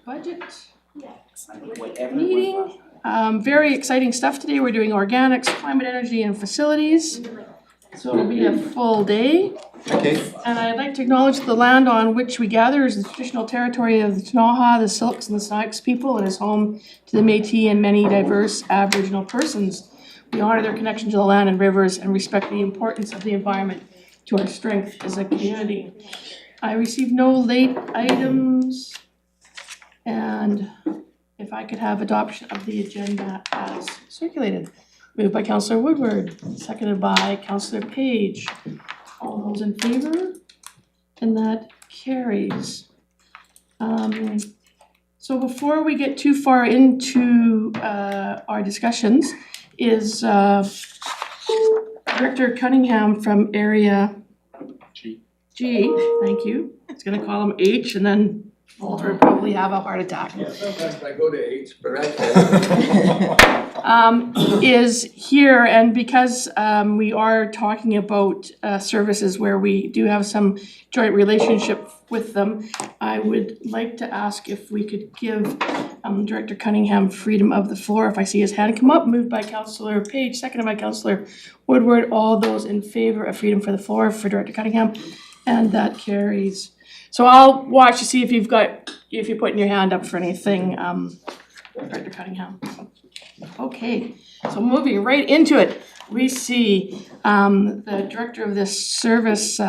budget meeting. Very exciting stuff today. We're doing organics, climate, energy, and facilities. So it'll be a full day. Okay. And I'd like to acknowledge the land on which we gather is the traditional territory of the Ktunaxa, the Syilx, and the Snipes people, and is home to the Métis and many diverse Aboriginal persons. We honor their connection to the land and rivers and respect the importance of the environment to our strength as a community. I received no late items, and if I could have adoption of the agenda as circulated. Moved by Councillor Woodward, seconded by Councillor Page. All those in favor? And that carries. So before we get too far into our discussions, is Director Cunningham from Area G, thank you. It's gonna call him H, and then Walter would probably have a heart attack. Yeah, sometimes I go to H, but is here, and because we are talking about services where we do have some joint relationship with them, I would like to ask if we could give Director Cunningham freedom of the floor. If I see his hand come up, moved by Councillor Page, seconded by Councillor Woodward. All those in favor of freedom for the floor for Director Cunningham, and that carries. So I'll watch to see if you're putting your hand up for anything, Director Cunningham. Okay, so moving right into it, we see the director of this service,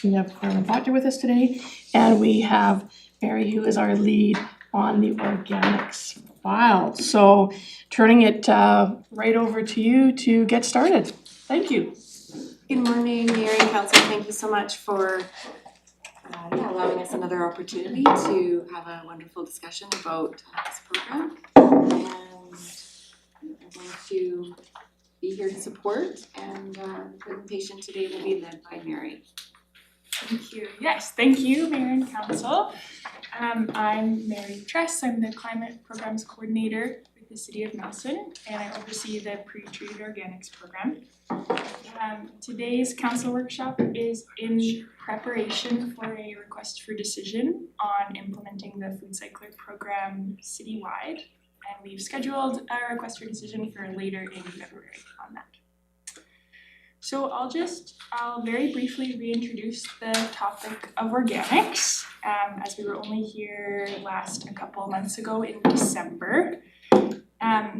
we have Carmen Proctor with us today, and we have Mary, who is our lead on the organics file. So turning it right over to you to get started. Thank you. Good morning, Mayor and Council. Thank you so much for allowing us another opportunity to have a wonderful discussion about this program. And I'm going to be here to support, and the presentation today will be led by Mary. Thank you. Yes, thank you, Mayor and Council. I'm Mary Tress. I'm the Climate Programs Coordinator with the City of Nelson, and I oversee the Pre-Treated Organics Program. Today's council workshop is in preparation for a request for decision on implementing the Food Cycler program citywide, and we've scheduled a request for decision for later in February on that. So I'll very briefly reintroduce the topic of organics, as we were only here last a couple months ago in December.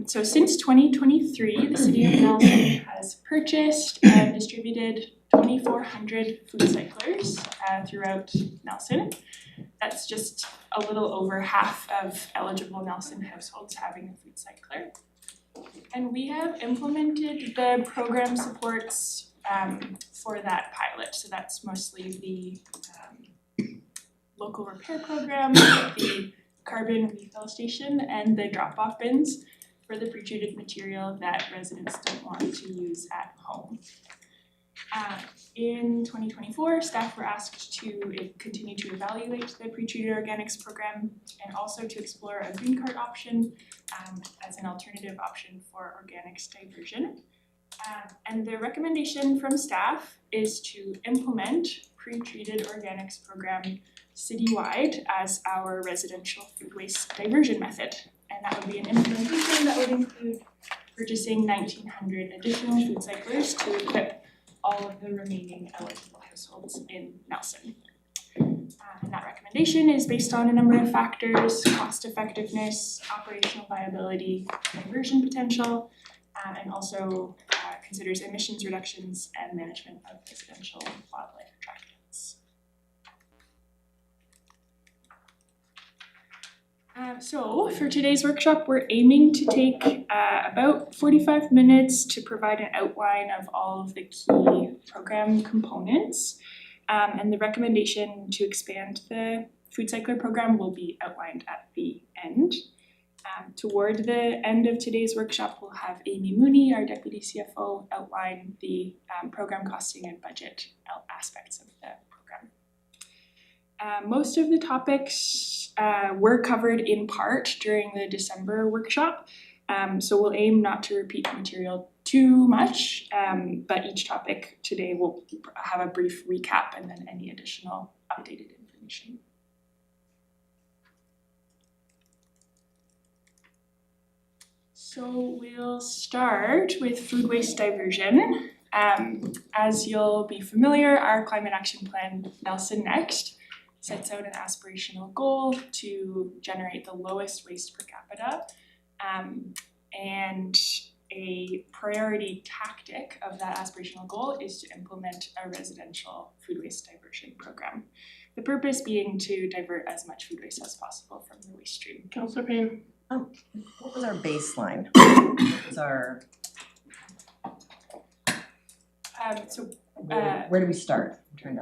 So since 2023, the City of Nelson has purchased and distributed 2,400 food cyclers throughout Nelson. That's just a little over half of eligible Nelson households having a food cycler. And we have implemented the program supports for that pilot. So that's mostly the local repair program, the carbon refill station, and the drop-off bins for the pre-treated material that residents don't want to use at home. In 2024, staff were asked to continue to evaluate the pre-treated organics program and also to explore a green card option as an alternative option for organics diversion. And the recommendation from staff is to implement pre-treated organics program citywide as our residential food waste diversion method. And that would be an implementation that would include purchasing 1,900 additional food cyclers to equip all of the remaining eligible households in Nelson. And that recommendation is based on a number of factors: cost effectiveness, operational viability, diversion potential, and also considers emissions reductions and management of residential wildlife attractants. So for today's workshop, we're aiming to take about 45 minutes to provide an outline of all of the key program components. And the recommendation to expand the Food Cycler program will be outlined at the end. Toward the end of today's workshop, we'll have Amy Mooney, our Deputy CFO, outline the program costing and budget aspects of the program. Most of the topics were covered in part during the December workshop, so we'll aim not to repeat the material too much, but each topic today will have a brief recap and then any additional updated information. So we'll start with food waste diversion. As you'll be familiar, our Climate Action Plan, Nelson Next, sets out an aspirational goal to generate the lowest waste per capita. And a priority tactic of that aspirational goal is to implement a residential food waste diversion program. The purpose being to divert as much food waste as possible from the waste stream. Councillor Payne. What was our baseline? What was our, where do we start? I'm trying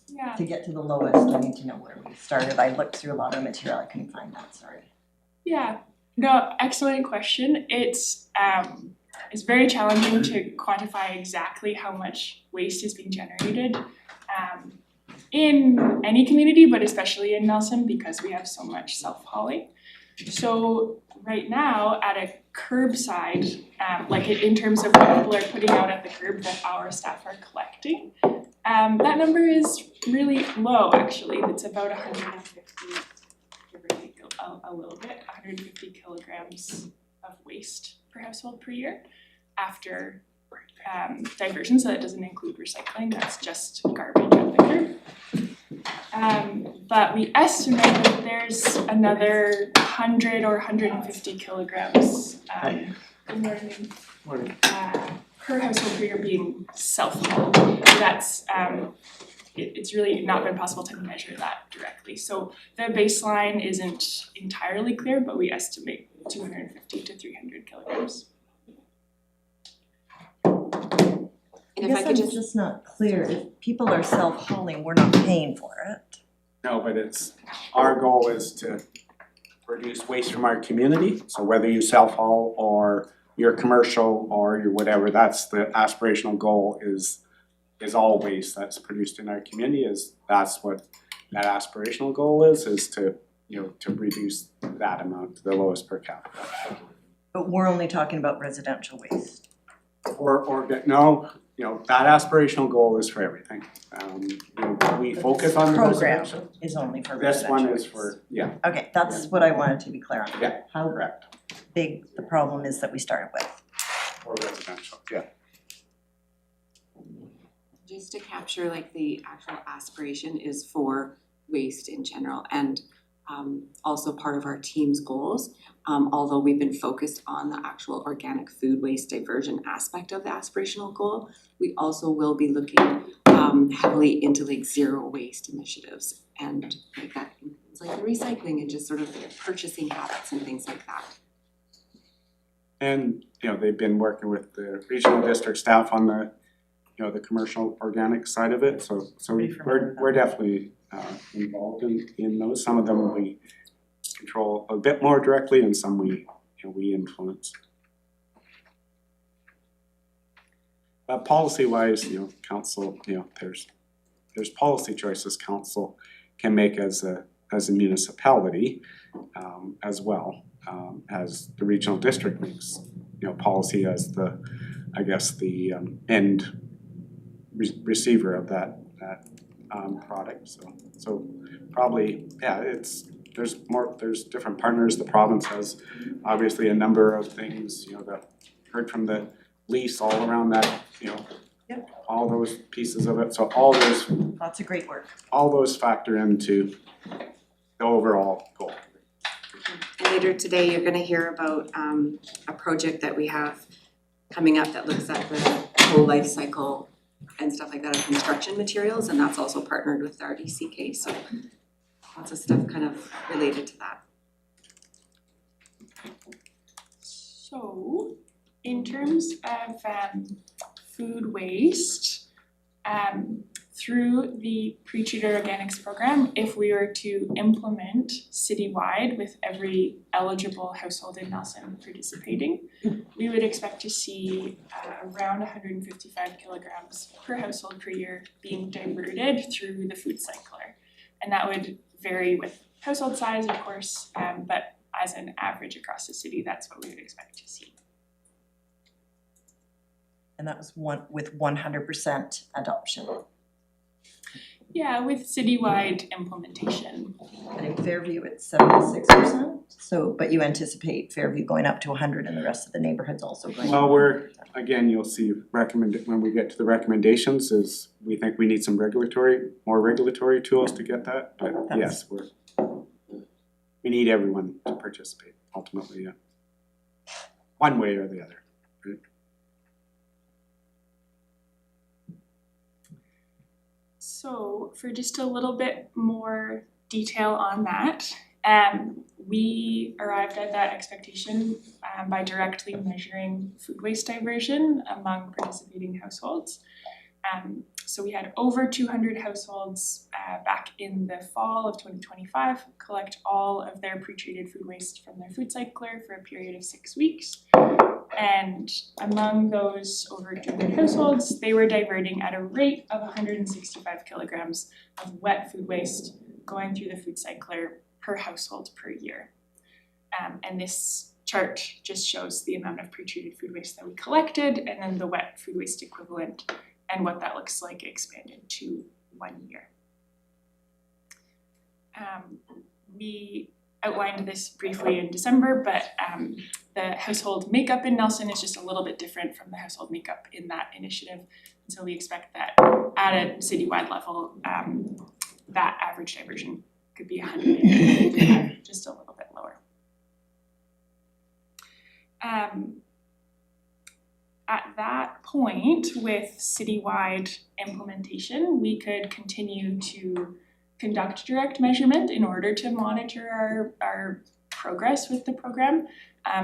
Yeah, to get to the lowest, I need to know where we started. I looked through a lot of material, I couldn't find that, sorry. yeah. No, excellent question. It's very challenging to quantify exactly how much waste is being generated in any community, but especially in Nelson because we have so much self-hauling. So right now at a curbside, like in terms of what people are putting out at the curb that our staff are collecting, that number is really low actually. It's about 150, give or take a little bit, 150 kilograms of waste per household per year after diversion, so that doesn't include recycling, that's just garbage at the curb. But we estimate that there's another 100 or 150 kilograms per household per year being self-hauled. That's it's really not been possible to measure that directly. So the baseline isn't entirely clear, but we estimate 250 to 300 kilograms. And I if I guess could I'm just not clear, if people are self-hauling, we're not paying for it. No, but our goal is to reduce waste from our community. So whether you self-haul or you're commercial or you're whatever, that's the aspirational goal is all waste that's produced in our community. That's what that aspirational goal is to, to reduce that amount to the lowest per capita. But we're only talking about residential waste. No, that aspirational goal is for everything. We focus on the Program residential. is only for This residential one is waste. for, yeah, Okay, that's what I wanted to be clear on. Yeah, How correct, big the problem is that we started with. for residential, yeah. just to capture like the actual aspiration is for waste in general and also part of our team's goals. Although we've been focused on the actual organic food waste diversion aspect of the aspirational goal, we also will be looking heavily into like zero waste initiatives and like that includes like the recycling and just sort of purchasing habits and things like that. And, they've been working with the regional district staff on the, the commercial organic side of it, so we're definitely involved in those. Some of them we control a bit more directly and some we influence. Policy wise, council, there's policy choices council can make as a municipality as well as the regional district makes policy as the end receiver of that product. So probably there's different partners. The province has obviously a number of things that heard from the lease all around that Yep. all those pieces of it. So all those Lots of great work. all those factor into the overall goal. And later today, you're gonna hear about a project that we have coming up that looks at the whole life cycle and stuff like that of construction materials, and that's also partnered with our ECK, so lots of stuff kind of related to that. So in terms of food waste, through the pre-treated organics program, if we were to implement citywide with every eligible household in Nelson participating, we would expect to see around 155 kilograms per household per year being diverted through the food cycler. And that would vary with household size, of course, but as an average across the city, that's what we would expect to see. And that was with 100% adoption. Yeah, with citywide implementation. And in Fairview, it's 76%. So, but you anticipate Fairview going up to 100 and the rest of the neighborhoods also going up? Well, again, you'll see when we get to the recommendations is we think we need some more regulatory tools to get that, but yes, we need everyone to participate ultimately, yeah. One way or the other. Right? So for just a little bit more detail on that, we arrived at that expectation by directly measuring food waste diversion among participating households. So we had over 200 households back in the fall of 2025 collect all of their pre-treated food waste from their food cycler for a period of 6 weeks. And among those over 200 households, they were diverting at a rate of 165 kilograms of wet food waste going through the food cycler per household per year. And this chart just shows the amount of pre-treated food waste that we collected and then the wet food waste equivalent and what that looks like expanded to 1 year. We outlined this briefly in December, but the household makeup in Nelson is just a little bit different from the household makeup in that initiative. And so we expect that at a citywide level, that average diversion could be 100, just a little bit lower. At that point, with citywide implementation, we could continue to conduct direct measurement in order to monitor our progress with the program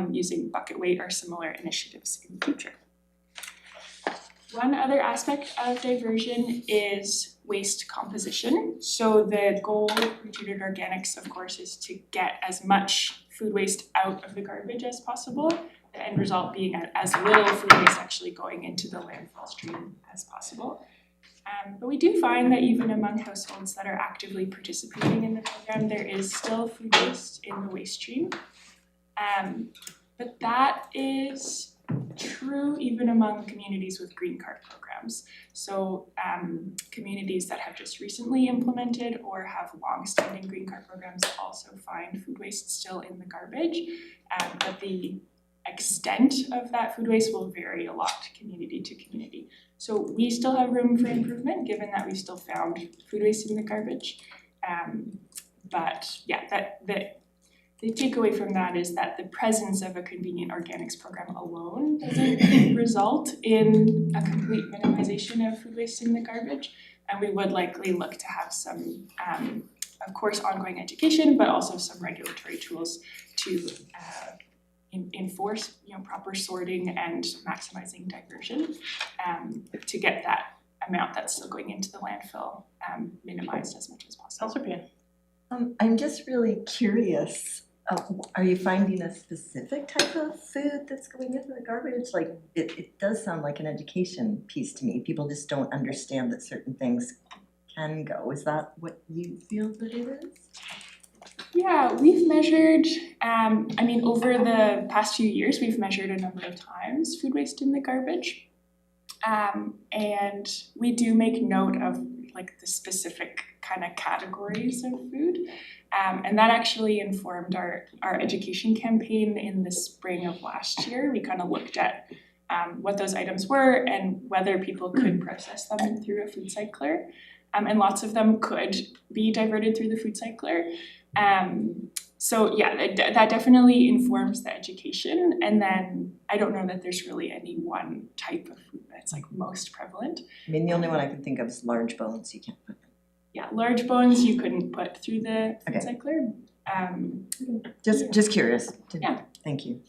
using bucket weight or similar initiatives in the future. One other aspect of diversion is waste composition. So the goal with pre-treated organics, of course, is to get as much food waste out of the garbage as possible, the end result being as little food waste actually going into the landfill stream as possible. But we do find that even among households that are actively participating in the program, there is still food waste in the waste stream. But that is true even among communities with green card programs. So communities that have just recently implemented or have long-standing green card programs also find food waste still in the garbage. But the extent of that food waste will vary a lot community to community. So we still have room for improvement given that we still found food waste in the garbage. But yeah, the takeaway from that is that the presence of a convenient organics program alone doesn't result in a complete minimization of food waste in the garbage. And we would likely look to have some, of course, ongoing education, but also some regulatory tools to enforce, proper sorting and maximizing diversion to get that amount that's still going into the landfill minimized as much as possible. Councillor Payne. I'm just really curious. Are you finding a specific type of food that's going into the garbage? Like it does sound like an education piece to me. People just don't understand that certain things can go. Is that what you feel that it is? Yeah, we've measured, over the past few years, we've measured a number of times food waste in the garbage. And we do make note of the specific kind of categories of food. And that actually informed our education campaign in the spring of last year. We kind of looked at what those items were and whether people could process them through a food cycler. And lots of them could be diverted through the food cycler. So yeah, that definitely informs the education. And then I don't know that there's really any one type of food that's most prevalent. I mean, the only one I can think of is large bones. You can't put them. Yeah, large bones you couldn't put through the food cycler. Just curious. Yeah. Thank you.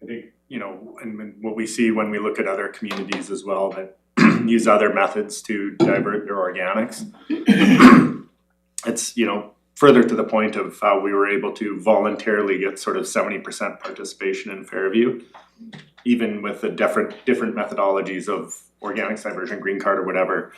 I think, and what we see when we look at other communities as well that use other methods to divert their organics, it's, further to the point of how we were able to voluntarily get sort of 70% participation in Fairview, even with the different methodologies of organics diversion, green card or whatever.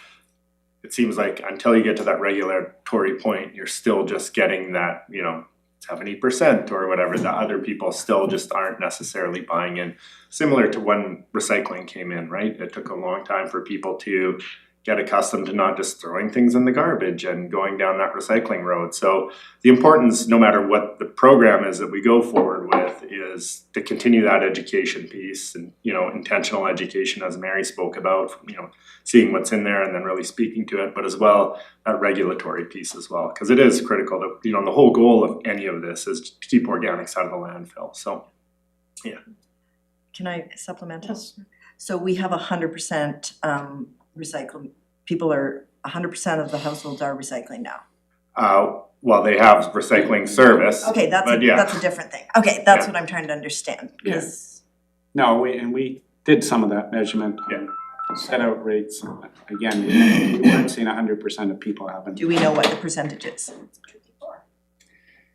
It seems like until you get to that regulatory point, you're still just getting that, 70% or whatever. The other people still just aren't necessarily buying in. Similar to when recycling came in, right? It took a long time for people to get accustomed to not just throwing things in the garbage and going down that recycling road. So the importance, no matter what the program is that we go forward with, is to continue that education piece and, intentional education, as Mary spoke about, seeing what's in there and then really speaking to it, but as well that regulatory piece as well, because it is critical that, the whole goal of any of this is to keep organics out of the landfill. So, yeah. Can I supplement? Yes. So we have 100% recycling. People are 100% of the households are recycling now. Well, they have recycling service. Okay, that's a different thing. Okay, that's what I'm trying to understand, because No, we did some of that measurement on set out rates. Again, we weren't seeing 100% of people having. do we know what the percentage is?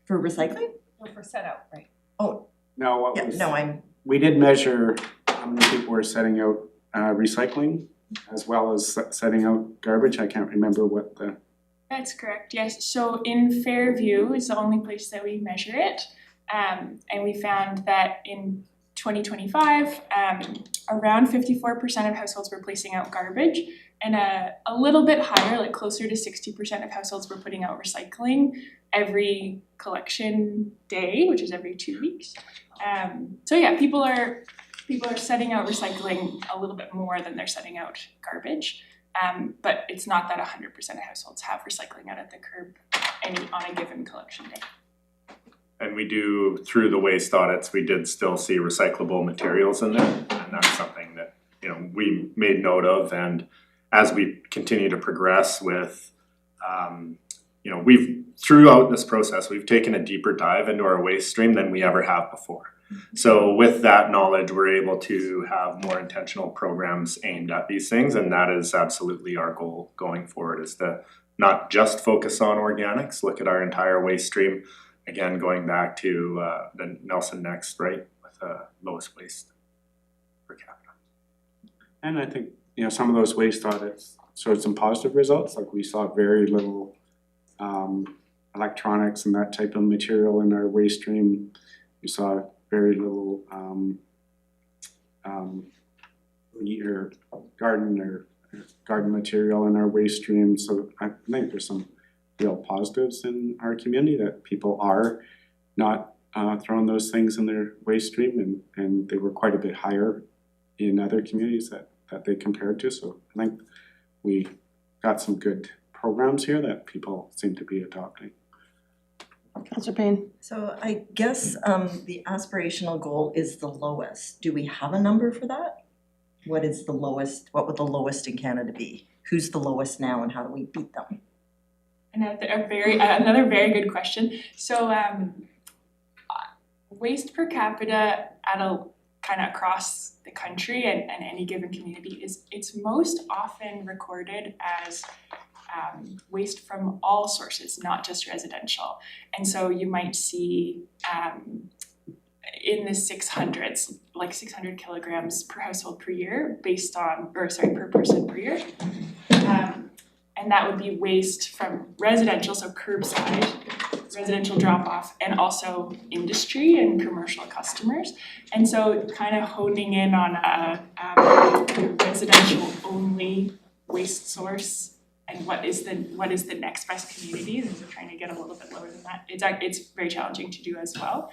For recycling? No, for set out, right? Oh, No, what yeah, was, no, we did measure how many people were setting out recycling as well as setting out garbage. I can't remember what the. That's correct, yes. So in Fairview is the only place that we measure it. And we found that in 2025, around 54% of households were placing out garbage, and a little bit higher, like closer to 60% of households were putting out recycling every collection day, which is every 2 weeks. So yeah, people are setting out recycling a little bit more than they're setting out garbage. But it's not that 100% of households have recycling out at the curb on a given collection day. And we do, through the waste audits, we did still see recyclable materials in there, and that's something that, we made note of. And as we continue to progress with, throughout this process, we've taken a deeper dive into our waste stream than we ever have before. So with that knowledge, we're able to have more intentional programs aimed at these things, and that is absolutely our goal going forward, is to not just focus on organics, look at our entire waste stream. Again, going back to the Nelson Next, right, with lowest waste per capita. And I think, some of those waste audits showed some positive results, like we saw very little electronics and that type of material in our waste stream. We saw very little garden material in our waste stream. So I think there's some real positives in our community that people are not throwing those things in their waste stream, and they were quite a bit higher in other communities that they compared to. So I think we got some good programs here that people seem to be adopting. Councillor Payne. so I guess the aspirational goal is the lowest. Do we have a number for that? What is the lowest, what would the lowest in Canada be? Who's the lowest now and how do we beat them? Another very good question. So waste per capita at a kind of across the country and any given community it's most often recorded as waste from all sources, not just residential. And so you might see in the 600s, like 600 kilograms per household per year per person per year. And that would be waste from residential, so curbside, residential drop-off, and also industry and commercial customers. And so kind of honing in on a residential only waste source and what is the next best community, and we're trying to get a little bit lower than that. It's very challenging to do as well.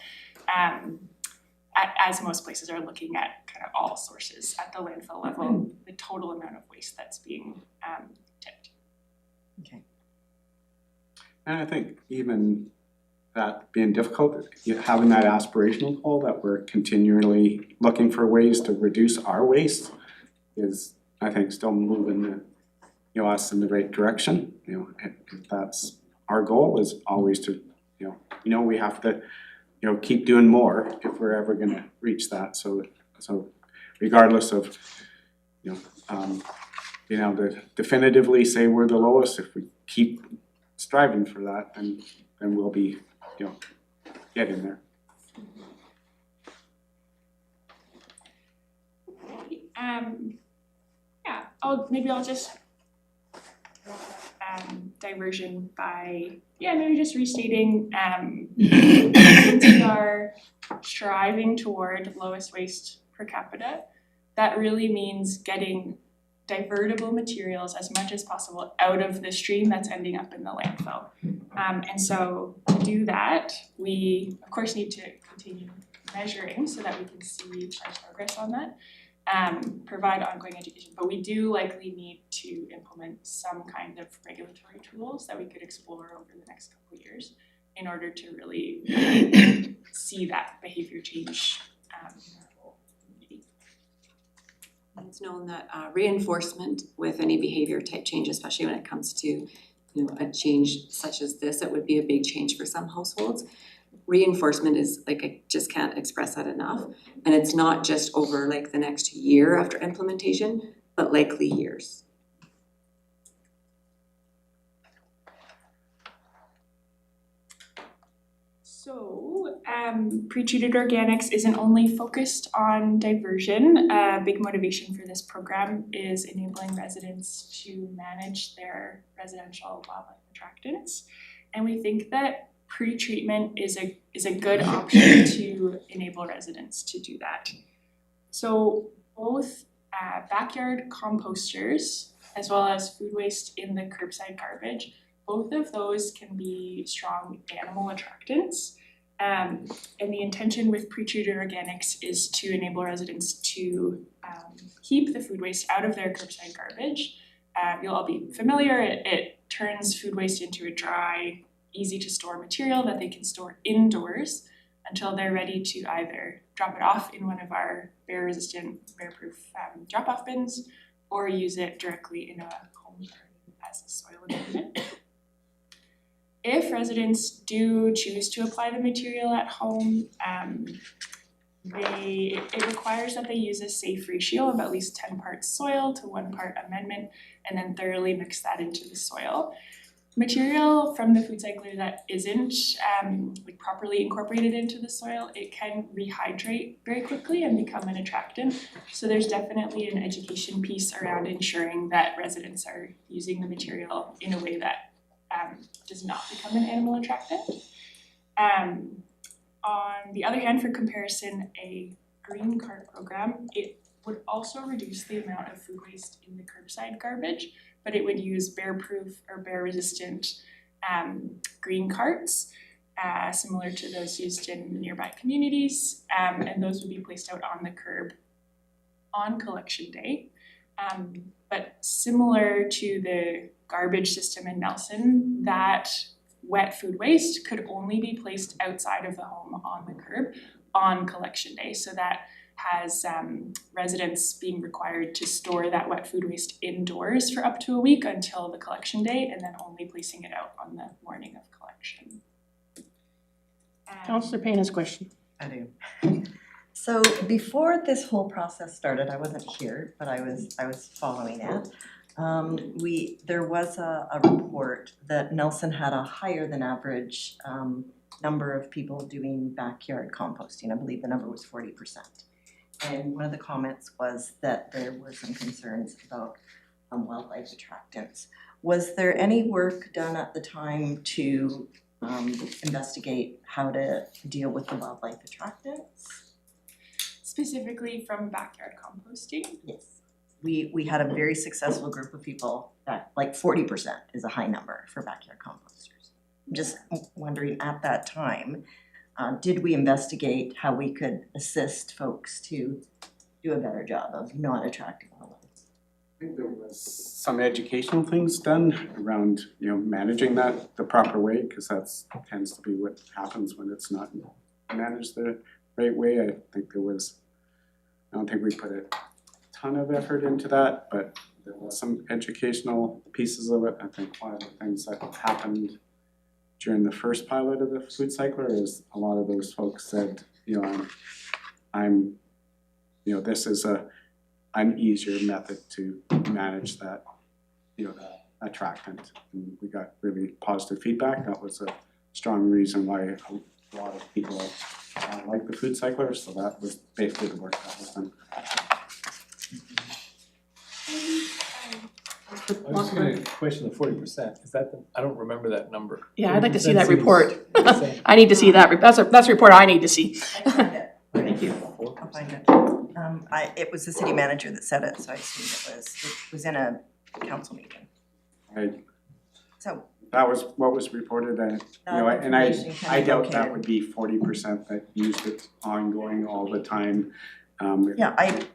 As most places are looking at kind of all sources at the landfill level, the total amount of waste that's being tipped. Okay. And I think even that being difficult, having that aspirational goal that we're continually looking for ways to reduce our waste is, I think, still moving us in the right direction. If that's our goal, is always to we have to keep doing more if we're ever going to reach that. So regardless of being able to definitively say we're the lowest, if we keep striving for that, then we'll be getting there. I'll just diversion by maybe just restating since we are striving toward lowest waste per capita, that really means getting divertible materials as much as possible out of the stream that's ending up in the landfill. And so to do that, we of course need to continue measuring so that we can see our progress on that, provide ongoing education, but we do likely need to implement some kind of regulatory tools that we could explore over the next couple of years in order to really see that behavior change in our whole community. It's known that reinforcement with any behavior type change, especially when it comes to a change such as this, it would be a big change for some households. Reinforcement is like, I just can't express that enough. And it's not just over like the next year after implementation, but likely years. So, pre-treated organics isn't only focused on diversion. A big motivation for this program is enabling residents to manage their residential wildlife attractants. And we think that pre-treatment is a good option to enable residents to do that. So both backyard composters as well as food waste in the curbside garbage, both of those can be strong animal attractants. And the intention with pre-treated organics is to enable residents to keep the food waste out of their curbside garbage. You'll all be familiar, it turns food waste into a dry, easy to store material that they can store indoors until they're ready to either drop it off in one of our bear-resistant, bear-proof drop-off bins or use it directly in a home garden as a soil amendment. If residents do choose to apply the material at home, it requires that they use a safe ratio of at least 10 parts soil to 1 part amendment, and then thoroughly mix that into the soil. Material from the food cycler that isn't properly incorporated into the soil, it can rehydrate very quickly and become an attractant. So there's definitely an education piece around ensuring that residents are using the material in a way that does not become an animal attractant. On the other hand, for comparison, a green cart program, it would also reduce the amount of food waste in the curbside garbage, but it would use bear-proof or bear-resistant green carts, similar to those used in nearby communities, and those would be placed out on the curb on collection day. But similar to the garbage system in Nelson, that wet food waste could only be placed outside of the home on the curb on collection day. So that has residents being required to store that wet food waste indoors for up to a week until the collection day, and then only placing it out on the morning of collection. Councillor Payne has a question. I do. So before this whole process started, I wasn't here, but I was following it. There was a report that Nelson had a higher than average number of people doing backyard composting. I believe the number was 40%. And one of the comments was that there were some concerns about wildlife attractants. Was there any work done at the time to investigate how to deal with the wildlife attractants? Specifically from backyard composting? Yes. We had a very successful group of people that, like 40% is a high number for backyard composters. Just wondering at that time, did we investigate how we could assist folks to do a better job of not attracting wildlife? I think there was some educational things done around, managing that the proper way, because that's tends to be what happens when it's not managed the right way. I don't think we put a ton of effort into that, but there was some educational pieces of it. I think one of the things that happened during the first pilot of the food cycler is a lot of those folks said, I'm this is an easier method to manage that, that attractant. And we got really positive feedback. That was a strong reason why a lot of people like the food cycler. So that was basically the work that was done. I was just gonna question the 40%, is that I don't remember that number. Yeah, I'd like to see 40% that seems report. insane. I need to see that, that's a report I need to see. I can find it. Thank you. I'll find it. It was the city manager that said it, so I assumed it was in a council meeting. Right, So that was what was reported, and you know, that and I information can be doubt that located. would be 40% that used it ongoing all the time. Yeah, I think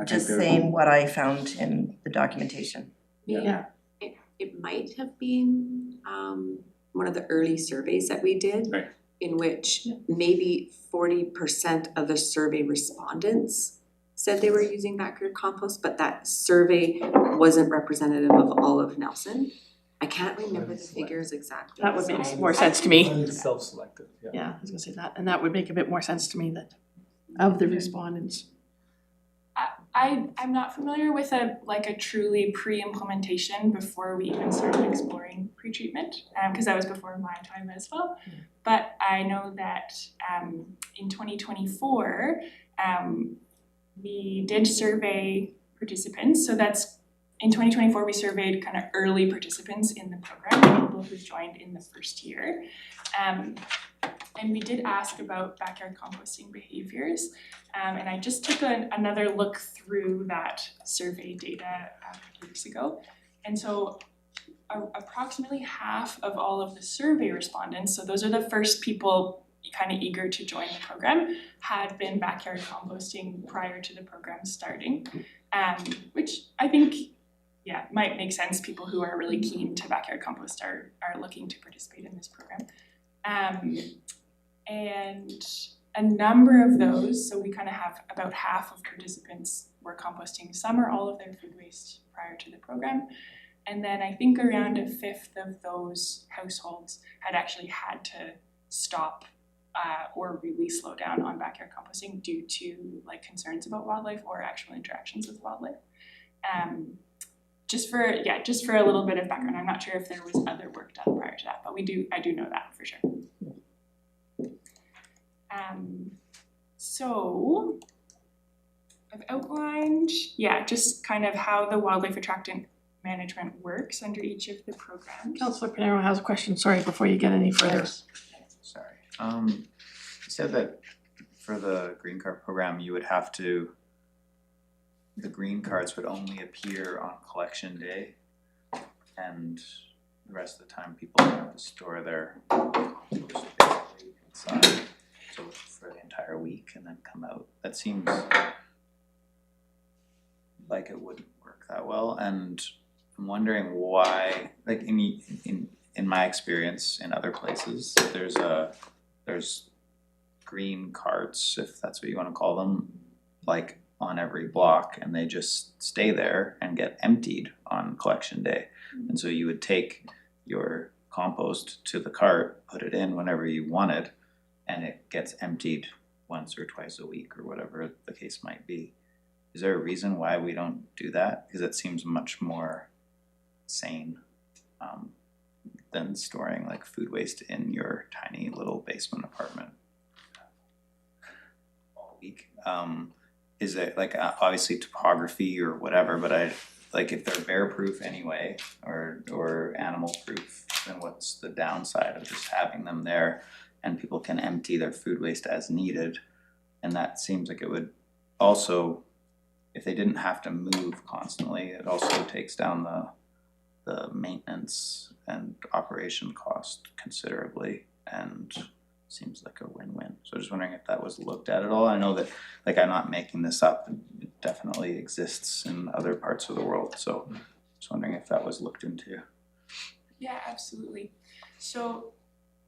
just that- saying what I found in the documentation. Yeah. It might have been one of the early surveys that we did. Right. In which maybe 40% of the survey respondents said they were using backyard compost, but that survey wasn't representative of all of Nelson. I can't remember the figures exactly. That would make more sense to me. It's self-selected, yeah. Yeah, I was gonna say that, and that would make a bit more sense to me that of the respondents. I'm not familiar with a truly pre-implementation before we even started exploring pretreatment, because that was before my time as well. But I know that in 2024, we did survey participants. So that's in 2024, we surveyed kind of early participants in the program, people who joined in the first year. And we did ask about backyard composting behaviors. And I just took another look through that survey data a few weeks ago. And so approximately half of all of the survey respondents, so those are the first people kind of eager to join the program, had been backyard composting prior to the program starting, which I think, yeah, might make sense. People who are really keen to backyard compost are looking to participate in this program. And a number of those, so we kind of have about half of participants were composting some or all of their food waste prior to the program. And then I think around a fifth of those households had actually had to stop or really slow down on backyard composting due to concerns about wildlife or actual interactions with wildlife. Just for a little bit of background, I'm not sure if there was other work done prior to that, but I do know that for sure. So I've outlined, just kind of how the wildlife attractant management works under each of the programs. Councillor Pinero has a question, sorry, before you get any further. Sorry, you said that for the green card program, you would have to, the green cards would only appear on collection day, and the rest of the time people have to store their compost basically inside, so for the entire week and then come out. That seems like it wouldn't work that well, and I'm wondering why, like in my experience in other places, there's green carts, if that's what you want to call them, like on every block, and they just stay there and get emptied on collection day. And so you would take your compost to the cart, put it in whenever you wanted, and it gets emptied once or twice a week or whatever the case might be. Is there a reason why we don't do that? Because it seems much more sane than storing like food waste in your tiny little basement apartment all week. Is it like obviously topography or whatever, but if they're bear proof anyway or animal proof, then what's the downside of just having them there and people can empty their food waste as needed? And that seems like it would also, if they didn't have to move constantly, it also takes down the maintenance and operation cost considerably, and seems like a win-win. So just wondering if that was looked at all. I know that, like, I'm not making this up, it definitely exists in other parts of the world, so just wondering if that was looked into. Yeah, absolutely. So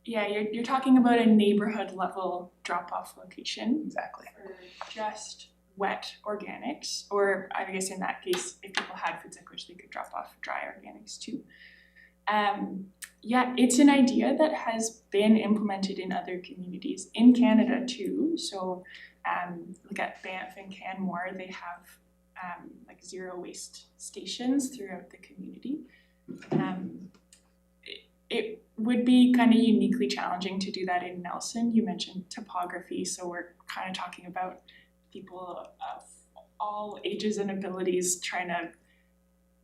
yeah, you're talking about a neighborhood level drop-off location. Exactly. For just wet organics, or I guess in that case, if people had foods like which they could drop off dry organics too. It's an idea that has been implemented in other communities in Canada too. So look at Banff and Canmore, they have zero waste stations throughout the community. It would be kind of uniquely challenging to do that in Nelson. You mentioned topography, so we're kind of talking about people of all ages and abilities trying to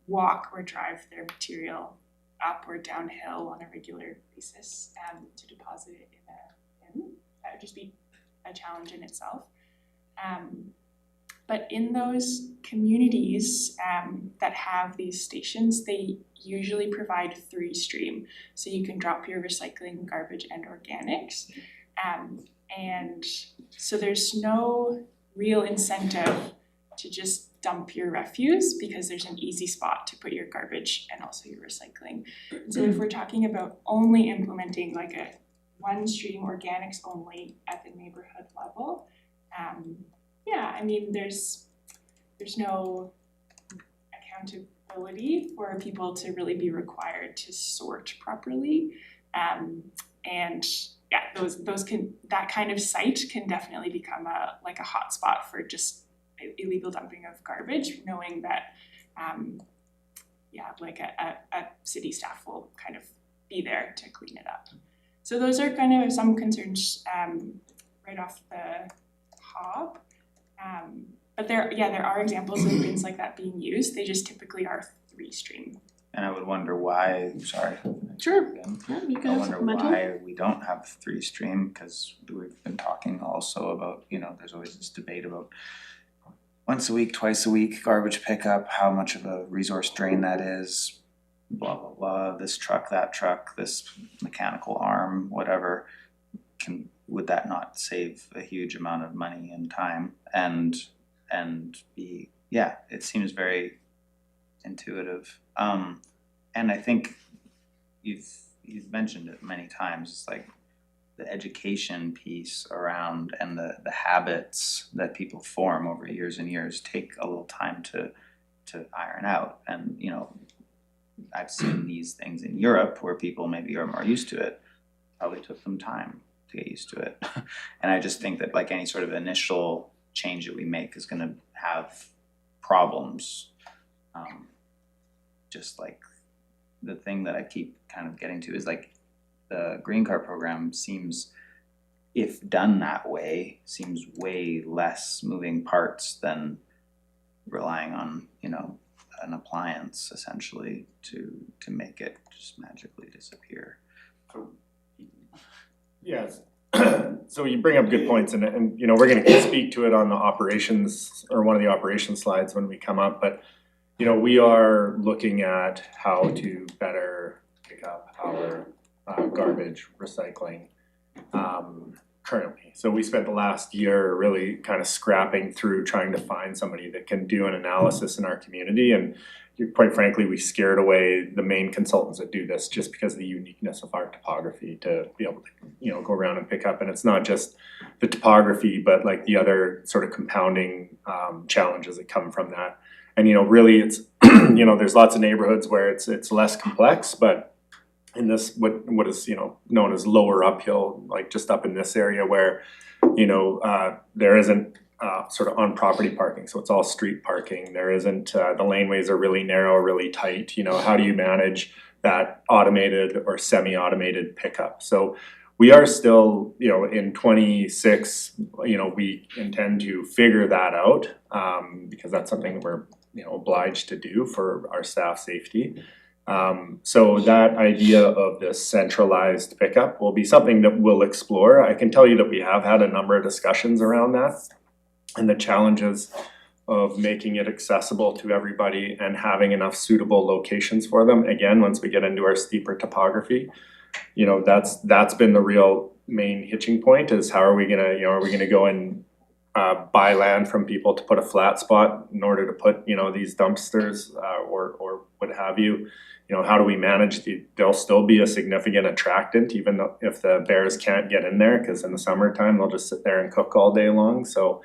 walk or drive their material up or downhill on a regular basis to deposit it in a bin. That would just be a challenge in itself. But in those communities that have these stations, they usually provide 3-stream. So you can drop your recycling, garbage, and organics. And so there's no real incentive to just dump your refuse because there's an easy spot to put your garbage and also your recycling. So if we're talking about only implementing like a 1-stream organics only at the neighborhood level, yeah, I mean, there's no accountability for people to really be required to sort properly. And yeah, that kind of site can definitely become a hotspot for just illegal dumping of garbage, knowing that a city staff will kind of be there to clean it up. So those are kind of some concerns right off the hop. But there are examples of bins like that being used. They just typically are 3-stream. And I would wonder why, sorry. Sure. Again. Yeah, you can I have wonder supplemental. why we don't have 3-stream, because we've been talking also about, there's always this debate about once a week, twice a week garbage pickup, how much of a resource drain that is, blah, blah, blah, this truck, that truck, this mechanical arm, whatever. Would that not save a huge amount of money and time and be, yeah, it seems very intuitive. And I think you've mentioned it many times, it's like the education piece around and the habits that people form over years and years take a little time to iron out. And I've seen these things in Europe where people maybe are more used to it, probably took them time to get used to it. And I just think that like any sort of initial change that we make is going to have problems. Just like the thing that I keep kind of getting to is like the green card program seems, if done that way, seems way less moving parts than relying on, an appliance essentially to make it just magically disappear. Yes, so you bring up good points and we're gonna speak to it on the operations or one of the operations slides when we come up, but we are looking at how to better pick up our garbage recycling currently. So we spent the last year really kind of scrapping through trying to find somebody that can do an analysis in our community, and quite frankly, we scared away the main consultants that do this just because of the uniqueness of our topography to be able to go around and pick up. And it's not just the topography, but like the other sort of compounding challenges that come from that. And really it's there's lots of neighborhoods where it's less complex, but in this what is known as lower uphill, like just up in this area where there isn't sort of on property parking, so it's all street parking. There isn't the laneways are really narrow, really tight. How do you manage that automated or semi-automated pickup? So we are still in 26 we intend to figure that out because that's something that we're obliged to do for our staff safety. So that idea of this centralized pickup will be something that we'll explore. I can tell you that we have had a number of discussions around that and the challenges of making it accessible to everybody and having enough suitable locations for them. Again, once we get into our steeper topography, that's been the real main hitching point, is how are we gonna go and buy land from people to put a flat spot in order to put these dumpsters or what have you. How do we manage there'll still be a significant attractant even though if the bears can't get in there, because in the summertime they'll just sit there and cook all day long. So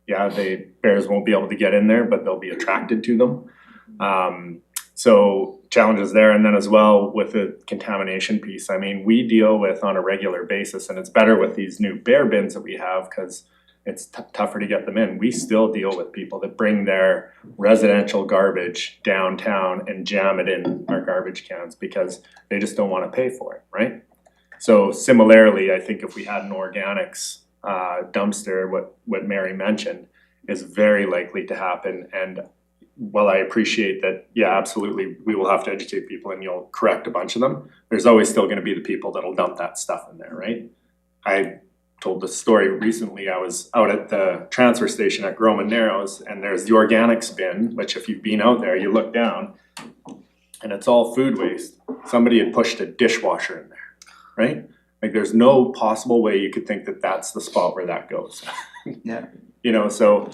yeah, the bears won't be able to get in there, but they'll be attracted to them. So challenges there. And then as well with the contamination piece, I mean, we deal with on a regular basis, and it's better with these new bear bins that we have because it's tougher to get them in. We still deal with people that bring their residential garbage downtown and jam it in our garbage cans because they just don't want to pay for it, right? So similarly, I think if we had an organics dumpster, what Mary mentioned is very likely to happen. And while I appreciate that, yeah, absolutely, we will have to educate people and you'll correct a bunch of them, there's always still going to be the people that'll dump that stuff in there, right? I told this story recently. I was out at the transfer station at Groma Narrows, and there's the organics bin, which if you've been out there, you look down and it's all food waste. Somebody had pushed a dishwasher in there, right? Like there's no possible way you could think that that's the spot where that goes. Yeah. You know, so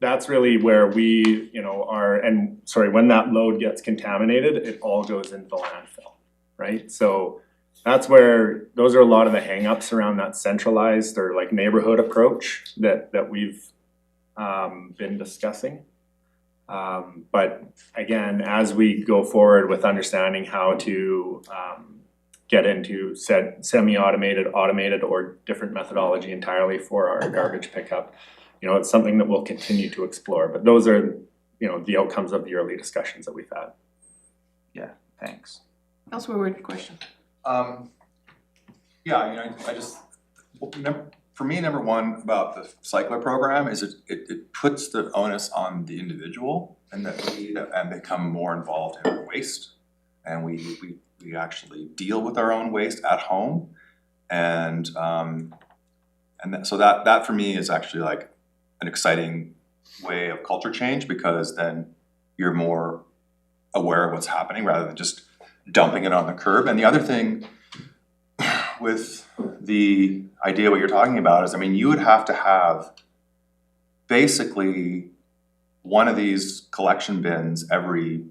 that's really where we, you know, are, and sorry, when that load gets contaminated, it all goes into the landfill, right? So that's where, those are a lot of the hangups around that centralized or like neighborhood approach that we've been discussing. But again, as we go forward with understanding how to get into said semi-automated, automated, or different methodology entirely for our garbage pickup, you know, it's something that we'll continue to explore. But those are, you know, the outcomes of the early discussions that we've had. Yeah, thanks. Elsewhere, question. Yeah, I mean, I just, for me, number one about the cycler program is it puts the onus on the individual and that we become more involved in our waste. And we actually deal with our own waste at home. And so that for me is actually like an exciting way of culture change, because then you're more aware of what's happening rather than just dumping it on the curb. And the other thing with the idea what you're talking about is, I mean, you would have to have basically one of these collection bins every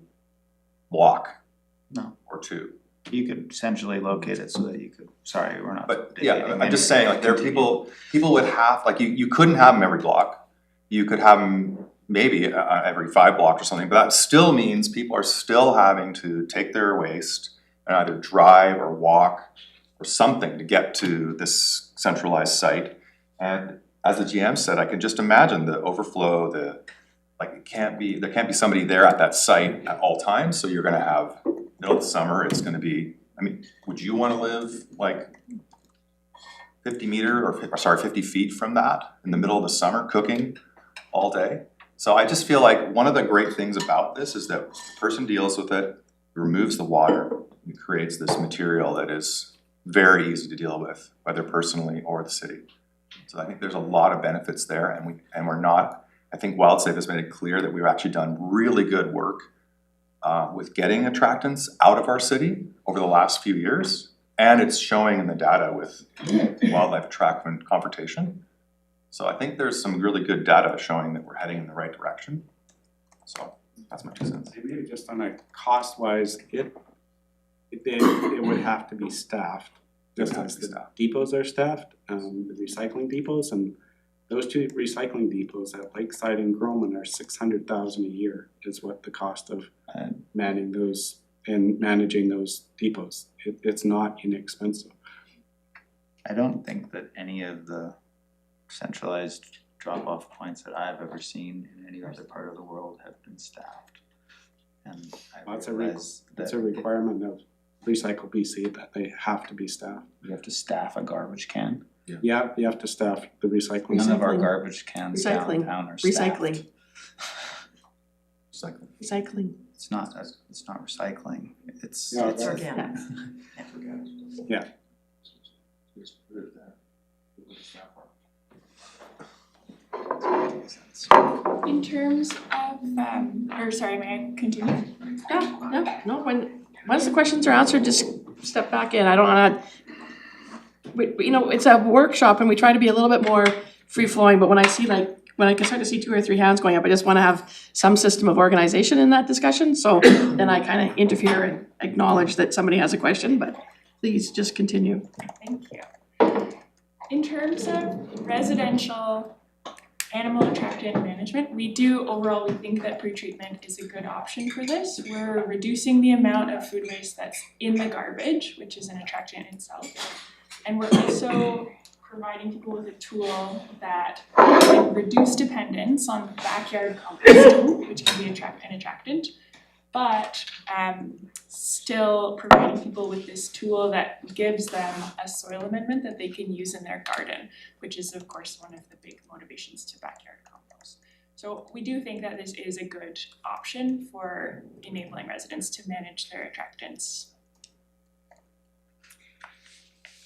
block. No. Or two. You could centrally locate it so that you could, sorry, we're not. But yeah, I'm just saying, like, there are people would have, like, you couldn't have them every block. You could have them maybe every 5 blocks or something, but that still means people are still having to take their waste and either drive or walk or something to get to this centralized site. And as the GM said, I can just imagine the overflow, there can't be somebody there at that site at all times, so you're gonna have, middle of the summer, it's gonna be, I mean, would you wanna live like 50 feet from that in the middle of the summer, cooking all day? So I just feel like one of the great things about this is that the person deals with it, removes the water, and creates this material that is very easy to deal with, whether personally or the city. So I think there's a lot of benefits there, and we're not, I think WildSafe has made it clear that we've actually done really good work with getting attractants out of our city over the last few years, and it's showing in the data with wildlife attractant confrontation. So I think there's some really good data showing that we're heading in the right direction. So that's my 2 cents. Maybe just on a cost-wise, it would have to be staffed, just as the depots are staffed, the recycling depots, and those 2 recycling depots at Lakeside and Groman are $600,000 a year is what the cost of manning those and managing those depots. It's not inexpensive. I don't think that any of the centralized drop-off points that I've ever seen in any other part of the world have been staffed. And I realize It's a requirement of Recycle BC that they have to be staffed. you have to staff a garbage can. Yeah, you have to staff the recycling. None of our Recycling. garbage cans Recycling. downtown are staffed. Recycling. Recycling. It's not recycling, it's Yeah, it's Organic. Yeah. In terms of, or sorry, may I continue? No, once the questions are answered, just step back in. I don't wanna, you know, it's a workshop and we try to be a little bit more free-flowing, but when I can start to see 2 or 3 hands going up, I just wanna have some system of organization in that discussion, so then I kinda interfere and acknowledge that somebody has a question, but please just continue. Thank you. In terms of residential animal attractant management, we think that pre-treatment is a good option for this. We're reducing the amount of food waste that's in the garbage, which is an attractant itself. And we're also providing people with a tool that can reduce dependence on backyard composting, which can be an attractant, but still providing people with this tool that gives them a soil amendment that they can use in their garden, which is of course one of the big motivations to backyard compost. So we do think that this is a good option for enabling residents to manage their attractants.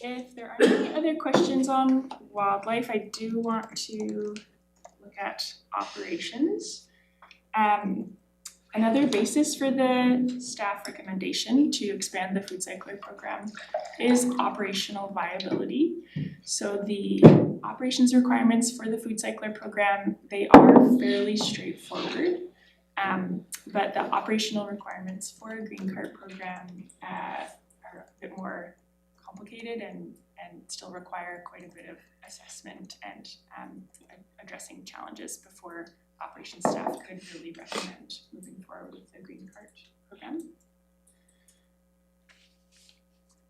If there aren't any other questions on wildlife, I do want to look at operations. Another basis for the staff recommendation to expand the food cycler program is operational viability. So the operations requirements for the food cycler program, they are fairly straightforward. But the operational requirements for a green card program are a bit more complicated and still require quite a bit of assessment and addressing challenges before operations staff could really recommend moving forward with the green card program.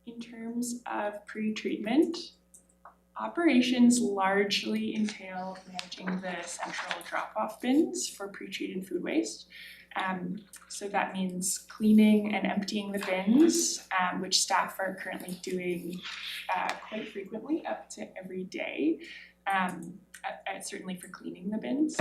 In terms of pre-treatment, operations largely entail managing the central drop-off bins for pre-treated food waste. So that means cleaning and emptying the bins, which staff are currently doing quite frequently, up to every day, certainly for cleaning the bins,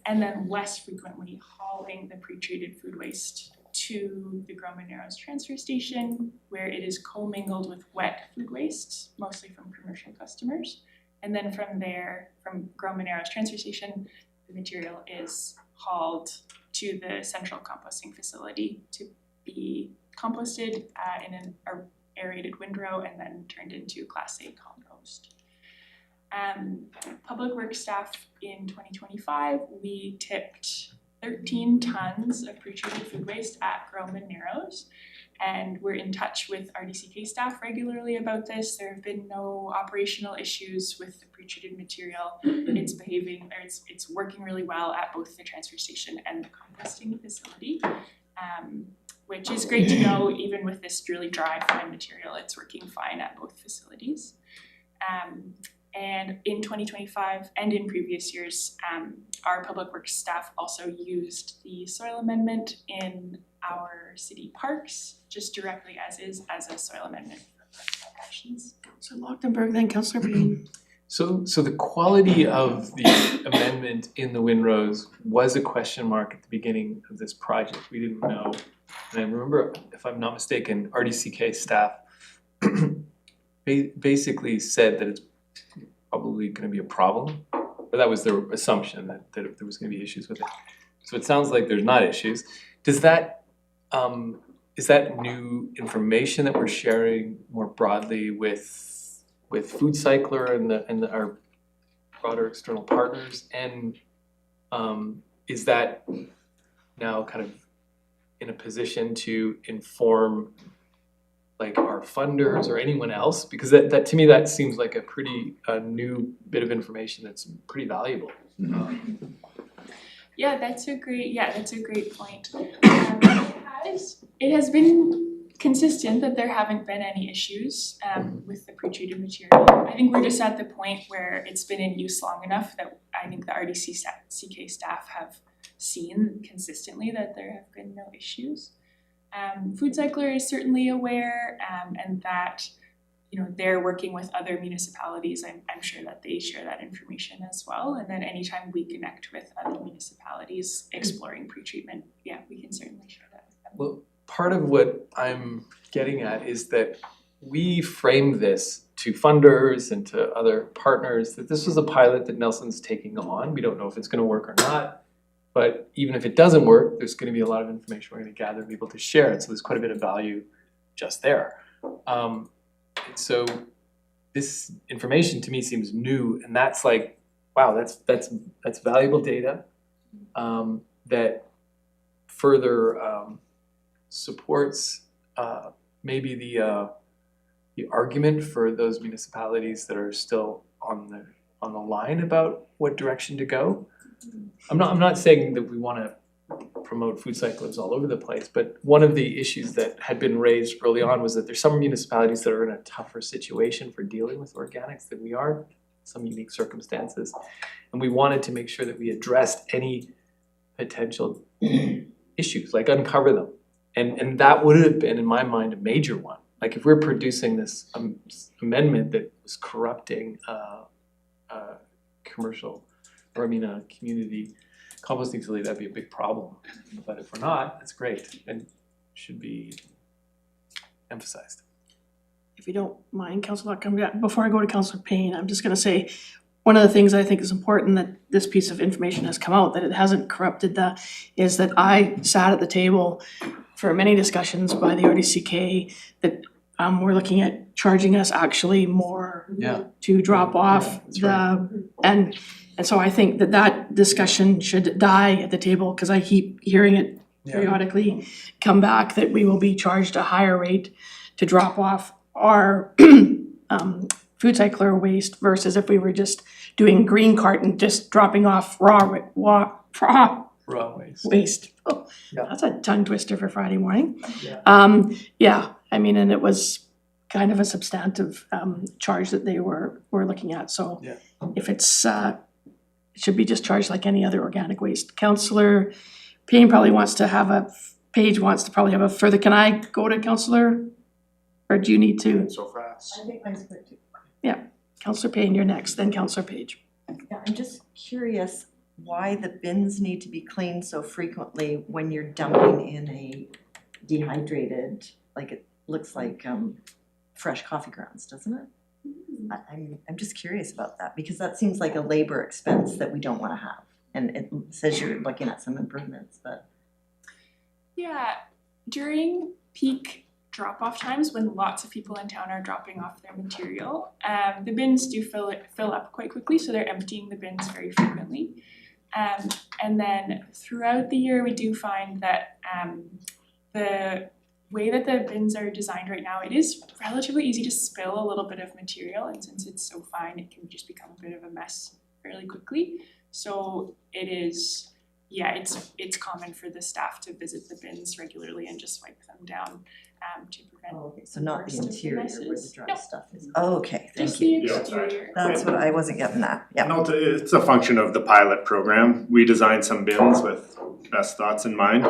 and then less frequently hauling the pre-treated food waste to the Groma-Narrows transfer station, where it is commingled with wet food waste, mostly from commercial customers. And then from there, from Groma-Narrows transfer station, the material is hauled to the central composting facility to be composted in an aerated windrow and then turned into Class A compost. Public Works staff in 2025, we tipped 13 tons of pre-treated food waste at Groma-Narrows, and we're in touch with RDCK staff regularly about this. There have been no operational issues with the pre-treated material. It's behaving, or it's working really well at both the transfer station and the composting facility, which is great to know. Even with this really dry, fine material, it's working fine at both facilities. And in 2025 and in previous years, our public works staff also used the soil amendment in our city parks, just directly as a soil amendment for operations. So Lochtenberg, then Councillor Payne. So the quality of the amendment in the windrows was a question mark at the beginning of this project. We didn't know. And I remember, if I'm not mistaken, RDCK staff basically said that it's probably going to be a problem, or that was their assumption, that there was going to be issues with it. So it sounds like there's not issues. Does that is that new information that we're sharing more broadly with Food Cycler and our broader external partners? And is that now kind of in a position to inform like our funders or anyone else? Because that to me, that seems like a pretty new bit of information that's pretty valuable. Yeah, that's a great point. It has been consistent that there haven't been any issues with the pre-treated material. I think we're just at the point where it's been in use long enough that I think the RDCK staff have seen consistently that there have been no issues. Food Cycler is certainly aware, and that they're working with other municipalities. I'm sure that they share that information as well. And then anytime we connect with other municipalities exploring pretreatment, yeah, we can certainly share that with them. Well, part of what I'm getting at is that we framed this to funders and to other partners that this was a pilot that Nelson's taking on. We don't know if it's going to work or not. But even if it doesn't work, there's going to be a lot of information we're going to gather and be able to share it. So there's quite a bit of value just there. And so this information to me seems new, and that's like, wow, that's valuable data that further supports maybe the argument for those municipalities that are still on the line about what direction to go. I'm not saying that we want to promote food cyclers all over the place, but one of the issues that had been raised early on was that there's some municipalities that are in a tougher situation for dealing with organics than we are, some unique circumstances. And we wanted to make sure that we addressed any potential issues, like uncover them. And that would have been, in my mind, a major one. Like if we're producing this amendment that was corrupting a community composting facility, that'd be a big problem. But if we're not, that's great and should be emphasized. if you don't mind, Councillor Larkin, before I go to Councillor Payne, I'm just gonna say, one of the things I think is important that this piece of information has come out, that it hasn't corrupted is that I sat at the table for many discussions by the RDCK that we're looking at charging us actually more Yeah. to drop off That's right. and so I think that discussion should die at the table, cause I keep hearing it periodically come back that we will be charged a higher rate to drop off our food cycler waste versus if we were just doing green carton, just dropping off raw Raw waste. waste. Oh, Yeah. that's a tongue twister for Friday morning. Yeah. Yeah, I mean, and it was kind of a substantive charge that they were looking at, so Yeah. if it's it should be just charged like any other organic waste. Councillor Payne probably wants to have probably have a further, can I go to Councillor? Or do you need to? So fast. I think mine's good too. Councillor Payne, you're next, then Councillor Page. Yeah, I'm just curious why the bins need to be cleaned so frequently when you're dumping in a dehydrated, like it looks like fresh coffee grounds, doesn't it? I'm just curious about that, because that seems like a labor expense that we don't wanna have. And it says you're looking at some improvements, but. Yeah, during peak drop-off times when lots of people in town are dropping off their material, the bins do fill up quite quickly, so they're emptying the bins very frequently. And then throughout the year, we do find that the way that the bins are designed right now, it is relatively easy to spill a little bit of material, and since it's so fine, it can just become a bit of a mess fairly quickly. So it is, yeah, it's common for the staff to visit the bins regularly and just wipe them down to prevent. Oh, okay, so not the worst of the interior where the messes. dry No. stuff is. Oh, okay, Just thank you. the Yeah. exterior. That's what I wasn't getting at, yeah. And it's a function of the pilot program. We designed some bins with best thoughts in mind.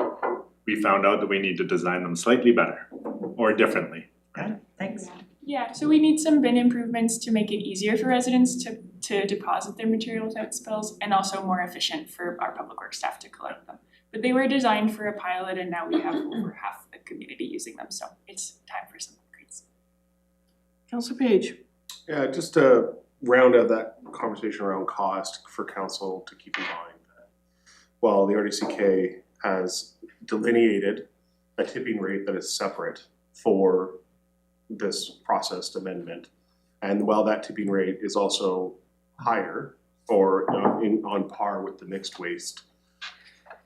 We found out that we need to design them slightly better or differently. Got it, thanks. Yeah, so we need some bin improvements to make it easier for residents to deposit their material without spills, and also more efficient for our public works staff to collect them. But they were designed for a pilot, and now we have over half the community using them, so it's time for some upgrades. Councillor Page. Yeah, just to round out that conversation around cost for council to keep in mind that while the RDCK has delineated a tipping rate that is separate for this processed amendment, and while that tipping rate is also higher or on par with the mixed waste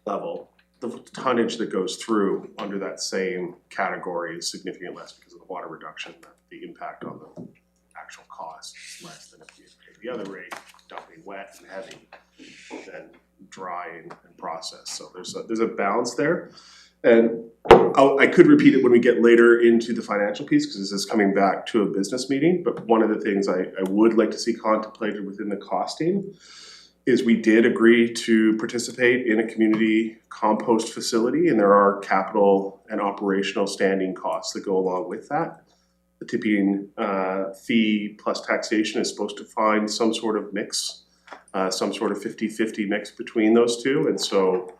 level, the tonnage that goes through under that same category is significantly less because of the water reduction. The impact on the actual cost is less than if you pay the other rate, dumping wet and heavy, than dry and processed. So there's a balance there. And I could repeat it when we get later into the financial piece, because this is coming back to a business meeting, but one of the things I would like to see contemplated within the costing is we did agree to participate in a community compost facility, and there are capital and operational standing costs that go along with that. The tipping fee plus taxation is supposed to find some sort of mix, some sort of 50-50 mix between those two, and so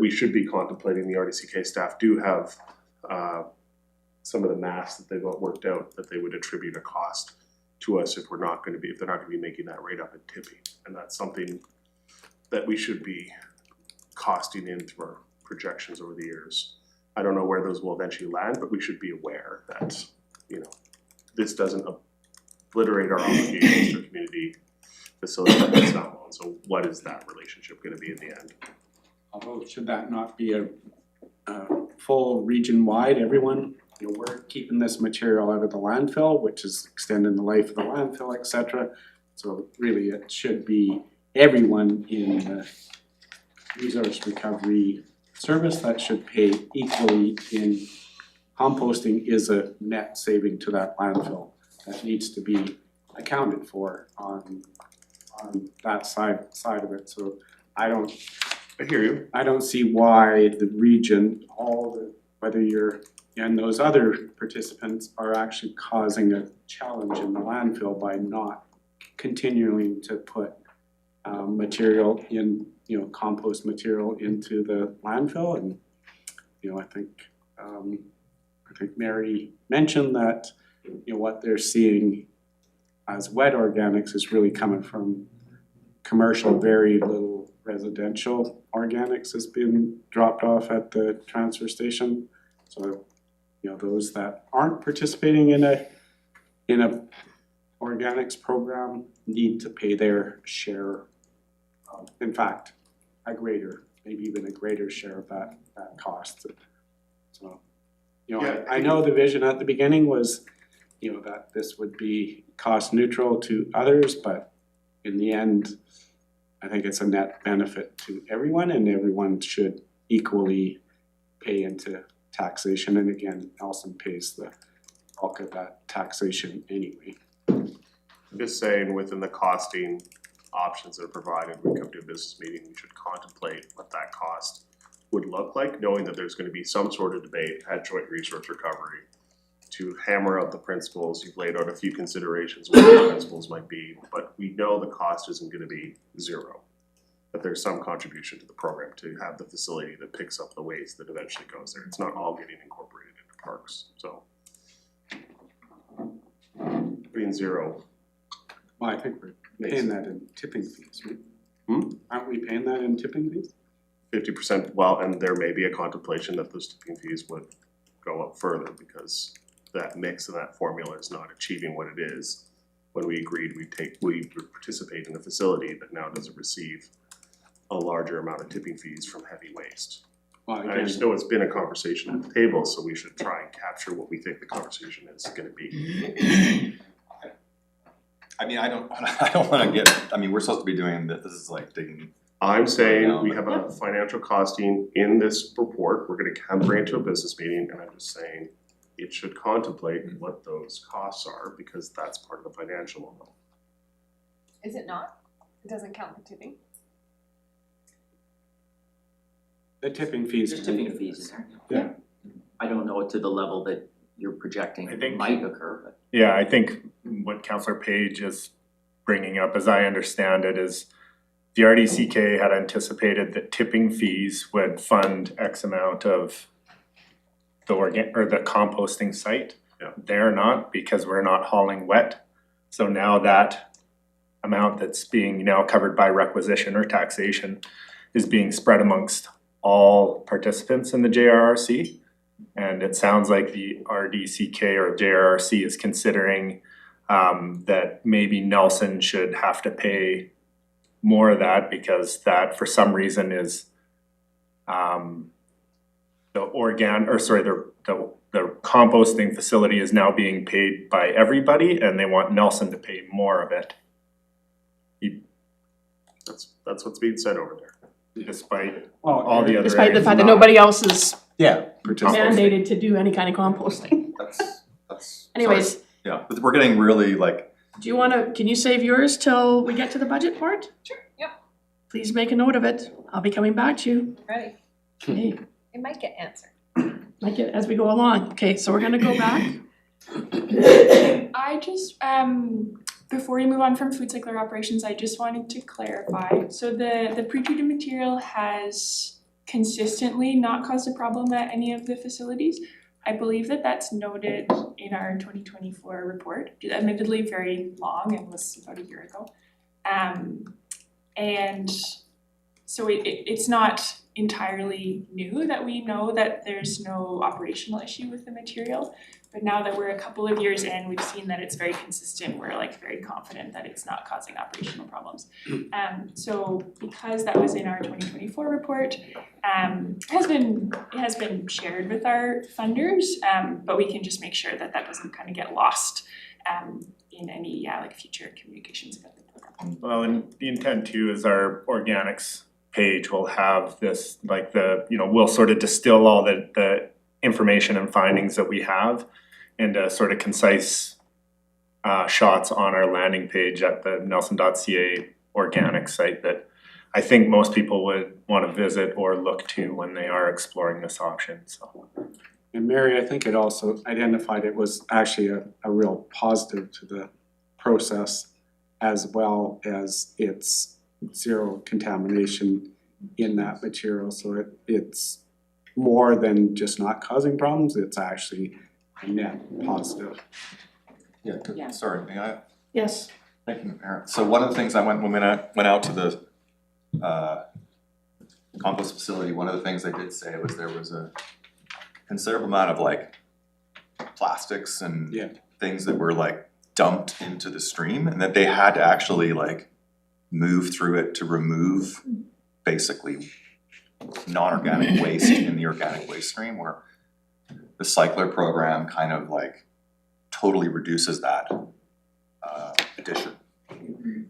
we should be contemplating, the RDCK staff do have some of the maths that they've got worked out that they would attribute a cost to us if they're not gonna be making that rate up at tipping. And that's something that we should be costing in through our projections over the years. I don't know where those will eventually land, but we should be aware that, this doesn't obliterate our obligations to community facilities that it's not on. So what is that relationship gonna be in the end? Although should that not be a full region-wide, everyone, we're keeping this material out of the landfill, which is extending the life of the landfill, et cetera. So really it should be everyone in the resource recovery service that should pay equally in composting is a net saving to that landfill that needs to be accounted for on that side of it. So I hear you. I don't see why the region, whether you're and those other participants are actually causing a challenge in the landfill by not continuing to put material in, compost material into the landfill. And I think Mary mentioned that what they're seeing as wet organics is really coming from commercial, very little residential organics has been dropped off at the transfer station. So, those that aren't participating in a organics program need to pay their share of, in fact, maybe even a greater share of that cost. So, I know the vision at the beginning was, that this would be cost neutral to others, but in the end, I think it's a net benefit to everyone, and everyone should equally pay into taxation. And again, Nelson pays the bulk of that taxation anyway. I'm just saying, within the costing options that are provided, when we come to a business meeting, we should contemplate what that cost would look like, knowing that there's gonna be some sort of debate at joint resource recovery to hammer out the principles. You've laid out a few considerations what the principles might be, but we know the cost isn't gonna be zero. But there's some contribution to the program to have the facility that picks up the waste that eventually goes there. It's not all getting incorporated into parks, so. Being zero, Well, I think we're paying that in tipping fees, right? Hmm? Aren't we paying that in tipping fees? 50%, well, and there may be a contemplation that those tipping fees would go up further because that mix and that formula is not achieving what it is. When we agreed we participate in a facility that now doesn't receive a larger amount of tipping fees from heavy waste. Well, And I again, just know it's been a conversation at the table, so we should try and capture what we think the conversation is gonna be. I mean, I don't wanna we're supposed to be doing this is like digging. I'm saying we have a financial costing in this report, we're gonna bring it to a business meeting, and I'm just saying it should contemplate what those costs are, because that's part of the financial model. Is it not? It doesn't count the tipping? the tipping fees. There's tipping fees in there. Yeah. I don't know to the level that you're projecting I think- might occur, but. Yeah, I think what Councillor Page is bringing up, as I understand it, is the RDCK had anticipated that tipping fees would fund X amount of the the composting site. Yeah. They're not, because we're not hauling wet. So now that amount that's being now covered by requisition or taxation is being spread amongst all participants in the JRRC. And it sounds like the RDCK or JRRC is considering that maybe Nelson should have to pay more of that, because that for some reason is the composting facility is now being paid by everybody, and they want Nelson to pay more of it. That's what's being said over there. Despite Well, all the other Despite the areas fact that not. nobody else is yeah, participate. mandated to do any kind of composting. That's. Anyways, sorry. Yeah, but we're getting really like, do you wanna, can you save yours till we get to the budget part? Sure, yep, Please make a note of it. I'll be coming back to you. ready. Okay, It might get answered. like it as we go along. Okay, so we're gonna go back. I just, before we move on from food cycler operations, I just wanted to clarify. So the pre-treated material has consistently not caused a problem at any of the facilities. I believe that that's noted in our 2024 report, admittedly very long and was about a year ago. And so it's not entirely new that we know that there's no operational issue with the material. But now that we're a couple of years in, we've seen that it's very consistent. We're like very confident that it's not causing operational problems. So because that was in our 2024 report, it has been shared with our funders, but we can just make sure that that doesn't kind of get lost in any future communications about the program. Well, and the intent too is our organics page will have this, like we'll sort of distill all the information and findings that we have into sort of concise shots on our landing page at the nelson.ca organic site that I think most people would want to visit or look to when they are exploring this option, so. And Mary, I think it also identified it was actually a real positive to the process, as well as its zero contamination in that material. So it's more than just not causing problems, it's actually a net positive. Yeah. Sorry, may I? Yes. Thank you, Aaron. So one of the things when I went out to the compost facility, one of the things they did say was there was a considerable amount of like plastics and things that were like dumped into the stream, and that they had to actually like move through it to remove basically non-organic waste in the organic waste stream, where the cycler program kind of like totally reduces that addition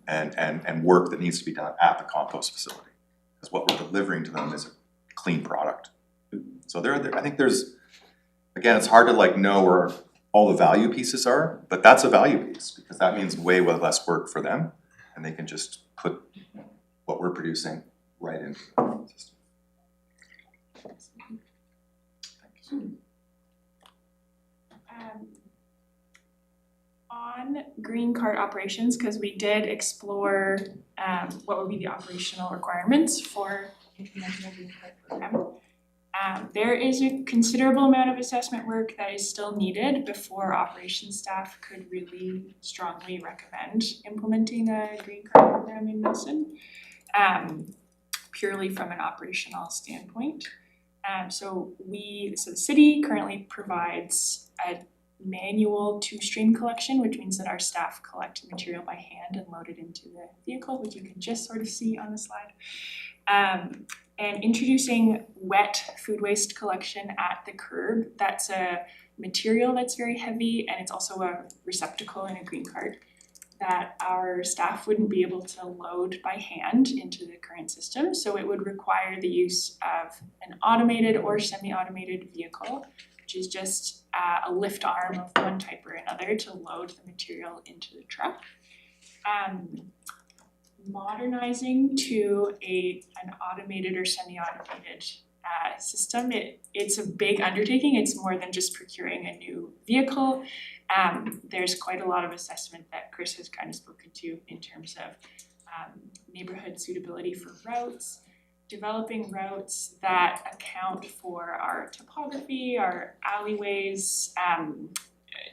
and work that needs to be done at the compost facility. Because what we're delivering to them is a clean product. So I think there's, again, it's hard to like know where all the value pieces are, but that's a value piece, because that means way less work for them, and they can just put what we're producing right into the system. On green cart operations, because we did explore what would be the operational requirements for implementing a green cart program. There is a considerable amount of assessment work that is still needed before operations staff could really strongly recommend implementing a green cart program in Nelson, purely from an operational standpoint. So the city currently provides a manual two-stream collection, which means that our staff collect material by hand and load it into the vehicle, which you can just sort of see on the slide. And introducing wet food waste collection at the curb, that's a material that's very heavy, and it's also a receptacle in a green cart that our staff wouldn't be able to load by hand into the current system. So it would require the use of an automated or semi-automated vehicle, which is just a lift arm of one type or another to load the material into the truck. Modernizing to an automated or semi-automated system, it's a big undertaking. It's more than just procuring a new vehicle. There's quite a lot of assessment that Chris has kind of spoken to in terms of neighborhood suitability for routes, developing routes that account for our topography, our alleyways,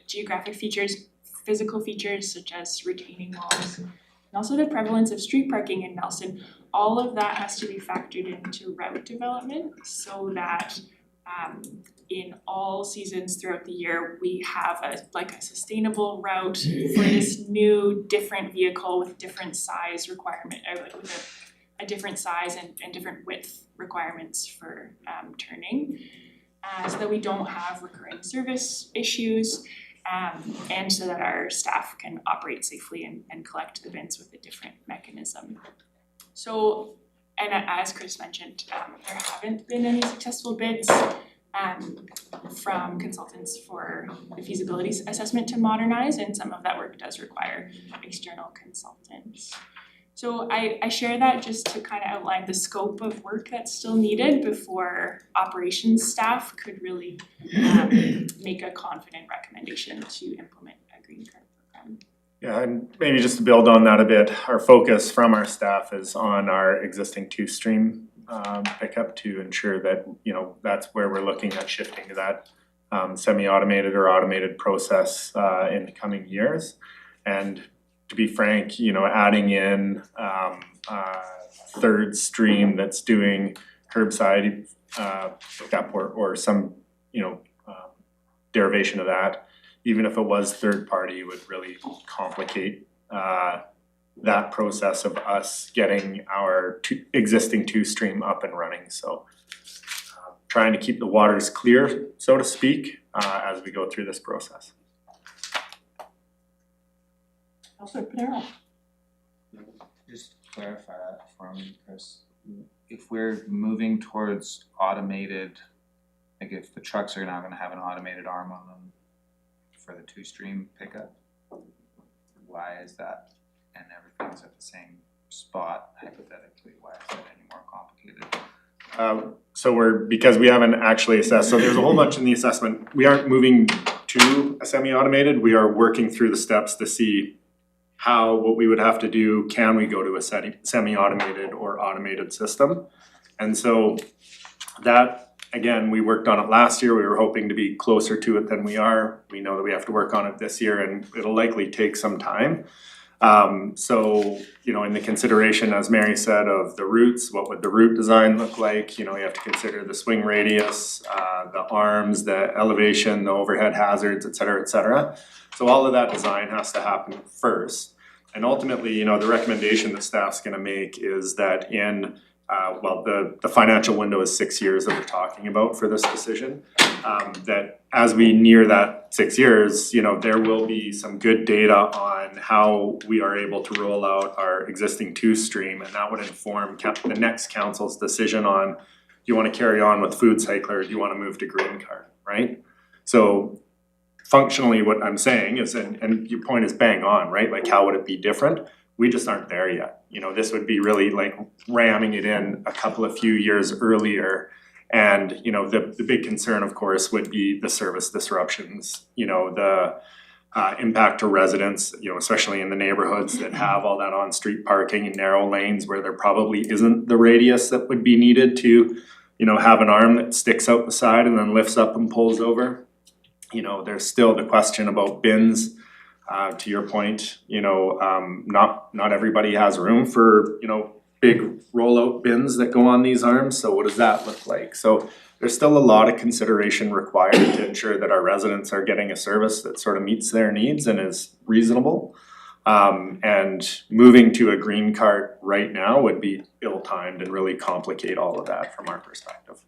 geographic features, physical features such as retaining walls, and also the prevalence of street parking in Nelson. All of that has to be factored into route development so that in all seasons throughout the year, we have a sustainable route for this new different vehicle with different size requirement, with a different size and different width requirements for turning, so that we don't have recurring service issues. And so that our staff can operate safely and collect the bins with a different mechanism. So, and as Chris mentioned, there haven't been any successful bids from consultants for the feasibility assessment to modernize, and some of that work does require external consultants. So I share that just to kind of outline the scope of work that's still needed before operations staff could really make a confident recommendation to implement a green card program. Yeah, and maybe just to build on that a bit, our focus from our staff is on our existing two-stream pickup to ensure that, that's where we're looking at shifting to that semi-automated or automated process in the coming years. And to be frank, adding in third stream that's doing curbside pickup or some, derivation of that, even if it was third party, would really complicate that process of us getting our existing two-stream up and running. So trying to keep the waters clear, so to speak, as we go through this process. Councilor Panero. Just clarify that for me, Chris. If we're moving towards automated, like if the trucks are now gonna have an automated arm on them for the two-stream pickup, why is that? And everything's at the same spot, hypothetically, why is that any more complicated? Because we haven't actually assessed, so there's a whole bunch in the assessment. We aren't moving to a semi-automated, we are working through the steps to see what we would have to do, can we go to a semi-automated or automated system? And so that again, we worked on it last year, we were hoping to be closer to it than we are. We know that we have to work on it this year and it'll likely take some time. So, you know, in the consideration, as Mary said, of the routes, what would the route design look like? You know, you have to consider the swing radius, the arms, the elevation, the overhead hazards, et cetera, et cetera. So all of that design has to happen first. And ultimately, you know, the recommendation that staff's gonna make is that in the financial window is 6 years that we're talking about for this decision. That as we near that 6 years, you know, there will be some good data on how we are able to roll out our existing two stream, and that would inform the next council's decision on, do you wanna carry on with food cycle or do you wanna move to green card, right? So functionally, what I'm saying is, and your point is bang on, right? Like, how would it be different? We just aren't there yet. You know, this would be really like ramming it in a couple of few years earlier. And, you know, the big concern, of course, would be the service disruptions, you know, the impact to residents, you know, especially in the neighborhoods that have all that on-street parking and narrow lanes where there probably isn't the radius that would be needed to, you know, have an arm that sticks out the side and then lifts up and pulls over. You know, there's still the question about bins. To your point, you know, not everybody has room for, you know, big rollout bins that go on these arms, so what does that look like? So there's still a lot of consideration required to ensure that our residents are getting a service that sort of meets their needs and is reasonable. And moving to a green cart right now would be ill-timed and really complicate all of that from our perspective.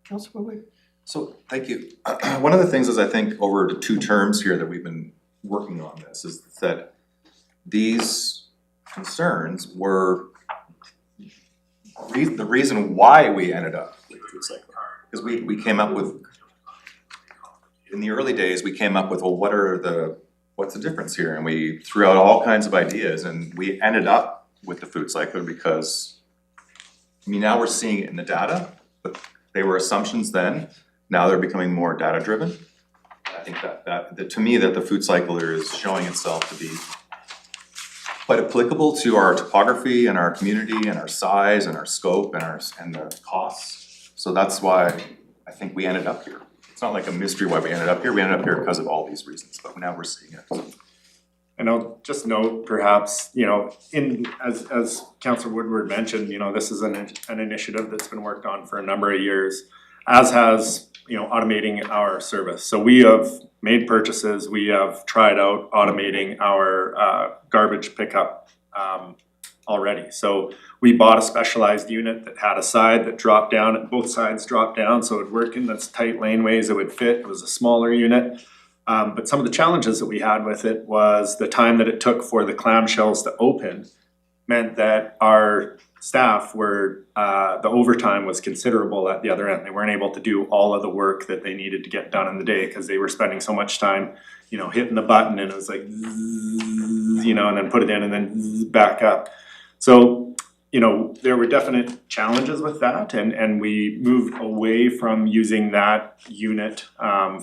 Councilor Woodward. So, thank you. One of the things is, I think, over the 2 terms here that we've been working on this, is that these concerns were the reason why we ended up with food cycle. Because we came up with, in the early days, we came up with, well, what's the difference here? And we threw out all kinds of ideas, and we ended up with the food cycle because, I mean, now we're seeing it in the data, but they were assumptions then. Now they're becoming more data driven. I think that to me, that the food cycler is showing itself to be quite applicable to our topography and our community and our size and our scope and the costs. So that's why I think we ended up here. It's not like a mystery why we ended up here. We ended up here because of all these reasons, but now we're seeing it. And I'll just note, perhaps, you know, as Councillor Woodward mentioned, you know, this is an initiative that's been worked on for a number of years, as has, you know, automating our service. So we have made purchases, we have tried out automating our garbage pickup already. So we bought a specialized unit that had a side that dropped down, and both sides dropped down, so it would work in those tight laneways, it would fit. It was a smaller unit. But some of the challenges that we had with it was the time that it took for the clamshells to open meant that our staff were, the overtime was considerable at the other end. They weren't able to do all of the work that they needed to get done in the day because they were spending so much time, you know, hitting the button, and it was like, zzz, you know, and then put it in and then zzz, back up. So, you know, there were definite challenges with that, and we moved away from using that unit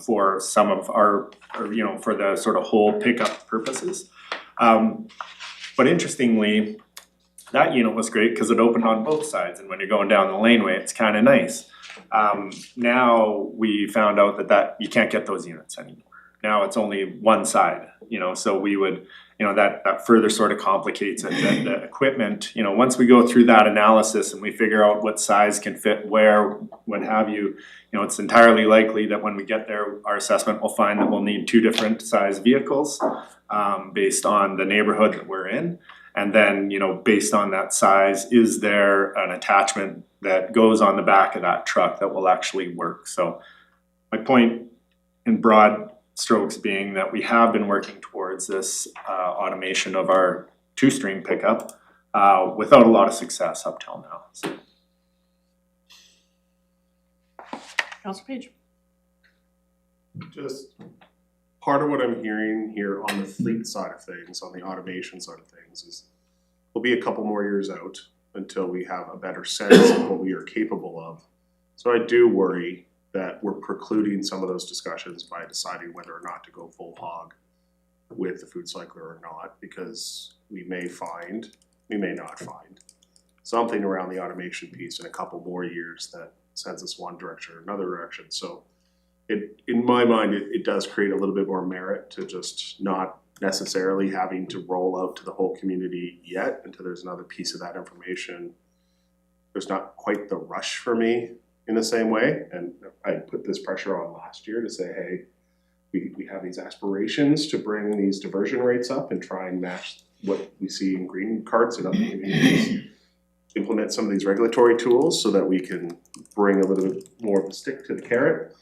for some of our, or, you know, for the sort of whole pickup purposes. But interestingly, that unit was great because it opened on both sides, and when you're going down the laneway, it's kind of nice. Now we found out that you can't get those units anymore. Now it's only one side, you know, so we would, you know, that further sort of complicates it. The equipment, you know, once we go through that analysis and we figure out what size can fit where, what have you, you know, it's entirely likely that when we get there, our assessment will find that we'll need 2 different size vehicles based on the neighborhood that we're in. And then, you know, based on that size, is there an attachment that goes on the back of that truck that will actually work? So my point in broad strokes being that we have been working towards this automation of our 2-stream pickup without a lot of success up till now. So. Councilor Page. Just part of what I'm hearing here on the fleet side of things, on the automation side of things, is we'll be a couple more years out until we have a better sense of what we are capable of. So I do worry that we're precluding some of those discussions by deciding whether or not to go full hog with the food cycler or not, because we may not find something around the automation piece in a couple more years that sends us one direction or another direction. So it, in my mind, it does create a little bit more merit to just not necessarily having to roll out to the whole community yet until there's another piece of that information. There's not quite the rush for me in the same way, and I put this pressure on last year to say, hey, we have these aspirations to bring these diversion rates up and try and match what we see in green cards in other communities. Implement some of these regulatory tools so that we can bring a little bit more of a stick to the carrot,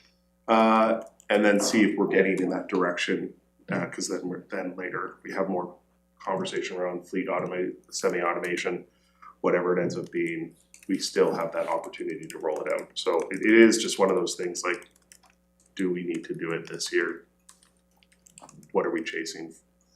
and then see if we're getting in that direction. Because then later we have more conversation around fleet semi-automation, whatever it ends up being. We still have that opportunity to roll it out. So it is just one of those things like, do we need to do it this year? What are we chasing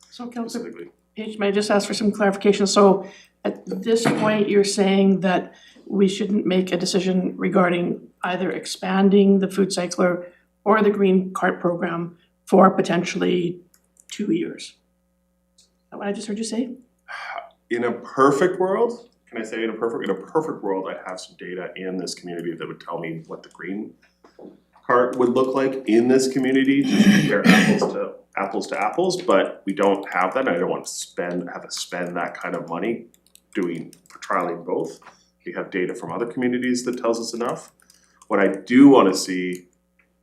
So Councillor specifically? Page, may I just ask for some clarification? So at this point, you're saying that we shouldn't make a decision regarding either expanding the food cycler or the green cart program for potentially 2 years? Is that what I just heard you say? In a perfect world, can I say in a perfect world, I'd have some data in this community that would tell me what the green cart would look like in this community, just to compare apples to apples, but we don't have that, and I don't want to have to spend that kind of money trialing both. We have data from other communities that tells us enough. What I do wanna see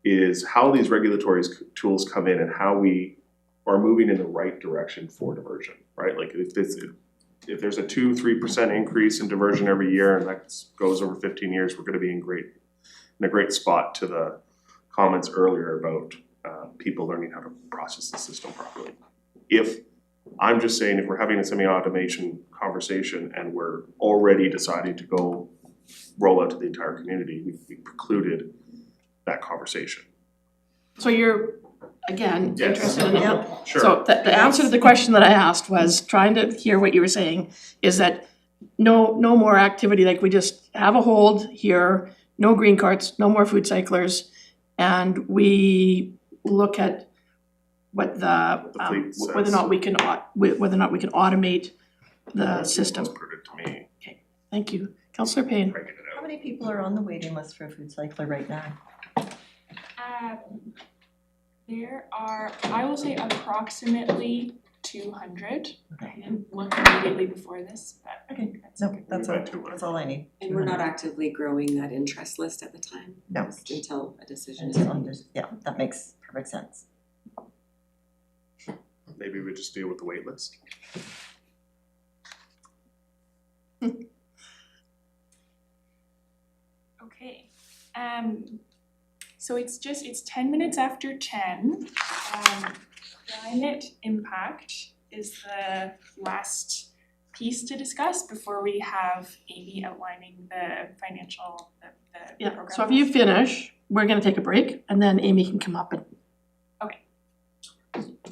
is how these regulatory tools come in and how we are moving in the right direction for diversion, right? Like if there's a 2-3% increase in diversion every year and that goes over 15 years, we're gonna be in a great spot to the comments earlier about people learning how to process the system properly. I'm just saying, if we're having a semi-automation conversation and we're already deciding to go roll out to the entire community, we precluded that conversation. So you're, again, Yes. interested in it. Yeah. Sure. So the answer to the question that I asked was trying to hear what you were saying, is that no more activity, like we just have a hold here, no green carts, no more food cyclers, and we look at what The fleet whether or not we can automate the system. Most prudent to me. Thank you. Councillor Payne. Cranking it How out. many people are on the waiting list for a food cycler right now? There are, I will say approximately 200. I didn't look immediately before this, but Okay. that's No, okay. that's all I need. And we're not actively growing that interest list at the time, No. just until a decision is Just made. yeah, that makes perfect sense. Maybe we just deal with the wait list. Okay, so it's 10 minutes after 10. Climate impact is the last piece to discuss before we have Amy outlining the financial, the Yeah, program. so if you finish, we're gonna take a break and then Amy can come up and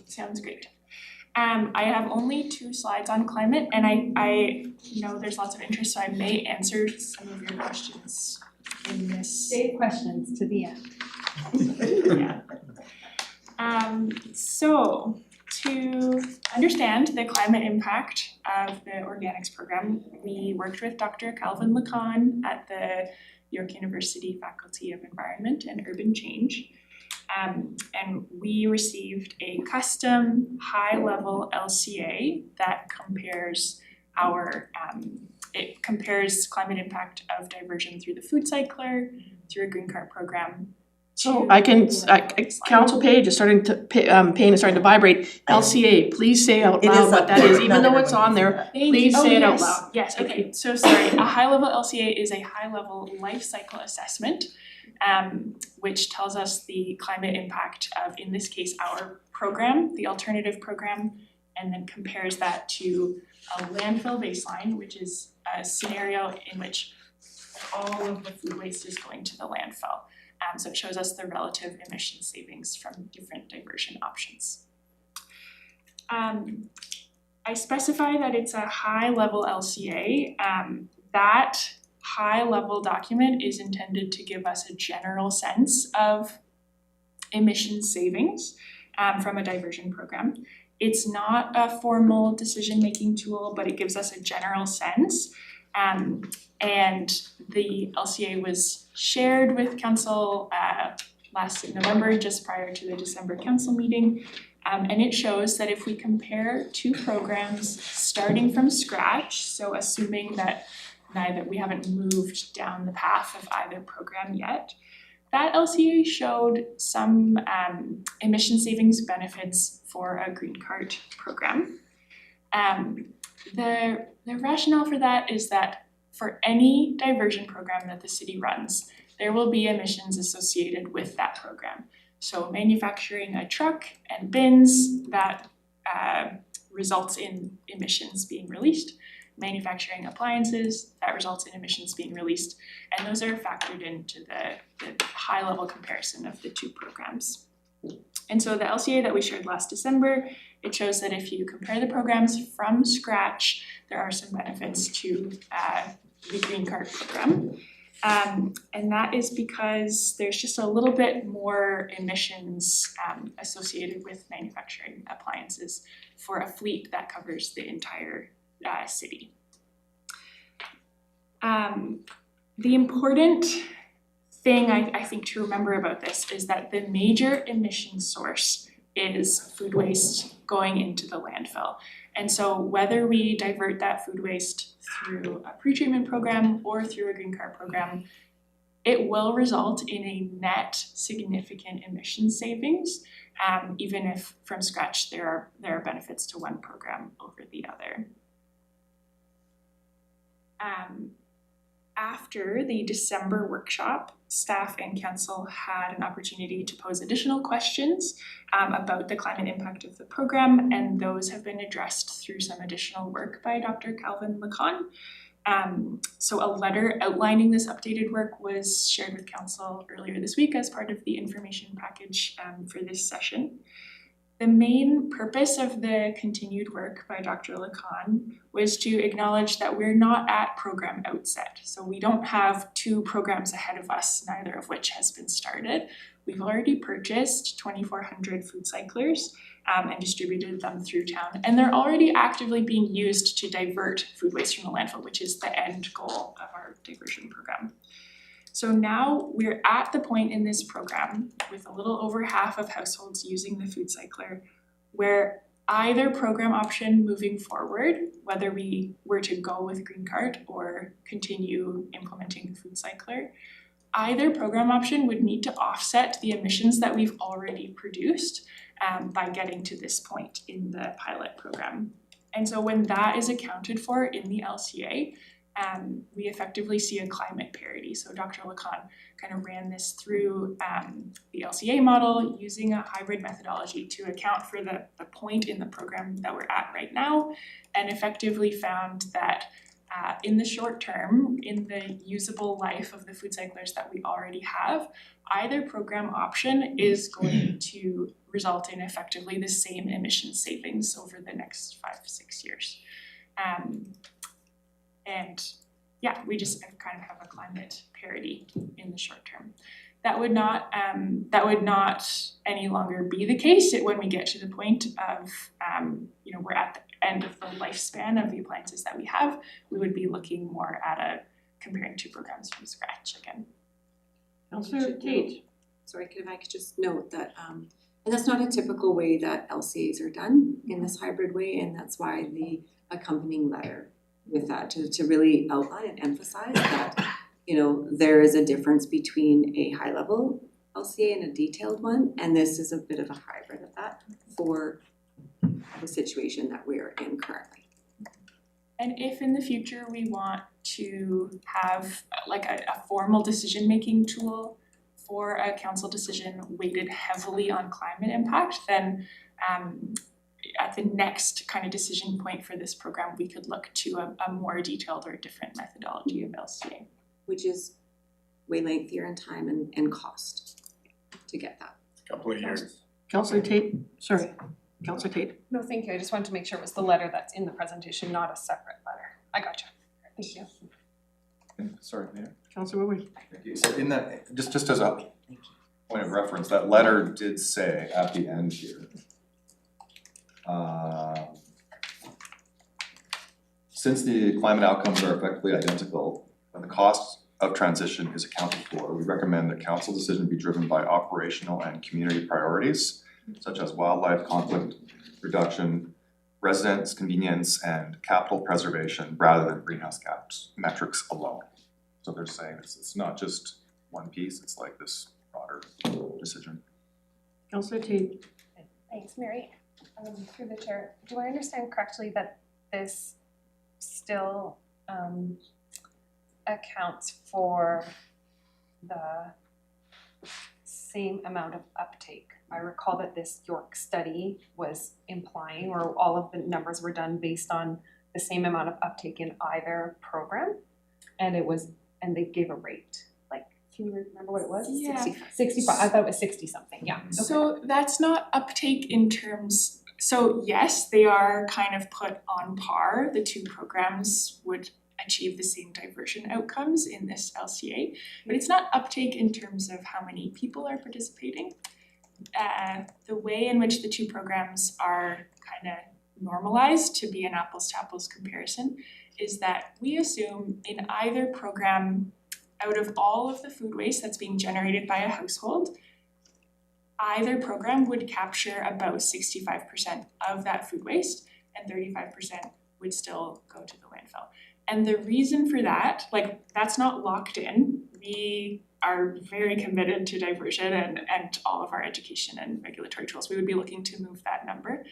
Sounds great. I have only 2 slides on climate, and I know there's lots of interest, so I may answer some of your questions in this. Save questions to the end. Yeah. So to understand the climate impact of the organics program, we worked with Dr. Calvin Lacan at the York University Faculty of Environment and Urban Change. And we received a custom high-level LCA that compares it compares climate impact of diversion through the food cycler, through a green cart program. so Council Page is starting to, Payne is starting to vibrate. LCA, please say out It is loud what up that there. is, even Not though it's everyone on can see there. that. Please say it out yes, loud. yes, okay, so sorry, a high-level LCA is a high-level life cycle assessment, which tells us the climate impact of, in this case, our program, the alternative program, and then compares that to a landfill baseline, which is a scenario in which all of the food waste is going to the landfill. So it shows us the relative emission savings from different diversion options. I specify that it's a high-level LCA. That high-level document is intended to give us a general sense of emission savings from a diversion program. It's not a formal decision-making tool, but it gives us a general sense. And the LCA was shared with council last November, just prior to the December council meeting. And it shows that if we compare two programs starting from scratch, so assuming that we haven't moved down the path of either program yet, that LCA showed some emission savings benefits for a green card program. The rationale for that is that for any diversion program that the city runs, there will be emissions associated with that program. So manufacturing a truck and bins, that results in emissions being released. Manufacturing appliances, that results in emissions being released. And those are factored into the high level comparison of the two programs. And so the LCA that we shared last December, it shows that if you compare the programs from scratch, there are some benefits to the green card program. And that is because there's just a little bit more emissions associated with manufacturing appliances for a fleet that covers the entire city. The important thing I think to remember about this is that the major emission source is food waste going into the landfill. And so whether we divert that food waste through a pretreatment program or through a green card program, it will result in a net significant emission savings, even if from scratch there are benefits to one program over the other. After the December workshop, staff and council had an opportunity to pose additional questions about the climate impact of the program, and those have been addressed through some additional work by Dr. Calvin Lacan. So a letter outlining this updated work was shared with council earlier this week as part of the information package for this session. The main purpose of the continued work by Dr. Lacan was to acknowledge that we're not at program outset. So we don't have two programs ahead of us, neither of which has been started. We've already purchased 2,400 food cyclers and distributed them through town. And they're already actively being used to divert food waste from the landfill, which is the end goal of our diversion program. So now we're at the point in this program with a little over half of households using the food cycler, where either program option moving forward, whether we were to go with green cart or continue implementing the food cycler, either program option would need to offset the emissions that we've already produced by getting to this point in the pilot program. And so when that is accounted for in the LCA, we effectively see a climate parity. So Dr. Lacan kind of ran this through the LCA model using a hybrid methodology to account for the point in the program that we're at right now, and effectively found that in the short term, in the usable life of the food cyclers that we already have, either program option is going to result in effectively the same emission savings over the next 5 to 6 years. And yeah, we just kind of have a climate parity in the short term. That would not any longer be the case when we get to the point of, we're at the end of the lifespan of the appliances that we have. We would be looking more at comparing two programs from scratch again. Councillor Tate. Sorry, if I could just note that, and that's not a typical way that LCAs are done in this hybrid way, and that's why the accompanying letter with that to really outline and emphasize that, there is a difference between a high level LCA and a detailed one, and this is a bit of a hybrid of that for the situation that we're in currently. And if in the future we want to have like a formal decision-making tool for a council decision weighted heavily on climate impact, then at the next kind of decision point for this program, we could look to a more detailed or different methodology of LCA. Which is way lengthier in time and cost to get that. Couple of years. Councillor Tate, sorry. Councillor Tate. No, thank you. I just wanted to make sure it was the letter that's in the presentation, not a separate letter. I gotcha. Thank you. Sorry, Mayor. Councillor Woodward. Thank you. So in the, just as a point of reference, that letter did say at the end since the climate outcomes are effectively identical, and the cost of transition is accounted for, we recommend that council decision be driven by operational and community priorities, such as wildlife conflict reduction, residents' convenience, and capital preservation, rather than greenhouse gas metrics alone. So they're saying it's not just one piece, it's like this broader decision. Councillor Tate. Thanks, Mary. Through the chair, do I understand correctly that this still accounts for the same amount of uptake? I recall that this York study was implying, or all of the numbers were done based on the same amount of uptake in either program, and they gave a rate. Like, can you remember what it was? Yeah. 65, I thought it was 60 something, yeah. Okay. So that's not uptake in terms, so yes, they are kind of put on par. The two programs would achieve the same diversion outcomes in this LCA, but it's not uptake in terms of how many people are participating. The way in which the two programs are kind of normalized to be an apples to apples comparison is that we assume in either program, out of all of the food waste that's being generated by a household, either program would capture about 65% of that food waste and 35% would still go to the landfill. And the reason for that, like, that's not locked in. We are very committed to diversion and all of our education and regulatory tools. We would be looking to move that number.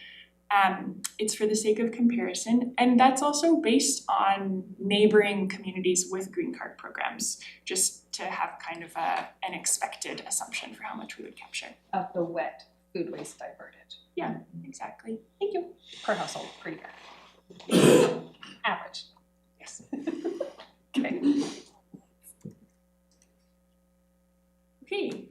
It's for the sake of comparison, and that's also based on neighboring communities with green card programs, just to have kind of an expected assumption for how much we would capture. Of the wet food waste diverted. Yeah, exactly. Thank you. Per household, per year. Average. Yes. Okay. Okay,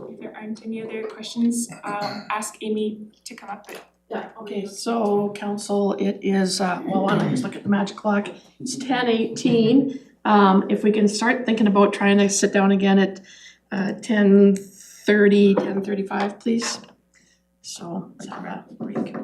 if there aren't any other questions, I'll ask Amy to come up. Yeah, okay, so council, it is, well, why don't I just look at the magic clock? It's 10:18. If we can start thinking about trying to sit down again at 10:30, 10:35, please. So let's have a break.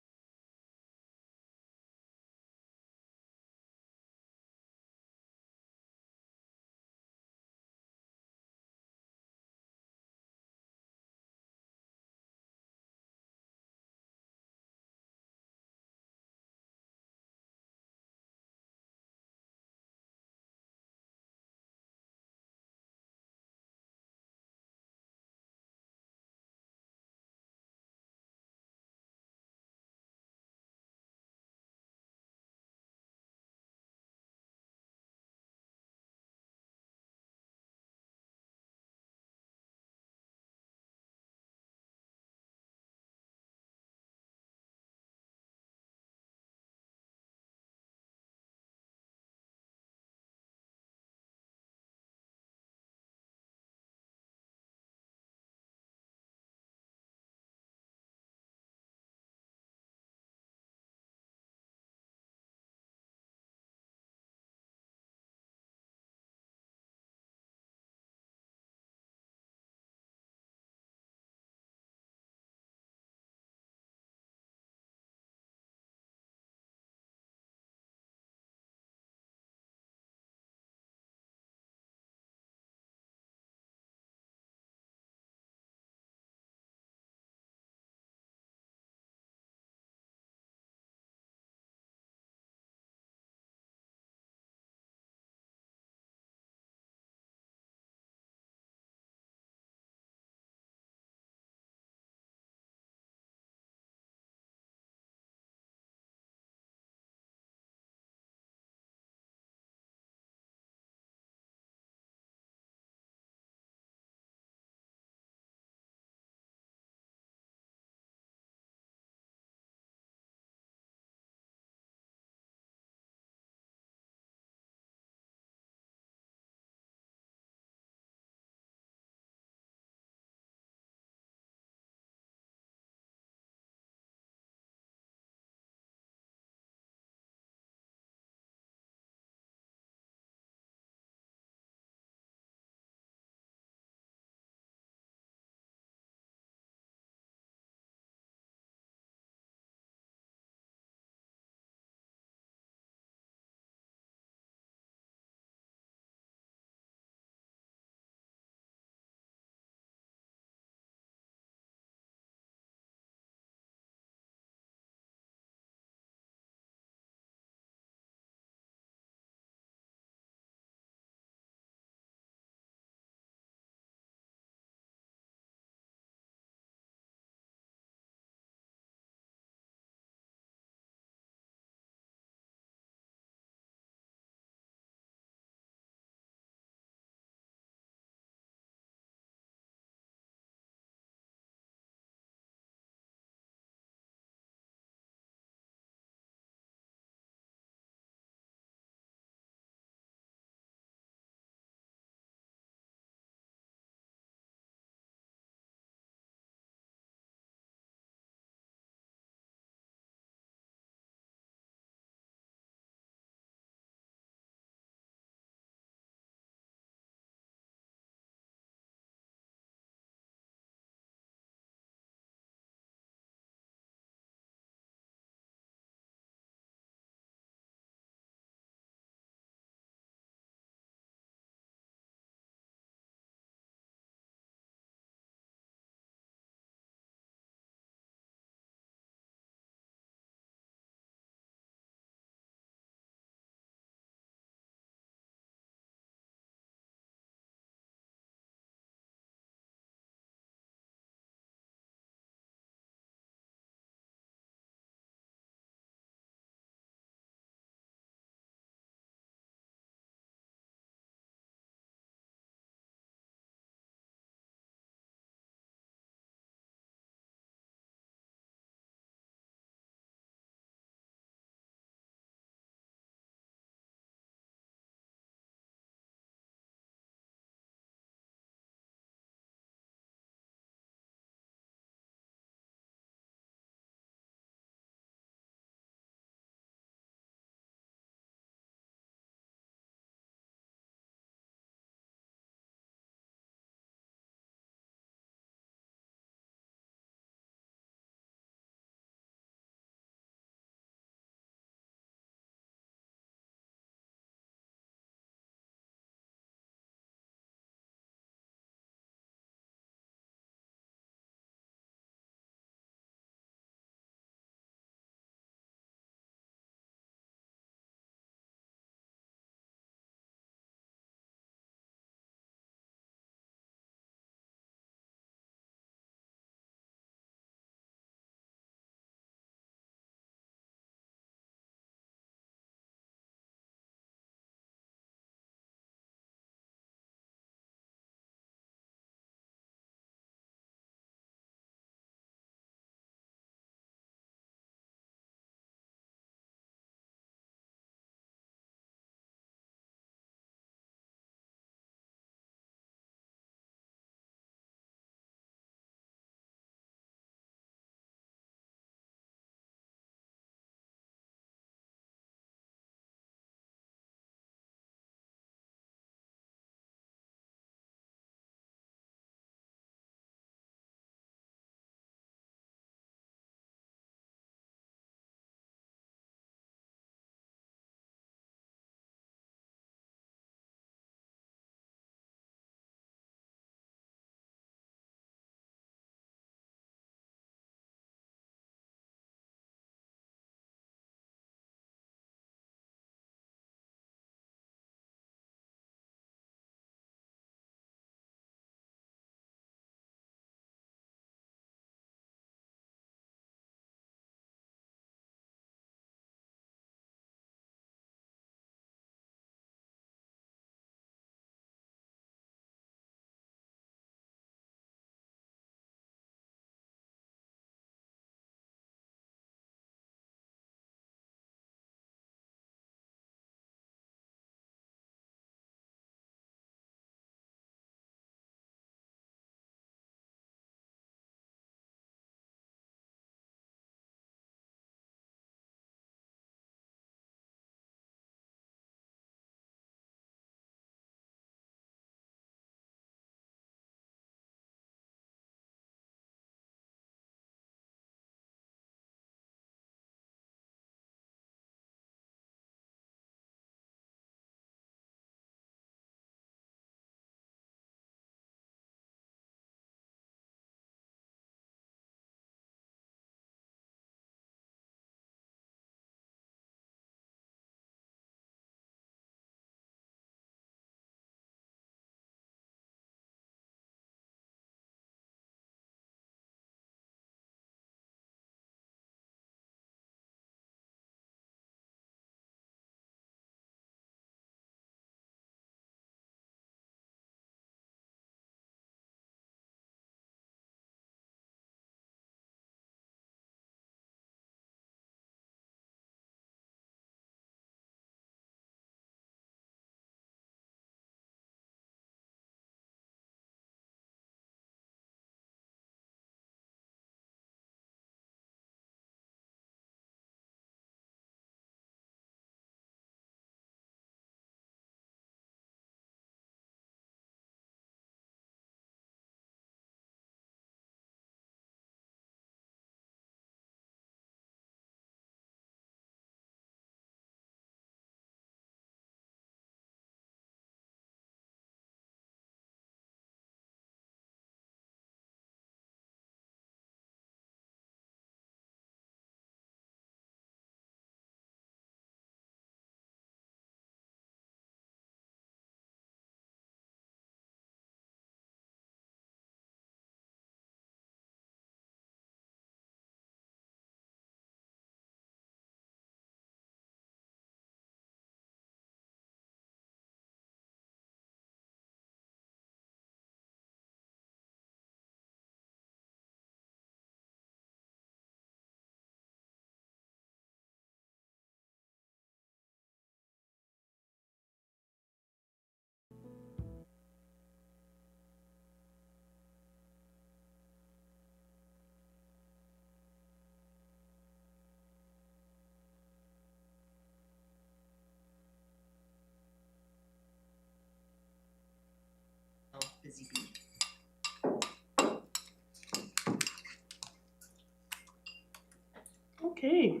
Okay,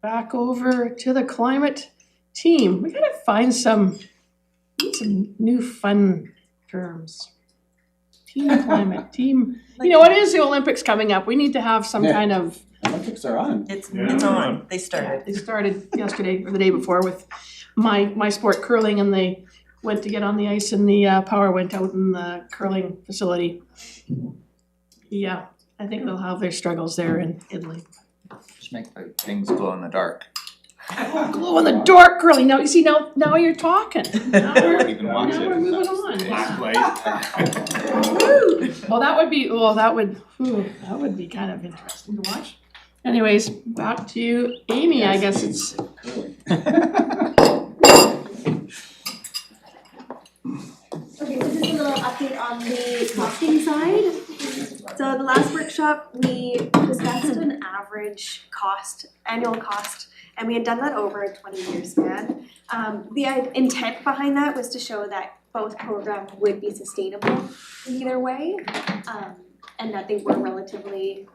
back over to the climate team. We gotta find some new fun terms. Team climate, team, you know, it is the Olympics coming up. We need to have some Yeah. kind of, Olympics are on. It's Yeah. on, they started. they started yesterday or the day before with my sport curling, and they went to get on the ice and the power went out in the curling facility. Yeah, I think they'll have their struggles there in Italy. Just make the things glow in the dark. Oh, glow in the dark curling. Now you see, now you're talking. Now we're, Even watch now it. we're moving on. Black light. Well, that would be kind of interesting to watch. Anyways, back to Amy, I guess it's. Okay, so just a little update on the costing side. So the last workshop, we discussed an average cost, annual cost, and we had done that over a 20-year span. The intent behind that was to show that both programs would be sustainable in either way, and that they were relatively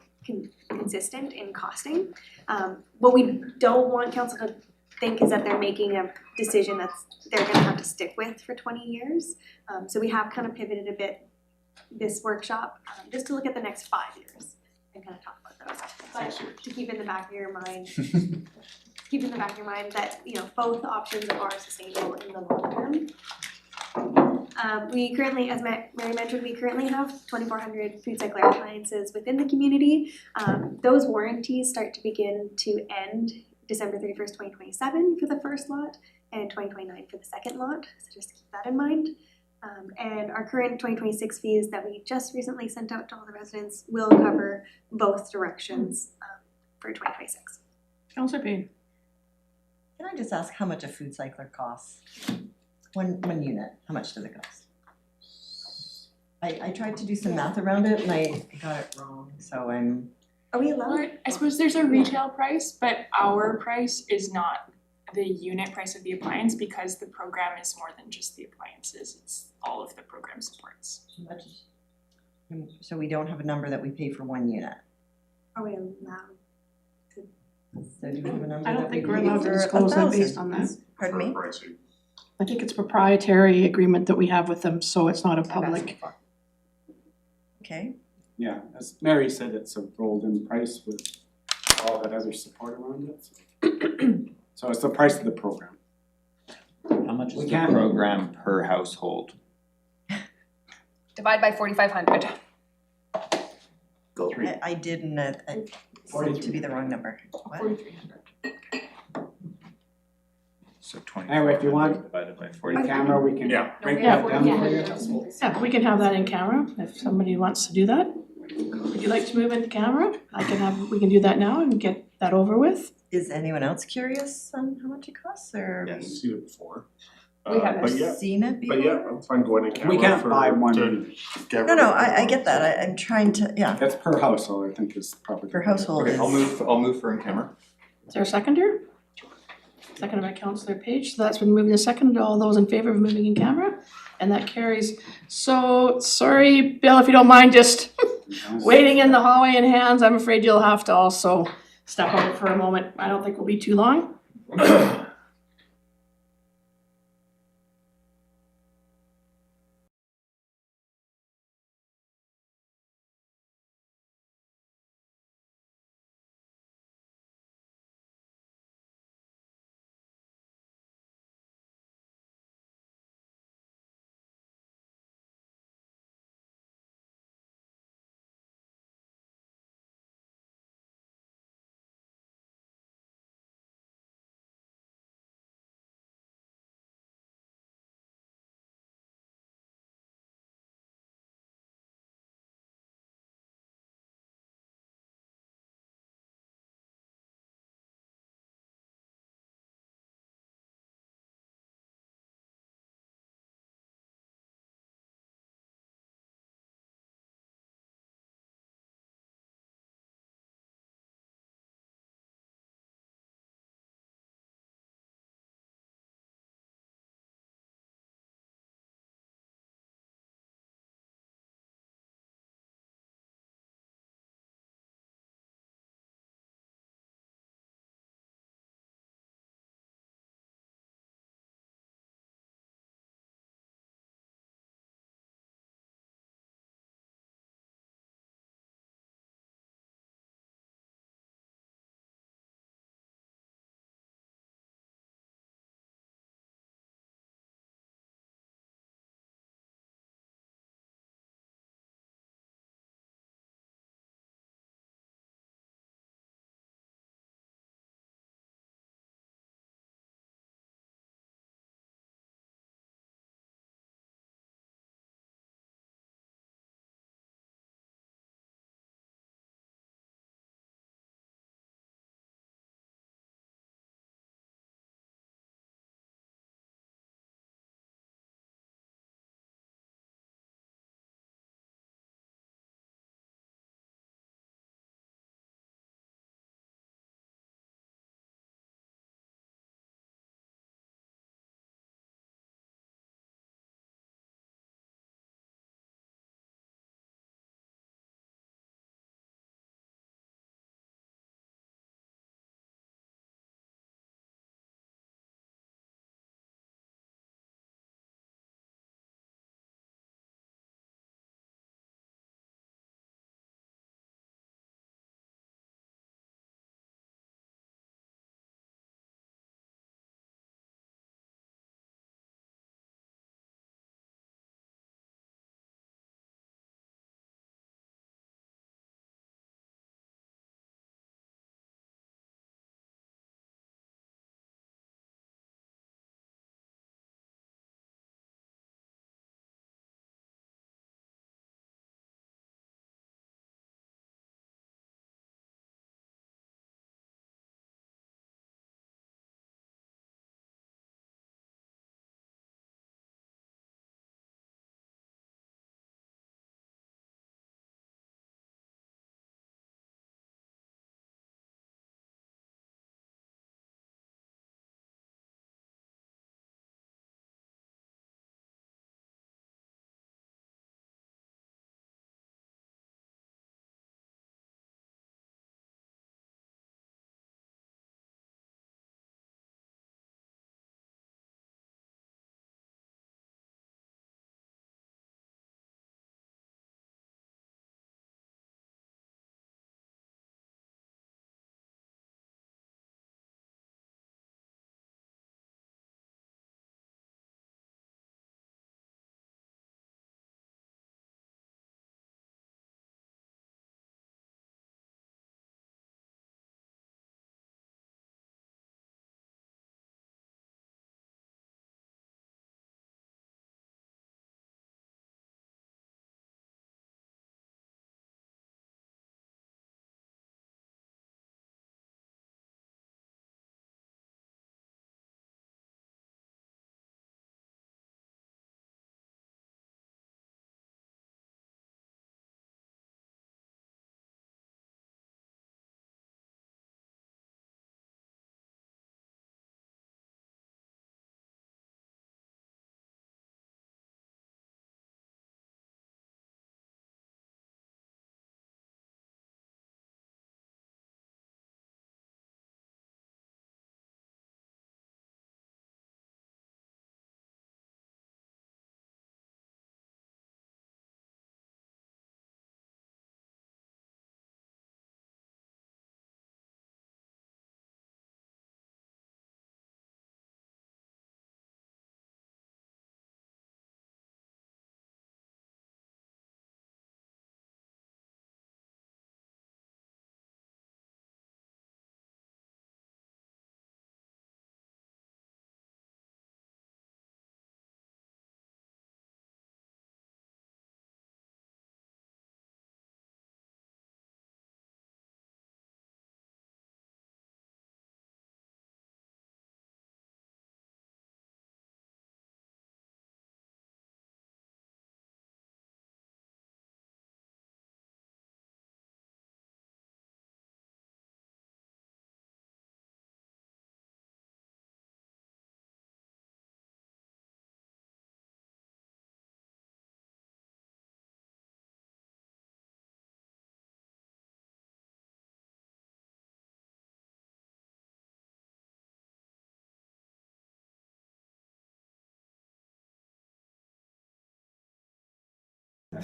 consistent in costing. What we don't want council to think is that they're making a decision they're gonna have to stick with for 20 years. So we have kind of pivoted a bit this workshop, just to look at the next 5 years and kind of talk about those. But to keep in the back of your mind, that, you know, both options are sustainable in the long term. We currently, as Mary mentioned, we currently have 2,400 food cycle appliances within the community. Those warranties start to begin to end December 31st, 2027 for the first lot and 2029 for the second lot, so just keep that in mind. And our current 2026 fees that we just recently sent out to all the residents will cover both directions for 2026. Councillor Payne. Can I just ask how much a food cycler costs? One unit, how much does it cost? I tried to do some math around it and I got it wrong, so I'm. Are we allowed? I suppose there's a retail price, but our price is not the unit price of the appliance because the program is more than just the appliances, it's all of the program supports. How much? So we don't have a number that we pay for one unit. Are we allowed? So do we have a number I don't that we think we're pay allowed to for disclose that 1,000? based on that. Pardon me? Pricing. I think it's proprietary agreement that we have with them, so it's not a public. Okay, Yeah, as Mary said, it's a rolled-in price with all that other support around it. So it's the price of the program. How much is We the can't- program per household? Divide by 4,500. Go. I did and it seemed to be the wrong number. What? 4,300. So 20. Anyway, if you want, divided by for 40. the camera, we can Yeah. break Yeah. that down for you. Yeah, we can have that in camera if somebody wants to do that. Would you like to move into camera? We can do that now and get that over with. Is anyone else curious on how much it costs or? I've seen it before. We haven't. But yeah, Seen it before? but yeah, I'm fine going in camera We can't for- buy one. to get No, rid of I get that, I'm trying to, yeah, That's per household, I think is probably. per household Okay, is. I'll move for in camera. Is there a seconder? Seconded by Councillor Page, so that's been moved and seconded. All those in favor of moving in camera? And that carries. So, sorry, Bill, if you don't mind just waiting in the hallway in hands, I'm afraid you'll have to also step out for a moment. I don't think we'll be too long.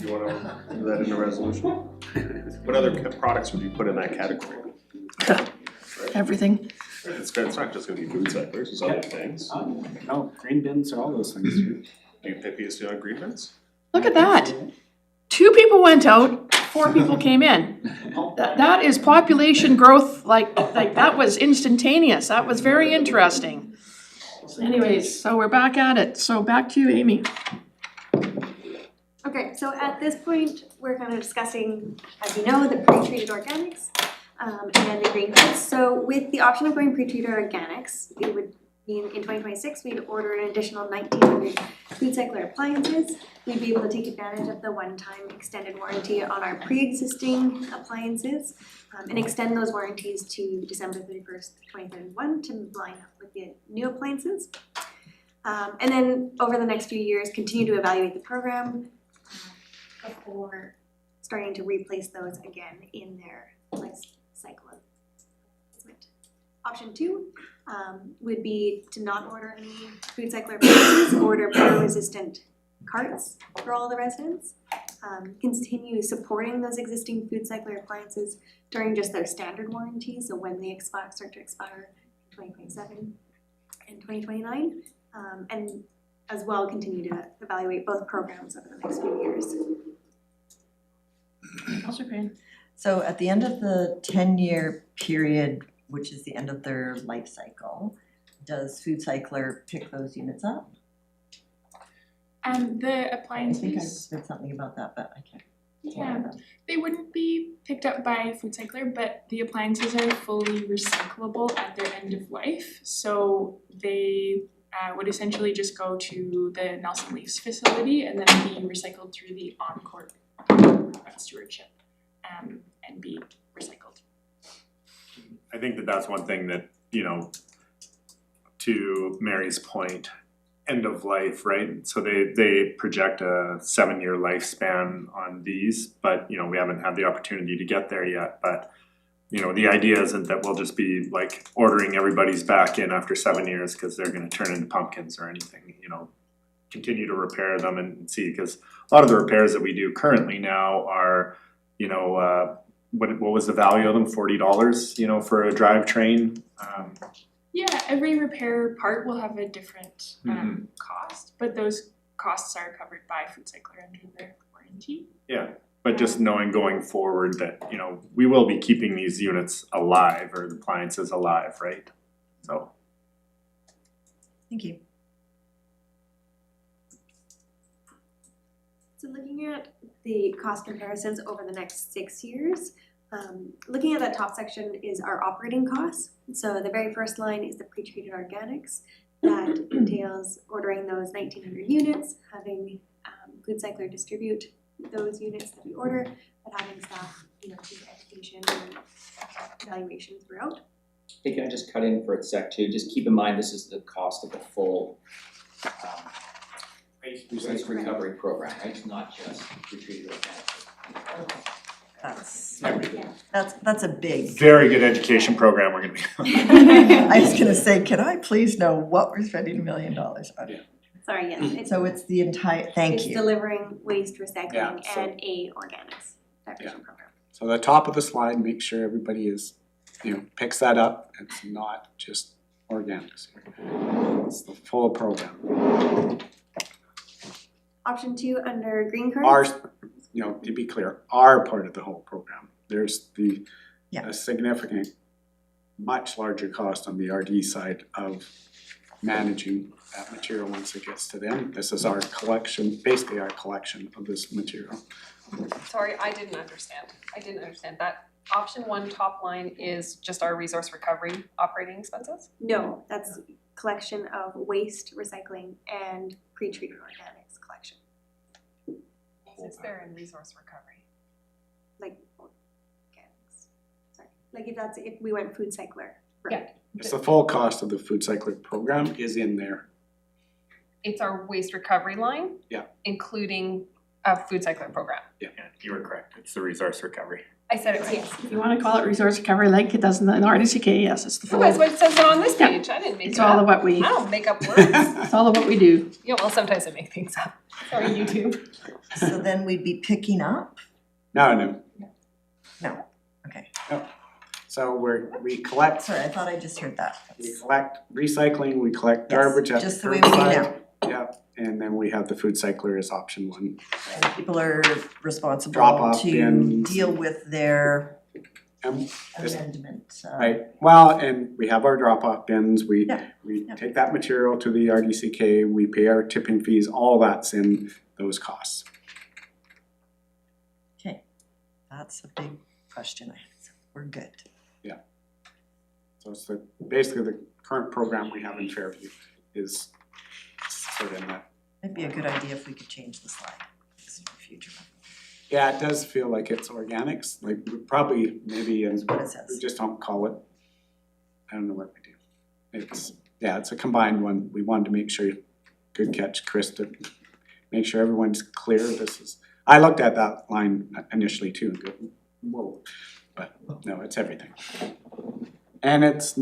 You wanna do that in a resolution? What other products would you put in that category? Everything. It's not just gonna be food cyclers, it's other things. No, green bins, all those things. Do you think PSC on agreements? Look at that. 2 people went out, 4 people came in. That is population growth, like that was instantaneous. That was very interesting. Anyways, so we're back at it. So back to you, Amy. Okay, so at this point, we're kind of discussing, as you know, the pre-treated organics and the green goods. So with the option of going pre-treated organics, it would mean in 2026, we'd order an additional 1,900 food cycler appliances. We'd be able to take advantage of the one-time extended warranty on our pre-existing appliances and extend those warranties to December 31st, 2031 to line up with the new appliances. And then over the next few years, continue to evaluate the program before starting to replace those again in their life cycle. Option 2 would be to not order any food cycler appliances, order fire-resistant carts for all the residents. Continue supporting those existing food cycler appliances during just their standard warranty, so when they start to expire in 2027 and 2029. And as well continue to evaluate both programs over the next few years. Councillor Crane. So at the end of the 10-year period, which is the end of their life cycle, does Food Cycler pick those units up? The I think I appliances, said something about that, but I can't. yeah, they wouldn't be picked up by Food Cycler, but the appliances are fully recyclable at their end of life. So they would essentially just go to the Nelson Leafs facility and then be recycled through the on-court stewardship and be recycled. I think that that's one thing that, you know, to Mary's point, end of life, right? So they project a 7-year lifespan on these, but you know, we haven't had the opportunity to get there yet. But you know, the idea isn't that we'll just be like ordering everybody's back in after 7 years because they're gonna turn into pumpkins or anything, you know. Continue to repair them and see, because a lot of the repairs that we do currently now are, you know, what was the value of them? $40, you know, for a drivetrain. Yeah, every repair part will have a different cost, but those costs are covered by Food Cycler under their warranty. Yeah, but just knowing going forward that, you know, we will be keeping these units alive or the appliances alive, right? So. Thank you. So looking at the cost comparisons over the next 6 years, looking at that top section is our operating costs. So the very first line is the pre-treated organics. That entails ordering those 1,900 units, having Food Cycler distribute those units that we order, but having staff, you know, do education and evaluation throughout. Hey, can I just cut in for a sec too? Just keep in mind, this is the cost of the full waste recovery program, right? It's not just retreated organics. That's a big. Very good education program we're gonna be. I was gonna say, can I please know what we're spending $1 million on? Sorry, yes, So it's the entire, thank it's you. delivering waste recycling Yeah, so- and a organics diversion program. So the top of the slide, make sure everybody is, you know, picks that up. It's not just organics. It's the full program. Option 2 under green cards. Ours, you know, to be clear, are part of the whole program. There's the Yeah. a significant, much larger cost on the RD side of managing that material once it gets to them. This is our collection, basically our collection of this material. Sorry, I didn't understand. That option 1 top line is just our resource recovery operating expenses? No, that's collection of waste, recycling, and pre-treated organics collection, Is there in resource recovery? like organics. Sorry, like if we went Food Cycler. Yeah. It's the full cost of the food cycling program is in there. It's our waste recovery line? Yeah. Including a food cycling program? Yeah, you were correct. It's the resource recovery. I said it's yes. If you wanna call it resource recovery like it does in the RDCK, yes, it's the full. Oh, that's what it says on this Yeah. page, I didn't make it It's all of up. what we, I don't make up words. it's all of what we do. Yeah, well, sometimes I make things up. Sorry, YouTube. So then we'd be picking up? No. No, okay. So we collect, Sorry, I thought I just heard that. we collect recycling, we collect Yes, garbage at the just the way we do curbside. now. Yeah, and then we have the food cycler as option one. And people are responsible Drop-off to bins. deal with their And this- amendment. Right, well, and we have our drop-off bins, we Yeah, we yeah. take that material to the RDCK, we pay our tipping fees, all that's in those costs. Okay, that's a big question. We're good. So it's basically the current program we have in Fairview is sort of in that. Might be a good idea if we could change the slide in the future. Yeah, it does feel like it's organics, like we probably maybe, and What it we says. just don't call it, I don't know what we do. It's a combined one, we wanted to make sure, good catch, Chris, to make sure everyone's clear, this is, I looked at that line initially too and go, whoa, but no, it's everything. And it's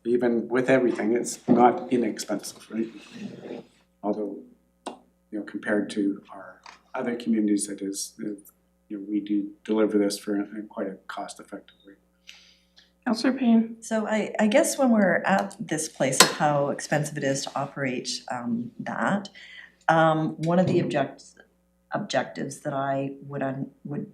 even with everything, it's not inexpensive, right? Although, compared to our other communities, it is, we do deliver this for quite a cost-effective rate. Councillor Payne. So I guess when we're at this place of how expensive it is to operate that, one of the objectives that I would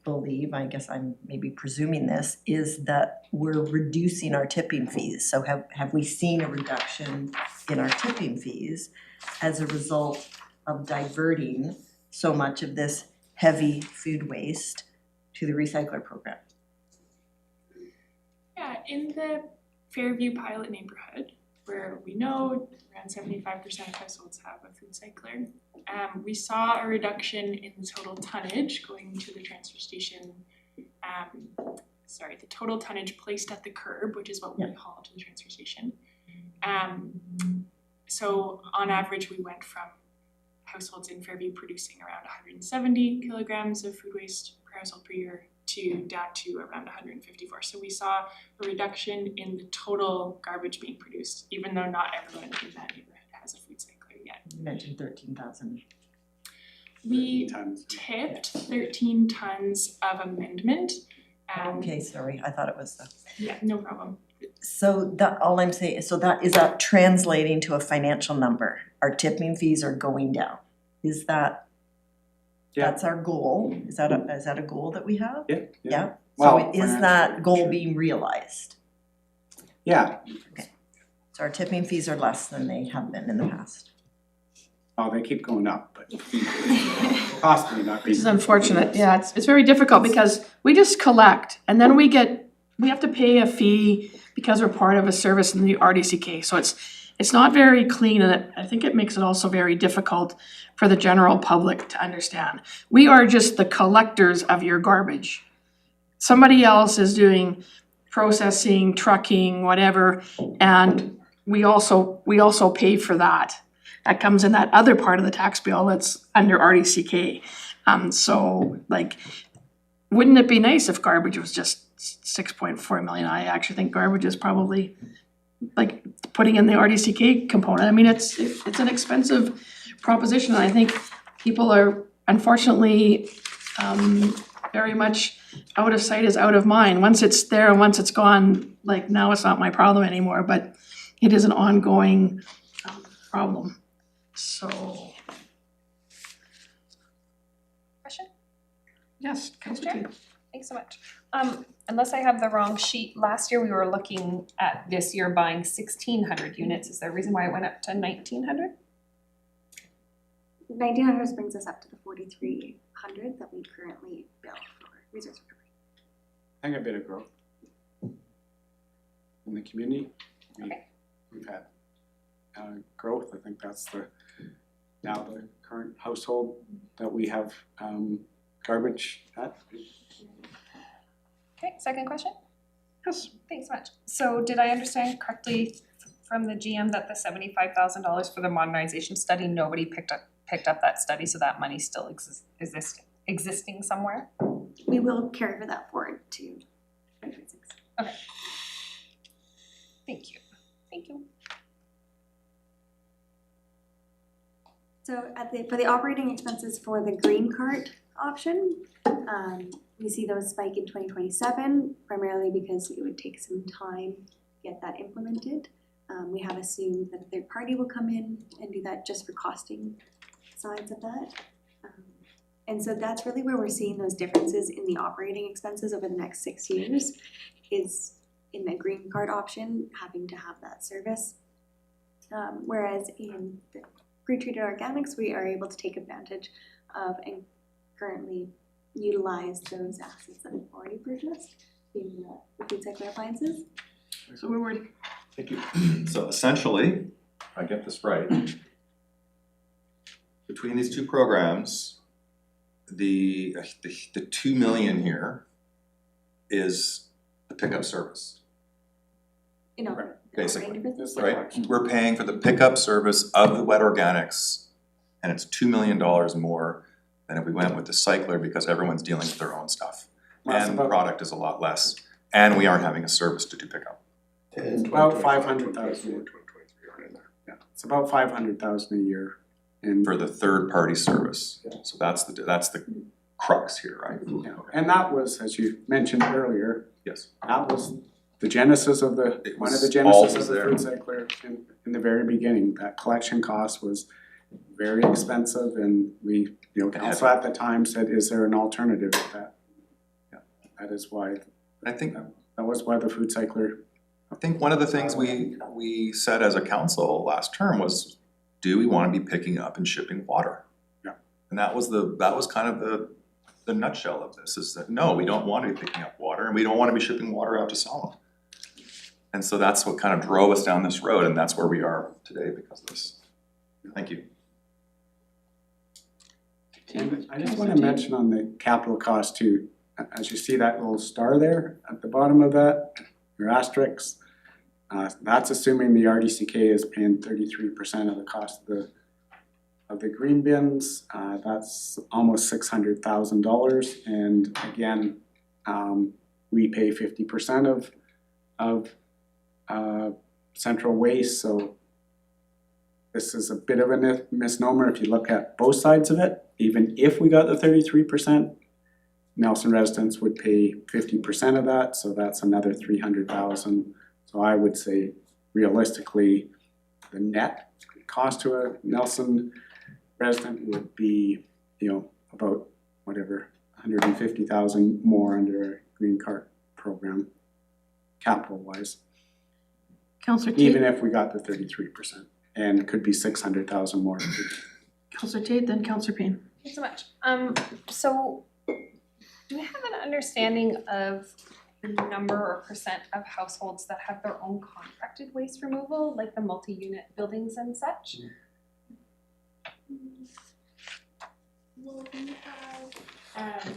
believe, I guess I'm maybe presuming this, is that we're reducing our tipping fees. So have we seen a reduction in our tipping fees as a result of diverting so much of this heavy food waste to the recycler program? Yeah, in the Fairview pilot neighborhood, where we know around 75% of households have a food cycler, we saw a reduction in the total tonnage going to the transfer station. The total tonnage placed at the curb, which is what we haul to the transfer station. So on average, we went from households in Fairview producing around 170 kilograms of food waste per household per year to down to around 154. So we saw a reduction in the total garbage being produced, even though not everyone in that neighborhood has a food cycler yet. You mentioned 13,000. We 13 tons. tipped 13 tons of amendment. Okay, sorry, I thought it was the. Yeah, no problem. So that, all I'm saying, is that translating to a financial number? Our tipping fees are going down. Is that, Yeah. that's our goal? Is that a goal that we have? Yeah. Yeah? Well, So is that financially, goal sure. being realized? Yeah, So our tipping fees are less than they have been in the past. oh, they keep going up, but cost may not be. This is unfortunate, yeah, it's very difficult because we just collect and then we have to pay a fee because we're part of a service in the RDCK, so it's not very clean and I think it makes it also very difficult for the general public to understand. We are just the collectors of your garbage. Somebody else is doing processing, trucking, whatever, and we also pay for that. That comes in that other part of the tax bill that's under RDCK. So like, wouldn't it be nice if garbage was just 6.4 million? I actually think garbage is probably like putting in the RDCK component. I mean, it's an expensive proposition. And I think people are unfortunately very much out of sight is out of mind. Once it's there and once it's gone, like now it's not my problem anymore, but it is an ongoing problem. So. Question? Yes, Councillor Chair? Payne. Thanks so much. Unless I have the wrong sheet, last year we were looking at this year buying 1,600 units. Is there a reason why it went up to 1,900? 1900 brings us up to the 4,300 that we currently bill for resource recovery. I think a bit of growth in the community. We've had growth. I think that's now the current household that we have garbage at. Okay, second question? Yes. Thanks so much. So did I understand correctly from the GM that the $75,000 for the modernization study, nobody picked up that study, so that money still existing somewhere? we will carry that forward to 2026. Thank you. Thank you. So for the operating expenses for the green cart option, we see those spike in 2027, primarily because it would take some time to get that implemented. We have assumed that a third party will come in and do that just for costing sides of that. And so that's really where we're seeing those differences in the operating expenses over the next 6 years, is in the green card option, having to have that service. Whereas in the pre-treated organics, we are able to take advantage of and currently utilize those assets that we've already purchased, being the food cycle appliances. So we were, Thank you. So essentially, if I get this right, between these two programs, the 2 million here is the pickup service, In our basically, operating business. right? We're paying for the pickup service of the wet organics, and it's $2 million more than if we went with the cycler because everyone's dealing with their own stuff. That's And the about- product is a lot less, and we aren't having a service to do pickup. It's about 500,000. 2023 aren't in there. Yeah, it's about 500,000 a year in. For the third-party service. Yeah. So that's the crux here, right? Yeah, and that was, as you mentioned earlier, Yes. that was the genesis of the, It one of was the genesis always of the there. food cycler in the very beginning. That collection cost was very expensive, and we, council at the time said, is there an alternative to that? Yeah, that is why, I think that was why the food cycler. I think one of the things we said as a council last term was, do we wanna be picking up and shipping water? Yeah. And that was kind of the nutshell of this, is that no, we don't wanna be picking up water, and we don't wanna be shipping water out to Solomon. And so that's what kind of drove us down this road, and that's where we are today because of this. Thank you. And I just wanna mention on the capital cost too, as you see that little star there at the bottom of that, your asterisks, that's assuming the RDCK is paying 33% of the cost of the green bins. That's almost $600,000, and again, we pay 50% of central waste, so this is a bit of a misnomer if you look at both sides of it. Even if we got the 33%, Nelson residents would pay 50% of that, so that's another $300,000. So I would say realistically, the net cost to a Nelson resident would be, about whatever, $150,000 more under a green card program, capital wise. Councillor Tate, Even if we got the 33%, and it could be $600,000 more. Councillor Tate, then Councillor Payne. Thanks so much. So do we have an understanding of the number or percent of households that have their own contracted waste removal, like the multi-unit buildings and such? Well, we have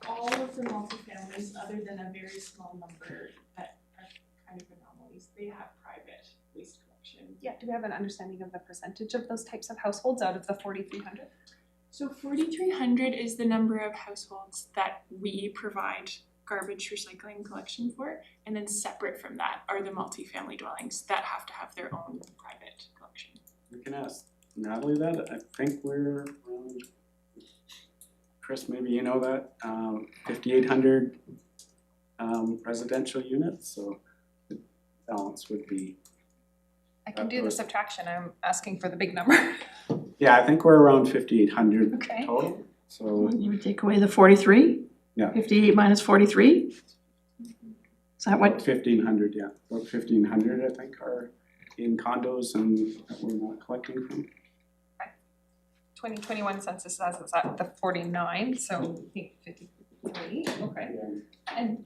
all of the multifamilies, other than a very small number that are kind of anomalies, they have private waste collection. Yeah, do we have an understanding of the percentage of those types of households out of the 4,300? So 4,300 is the number of households that we provide garbage recycling collection for, and then separate from that are the multifamily dwellings that have to have their own private collection. We can ask Natalie that. I think we're Chris, maybe you know that, 5,800 residential units, so the balance would be. I can do the subtraction, I'm asking for the big number. Yeah, I think we're around 5,800 Okay. total, so You would take away the 43? Yeah. 58 minus 43? Is that what? 1,500, yeah, about 1,500 I think are in condos and that we're not collecting from. 2021 census says it's at the 49, so I think 53, okay. And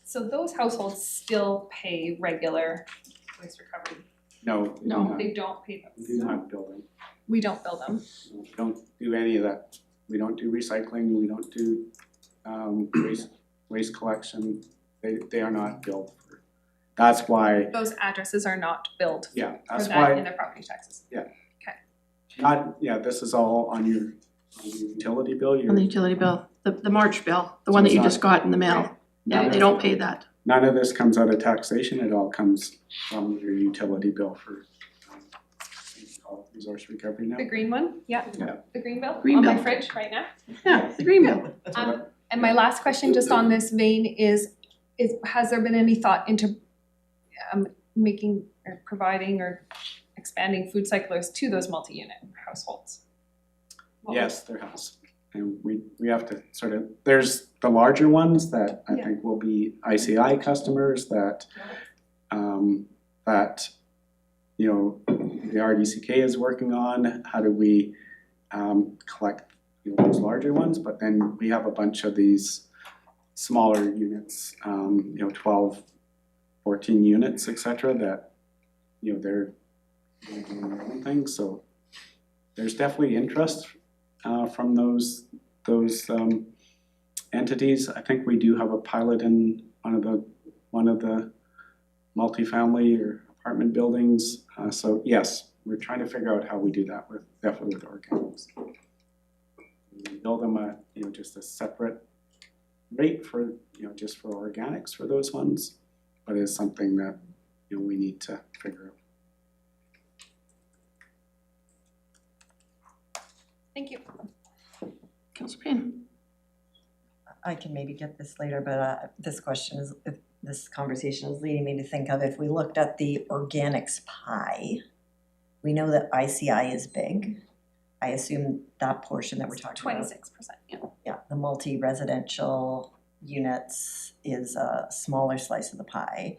so those households still pay regular waste recovery? No, we do No. not. They don't pay We those? do not build them. We don't bill them? We don't do any of that. We don't do recycling, we don't do waste collection. They are not billed for. That's why, Those addresses are not billed yeah, for that's that in why, their property taxes? this is all on your on the utility bill, On the utility bill, the March bill, the one that you just got in the mail. Yeah, they don't pay that. None of this comes out of taxation, it all comes from your utility bill for resource recovery now. The green one, yeah, Yeah. the green bill Green on my bill. fridge right now. Yeah, the green bill. And my last question just on this vein is has there been any thought into making or providing or expanding food cyclers to those multi-unit households? Yes, there has. And we have to sort of, there's the larger ones that I Yeah. think will be ICI customers that that, you know, the RDCK is working on, how do we collect, you know, those larger ones, but then we have a bunch of these smaller units, you know, 12, 14 units, et cetera, that, you know, they're doing their own thing, so there's definitely interest from those entities. I think we do have a pilot in one of the multifamily or apartment buildings. So yes, we're trying to figure out how we do that definitely with organics. We bill them just a separate rate for, you know, just for organics for those ones, but it's something that, you know, we need to figure out. Thank you. Councillor Payne. I can maybe get this later, but this conversation is leading me to think of, if we looked at the organics pie, we know that ICI is big. I assume that portion that we're talking about. 26%, yeah. Yeah, the multi-residential units is a smaller slice of the pie.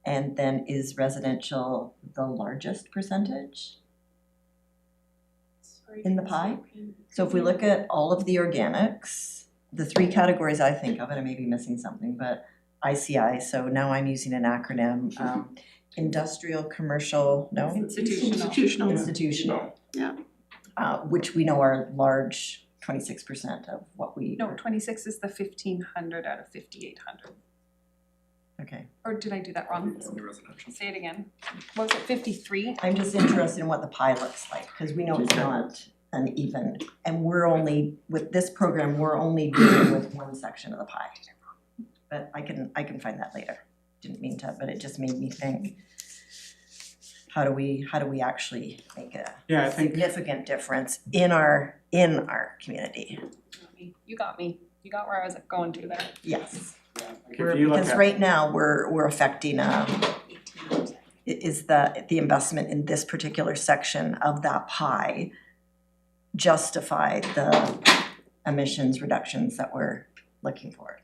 And then is residential the largest percentage in the pie? So if we look at all of the organics, the three categories I think of, and I may be missing something, but ICI, so now I'm using an acronym, industrial, commercial, no? Institutional. Yeah. Which we know are large, 26% of what we. No, 26 is the 1,500 out of 5,800. Okay. Or did I do that wrong? Say it again. What was it, 53? I'm just interested in what the pie looks like, because we know it's not an even, and we're only, with this program, we're only dealing with one section of the pie. But I can find that later. Didn't mean to, but it just made me think, how do we actually make a significant difference in our community? You got me. You got where I was going to there. Yes. If you look Because at- right now, we're affecting, is the investment in this particular section of that pie justify the emissions reductions that we're looking for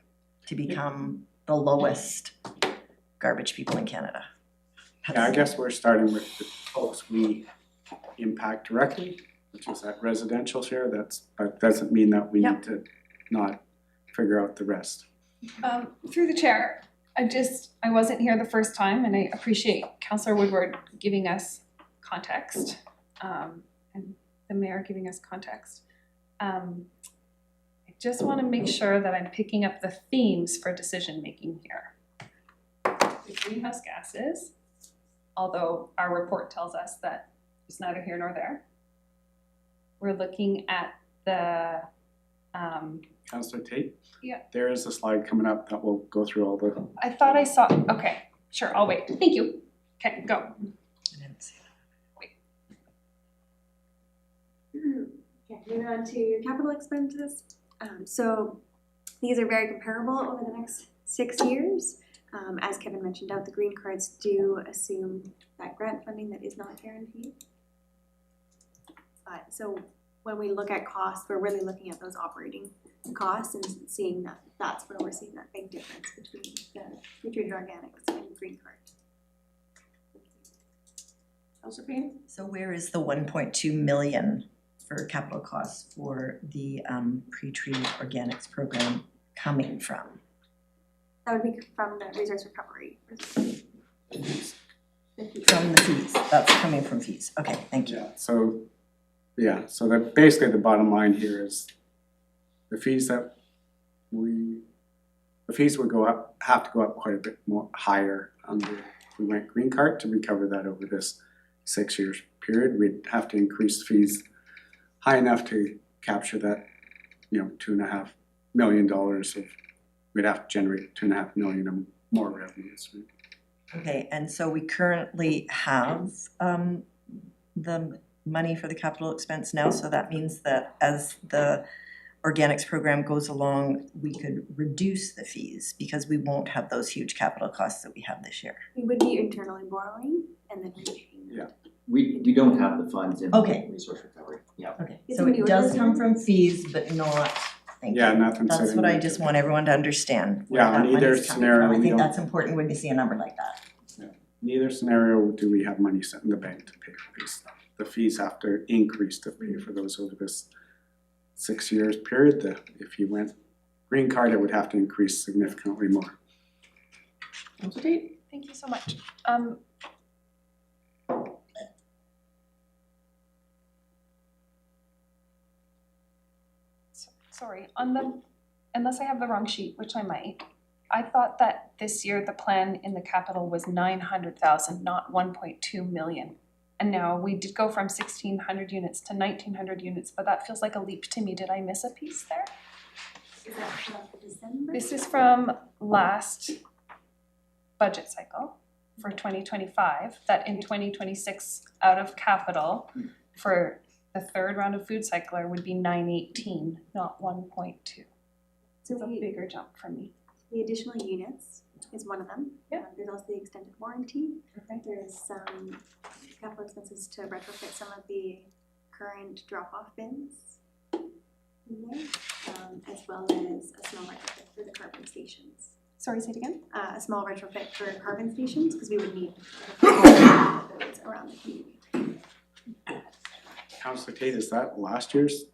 to become the lowest garbage people in Canada? Yeah, I guess we're starting with the folks we impact directly, which is that residential share. But doesn't mean that we need to not figure out the rest. Through the chair, I wasn't here the first time, and I appreciate Councillor Woodward giving us context, and the mayor giving us context. I just want to make sure that I'm picking up the themes for decision-making here. The greenhouse gases, although our report tells us that it's neither here nor there. We're looking at the Councillor Tate? Yeah. There is a slide coming up that will go through all the. I thought I saw, okay, sure, I'll wait. Thank you. Okay, go. Okay, moving on to capital expenses. So these are very comparable over the next 6 years. As Kevin mentioned out, the green cards do assume that grant funding that is not guaranteed. So when we look at costs, we're really looking at those operating costs and seeing that that's where we're seeing that big difference between the nutrient organics and green card. Councillor Payne? So where is the 1.2 million for capital costs for the pre-treated organics program coming from? That would be from the resource recovery. From the fees, that's coming from fees, okay, thank you. So that basically the bottom line here is the fees would go up, have to go up quite a bit more higher if we went green card to recover that over this 6 years period. We'd have to increase fees high enough to capture that, $2.5 million of, we'd have to generate 2.5 million of more revenues. Okay, and so we currently have the money for the capital expense now, so that means that as the organics program goes along, we could reduce the fees because we won't have those huge capital costs that we have this year. We would be internally borrowing and then repaying. Yeah. We don't have the funds in Okay. resource recovery, yeah. Okay, Is so it it new does come revenue? from fees, but not, thank you. Yeah, nothing said That's in what I there. just want everyone to understand, where Yeah, that in either money's coming scenario, from. I we think don't- that's important when you see a number like that. Neither scenario do we have money set in the bank to pay for these stuff. The fees have to increase to pay for those over this 6 years period. If you went green card, it would have to increase significantly more. Council Tate? Thank you so much. Sorry, unless I have the wrong sheet, which I might, I thought that this year the plan in the capital was 900,000, not 1.2 million. And now we did go from 1,600 units to 1,900 units, but that feels like a leap to me. Did I miss a piece there? Is that from December? This is from last budget cycle for 2025, that in 2026, out of capital for the third round of food cycler would be 918, not 1.2. So It's a bigger jump for me. the additional units is one of them. Yeah. There's also the extended warranty. Okay. There's some capital expenses to retrofit some of the current drop-off bins in there, as well as a small retrofit for the carbon stations. Sorry, say it again? A small retrofit for carbon stations, because we would need those around the community. Councilor Tate, is that last year's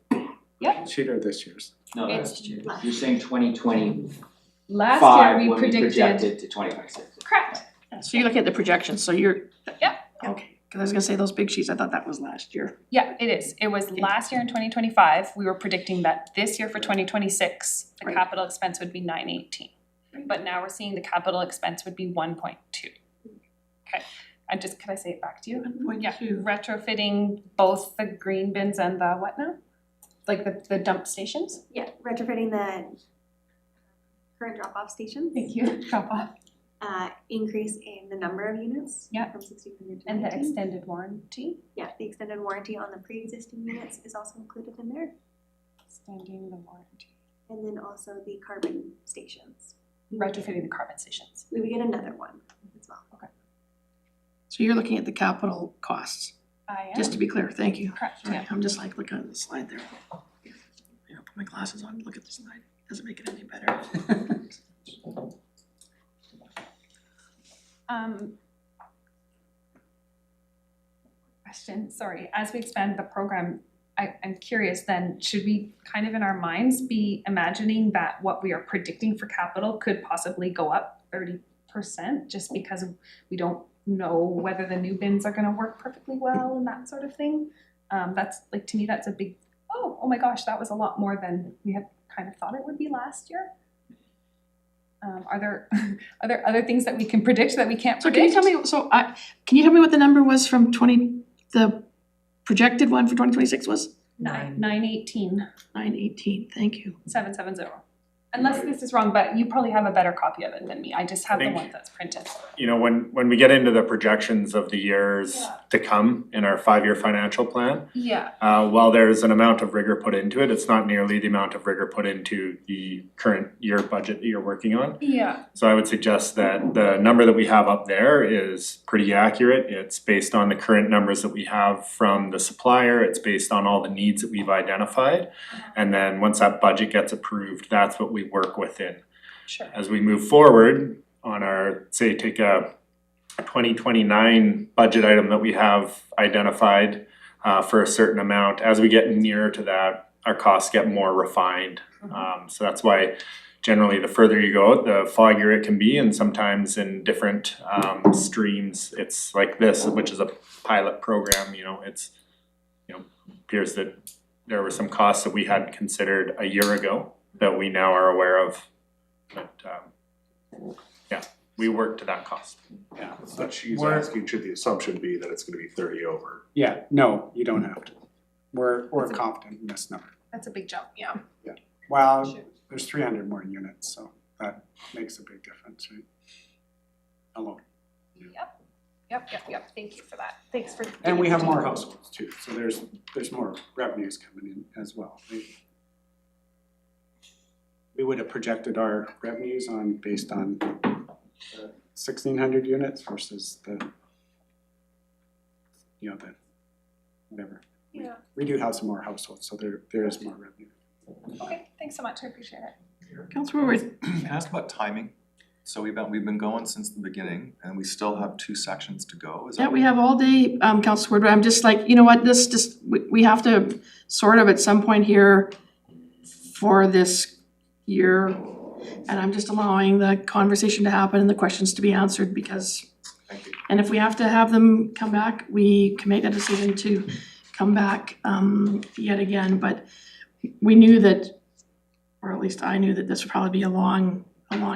Yep. sheet or this year's? No, It's you're saying 2025 Last year we when we predicted, projected to 2026. correct, So you're looking at the projections, so you're. Yep. Okay, cause I was gonna say those big sheets, I thought that was last year. yeah, it is. It was last year in 2025, we were predicting that this year for 2026, the Right. capital expense would be 918. But now we're seeing the capital expense would be 1.2. Okay, could I say it back to you? Yeah, retrofitting both the green bins and the what now? Like the dump stations? Yeah, retrofitting the current drop-off stations. Thank you, drop off. Increase in the number of units. Yeah. From 1,600 to And the 19. extended warranty, Yeah, the extended warranty on the pre-existing units is also included in there. extending the warranty, And then also the carbon stations. retrofitting the carbon stations. We would get another one as well. So you're looking at the capital costs, I am. just to be clear, thank you. Correct, Sorry, yeah. I'm just like looking at the slide there. Put my glasses on, look at the slide, doesn't make it any better. Question, sorry, as we expand the program, I'm curious then, should we kind of in our minds be imagining that what we are predicting for capital could possibly go up 30% just because we don't know whether the new bins are gonna work perfectly well and that sort of thing? That's like, to me, that's a big, oh my gosh, that was a lot more than we had kind of thought it would be last year. Are there other things that we can predict that we can't So predict? can you tell me what the number was from the projected one for 2026 was? 918. 918, thank you. 770. Unless this is wrong, but you probably have a better copy of it than me. I just have the think- one that's printed. You know, when we get into the projections of the years Yeah. to come in our 5-year financial plan, Yeah. while there's an amount of rigor put into it, it's not nearly the amount of rigor put into the current year budget that you're working on. Yeah. So I would suggest that the number that we have up there is pretty accurate. It's based on the current numbers that we have from the supplier. It's based on all the needs that we've identified. And then once that budget gets approved, that's what we work within. Sure. As we move forward on our, say, take a 2029 budget item that we have identified for a certain amount, as we get nearer to that, our costs get more refined. So that's why generally the further you go, the foggier it can be, and sometimes in different streams, it's like this, which is a pilot program, it's, appears that there were some costs that we hadn't considered a year ago that we now are aware of. But we work to that cost. Yeah. But she's We're- asking, should the assumption be that it's gonna be 30 over? Yeah, no, you don't have to. We're confident in this number. That's a big jump, yeah. Well, there's 300 more units, so that makes a big difference, right? Alone. Yep, thank you for that, thanks for. And we have more households too, so there's more revenues coming in as well. We would have projected our revenues based on 1,600 units versus the whatever. Yeah. We do have some more households, so there is more revenue. Okay, thanks so much, I appreciate it. Councilor Wood. Can I ask about timing? So we've been going since the beginning and we still have 2 sections to go, is that? Yeah, we have all day, Councilor Wood, but I'm just like, you know what, we have to sort of at some point here for this year, and I'm just allowing the conversation to happen and the questions to be answered because, Thank you. and if we have to have them come back, we can make that decision to come back yet again, but we knew that, or at least I knew that this would probably be a long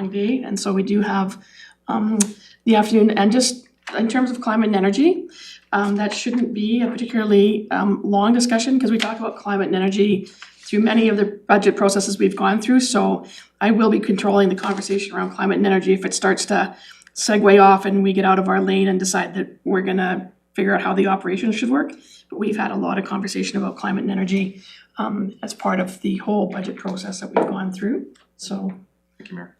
day, and so we do have the afternoon, and just in terms of climate and energy, that shouldn't be a particularly long discussion, because we talk about climate and energy through many of the budget processes we've gone through, so I will be controlling the conversation around climate and energy if it starts to segue off and we get out of our lane and decide that we're gonna figure out how the operations should work. But we've had a lot of conversation about climate and energy as part of the whole budget process that we've gone through, so. Thank you, Mayor.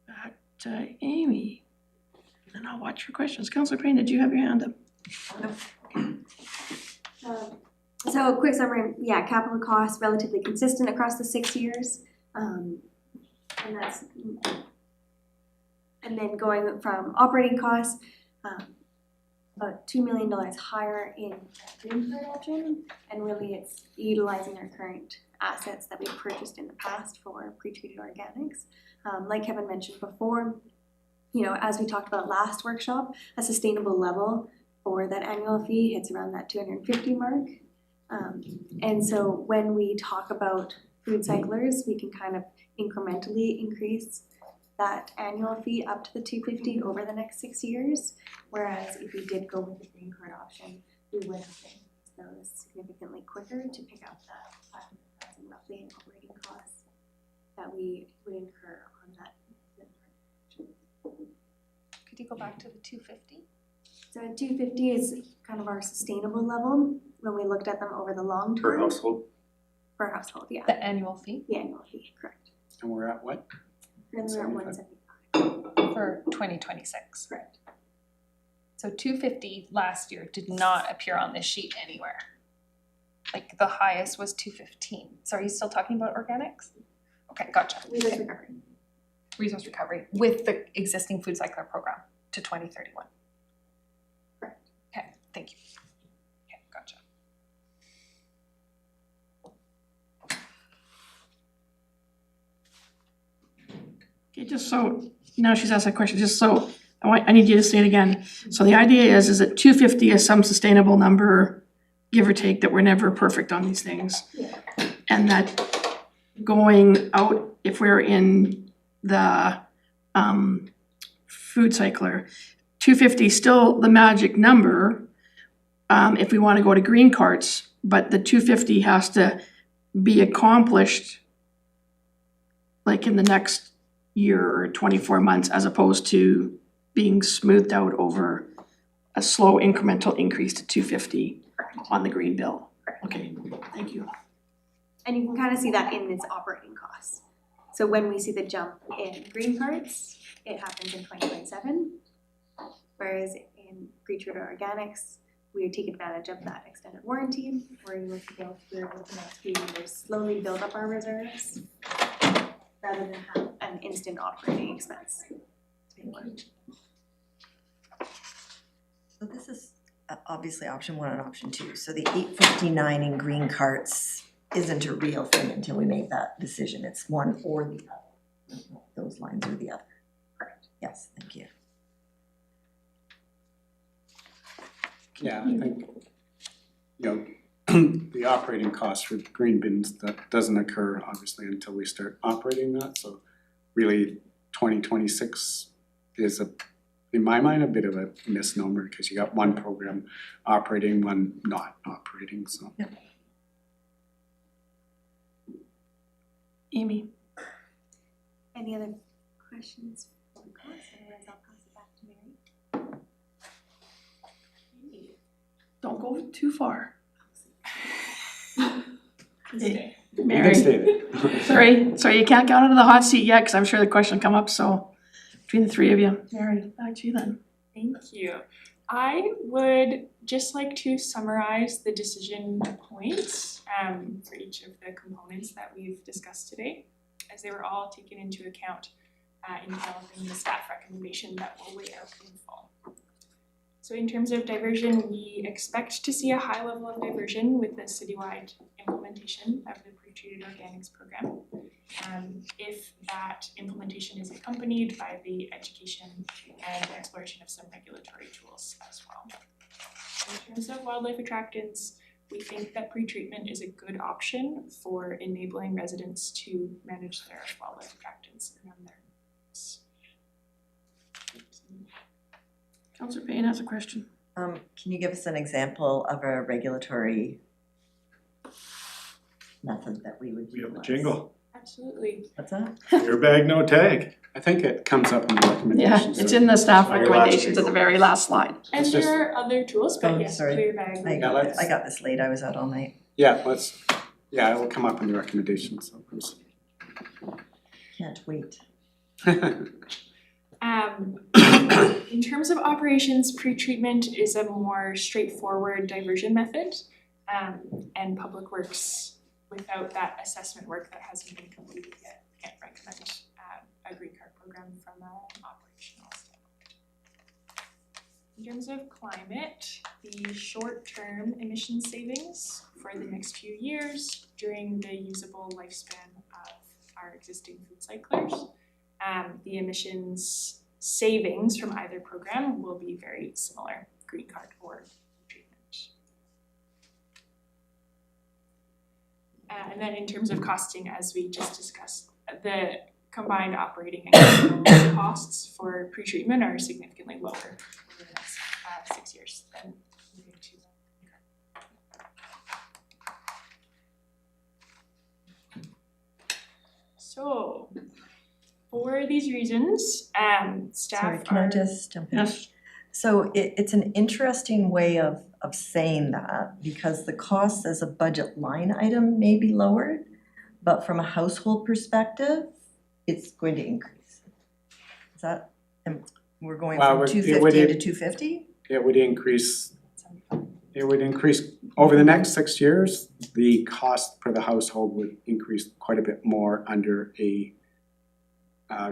Back to Amy, and I'll watch your questions. Councilor Crane, did you have your hand up? So quick summary, yeah, capital costs relatively consistent across the 6 years. And then going from operating costs, about $2 million higher in green card option, and really it's utilizing our current assets that we've purchased in the past for pre-treated organics. Like Kevin mentioned before, as we talked about last workshop, a sustainable level for that annual fee hits around that 250 mark. And so when we talk about food cyclers, we can kind of incrementally increase that annual fee up to the 250 over the next 6 years. Whereas if we did go with the green card option, we would have to increase those significantly quicker to pick up that 500,000 roughly in operating costs that we would incur on that. Could you go back to the 250? So 250 is kind of our sustainable level when we looked at them over the long term. Per household? Per household, yeah. The annual fee The annual fee, correct. And we're at what? Currently we're at 175. for 2026. Correct. So 250 last year did not appear on this sheet anywhere. Like the highest was 215. So are you still talking about organics? Okay, gotcha. Resource recovery. Resource recovery with the existing food cycler program to 2031. Correct. Okay, thank you. Okay, gotcha. Okay, just so, now she's asked that question, just so, I need you to say it again. So the idea is that 250 is some sustainable number, give or take, that we're never perfect on these things. Yeah. And that going out, if we're in the food cycler, 250 is still the magic number if we want to go to green carts, but the 250 has to be accomplished like in the next year or 24 months, as opposed to being smoothed out over a slow incremental increase to 250 on the green bill. Okay, thank you. And you can kind of see that in its operating costs. So when we see the jump in green cards, it happens in 2027. Whereas in pre-treated organics, we take advantage of that extended warranty, where you look to go through the next few years, slowly build up our reserves, rather than have an instant operating expense. So this is obviously option 1 and option 2. So the 859 in green carts isn't a real thing until we make that decision. It's one or the other. Those lines or the other. Correct. Yes, thank you. Yeah, I think, the operating cost for green bins, that doesn't occur obviously until we start operating that, so really 2026 is in my mind, a bit of a misnomer, because you got one program operating, one not operating, so. Amy? Any other questions for Chris? Otherwise, I'll pass it back to Mary. Don't go too far. Stay. You Mary? can stay there. Sorry, you can't get out of the hot seat yet, because I'm sure the question will come up, so between the three of you. Mary, back to you then. Thank you. I would just like to summarize the decision points for each of the components that we've discussed today, as they were all taken into account in developing the staff recommendation that we'll lay out in fall. So in terms of diversion, we expect to see a high level of diversion with the citywide implementation of the pre-treated organics program. If that implementation is accompanied by the education and exploration of some regulatory tools as well. In terms of wildlife attractants, we think that pre-treatment is a good option for enabling residents to manage their wildlife attractants around their homes. Councillor Payne has a question. Can you give us an example of a regulatory method that we would We have utilize? a jingle. Absolutely. What's that? Your bag, no tag. I think it comes up in the Yeah, recommendations. it's in the staff Very last recommendations at page. the very last slide. And It's just- there are other tools, but Oh, yes, sorry. clear bag. I Yeah, got let's- this, I got this late, I was out all night. Yeah, it will come up in the recommendations, so. Can't wait. In terms of operations, pre-treatment is a more straightforward diversion method. And Public Works, without that assessment work that hasn't been completed yet, can't recommend a green card program from an operational standpoint. In terms of climate, the short-term emission savings for the next few years during the usable lifespan of our existing food cyclers, the emissions savings from either program will be very similar, green card or treatment. And then in terms of costing, as we just discussed, the combined operating and capital costs for pre-treatment are significantly lower over the next 6 years than moving to So, for these reasons, staff Sorry, can I are- just jump in? Yes. So it's an interesting way of saying that, because the cost as a budget line item may be lowered, but from a household perspective, it's going to increase. Is that, and we're going Well, from it would- 250 to 250? It would increase over the next 6 years, the cost per the household would increase quite a bit more under a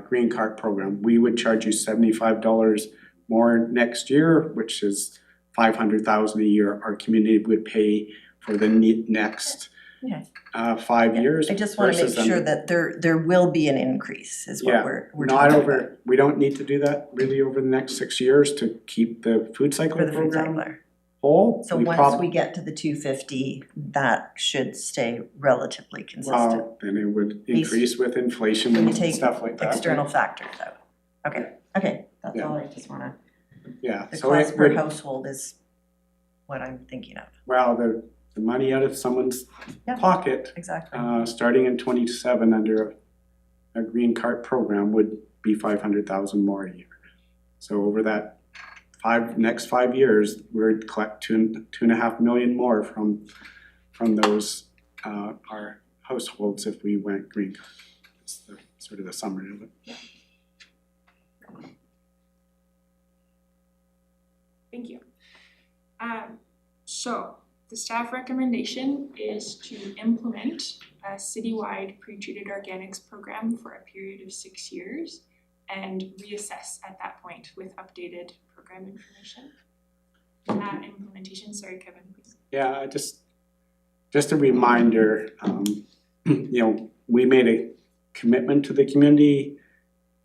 green cart program. We would charge you $75 more next year, which is $500,000 a year. Our community would pay for the next Okay. 5 years. I just wanna make versus sure under- that there will be an increase, is what Yeah, we're not talking over, about. we don't need to do that really over the next 6 years to keep the food For cycle the food program cycler. whole. So We once we get to the 250, that should stay relatively consistent. Well, then it would Least- increase with inflation When you and take stuff like that. External factors out. Okay, that's Yeah. all I just wanna, Yeah, the so cost it per would, household is what I'm thinking of. well, the money out of someone's Yeah. pocket, Exactly. starting in 27 under a green cart program would be 500,000 more a year. So over that next 5 years, we'd collect two and a half million more from those, our households if we went green cart. That's the sort of the summary of it. Thank you. So the staff recommendation is to implement a citywide pre-treated organics program for a period of 6 years and reassess at that point with updated program information. Implementation, sorry, Kevin, please. Yeah, just a reminder, we made a commitment to the community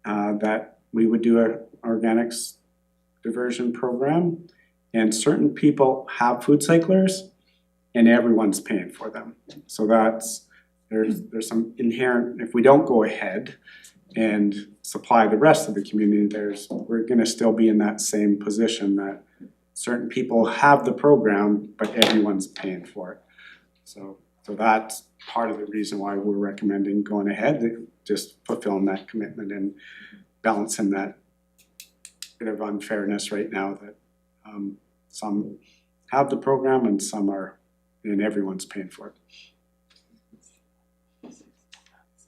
that we would do a organics diversion program. And certain people have food cyclers and everyone's paying for them. So that's there's some inherent, if we don't go ahead and supply the rest of the community, we're gonna still be in that same position that certain people have the program, but everyone's paying for it. So that's part of the reason why we're recommending going ahead, just fulfilling that commitment and balancing that bit of unfairness right now that some have the program and some are, and everyone's paying for it.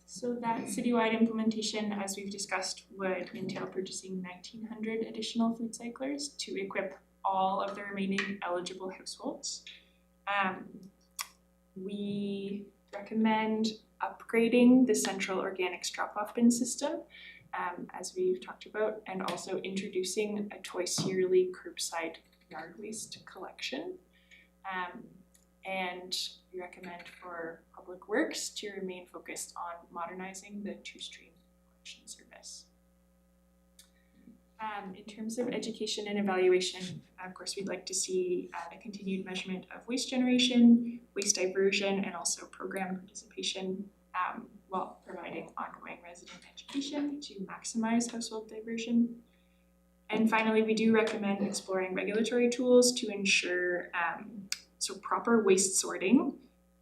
So that citywide implementation, as we've discussed, would entail purchasing 1,900 additional food cyclers to equip all of the remaining eligible households. We recommend upgrading the central organics drop-off bin system, as we've talked about, and also introducing a twice yearly curbside yard waste collection. And we recommend for Public Works to remain focused on modernizing the two-stream collection service. In terms of education and evaluation, of course, we'd like to see the continued measurement of waste generation, waste diversion, and also program participation, while providing ongoing resident education to maximize household diversion. And finally, we do recommend exploring regulatory tools to ensure so proper waste sorting,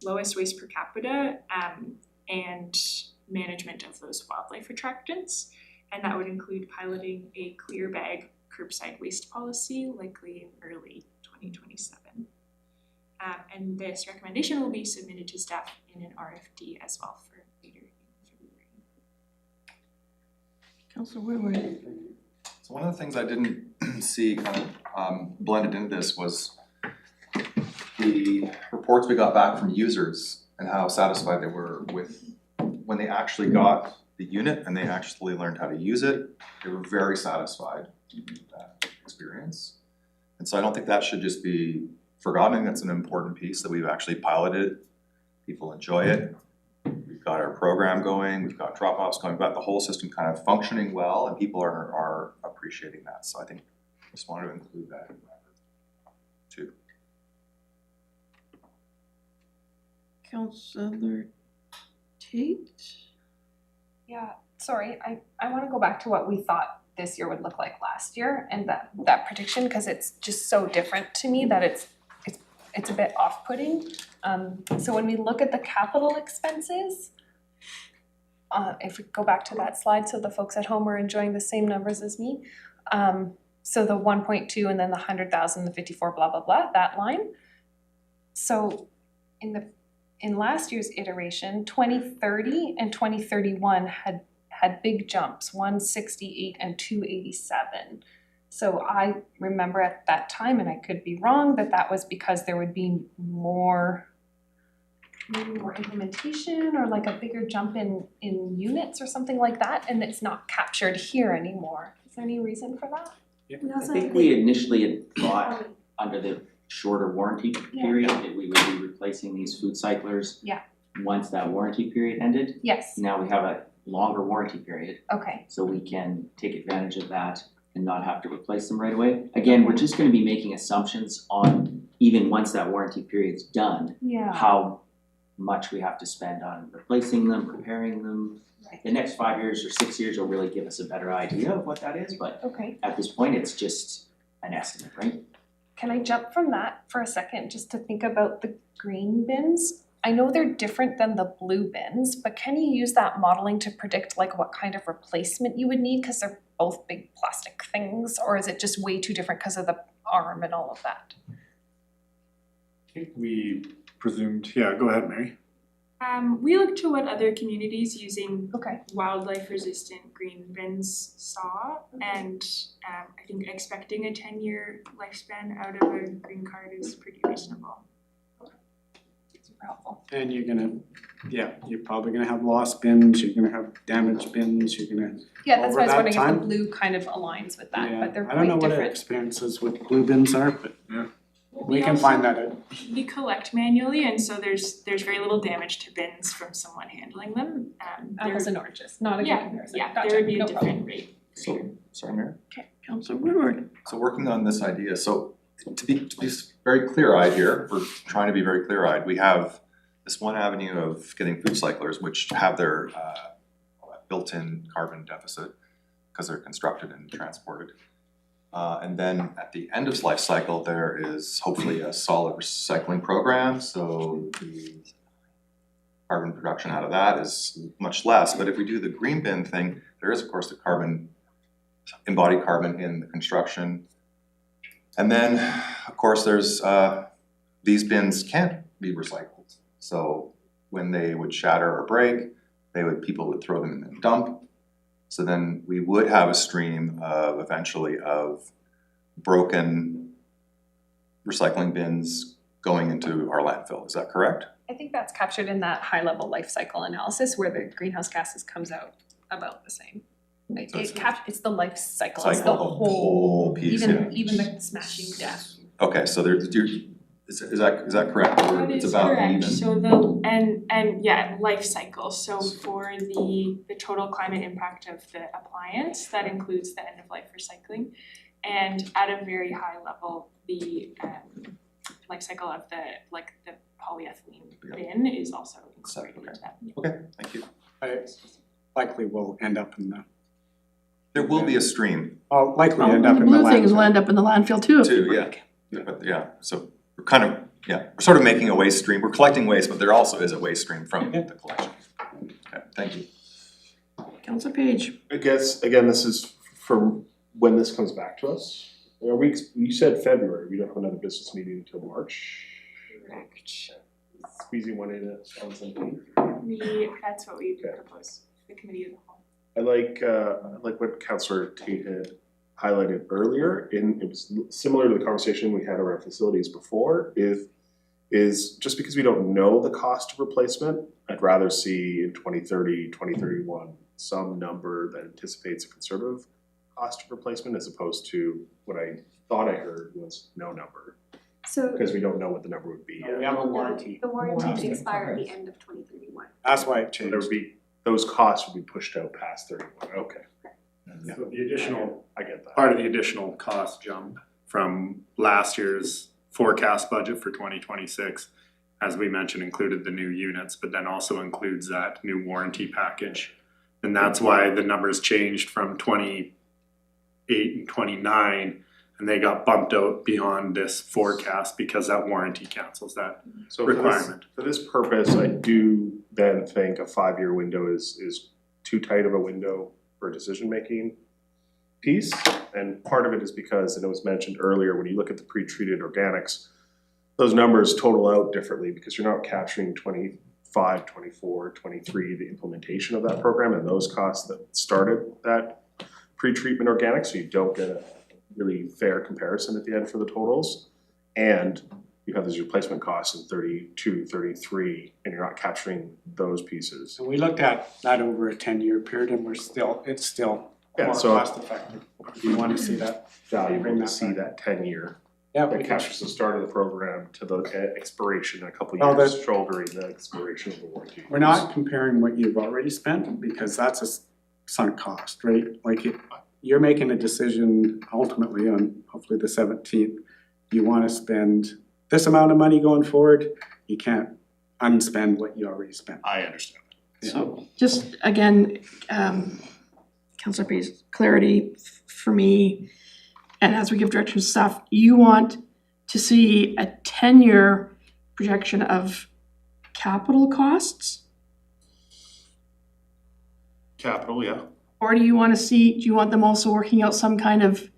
lowest waste per capita, and management of those wildlife attractants. And that would include piloting a clear bag curbside waste policy, likely in early 2027. And this recommendation will be submitted to staff in an RFD as well for later in February. Councillor Woodward. So one of the things I didn't see kind of blended into this was the reports we got back from users and how satisfied they were with when they actually got the unit and they actually learned how to use it. They were very satisfied with that experience. And so I don't think that should just be forgotten. I think that's an important piece that we've actually piloted. People enjoy it. We've got our program going, we've got drop-offs going, we've got the whole system kind of functioning well, and people are appreciating that. So I think I just wanted to include that in that too. Councillor Tate? Yeah, sorry, I wanna go back to what we thought this year would look like last year and that prediction, because it's just so different to me that it's a bit off-putting. So when we look at the capital expenses, if we go back to that slide, so the folks at home are enjoying the same numbers as me. So the 1.2 and then the 100,000, the 54, blah, blah, blah, that line. So in last year's iteration, 2030 and 2031 had big jumps, 168 and 287. So I remember at that time, and I could be wrong, that was because there would be maybe more implementation or like a bigger jump in units or something like that, and it's not captured here anymore. Is there any reason for that? I think we initially had thought under the shorter warranty period that we would be replacing these food cyclers. Yeah. Once that warranty period ended. Yes, Now we have a longer warranty period, okay, so we can take advantage of that and not have to replace them right away. Again, we're just gonna be making assumptions on, even once that warranty period's done, yeah. how much we have to spend on replacing them, repairing them. Right. The next 5 years or 6 years will really give us a better idea of what that is, but Okay, at this point, it's just an estimate, right? can I jump from that for a second just to think about the green bins? I know they're different than the blue bins, but can you use that modeling to predict like what kind of replacement you would need? Cause they're both big plastic things, or is it just way too different because of the arm and all of that? I think we presumed, yeah, go ahead, Mary. We looked to what other communities using Okay, wildlife resistant green bins saw, and I think expecting a 10-year lifespan out of a green card is pretty reasonable. super helpful. And you're probably gonna have lost bins, you're gonna have damaged bins, you're gonna, Yeah, that's Over why I was that wondering if time- the blue kind of aligns with that, but they're I don't know quite what our different. experiences with blue bins are, but Yeah. we can find that out. We collect manually, and so there's very little damage to bins from someone handling them. Apples and oranges, not a good comparison. Yeah, Gotcha, there would be a no different problem. rate. So, sorry, Mary? Councillor Woodward. So working on this idea, so to be very clear-eyed here, we're trying to be very clear-eyed, we have this one avenue of getting food cyclers, which have their built-in carbon deficit because they're constructed and transported. And then at the end of life cycle, there is hopefully a solid recycling program, so the carbon production out of that is much less. But if we do the green bin thing, there is of course the carbon, embodied carbon in the construction. And then, of course, there's these bins can't be recycled. So when they would shatter or break, people would throw them in the dump. So then we would have a stream of eventually of broken recycling bins going into our landfill. Is that correct? I think that's captured in that high level life cycle analysis where the greenhouse gases comes out about the same. Like So it's the life cycle, it's the Cycle, the whole, whole piece, yeah. even the smashing death. Okay, so is that correct? Or That it's is about correct, even? so the life cycle, so for the total climate impact of the appliance, that includes the end of life recycling. And at a very high level, the life cycle of the polyethylene bin is also incorporated into that. Okay, thank you. I likely will end up in the, There will be a stream I'll likely Well, end up the in the blue things will landfill. end up in the landfill too. if they too, yeah. break. Yeah, but yeah, so we're kind of, we're sort of making a waste stream. We're collecting waste, but there also is a waste stream from the collection. Okay, thank you. Councillor Page. I guess, again, this is for when this comes back to us. You said February, we don't have another business meeting until March. Correct. Squeezing one in at 17. That's what we Okay. propose, the committee of the whole. I like what Councillor Tate had highlighted earlier, and it was similar to the conversation we had around facilities before, is just because we don't know the cost of replacement, I'd rather see in 2030, 2031, some number that anticipates a conservative cost of replacement as opposed to what I thought I heard was no number, So because we don't know what the number would be We yet. have a warranty. the warranty would expire at the end of 2031. That's why it So there changed. would be, those costs would be pushed out past 31, okay. So the additional, I get that. part of the additional cost jump from last year's forecast budget for 2026, as we mentioned, included the new units, but then also includes that new warranty package. And that's why the numbers changed from 28 and 29, and they got bumped out beyond this forecast because that warranty cancels that So for this, requirement. for this purpose, I do then think a 5-year window is too tight of a window for decision-making piece. And part of it is because, and it was mentioned earlier, when you look at the pre-treated organics, those numbers total out differently because you're not capturing 25, 24, 23, the implementation of that program and those costs that started that pre-treatment organic, so you don't get a really fair comparison at the end for the totals. And you have these replacement costs in 32, 33, and you're not capturing those pieces. So we looked at that over a 10-year period and it's still Yeah, more so- cost effective. Do you want to see that? Valuable Bring to that see back. that 10-year, Yeah, that we can. captures the start of the program to the expiration, a couple Well, years that's- shouldering the expiration of the warranty. We're not comparing what you've already spent because that's a sunk cost, right? Like you're making a decision ultimately on hopefully the 17th. You want to spend this amount of money going forward, you can't unspend what you already spent. I understand. So just again, Councillor Page, clarity for me, and as we give direction to staff, you want to see a 10-year projection of capital costs? Capital, yeah. Or do you want them also working out some kind of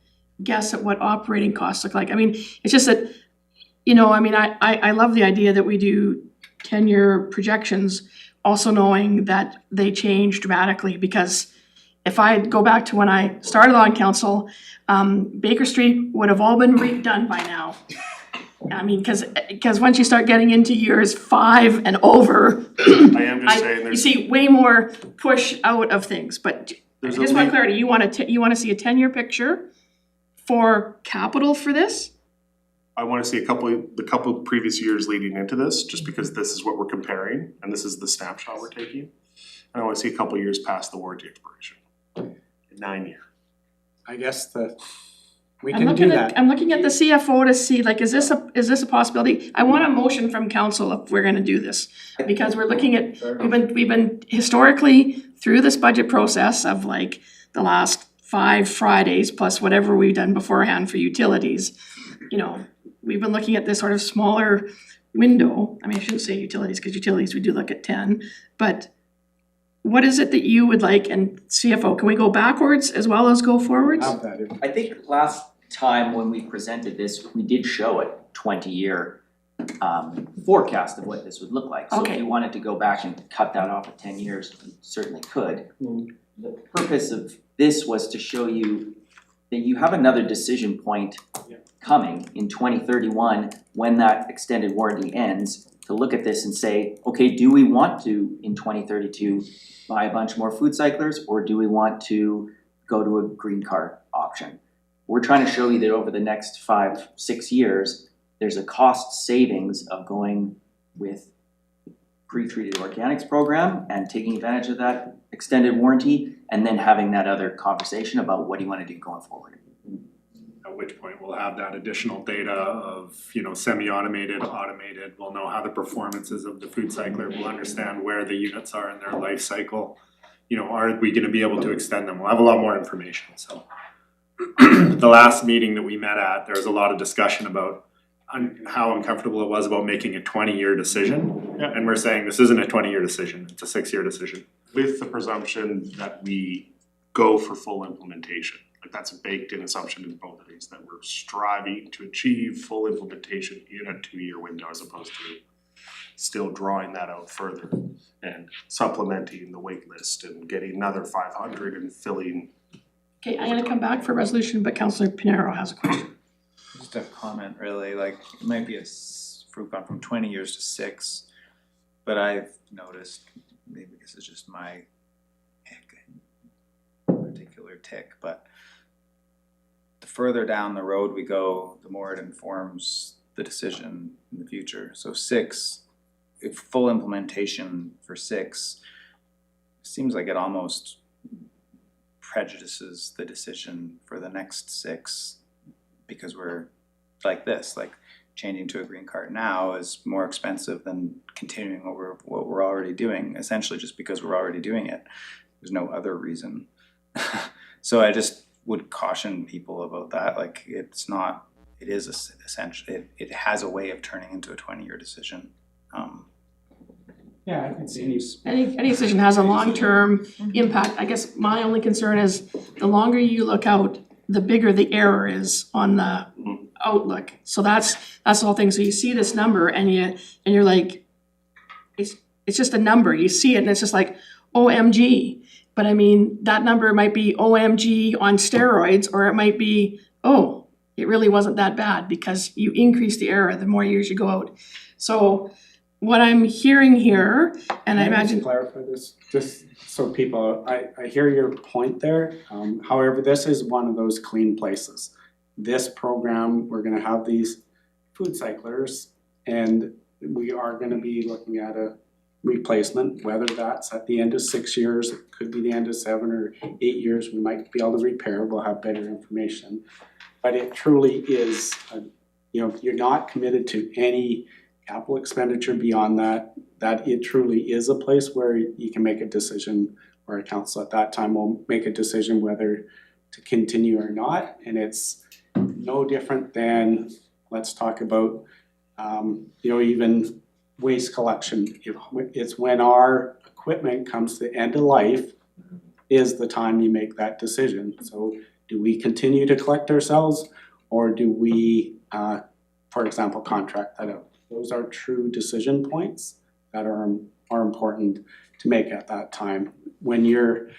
guess at what operating costs look like? I mean, it's just that, I love the idea that we do 10-year projections, also knowing that they change dramatically, because if I go back to when I started on council, Baker Street would have all been redone by now. I mean, because once you start getting into years 5 and over, I am just saying you there's, see way more push out of things, but I there's just want clarity, you want to see a 10-year picture for capital for this? I wanna see the couple previous years leading into this, just because this is what we're comparing, and this is the snapshot we're taking. And I wanna see a couple years past the warranty expiration. 9 year. I guess the We I'm can do looking that. at, I'm looking at the CFO to see, like, is this a possibility? I want a motion from council if we're gonna do this. Because we're looking at, we've been historically through this budget process of like the last 5 Fridays plus whatever we've done beforehand for utilities. You know, we've been looking at this sort of smaller window. I mean, I shouldn't say utilities, because utilities, we do look at 10, but what is it that you would like, and CFO, can we go backwards as well as go forwards? Have that. I think last time when we presented this, we did show a 20-year forecast of what this would look like. So if Okay. you wanted to go back and cut that off at 10 years, you certainly could. The purpose of this was to show you that you have another decision point coming in 2031 when that extended warranty ends, to look at this and say, okay, do we want to, in 2032, buy a bunch more food cyclers, or do we want to go to a green card option? We're trying to show you that over the next 5-6 years, there's a cost savings of going with pre-treated organics program and taking advantage of that extended warranty, and then having that other conversation about what do you want to do going forward. At which point we'll have that additional data of, you know, semi-automated, automated, we'll know how the performance is of the food cycler, we'll understand where the units are in their life cycle. You know, are we gonna be able to extend them? We'll have a lot more information, so. The last meeting that we met at, there was a lot of discussion about how uncomfortable it was about making a 20-year decision. Yeah. And we're saying this isn't a 20-year decision, it's a 6-year decision. With the presumption that we go for full implementation. Like that's a baked in assumption in both of these, that we're striving to achieve full implementation in a 2-year window as opposed to still drawing that out further and supplementing the wait list and getting another 500 and filling. Okay, I'm gonna come back for resolution, but Councillor Pinero has a question. Just a comment really, like it might be we've gone from 20 years to 6, but I've noticed, maybe this is just my particular tick, but the further down the road we go, the more it informs the decision in the future. So 6, if full implementation for 6, seems like it almost prejudices the decision for the next 6, because we're like this, like changing to a green card now is more expensive than continuing what we're already doing, essentially just because we're already doing it. There's no other reason. So I just would caution people about that, like it's not, it is essentially, it has a way of turning into a 20-year decision. Yeah, I can see Any decision has a long-term impact. I guess my only concern is the longer you look out, the bigger the error is on the outlook. So that's the whole thing. So you see this number and you're like, it's just a number. You see it and it's just like, OMG. But I mean, that number might be OMG on steroids, or it might be, oh, it really wasn't that bad because you increase the error the more years you go out. So what I'm hearing here, and I Can imagine. just clarify this, just so people, I hear your point there. However, this is one of those clean places. This program, we're gonna have these food cyclers, and we are gonna be looking at a replacement, whether that's at the end of 6 years, it could be the end of 7 or 8 years, we might be able to repair, we'll have better information. But it truly is, you're not committed to any capital expenditure beyond that it truly is a place where you can make a decision, or a council at that time will make a decision whether to continue or not. And it's no different than, let's talk about, even waste collection. It's when our equipment comes to the end of life is the time you make that decision. So do we continue to collect ourselves, or do we, for example, contract that out? Those are true decision points that are important to make at that time. When you're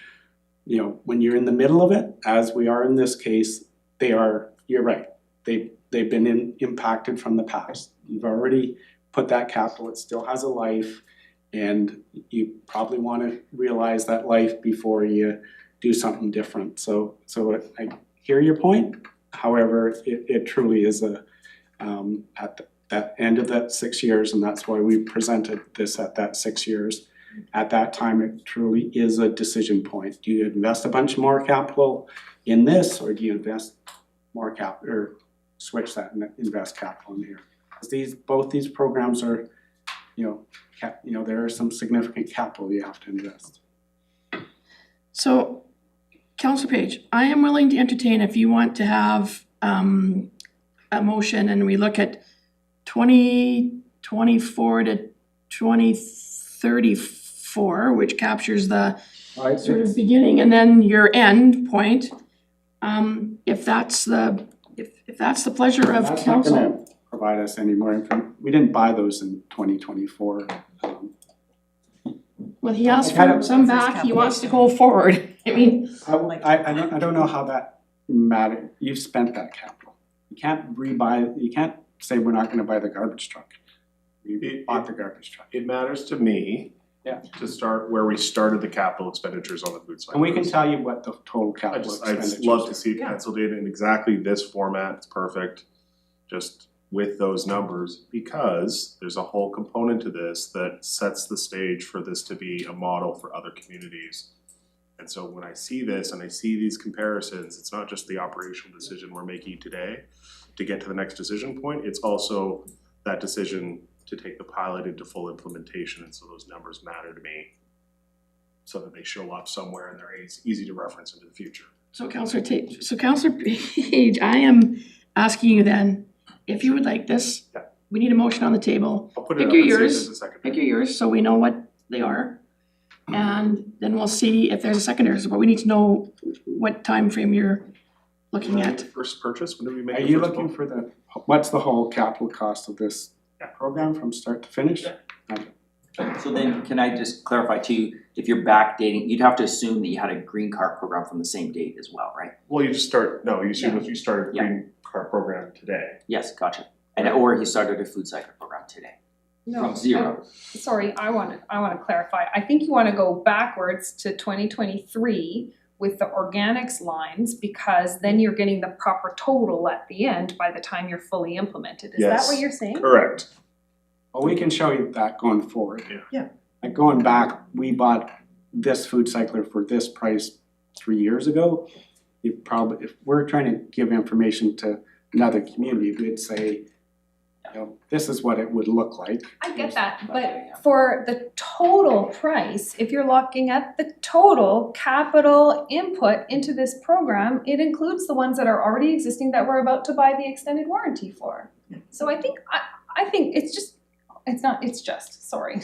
in the middle of it, as we are in this case, you're right. They've been impacted from the past. You've already put that capital, it still has a life, and you probably want to realize that life before you do something different. So I hear your point. However, it truly is at that end of that 6 years, and that's why we presented this at that 6 years. At that time, it truly is a decision point. Do you invest a bunch more capital in this, or do you invest more or switch that and invest capital in here. 'Cause both these programs are, there is some significant capital you have to invest. So, Councillor Page, I am willing to entertain if you want to have a motion and we look at 2024 to 2034, which captures the sort of beginning and then your end point. If that's the pleasure of That's not council. gonna provide us any more information. We didn't buy those in 2024. Well, he asked I kind for of- some back, he wants to go forward. I mean, I don't know how that matters. You've spent that capital. You can't say we're not gonna buy the garbage truck. We bought the garbage truck. It matters to me. Yeah. To start where we started the capital expenditures on the food cycle. And we can tell you what the total I'd capital expenditures just love to are. see it penciled in exactly this format, it's perfect. Just with those numbers, because there's a whole component to this that sets the stage for this to be a model for other communities. And so when I see this and I see these comparisons, it's not just the operational decision we're making today to get to the next decision point, it's also that decision to take the pilot into full implementation, and so those numbers matter to me. So that they show up somewhere and they're easy to reference into the future. so Councillor Page, I am asking you then, if you would like this, Yeah. we need a motion on the table. I'll put it Pick up your and see if yours. there's a second. Pick yours, so we know what they are. And then we'll see if there's a secondary, but we need to know what time frame you're looking at. First purchase, when do we make Are the you first looking one? for what's the whole capital cost of this program from start to finish? So then, can I just clarify too, if you're backdating, you'd have to assume that you had a green card program from the same date as well, right? Well, you just start, no, you assume if you started a Yeah. green card program today. Yes, gotcha. And or he started a food cycle program today, from zero. Sorry, I wanna clarify. I think you wanna go backwards to 2023 with the organics lines, because then you're getting the proper total at the end by the time you're fully implemented. Is that Yes. what you're saying? Correct. Well, we can show you that going forward. Yeah. Like going back, we bought this food cycler for this price 3 years ago. You probably, if we're trying to give information to another community, we'd say, this is what it would look like. I get that, but for the total price, if you're looking at the total capital input into this program, it includes the ones that are already existing that we're about to buy the extended warranty for. So I think sorry.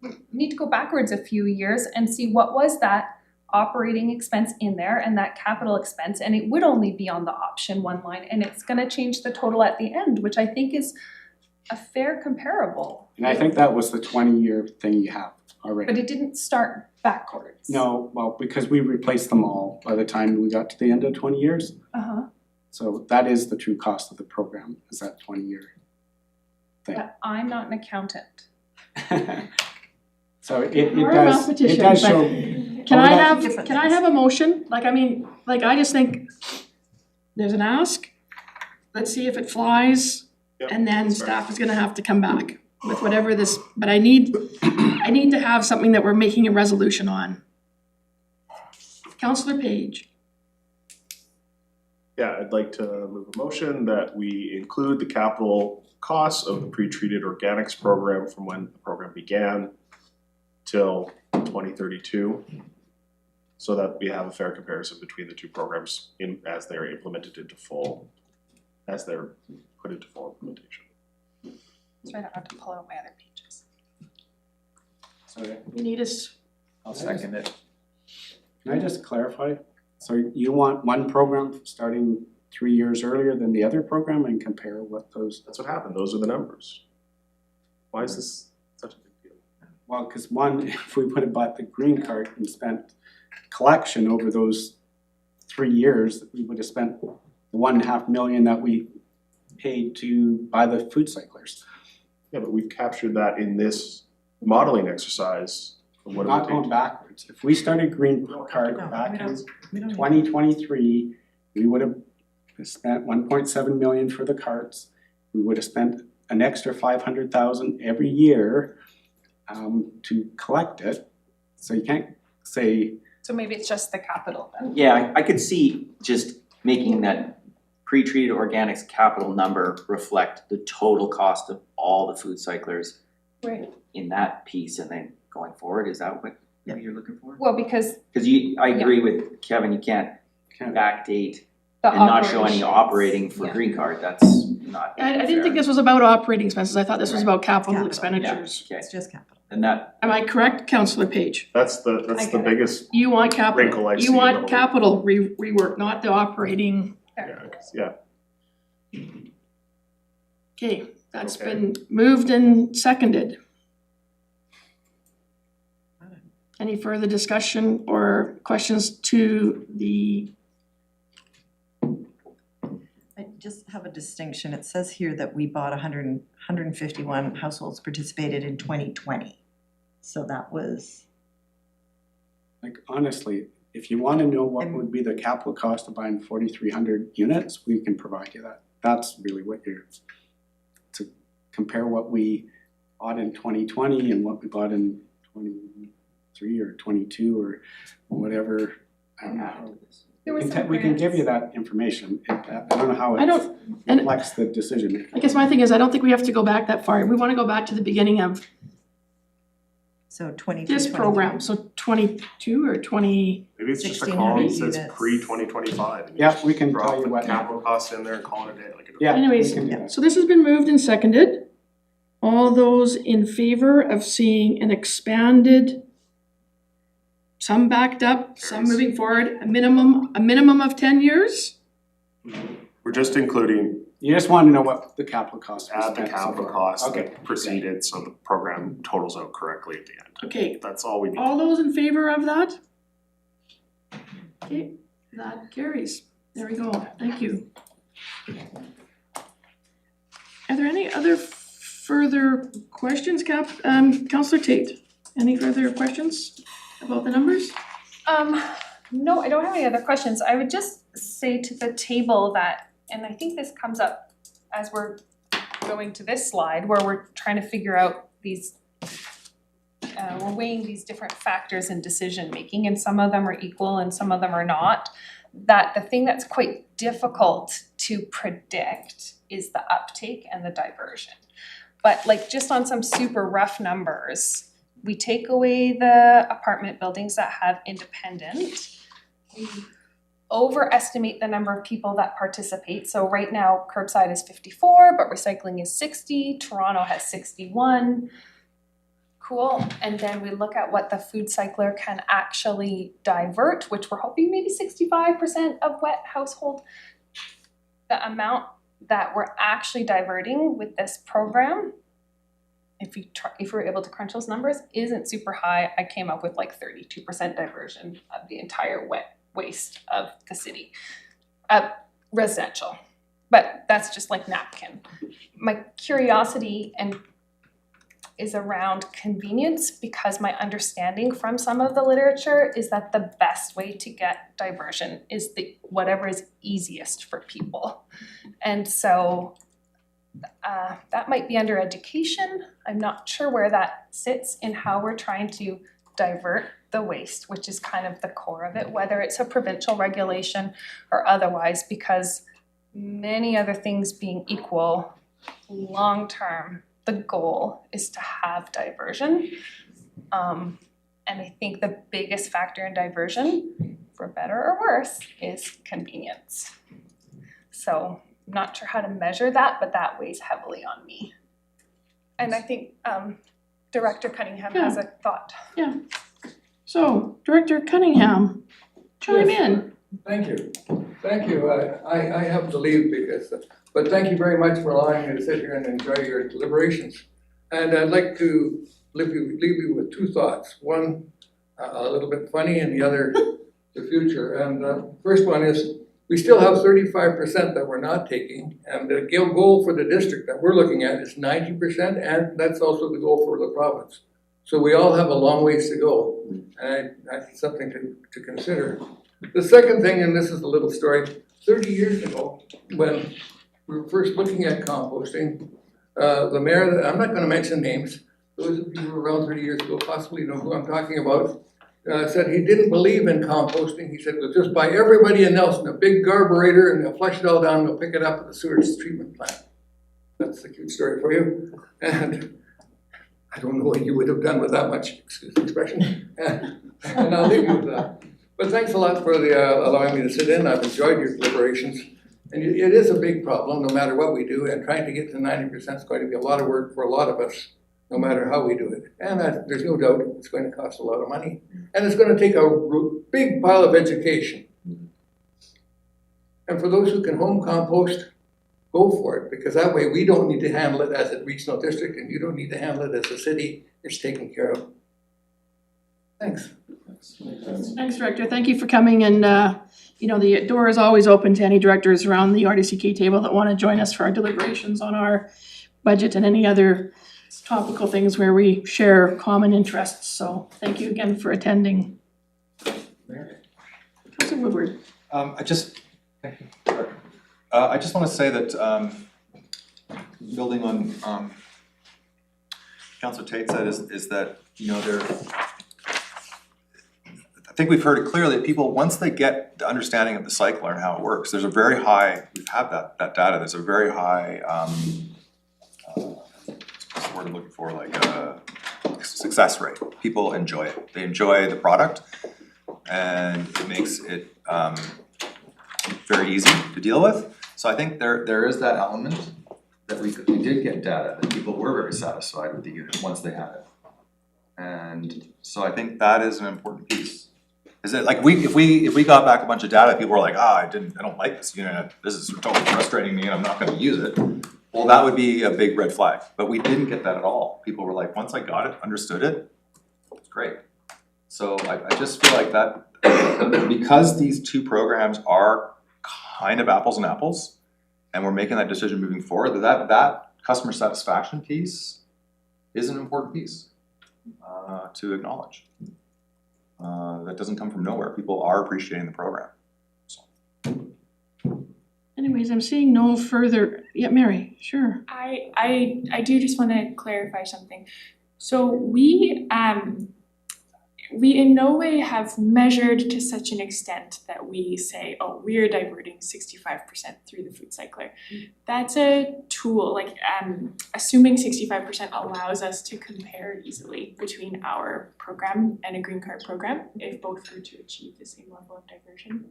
We need to go backwards a few years and see what was that operating expense in there and that capital expense, and it would only be on the option one line, and it's gonna change the total at the end, which I think is a fair comparable. And I think that was the 20-year thing you have already. But it didn't start backwards. No, well, because we replaced them all by the time we got to the end of 20 years. Uh-huh, So that is the true cost of the program, is that 20-year thing. but I'm not an accountant. So it You're a does mathematician, show. Can I Well, have a motion? I just think there's an ask. Let's see if it flies. Yep, And then that's fair. staff is gonna have to come back with whatever this, but I need to have something that we're making a resolution on. Councillor Page, Yeah, I'd like to move a motion that we include the capital costs of the pre-treated organics program from when the program began till 2032. So that we have a fair comparison between the two programs as they're implemented into as they're put into full implementation. So I don't have to pull out my other pages. So we need us, I'll second it. can I just clarify? So you want one program starting 3 years earlier than the other program and compare what those? That's what happened, those are the numbers. Why is this such a big deal? Well, because one, if we would have bought the green card and spent collection over those 3 years, we would have spent the 1.5 million that we paid to buy the food cyclers. Yeah, but we've captured that in this modeling exercise. What do we Not take? going backwards. If we started green card back in 2023, we would have spent 1.7 million for the carts. We would have spent an extra 500,000 every year to collect it. So you can't say, So maybe it's just the capital then. Yeah, I could see just making that pre-treated organics capital number reflect the total cost of all the food cyclers Right. in that piece and then going forward, is that what Yeah. you're looking for? Well, because Cause I agree with Kevin, you can't backdate the and not show any operations- operating for yeah. green card, that's not I didn't fair. think this was about operating expenses, I thought this was about capital Capital. expenditures. Okay, It's just capital. and that, Am I correct, Councillor Page? That's the I get it. biggest, You want capital, Wrinkle I see you in the want whole- capital rework, not the operating. yeah. Okay, that's Okay. been moved and seconded. Any further discussion or questions to the, I just have a distinction. It says here that we bought 151 households participated in 2020. So that was, Like honestly, if you wanna know what would be the capital cost of buying 4,300 units, we can provide you that. That's really what you're, to compare what we bought in 2020 and what we bought in 23 or 22 or whatever. I don't know. There was We some we can give grants. you that information. I don't know how I it don't, and reflects the decision making. I guess my thing is, I don't think we have to go back that far. We wanna go back to the beginning of so 22, this 23. program, so 22 or 20, Maybe it's just a 1600 column that says units. pre-2025. Yeah, we can tell Drop you the what. capital costs in there and call it a day, like. Yeah. we anyways, can do that. so this has been moved and seconded. All those in favor of seeing an expanded, some backed up, some Carries. moving forward, a minimum of 10 years? We're just including, You just want to know what the capital cost was add the spent so capital far. costs Okay. that preceded, so the program totals out correctly at the end. Okay, That's all we need. all those in favor of that? Okay, that carries. There we go, thank you. Are there any other further questions, Councillor Tate? Any further questions about the numbers? No, I don't have any other questions. I would just say to the table that, and I think this comes up as we're going to this slide, where we're trying to figure out these, we're weighing these different factors in decision making, and some of them are equal and some of them are not. That the thing that's quite difficult to predict is the uptake and the diversion. But like just on some super rough numbers, we take away the apartment buildings that have independent. We overestimate the number of people that participate. So right now curbside is 54, but recycling is 60. Toronto has 61. Cool. And then we look at what the food cycler can actually divert, which we're hoping maybe 65% of wet household. The amount that we're actually diverting with this program, if we're able to crunch those numbers, isn't super high. I came up with like 32% diversion of the entire wet waste of the city, residential. But that's just like napkin. My curiosity is around convenience, because my understanding from some of the literature is that the best way to get diversion is whatever is easiest for people. And so that might be under education. I'm not sure where that sits in how we're trying to divert the waste, which is kind of the core of it, whether it's a provincial regulation or otherwise, because many other things being equal, long-term, the goal is to have diversion. And I think the biggest factor in diversion, for better or worse, is convenience. So I'm not sure how to measure that, but that weighs heavily on me. And I think Director Cunningham has a thought. So, Director Cunningham, chime Yes. in. Thank you. Thank you. I have to leave because, but thank you very much for allowing me to sit here and enjoy your deliberations. And I'd like to leave you with two thoughts. One, a little bit funny, and the other, the future. And first one is, we still have 35% that we're not taking, and the goal for the district that we're looking at is 90%, and that's also the goal for the province. So we all have a long ways to go, and that's something to consider. The second thing, and this is a little story, 30 years ago, when we were first looking at composting, the mayor, I'm not gonna mention names, those of you who were around 30 years ago possibly know who I'm talking about. said he didn't believe in composting. He said, we'll just buy everybody in Nelson a big garburator and they'll flush it all down and they'll pick it up at the sewage treatment plant. That's the cute story for you. And I don't know what you would have done with that much, excuse the expression. And I'll leave you with that. But thanks a lot for allowing me to sit in. I've enjoyed your deliberations. And it is a big problem, no matter what we do, and trying to get to 90% is going to be a lot of work for a lot of us, no matter how we do it. And there's no doubt it's going to cost a lot of money. And it's going to take a big pile of education. And for those who can home compost, go for it, because that way we don't need to handle it as a regional district, and you don't need to handle it as a city. It's taken care of. Thanks. Thanks, Director. Thank you for coming, and the door is always open to any directors around the RDCK table that want to join us for our deliberations on our budget and any other topical things where we share common interests. So thank you again for attending. Councilor Woodward. I just want to say that, building on Councilor Tate said, is that, I think we've heard it clearly that people, once they get the understanding of the cycle and how it works, there's a very high, we've had that data, there's a very high, what's the word I'm looking for, success rate. People enjoy it. They enjoy the product, and it makes it very easy to deal with. So I think there is that element that we did get data that people were very satisfied with the unit once they had it. And so I think that is an important piece. Is it like if we got back a bunch of data, people were like, I don't like this unit, this is totally frustrating me and I'm not gonna use it. Well, that would be a big red flag, but we didn't get that at all. People were like, once I got it, understood it, it's great. So I just feel like that, because these two programs are kind of apples and apples, and we're making that decision moving forward, that customer satisfaction piece is an important piece to acknowledge. That doesn't come from nowhere. People are appreciating the program. So. Anyways, I'm seeing no further. Yeah, Mary, sure. I do just want to clarify something. So we in no way have measured to such an extent that we say, oh, we are diverting 65% through the food cycler. That's a tool, assuming 65% allows us to compare easily between our program and a green card program if both were to achieve the same level of diversion.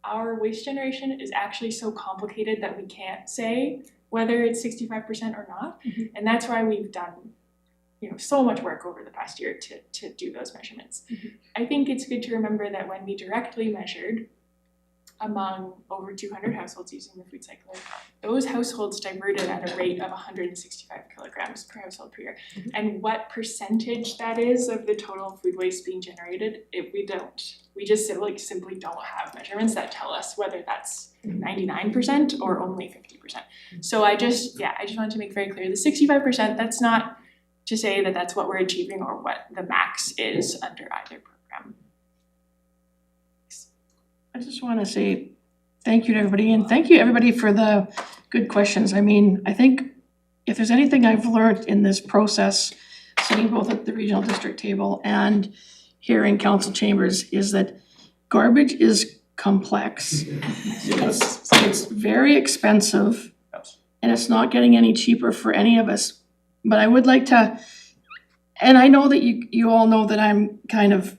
Our waste generation is actually so complicated that we can't say whether it's 65% or not. Mm-hmm. And that's why we've done so much work over the past year to do those measurements. Mm-hmm. I think it's good to remember that when we directly measured among over 200 households using the food cycler, those households diverted at a rate of 165 kilograms per household per year. Mm-hmm. And what percentage that is of the total food waste being generated, we just simply don't have measurements that tell us whether that's 99% or only 50%. So I just wanted to make very clear, the 65%, that's not to say that that's what we're achieving or what the max is under either program. I just want to say thank you to everybody, and thank you everybody for the good questions. I mean, I think if there's anything I've learned in this process, sitting both at the regional district table and here in council chambers, is that garbage is complex. It's very expensive, and it's not getting any cheaper for any of us. But I would like to, and I know that you all know that I'm kind of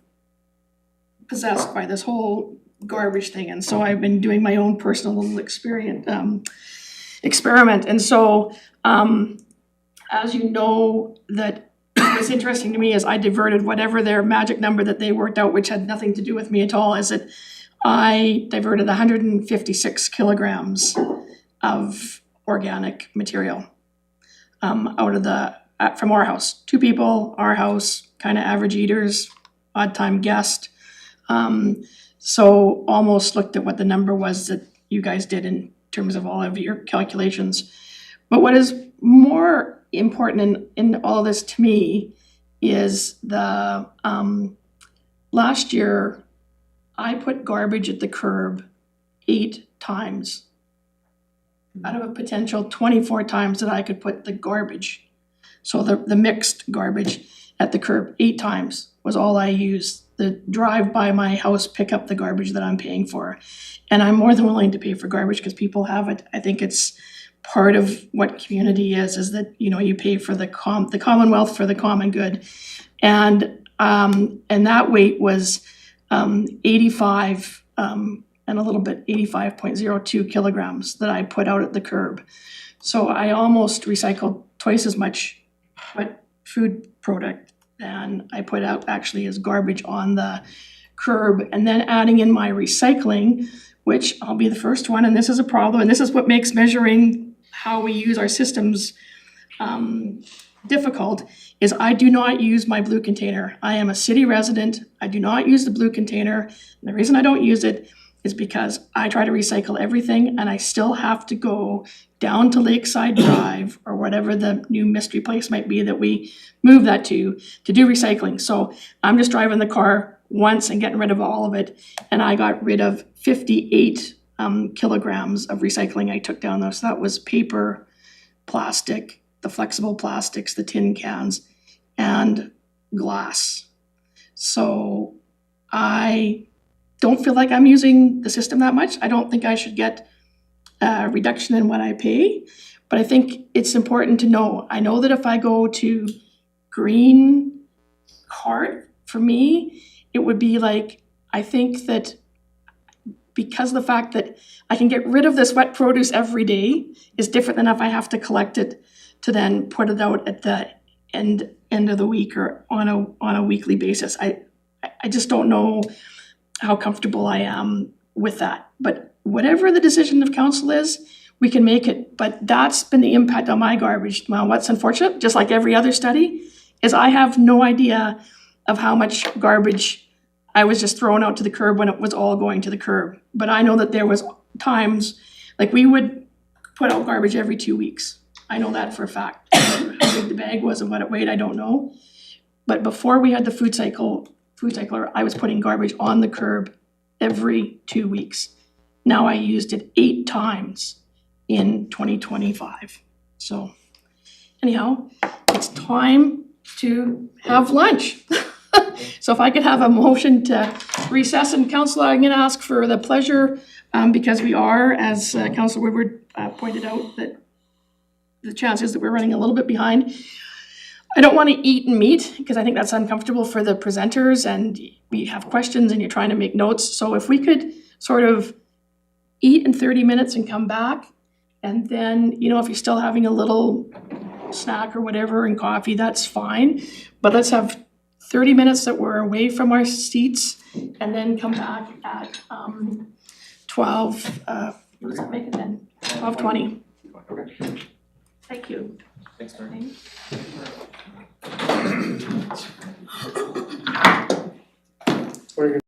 possessed by this whole garbage thing, and so I've been doing my own personal little experiment. And so, as you know, that what's interesting to me is I diverted whatever their magic number that they worked out, which had nothing to do with me at all, is that I diverted 156 kilograms of organic material. Out of from our house, 2 people, our house, kind of average eaters, odd time guest. So almost looked at what the number was that you guys did in terms of all of your calculations. But what is more important in all of this to me is the last year I put garbage at the curb 8 times. Out of a potential 24 times that I could put the garbage. So the mixed garbage at the curb 8 times was all I used the drive by my house, pick up the garbage that I'm paying for. And I'm more than willing to pay for garbage because people have it. I think it's part of what community is that, you know, you pay for the Commonwealth for the common good. And that weight was 85 and a little bit, 85.02 kilograms that I put out at the curb. So I almost recycled twice as much wet food product than I put out actually as garbage on the curb. And then adding in my recycling, which I'll be the first one, and this is a problem, and this is what makes measuring how we use our systems difficult, is I do not use my blue container. I am a city resident. I do not use the blue container. And the reason I don't use it is because I try to recycle everything and I still have to go down to Lakeside Drive or whatever the new mystery place might be that we move that to do recycling. So I'm just driving the car once and getting rid of all of it. And I got rid of 58 kilograms of recycling I took down there. So that was paper, plastic, the flexible plastics, the tin cans, and glass. So I don't feel like I'm using the system that much. I don't think I should get a reduction in what I pay, but I think it's important to know. I know that if I go to green card, for me, it would be like, I think that because the fact that I can get rid of this wet produce every day is different than if I have to collect it to then put it out at the end of the week or on a weekly basis. I just don't know how comfortable I am with that. But whatever the decision of council is, we can make it. But that's been the impact on my garbage. Well, what's unfortunate, just like every other study, is I have no idea of how much garbage I was just throwing out to the curb when it was all going to the curb. But I know that there was times, like we would put out garbage every 2 weeks. I know that for a fact. How big the bag was and what it weighed, I don't know. But before we had the food cycler, I was putting garbage on the curb every 2 weeks. Now I used it 8 times in 2025. So anyhow, it's time to have lunch. So if I could have a motion to recess, and council, I'm gonna ask for the pleasure, because we are, as Councillor Woodward pointed out, that the chances that we're running a little bit behind. I don't want to eat and meet because I think that's uncomfortable for the presenters and we have questions and you're trying to make notes. So if we could sort of eat in 30 minutes and come back, and then, you know, if you're still having a little snack or whatever and coffee, that's fine. But let's have 30 minutes that we're away from our seats and then come back at 12, what does that make it then? 12:20. Thank you. Thanks, Mary. What are you gonna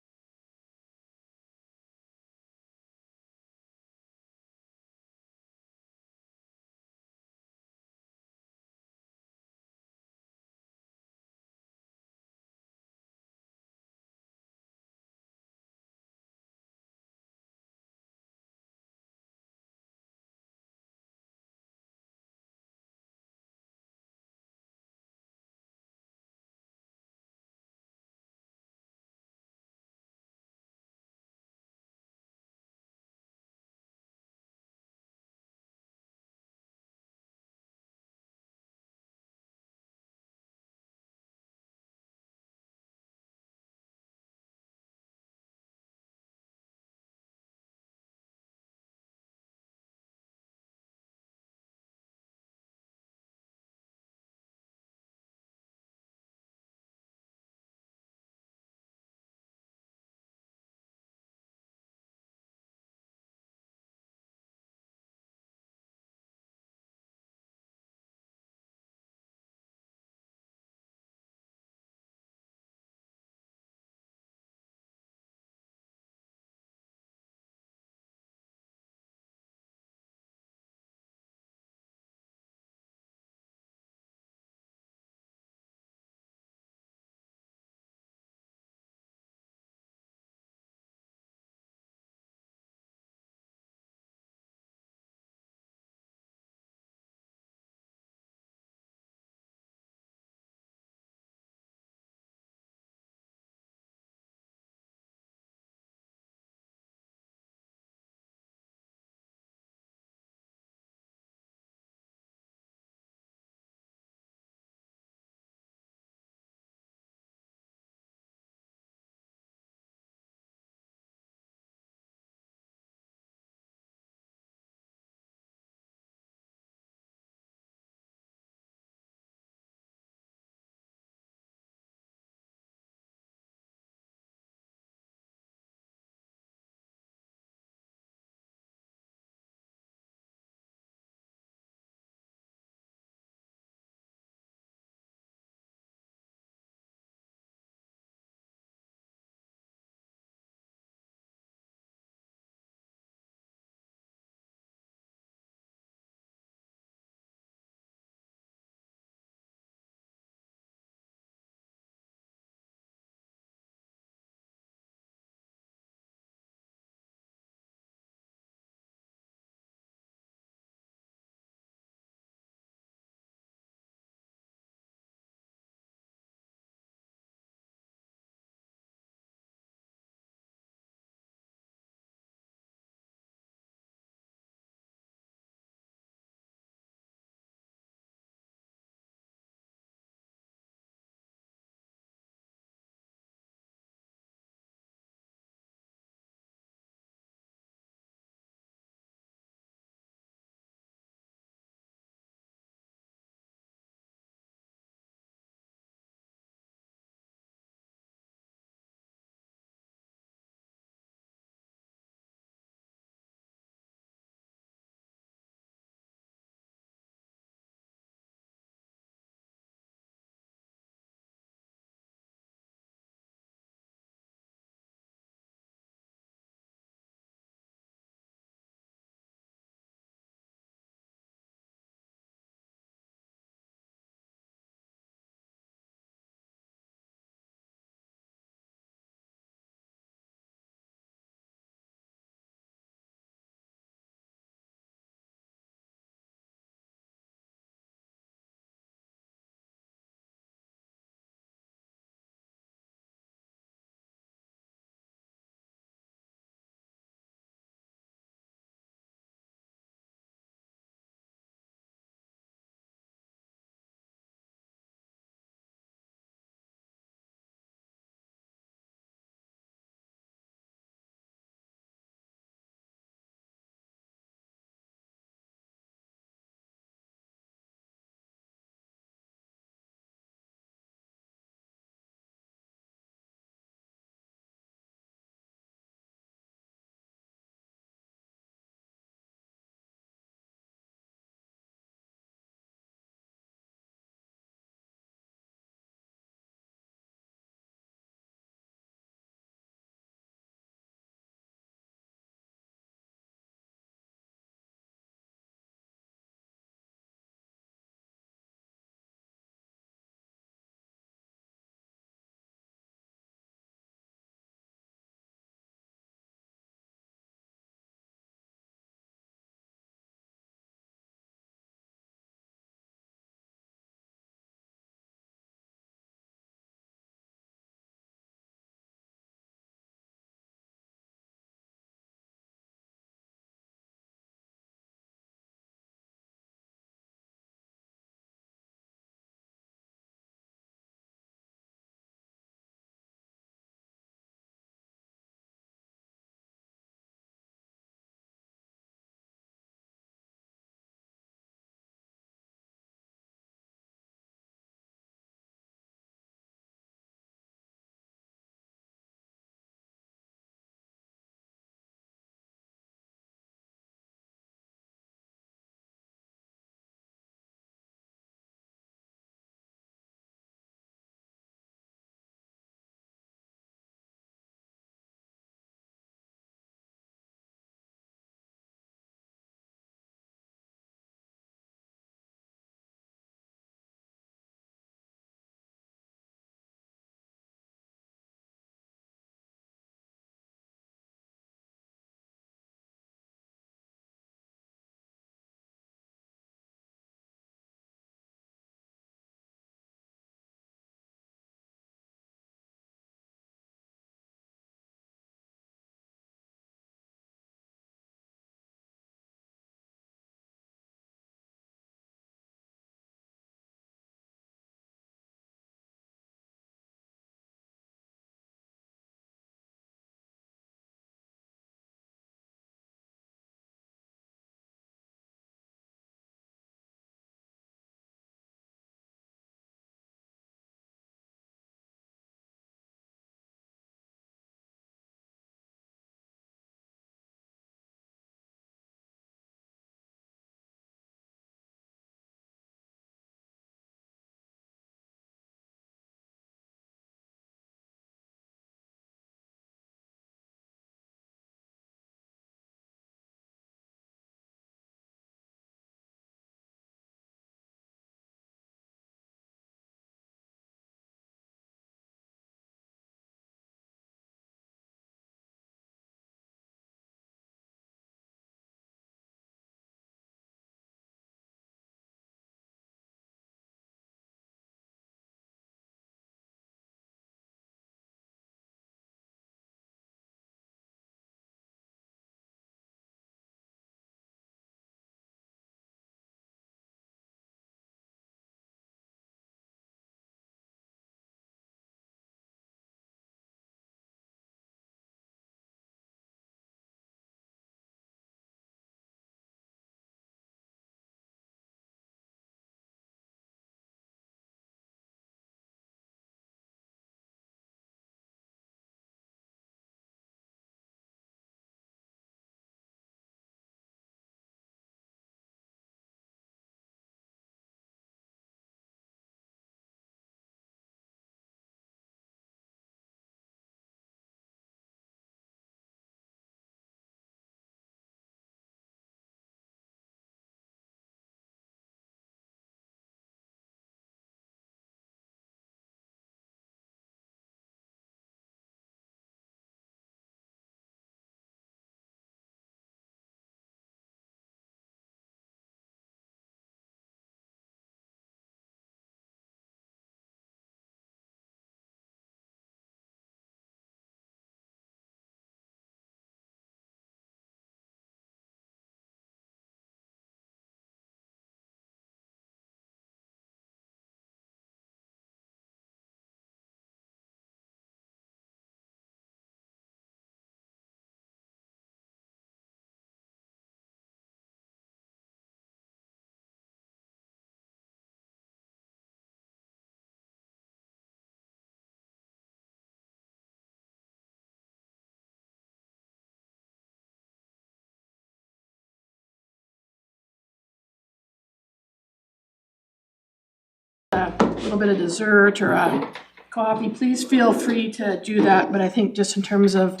a little bit of dessert or a coffee, please feel free to do that. But I think just in terms of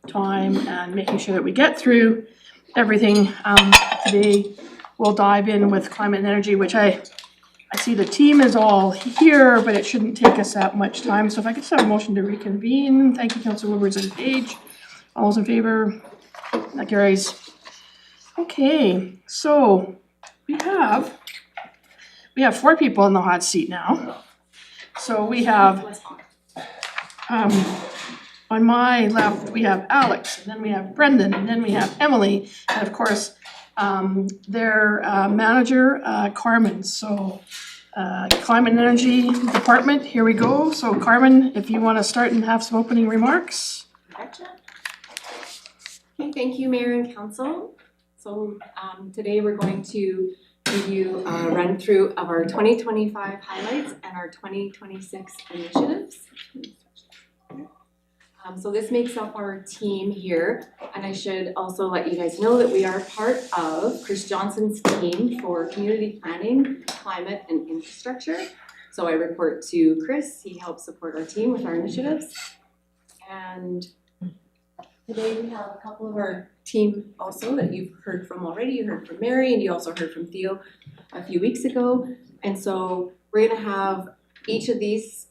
time and making sure that we get through everything today, we'll dive in with climate and energy, which I see the team is all here, but it shouldn't take us that much time. So if I could just have a motion to reconvene. Thank you, Councilor Woodwards and Page. All those in favor? That carries. Okay, so we have 4 people in the hot seat now. So we have, on my left, we have Alex, and then we have Brendan, and then we have Emily, and of course, their manager, Carmen. So Climate and Energy Department, here we go. So Carmen, if you want to start and have some opening remarks. Gotcha. Okay, thank you, Mayor and Council. So today we're going to give you a run through of our 2025 highlights and our 2026 initiatives. So this makes up our team here, and I should also let you guys know that we are part of Chris Johnson's team for community planning, climate, and infrastructure. So I report to Chris. He helps support our team with our initiatives. And today we have a couple of our team also that you've heard from already. You heard from Mary, and you also heard from Theo a few weeks ago. And so we're gonna have each of these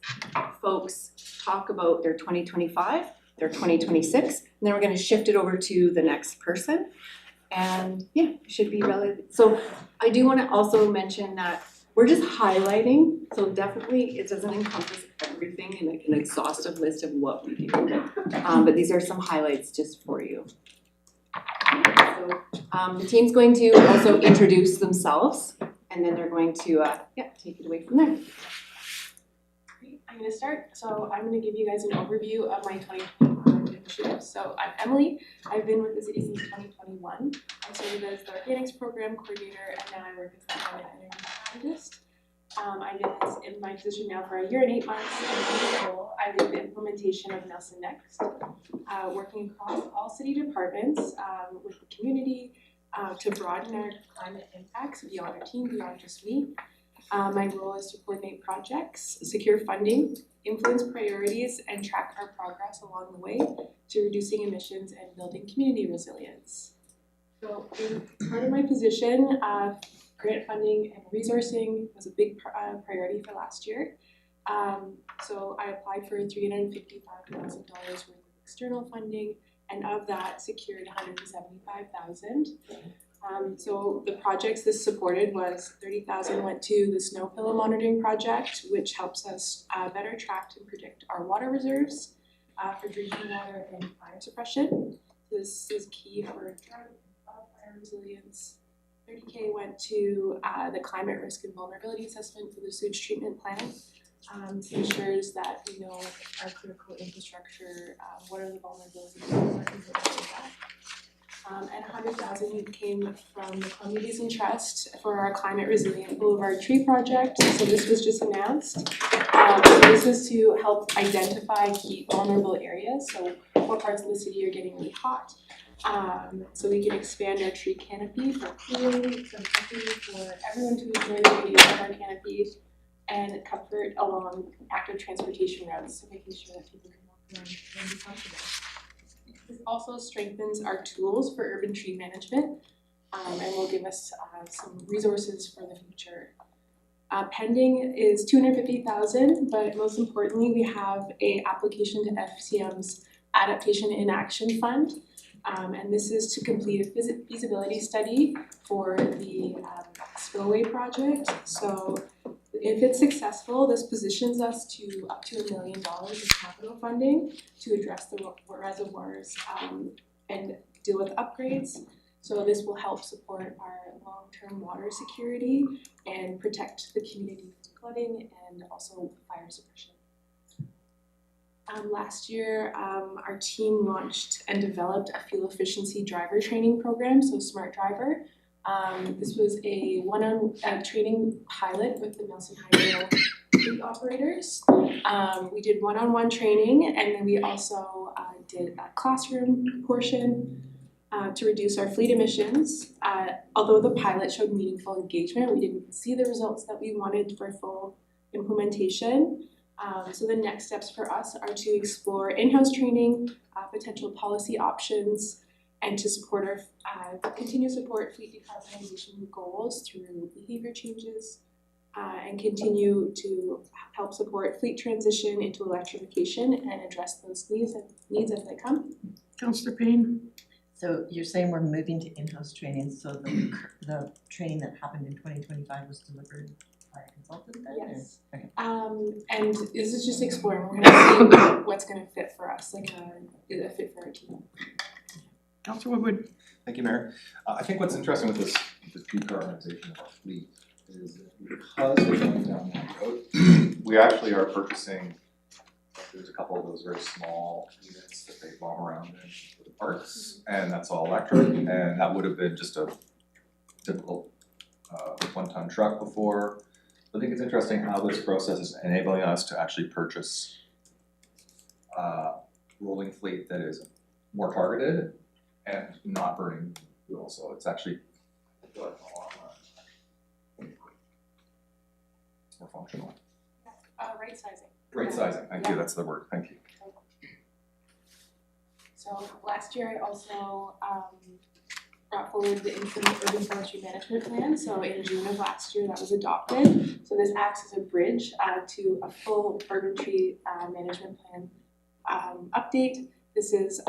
folks talk about their 2025, their 2026, and then we're gonna shift it over to the next person. And yeah, it should be relevant. So I do wanna also mention that we're just highlighting, so definitely it doesn't encompass everything in like an exhaustive list of what we do. But these are some highlights just for you. So the team's going to also introduce themselves, and then they're going to take it away from there. I'm going to start. So I'm going to give you guys an overview of my 2025 initiatives. So I'm Emily. I've been with the city since 2021. I started as the Organics Program Coordinator, and now I work as the Climate and Energy Strategist. I've been in my position now for 1 year and 8 months, and in this role, I lead the implementation of Nelson Next, working across all city departments with the community to broaden our climate impacts beyond our team, beyond just me. My role is to coordinate projects, secure funding, influence priorities, and track our progress along the way to reducing emissions and building community resilience. So in part of my position, grant funding and resourcing was a big priority for last year. So I applied for $355,000 worth of external funding, and of that secured $175,000. So the projects this supported was $30,000 went to the snow pillow monitoring project, which helps us better track and predict our water reserves for drinking water and fire suppression. This is key for drought and fire resilience. $30,000 went to the climate risk and vulnerability assessment for the sewage treatment plant. This ensures that we know our critical infrastructure, what are the vulnerabilities, and $100,000 came from the Communities in Trust for our climate resilient boulevard tree project. So this was just announced. So this is to help identify key vulnerable areas. So what parts of the city are getting really hot. So we can expand our tree canopy for cooling, for everyone to enjoy the beauty of our canopy, and comfort along active transportation routes, so making sure that people can walk around and be comfortable. This also strengthens our tools for urban tree management, and will give us some resources for the future. Pending is $250,000, but most importantly, we have an application to FCM's Adaptation in Action Fund, and this is to complete a feasibility study for the spillway project. So if it's successful, this positions us to up to $1 million of capital funding to address the reservoirs and deal with upgrades. So this will help support our long-term water security and protect the community from flooding and also fire suppression. Last year, our team launched and developed a fuel efficiency driver training program, so Smart Driver. This was a one-on training pilot with the Nelson Hydro fleet operators. We did one-on-one training, and then we also did a classroom portion to reduce our fleet emissions. Although the pilot showed meaningful engagement, we didn't see the results that we wanted for full implementation. So the next steps for us are to explore in-house training, potential policy options, and to support continue to support fleet decarbonization goals through behavior changes, and continue to help support fleet transition into electrification and address those needs as they come. Councillor Payne? So you're saying we're moving to in-house training, so the training that happened in 2025 was delivered by a consultant then? or- Yes. Okay. And this is just exploring, we're gonna see what's gonna fit for us, like a fit for our team. Councillor Woodward? Thank you, Mayor. I think what's interesting with this decarbonization of our fleet is that because we're going down that road, we actually are purchasing, there's a couple of those very small units that they bomb around in for the parks, and that's all electric, and that would have been just a typical 1-ton truck before. I think it's interesting how this process is enabling us to actually purchase rolling fleet that is more targeted and not burning fuel, so it's actually it's more functional. Right sizing. Right sizing, thank you, that's the word, thank you. So last year I also brought forward the interim urban forestry management plan. So in June of last year that was adopted. So this acts as a bridge to a full urban tree management plan update. This is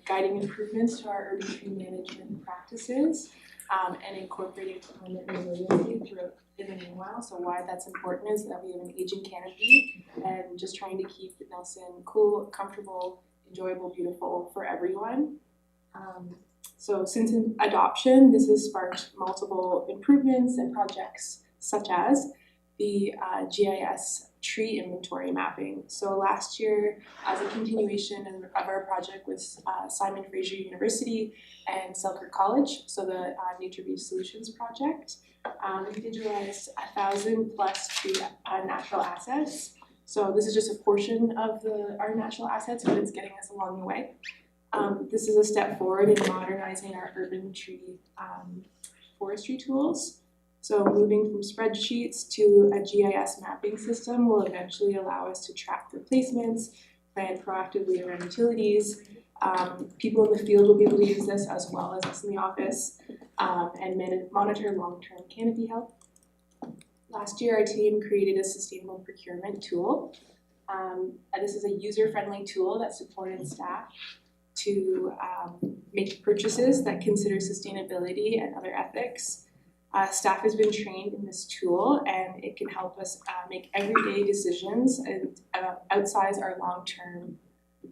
guiding improvements to our urban tree management practices and incorporating climate resiliency throughout in the meanwhile. So why that's important is that we have an aging canopy and just trying to keep Nelson cool, comfortable, enjoyable, beautiful for everyone. So since adoption, this has sparked multiple improvements and projects such as the GIS tree inventory mapping. So last year, as a continuation of our project with Simon Fraser University and Selkirk College, so the Nature Based Solutions project, we digitalized 1,000 plus tree natural assets. So this is just a portion of our natural assets, but it's getting us along the way. This is a step forward in modernizing our urban tree forestry tools. So moving from spreadsheets to a GIS mapping system will eventually allow us to track replacements, plan proactively around utilities. People in the field will be able to use this as well as us in the office and monitor long-term canopy health. Last year, our team created a sustainable procurement tool. This is a user-friendly tool that supported staff to make purchases that consider sustainability and other ethics. Staff has been trained in this tool and it can help us make everyday decisions and outsize our long-term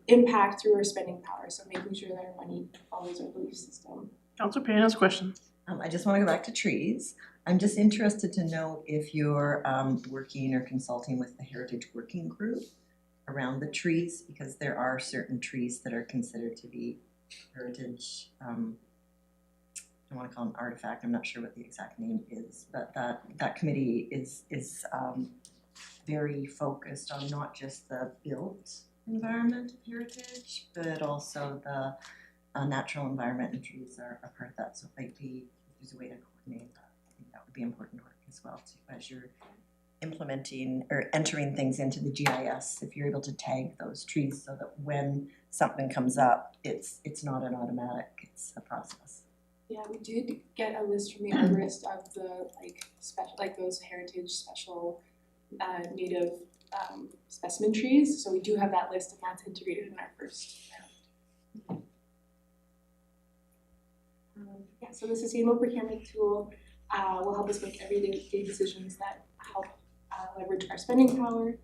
impact through our spending power. So making sure that our money follows our belief system. Councillor Payne has a question. I just want to go back to trees. I'm just interested to know if you're working or consulting with the Heritage Working Group around the trees, because there are certain trees that are considered to be heritage, I want to call them artifact, I'm not sure what the exact name is, but that committee is very focused on not just the built environment of heritage, but also the natural environment, and trees are a part of that, so it might be, if there's a way to coordinate that, I think that would be important work as well too, as you're implementing or entering things into the GIS, if you're able to tag those trees so that when something comes up, it's not an automatic, it's a process. Yeah, we did get a list from the arborist of the those heritage special native specimen trees. So we do have that list and that's integrated in our first round. Yeah, so the sustainable procurement tool will help us make everyday decisions that help leverage our spending power.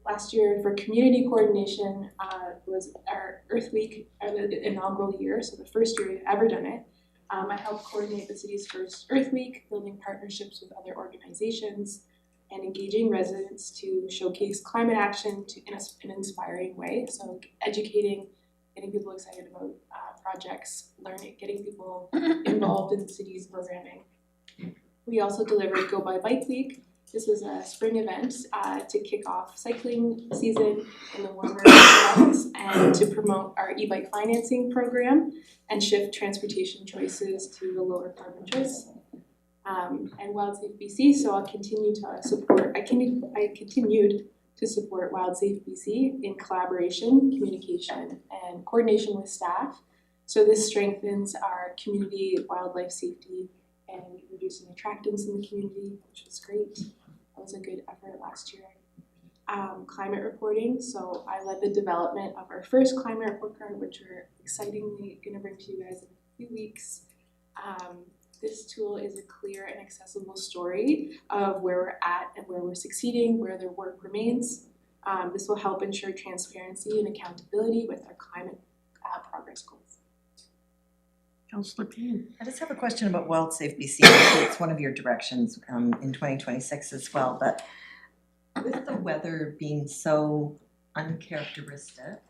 Last year for community coordination was our Earth Week, the inaugural year, so the first year we've ever done it. I helped coordinate the city's first Earth Week, building partnerships with other organizations and engaging residents to showcase climate action in an inspiring way. So educating, getting people excited about projects, getting people involved in the city's programming. We also delivered Go By Bike Week. This was a spring event to kick off cycling season in the warmer months and to promote our e-bike financing program and shift transportation choices to the lower carbon choice. and WildSafe BC, so I'll continue to support, I continued to support WildSafe BC in collaboration, communication, and coordination with staff. So this strengthens our community wildlife safety and reducing attractants in the community, which was great. That was a good effort last year. Climate reporting, so I led the development of our first climate report card, which we're excitingly gonna bring to you guys in a few weeks. This tool is a clear and accessible story of where we're at and where we're succeeding, where their work remains. This will help ensure transparency and accountability with our climate progress goals. Councillor Payne. I just have a question about WildSafe BC. It's one of your directions in 2026 as well, but with the weather being so uncharacteristic,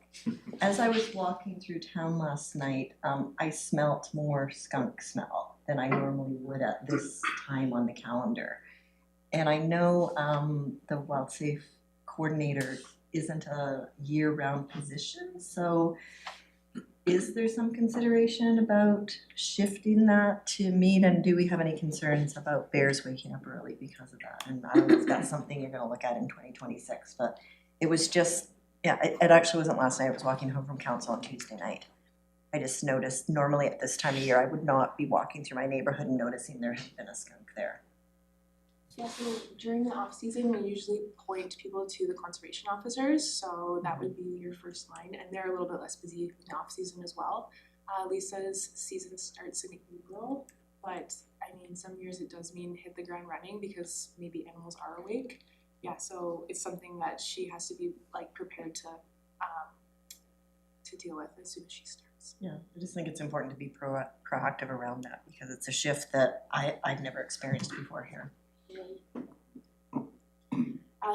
as I was walking through town last night, I smelt more skunk smell than I normally would at this time on the calendar. And I know the WildSafe coordinator isn't a year-round position, so is there some consideration about shifting that to meet, and do we have any concerns about bears waking up early because of that? And I don't know if that's something you're gonna look at in 2026, but it was just, yeah, it actually wasn't last night. I was walking home from council on Tuesday night. I just noticed, normally at this time of year, I would not be walking through my neighborhood and noticing there had been a skunk there. Yeah, so during the off season, we usually point people to the conservation officers, so that would be your first line, and they're a little bit less busy in the off season as well. Lisa's season starts in April, but I mean, some years it does mean hit the ground running because maybe animals are awake. Yeah, so it's something that she has to be like prepared to deal with as soon as she starts. Yeah, I just think it's important to be proactive around that because it's a shift that I've never experienced before here.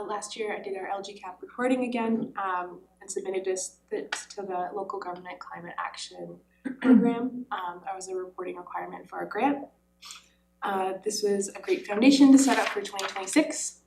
Last year, I did our LGCAP reporting again and submitted this to the local government climate action program. That was a reporting requirement for our grant. This was a great foundation to set up for 2026.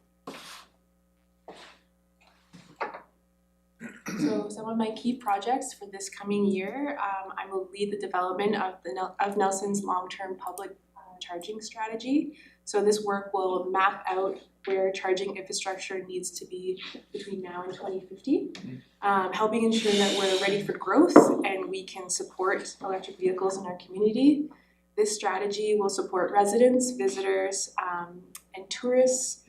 So some of my key projects for this coming year, I will lead the development of Nelson's long-term public charging strategy. So this work will map out where charging infrastructure needs to be between now and 2050, helping ensure that we're ready for growth and we can support electric vehicles in our community. This strategy will support residents, visitors, and tourists,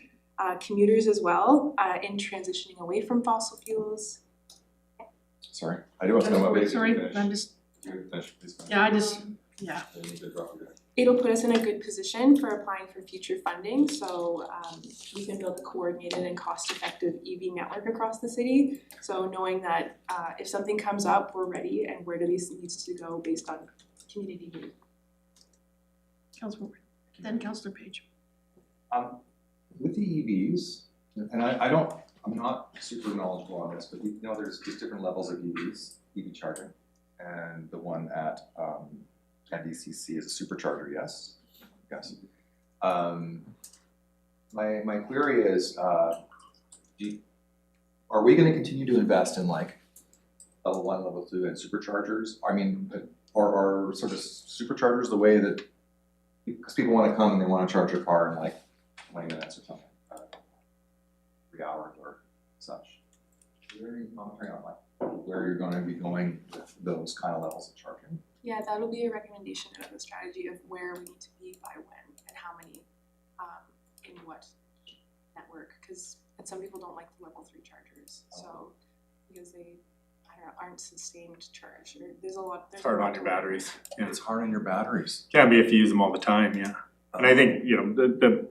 commuters as well, in transitioning away from fossil fuels. Sorry, I do want to know about Sorry, I'm just, yeah. It'll put us in a good position for applying for future funding, so we can build a coordinated and cost-effective EV network across the city. So knowing that if something comes up, we're ready, and where do these needs to go based on community need. Councillor, then Councillor Page. With the EVs, and I'm not super knowledgeable on this, but we know there's different levels of EVs, EV charging, and the one at NDCC is a supercharger, yes? Yes. My query is, are we gonna continue to invest in like level 1, level 2 and superchargers? I mean, or sort of superchargers the way that, because people wanna come and they wanna charge their car in like 20 minutes or something, 3 hours or such. Is there any commentary on like where you're gonna be going with those kind of levels of charging? Yeah, that'll be a recommendation of the strategy of where we need to be by when and how many in what network, because some people don't like the level 3 chargers, so because they aren't sustained charge, or there's a lot. It's hard on your batteries. Yeah. It's hard on your batteries. Can be if you use them all the time, yeah. And I think, you know, the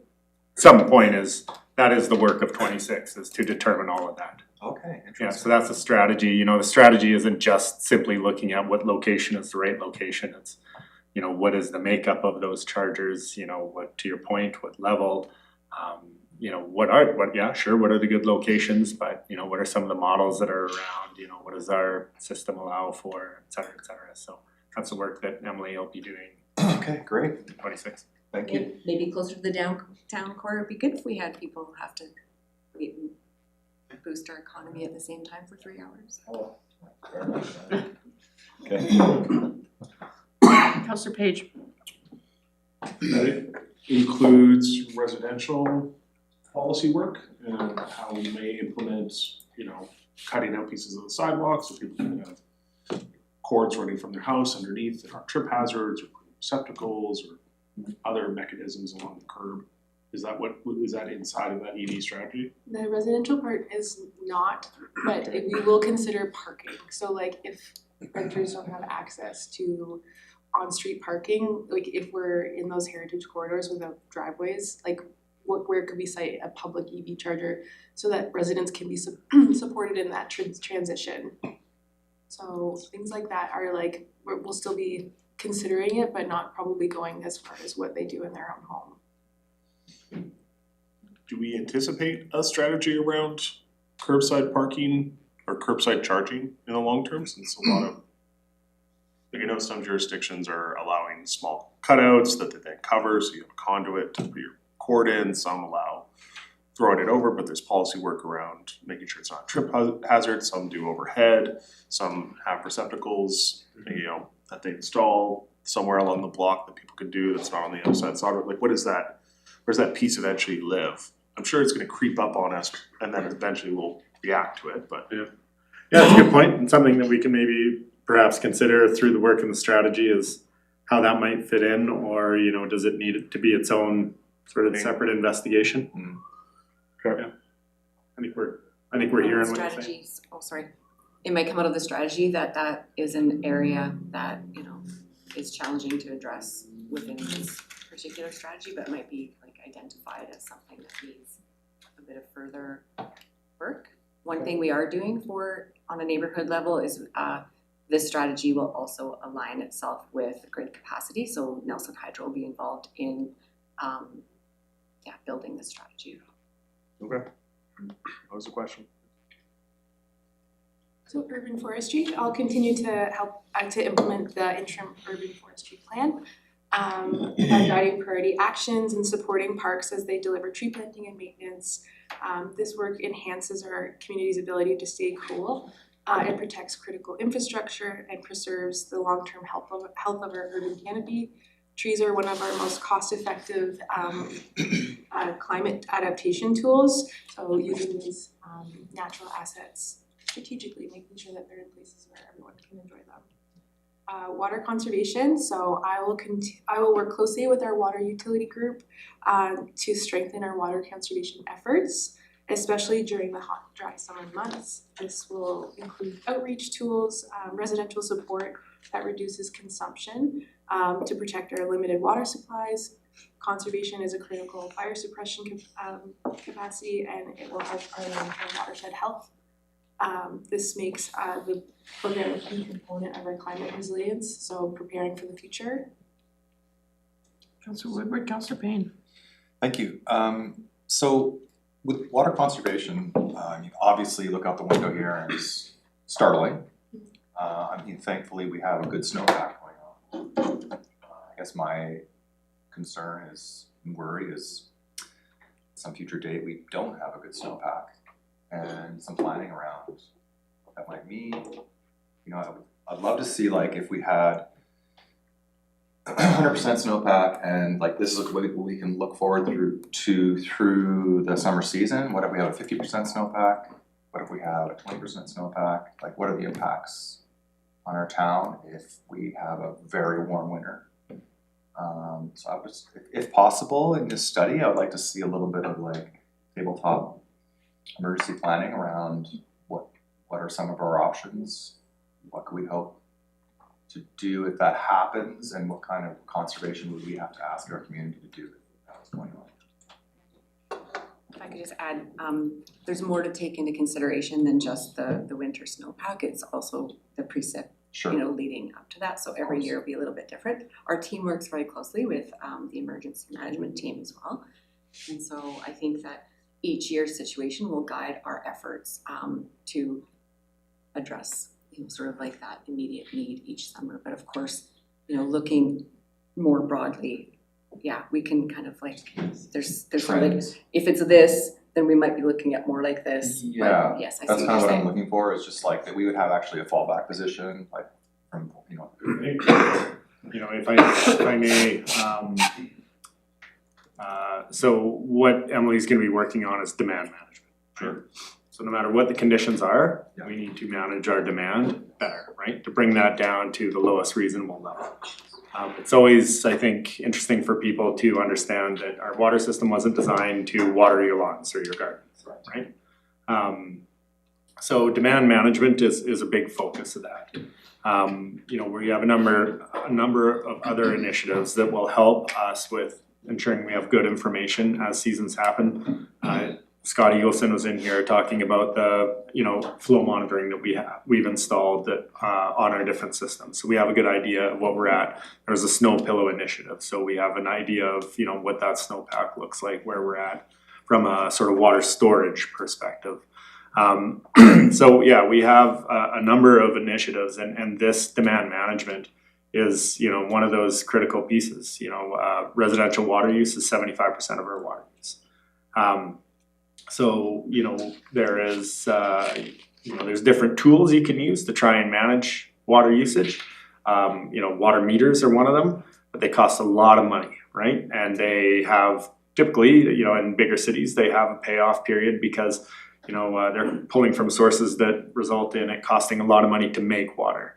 some point is that is the work of 26 is to determine all of that. Okay, interesting. Yeah, so that's the strategy. You know, the strategy isn't just simply looking at what location is the right location. It's, you know, what is the makeup of those chargers, you know, what, to your point, what level, you know, what are the good locations, but, you know, what are some of the models that are around, you know, what does our system allow for, et cetera, et cetera. So that's the work that Emily will be doing. Okay, great. In 26. Thank you. Maybe closer to the downtown core, it'd be good if we had people have to wait and boost our economy at the same time for 3 hours. Oh, very much. Okay. Councillor Page. That includes residential policy work and how we may implement, cutting out pieces of the sidewalk so people can have cords running from their house underneath that aren't trip hazards, or receptacles, or other mechanisms along the curb. Is that inside of that EV strategy? The residential part is not, but we will consider parking. So like if renters don't have access to on-street parking, like if we're in those heritage corridors without driveways, like where could we site a public EV charger so that residents can be supported in that transition? So things like that are like, we'll still be considering it, but not probably going as far as what they do in their own home. Do we anticipate a strategy around curbside parking or curbside charging in the long term, since a lot of, some jurisdictions are allowing small cutouts that they then cover, so you have a conduit to put your cord in, some allow throwing it over, but there's policy work around making sure it's not a trip hazard, some do overhead, some have receptacles, that they install somewhere along the block that people can do that's not on the other side. So like, where's that piece eventually live? I'm sure it's gonna creep up on us and then eventually we'll react to it, but. Yeah, that's a good point, and something that we can maybe perhaps consider through the work and the strategy is how that might fit in, or, does it need to be its own sort of separate investigation? Okay. Yeah. I think we're hearing what you're saying. Strategies, it might come out of the strategy that is an area that, is challenging to address within this particular strategy, but it might be like identified as something that needs a bit of further work. One thing we are doing on a neighborhood level is this strategy will also align itself with grid capacity, so Nelson Hydro will be involved in building this strategy. Okay. That was the question. So urban forestry, I'll continue to help to implement the interim urban forestry plan. Guiding priority actions and supporting parks as they deliver tree planting and maintenance. This work enhances our community's ability to stay cool. It protects critical infrastructure and preserves the long-term health of our urban canopy. Trees are one of our most cost-effective climate adaptation tools. So using these natural assets strategically, making sure that they're in places where everyone can enjoy them. Water conservation, so I will work closely with our water utility group to strengthen our water conservation efforts, especially during the hot, dry summer months. This will include outreach tools, residential support that reduces consumption to protect our limited water supplies. Conservation is a critical fire suppression capacity, and it will help our long-term watershed health. This makes the program a key component of our climate resilience, so preparing for the future. Councillor Woodward, Councillor Payne. Thank you. So with water conservation, obviously look out the window here and it's startling. Thankfully we have a good snowpack going on. I guess my concern and worry is some future date we don't have a good snowpack and some planning around what that might mean. I'd love to see like if we had 100% snowpack and like this is what we can look forward through the summer season. What if we have a 50% snowpack? What if we have a 20% snowpack? Like what are the impacts on our town if we have a very warm winter? So I was, if possible in this study, I would like to see a little bit of like tabletop emergency planning around what are some of our options? What could we hope to do if that happens, and what kind of conservation would we have to ask our community to do if that was going on? If I could just add, there's more to take into consideration than just the winter snowpack. It's also the precip, leading up to that. So every year will be a little bit different. Our team works very closely with the emergency management team as well. And so I think that each year's situation will guide our efforts to address sort of like that immediate need each summer. But of course, looking more broadly, we can kind of like, there's something, if it's this, then we might be looking at more like this. Yeah, but yes, I that's see kind of what you're I'm looking for, is just like that we would have actually a fallback position, like from, If I may, So what Emily's gonna be working on is demand management. Sure. So no matter what the conditions are, we need to manage our demand better, right? To bring that down to the lowest reasonable level. It's always, I think, interesting for people to understand that our water system wasn't designed to water your lawns or your gardens, right? So demand management is a big focus of that. We have a number of other initiatives that will help us with ensuring we have good information as seasons happen. Scott Eagleson was in here talking about the, flow monitoring that we've installed that, on our different systems. So we have a good idea of what we're at. There's a snow pillow initiative, so we have an idea of, what that snowpack looks like, where we're at from a sort of water storage perspective. So yeah, we have a number of initiatives and this demand management is, one of those critical pieces. Residential water use is 75% of our water use. So, there is, there's different tools you can use to try and manage water usage. Water meters are one of them, but they cost a lot of money, right? And they have typically, in bigger cities, they have a payoff period because, they're pulling from sources that result in it costing a lot of money to make water.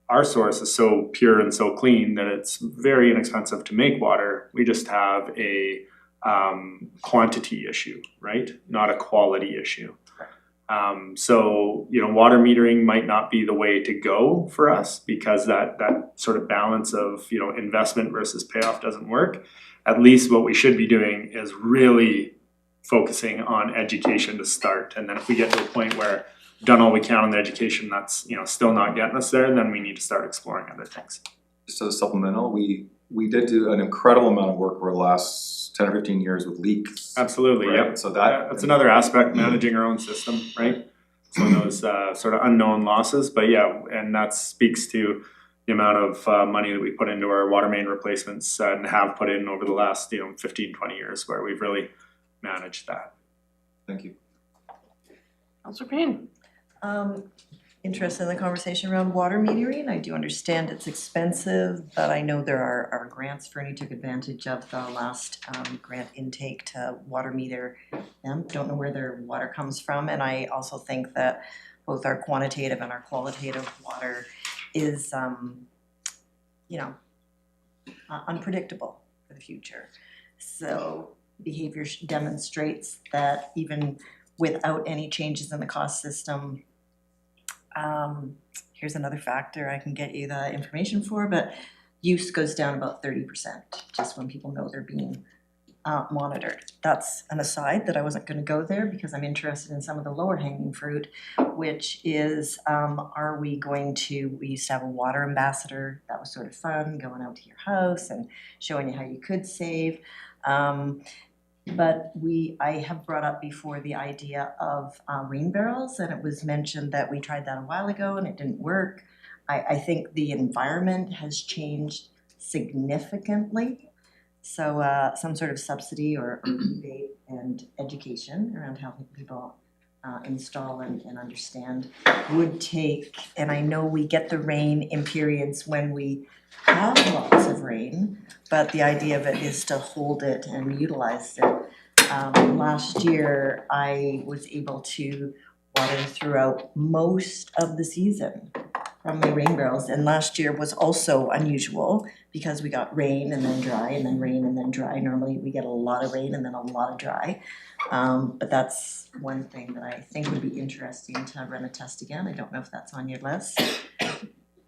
Our source is so pure and so clean that it's very inexpensive to make water. We just have a quantity issue, right? Not a quality issue. So, water metering might not be the way to go for us because that sort of balance of, investment versus payoff doesn't work. At least what we should be doing is really focusing on education to start. And then if we get to a point where we've done all we can on the education, that's, still not getting us there, then we need to start exploring other things. Just as a supplemental, we did do an incredible amount of work over the last 10 or 15 years with leaks. Absolutely, Right? yep. So that's another aspect, managing our own system, right? So those sort of unknown losses, but yeah, and that speaks to the amount of money that we put into our water main replacements and have put in over the last 15, 20 years where we've really managed that. Thank you. Councillor Payne. Interested in the conversation around water metering. I do understand it's expensive, but I know there are grants. Fernie took advantage of the last grant intake to water meter them. Don't know where their water comes from, and I also think that both our quantitative and our qualitative water is unpredictable for the future. So behavior demonstrates that even without any changes in the cost system, here's another factor I can get you the information for, but use goes down about 30% just when people know they're being monitored. That's an aside that I wasn't gonna go there because I'm interested in some of the lower hanging fruit, which is, we used to have a water ambassador. That was sort of fun, going out to your house and showing you how you could save. But I have brought up before the idea of rain barrels, and it was mentioned that we tried that a while ago and it didn't work. I think the environment has changed significantly. So some sort of subsidy or rebate and education around helping people install and understand would take, and I know we get the rain in periods when we have lots of rain, but the idea of it is to hold it and utilize it. Last year, I was able to water throughout most of the season from my rain barrels, and last year was also unusual because we got rain and then dry and then rain and then dry. Normally we get a lot of rain and then a lot of dry. But that's one thing that I think would be interesting to run a test again. I don't know if that's on your list.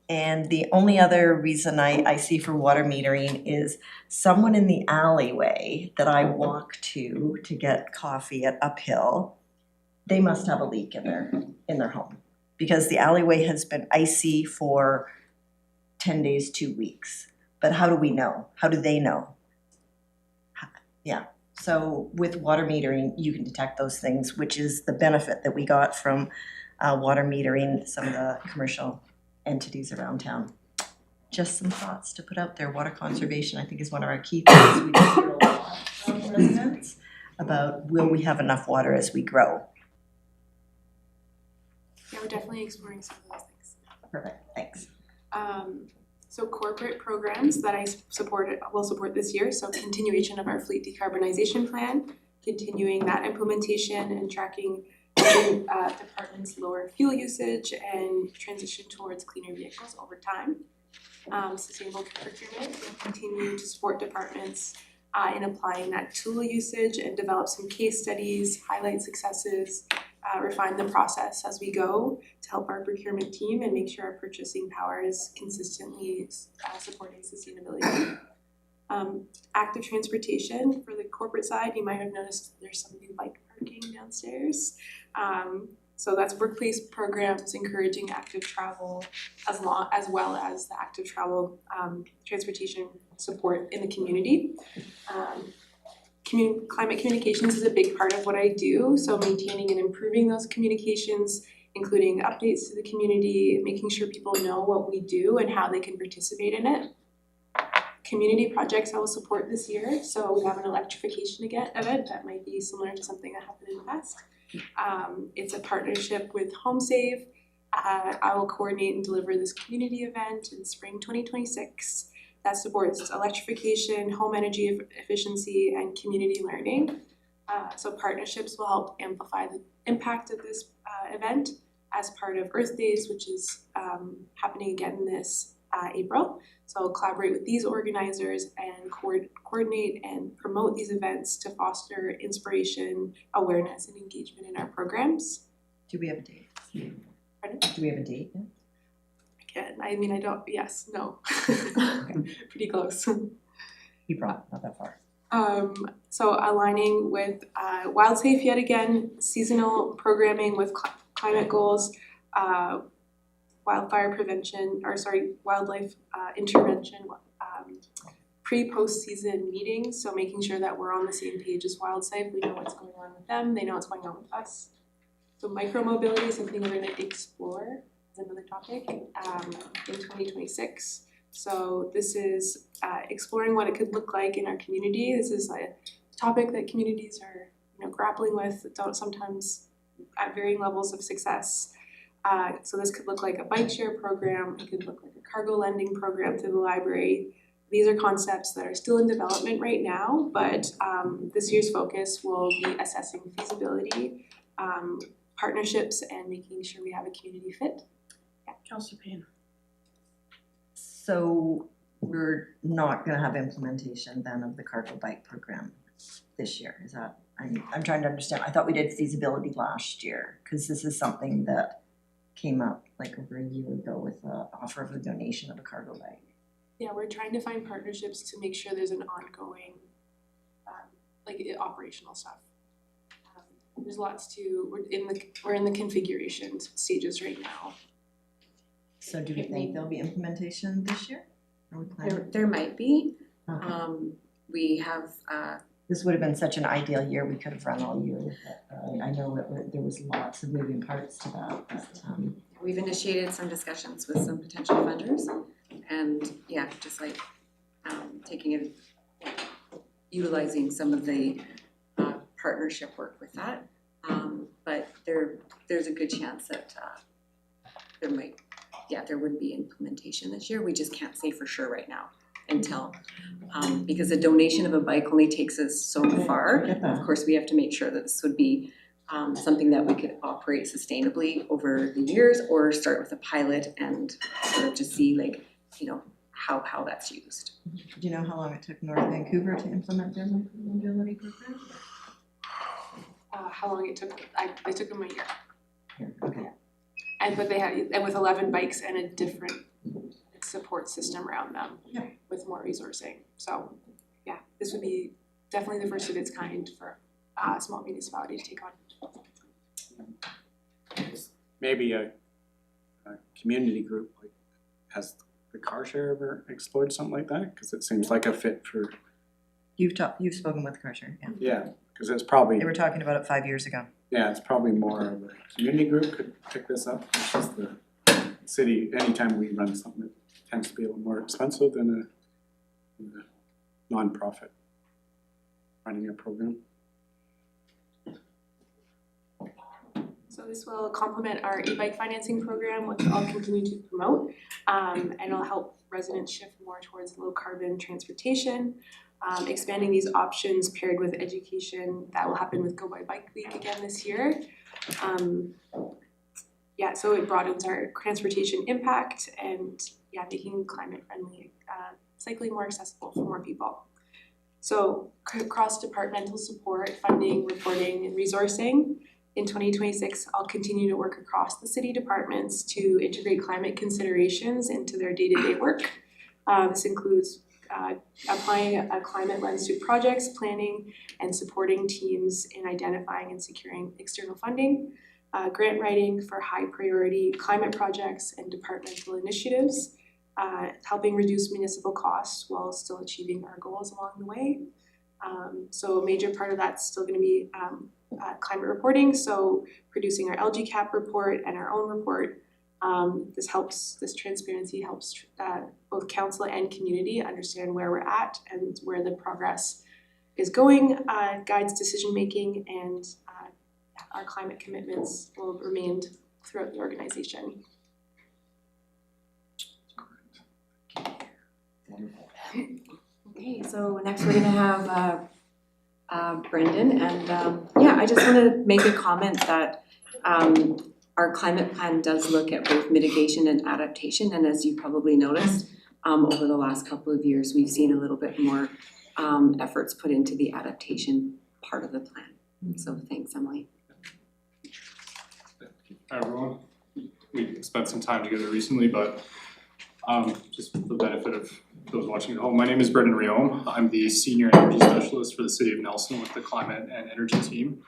And the only other reason I see for water metering is someone in the alleyway that I walk to get coffee at Uphill, they must have a leak in their home. Because the alleyway has been icy for 10 days, 2 weeks. But how do we know? How do they know? Yeah, so with water metering, you can detect those things, which is the benefit that we got from water metering some of the commercial entities around town. Just some thoughts to put out there. Water conservation, I think, is one of our key things. We just hear a lot from residents about will we have enough water as we grow? Yeah, we're definitely exploring some of those things. Perfect, thanks. So corporate programs that I will support this year, so continuation of our fleet decarbonization plan, continuing that implementation and tracking departments' lower fuel usage and transition towards cleaner vehicles over time. Sustainable procurement will continue to support departments in applying that tool usage and develop some case studies, highlight successes, refine the process as we go to help our procurement team and make sure our purchasing power is consistently supporting sustainability. Active transportation for the corporate side, you might have noticed there's some new bike parking downstairs. So that's workplace programs encouraging active travel as well as the active travel transportation support in the community. Climate communications is a big part of what I do, so maintaining and improving those communications, including updates to the community, making sure people know what we do and how they can participate in it. Community projects I will support this year, so we have an electrification event that might be similar to something that happened in the past. It's a partnership with HomeSave. I will coordinate and deliver this community event in spring 2026 that supports electrification, home energy efficiency, and community learning. So partnerships will help amplify the impact of this event as part of Earth Days, which is happening again this April. So I'll collaborate with these organizers and coordinate and promote these events to foster inspiration, awareness, and engagement in our programs. Do we have a date? Pardon? Do we have a date yet? I don't, yes, no. Pretty close. You brought not that far. So aligning with WildSafe yet again, seasonal programming with climate goals, wildlife intervention, pre-post season meetings, so making sure that we're on the same page as WildSafe, we know what's going on with them, they know what's going on with us. So micromobility is something we're going to explore as another topic in 2026. So this is exploring what it could look like in our community. This is a topic that communities are grappling with, sometimes at varying levels of success. So this could look like a bike share program, it could look like a cargo lending program through the library. These are concepts that are still in development right now, but this year's focus will be assessing feasibility, partnerships, and making sure we have a community fit. Yeah. Councillor Payne. So we're not gonna have implementation then of the cargo bike program this year, is that, I'm trying to understand, I thought we did feasibility last year, cause this is something that came up like over a year ago with the offer of a donation of a cargo bike. Yeah, we're trying to find partnerships to make sure there's an ongoing, operational stuff. There's lots to, we're in the configuration stages right now. So do we think there'll be implementation this year? Are we planning? There might be. Okay. We have This would have been such an ideal year, we could have run all year with it. I know there was lots of moving parts to that, but we've initiated some discussions with some potential funders, and just taking it, utilizing some of the partnership work with that. But there's a good chance that there would be implementation this year. We just can't say for sure right now until, because the donation of a bike only takes us so far. Of course, we have to make sure that this would be something that we could operate sustainably over the years, or start with a pilot and sort of just see how that's used. do you know how long it took North Vancouver to implement their mobility program? How long it took? It took them a year. Yeah, okay. But they had, with 11 bikes and a different support system around them, with more resourcing. So, this would be definitely the first of its kind for a small municipality to take on. Maybe a community group has the car share ever explored something like that? Because it seems like a fit for. You've spoken with Carter, yeah. Yeah, because it's probably. They were talking about it 5 years ago. Yeah, it's probably more of a community group could pick this up. It's just the city, anytime we run something, it tends to be a little more expensive than a nonprofit running a program. So this will complement our e-bike financing program, which I'll continue to promote, and it'll help residents shift more towards low carbon transportation. Expanding these options paired with education that will happen with Go by Bike Week again this year. So it broadens our transportation impact and making climate friendly cycling more accessible for more people. So cross-departmental support, funding, reporting, and resourcing. In 2026, I'll continue to work across the city departments to integrate climate considerations into their day-to-day work. This includes applying a climate lens to projects, planning, and supporting teams in identifying and securing external funding, grant writing for high priority climate projects and departmental initiatives, helping reduce municipal costs while still achieving our goals along the way. So a major part of that's still going to be climate reporting, so producing our LGCAP report and our own report. This transparency helps both council and community understand where we're at and where the progress is going, guides decision making, and our climate commitments will remain throughout the organization. Okay, so next we're gonna have Brendan, and I just wanna make a comment that our climate plan does look at both mitigation and adaptation, and as you probably noticed, over the last couple of years, we've seen a little bit more efforts put into the adaptation part of the plan. So thanks, Emily. Hi everyone, we spent some time together recently, but just for the benefit of those watching at home, my name is Brendan Riome. I'm the Senior Energy Specialist for the City of Nelson with the Climate and Energy team.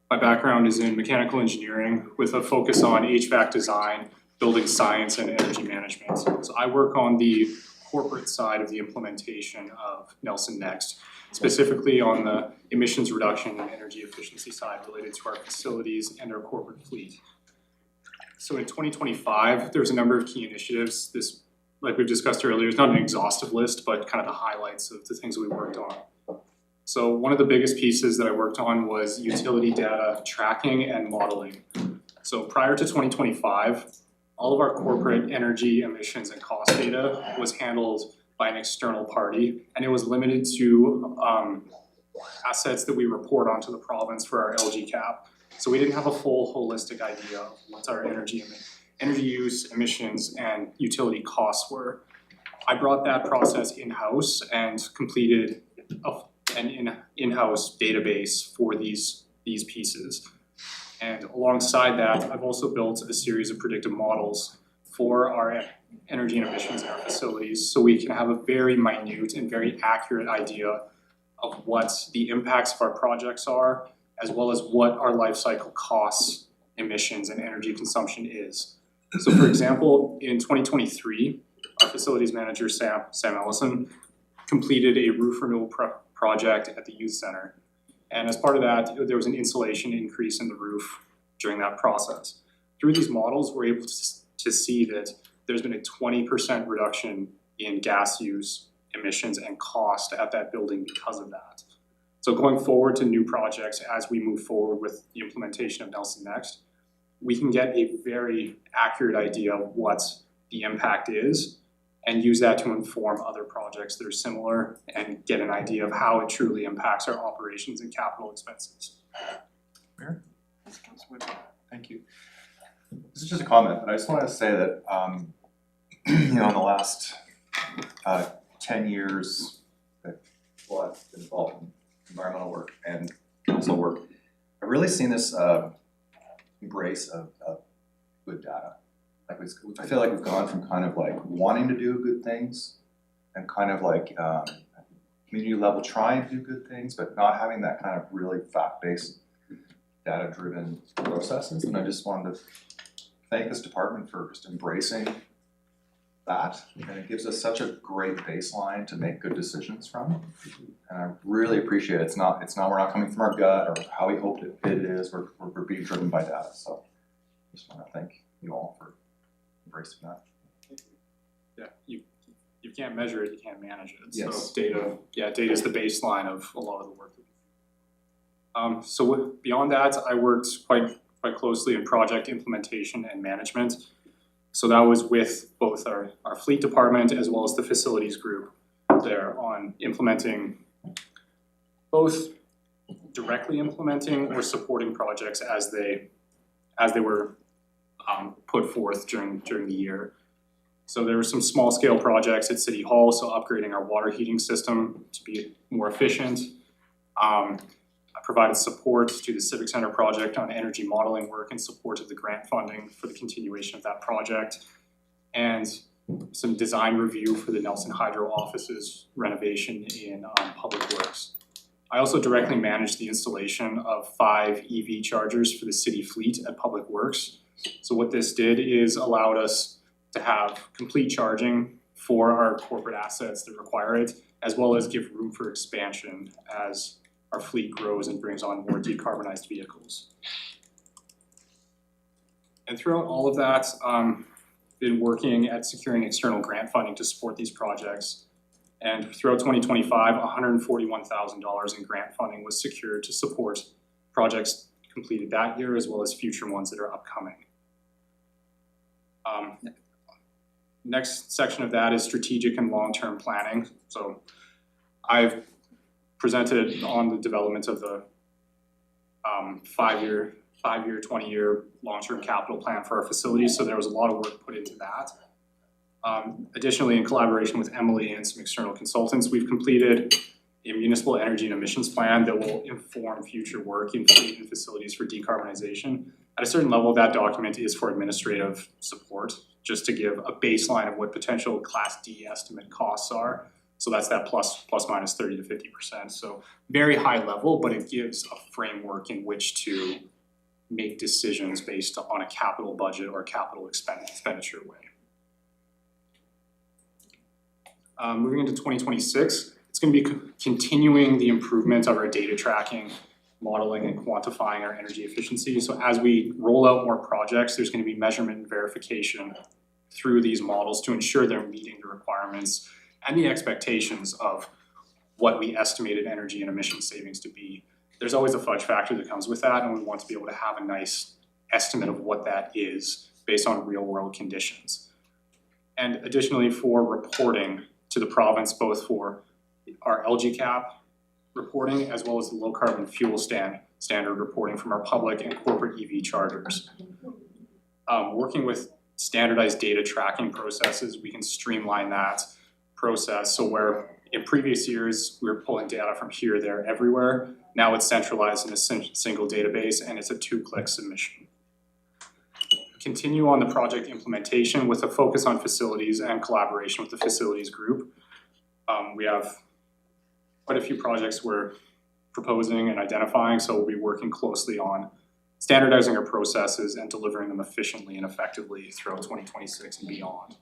My background is in mechanical engineering with a focus on HVAC design, building science, and energy management. So I work on the corporate side of the implementation of Nelson Next, specifically on the emissions reduction and energy efficiency side related to our facilities and our corporate fleet. So in 2025, there's a number of key initiatives. This, like we've discussed earlier, is not an exhaustive list, but kind of the highlights of the things we worked on. So one of the biggest pieces that I worked on was utility data tracking and modeling. So prior to 2025, all of our corporate energy emissions and cost data was handled by an external party, and it was limited to assets that we report onto the province for our LGCAP. So we didn't have a full holistic idea of what our energy use, emissions, and utility costs were. I brought that process in-house and completed an in-house database for these pieces. And alongside that, I've also built a series of predictive models for our energy and emissions in our facilities, so we can have a very minute and very accurate idea of what the impacts of our projects are, as well as what our life cycle costs, emissions, and energy consumption is. So for example, in 2023, our facilities manager, Sam Ellison, completed a roof renewal project at the youth center. And as part of that, there was an insulation increase in the roof during that process. Through these models, we're able to see that there's been a 20% reduction in gas use, emissions, and cost at that building because of that. So going forward to new projects, as we move forward with the implementation of Nelson Next, we can get a very accurate idea of what the impact is and use that to inform other projects that are similar and get an idea of how it truly impacts our operations and capital expenses. Mayor? Thank you. This is just a comment, but I just wanted to say that, in the last 10 years that I've been involved in environmental work and council work, I've really seen this embrace of good data. Like I feel like we've gone from kind of like wanting to do good things and kind of like community level trying to do good things, but not having that kind of really fact-based, data-driven processes. And I just wanted to thank this department for just embracing that. And it gives us such a great baseline to make good decisions from. And I really appreciate it. It's not we're not coming from our gut or how we hoped it is. We're being driven by data. So I just want to thank you all for embracing that. Yeah, you can't measure it, you can't manage it. Yes. So data is the baseline of a lot of the work. So beyond that, I worked quite quite closely in project implementation and management. So that was with both our fleet department as well as the facilities group there on implementing, both directly implementing or supporting projects as they were put forth during the year. So there were some small scale projects at City Hall, so upgrading our water heating system to be more efficient. I provided support to the Civic Center project on energy modeling work in support of the grant funding for the continuation of that project, and some design review for the Nelson Hydro office's renovation in Public Works. I also directly managed the installation of 5 EV chargers for the city fleet at Public Works. So what this did is allowed us to have complete charging for our corporate assets that require it, as well as give room for expansion as our fleet grows and brings on more decarbonized vehicles. And throughout all of that, been working at securing external grant funding to support these projects. And throughout 2025, $141,000 in grant funding was secured to support projects completed that year, as well as future ones that are upcoming. Next section of that is strategic and long-term planning. So I've presented on the development of the 5-year, 20-year long-term capital plan for our facilities. So there was a lot of work put into that. Additionally, in collaboration with Emily and some external consultants, we've completed a municipal energy and emissions plan that will inform future work in fleet and facilities for decarbonization. At a certain level, that document is for administrative support, just to give a baseline of what potential Class D estimate costs are. So that's that plus minus 30 to 50%. So very high level, but it gives a framework in which to make decisions based on a capital budget or capital expenditure way. Moving into 2026, it's going to be continuing the improvement of our data tracking, modeling, and quantifying our energy efficiency. So as we roll out more projects, there's going to be measurement and verification through these models to ensure they're meeting the requirements and the expectations of what we estimated energy and emission savings to be. There's always a fudge factor that comes with that, and we want to be able to have a nice estimate of what that is based on real world conditions. And additionally, for reporting to the province, both for our LGCAP reporting as well as the low carbon fuel standard reporting from our public and corporate EV chargers. Working with standardized data tracking processes, we can streamline that process. So where in previous years, we were pulling data from here, there, everywhere, now it's centralized in a single database and it's a 2-click submission. Continue on the project implementation with a focus on facilities and collaboration with the facilities group. We have quite a few projects we're proposing and identifying, so we'll be working closely on standardizing our processes and delivering them efficiently and effectively throughout 2026 and beyond.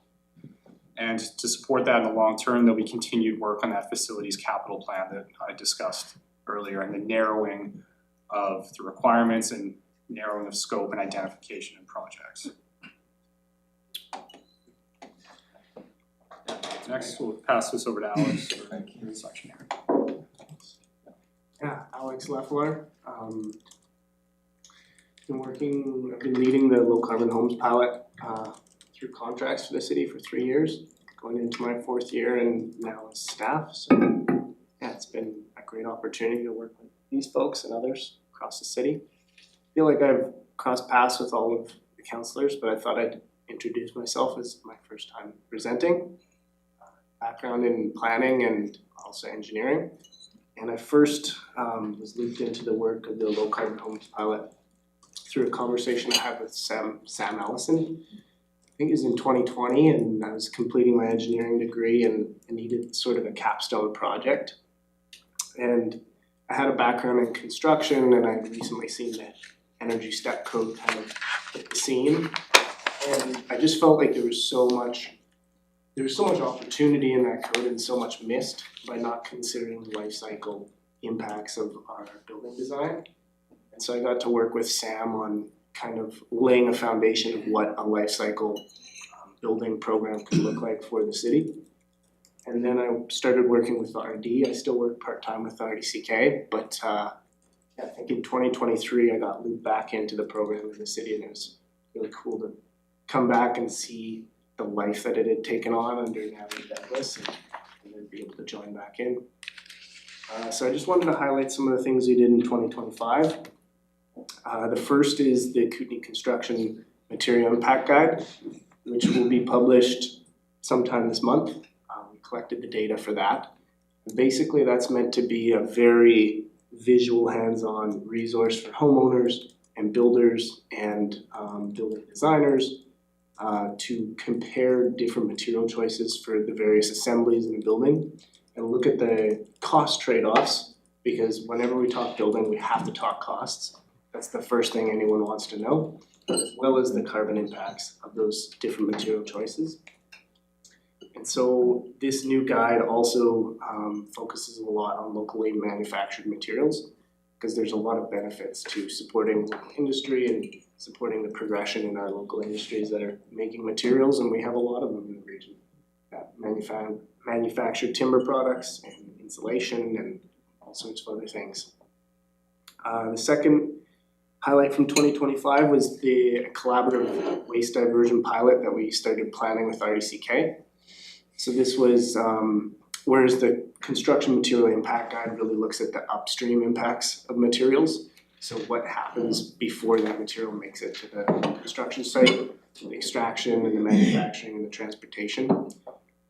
And to support that in the long term, there'll be continued work on that facilities capital plan that I discussed earlier, and the narrowing of the requirements and narrowing of scope and identification of projects. Next, we'll pass this over to Alex for the section here. Yeah, Alex Leffler. I've been leading the low carbon homes pilot through contracts for the city for 3 years, going into my 4th year and now as staff. So yeah, it's been a great opportunity to work with these folks and others across the city. I feel like I've crossed paths with all of the councillors, but I thought I'd introduce myself as my first time presenting. Background in planning and also engineering. And I first was looped into the work of the low carbon homes pilot through a conversation I had with Sam Allison. I think it was in 2020, and I was completing my engineering degree and needed sort of a capstone project. And I had a background in construction, and I'd recently seen the Energy Step Code kind of hit the scene. And I just felt like there was so much opportunity in that code and so much missed by not considering the life cycle impacts of our building design. And so I got to work with Sam on kind of laying a foundation of what a life cycle building program could look like for the city. And then I started working with the RD. I still work part-time with the RDCK, but I think in 2023, I got looped back into the program in the city, and it was really cool to come back and see the life that it had taken on under Natalie Douglas and then be able to join back in. So I just wanted to highlight some of the things we did in 2025. The first is the Kootenai Construction Material Impact Guide, which will be published sometime this month. We collected the data for that. And basically, that's meant to be a very visual, hands-on resource for homeowners and builders and building designers to compare different material choices for the various assemblies in a building and look at the cost trade-offs, because whenever we talk building, we have to talk costs. That's the first thing anyone wants to know, as well as the carbon impacts of those different material choices. And so this new guide also focuses a lot on locally manufactured materials, because there's a lot of benefits to supporting local industry and supporting the progression in our local industries that are making materials, and we have a lot of them in the region that manufacture timber products and insulation and all sorts of other things. The second highlight from 2025 was the collaborative waste diversion pilot that we started planning with RDCK. So this was, whereas the construction material impact guide really looks at the upstream impacts of materials. So what happens before that material makes it to the construction site, the extraction and the manufacturing and the transportation.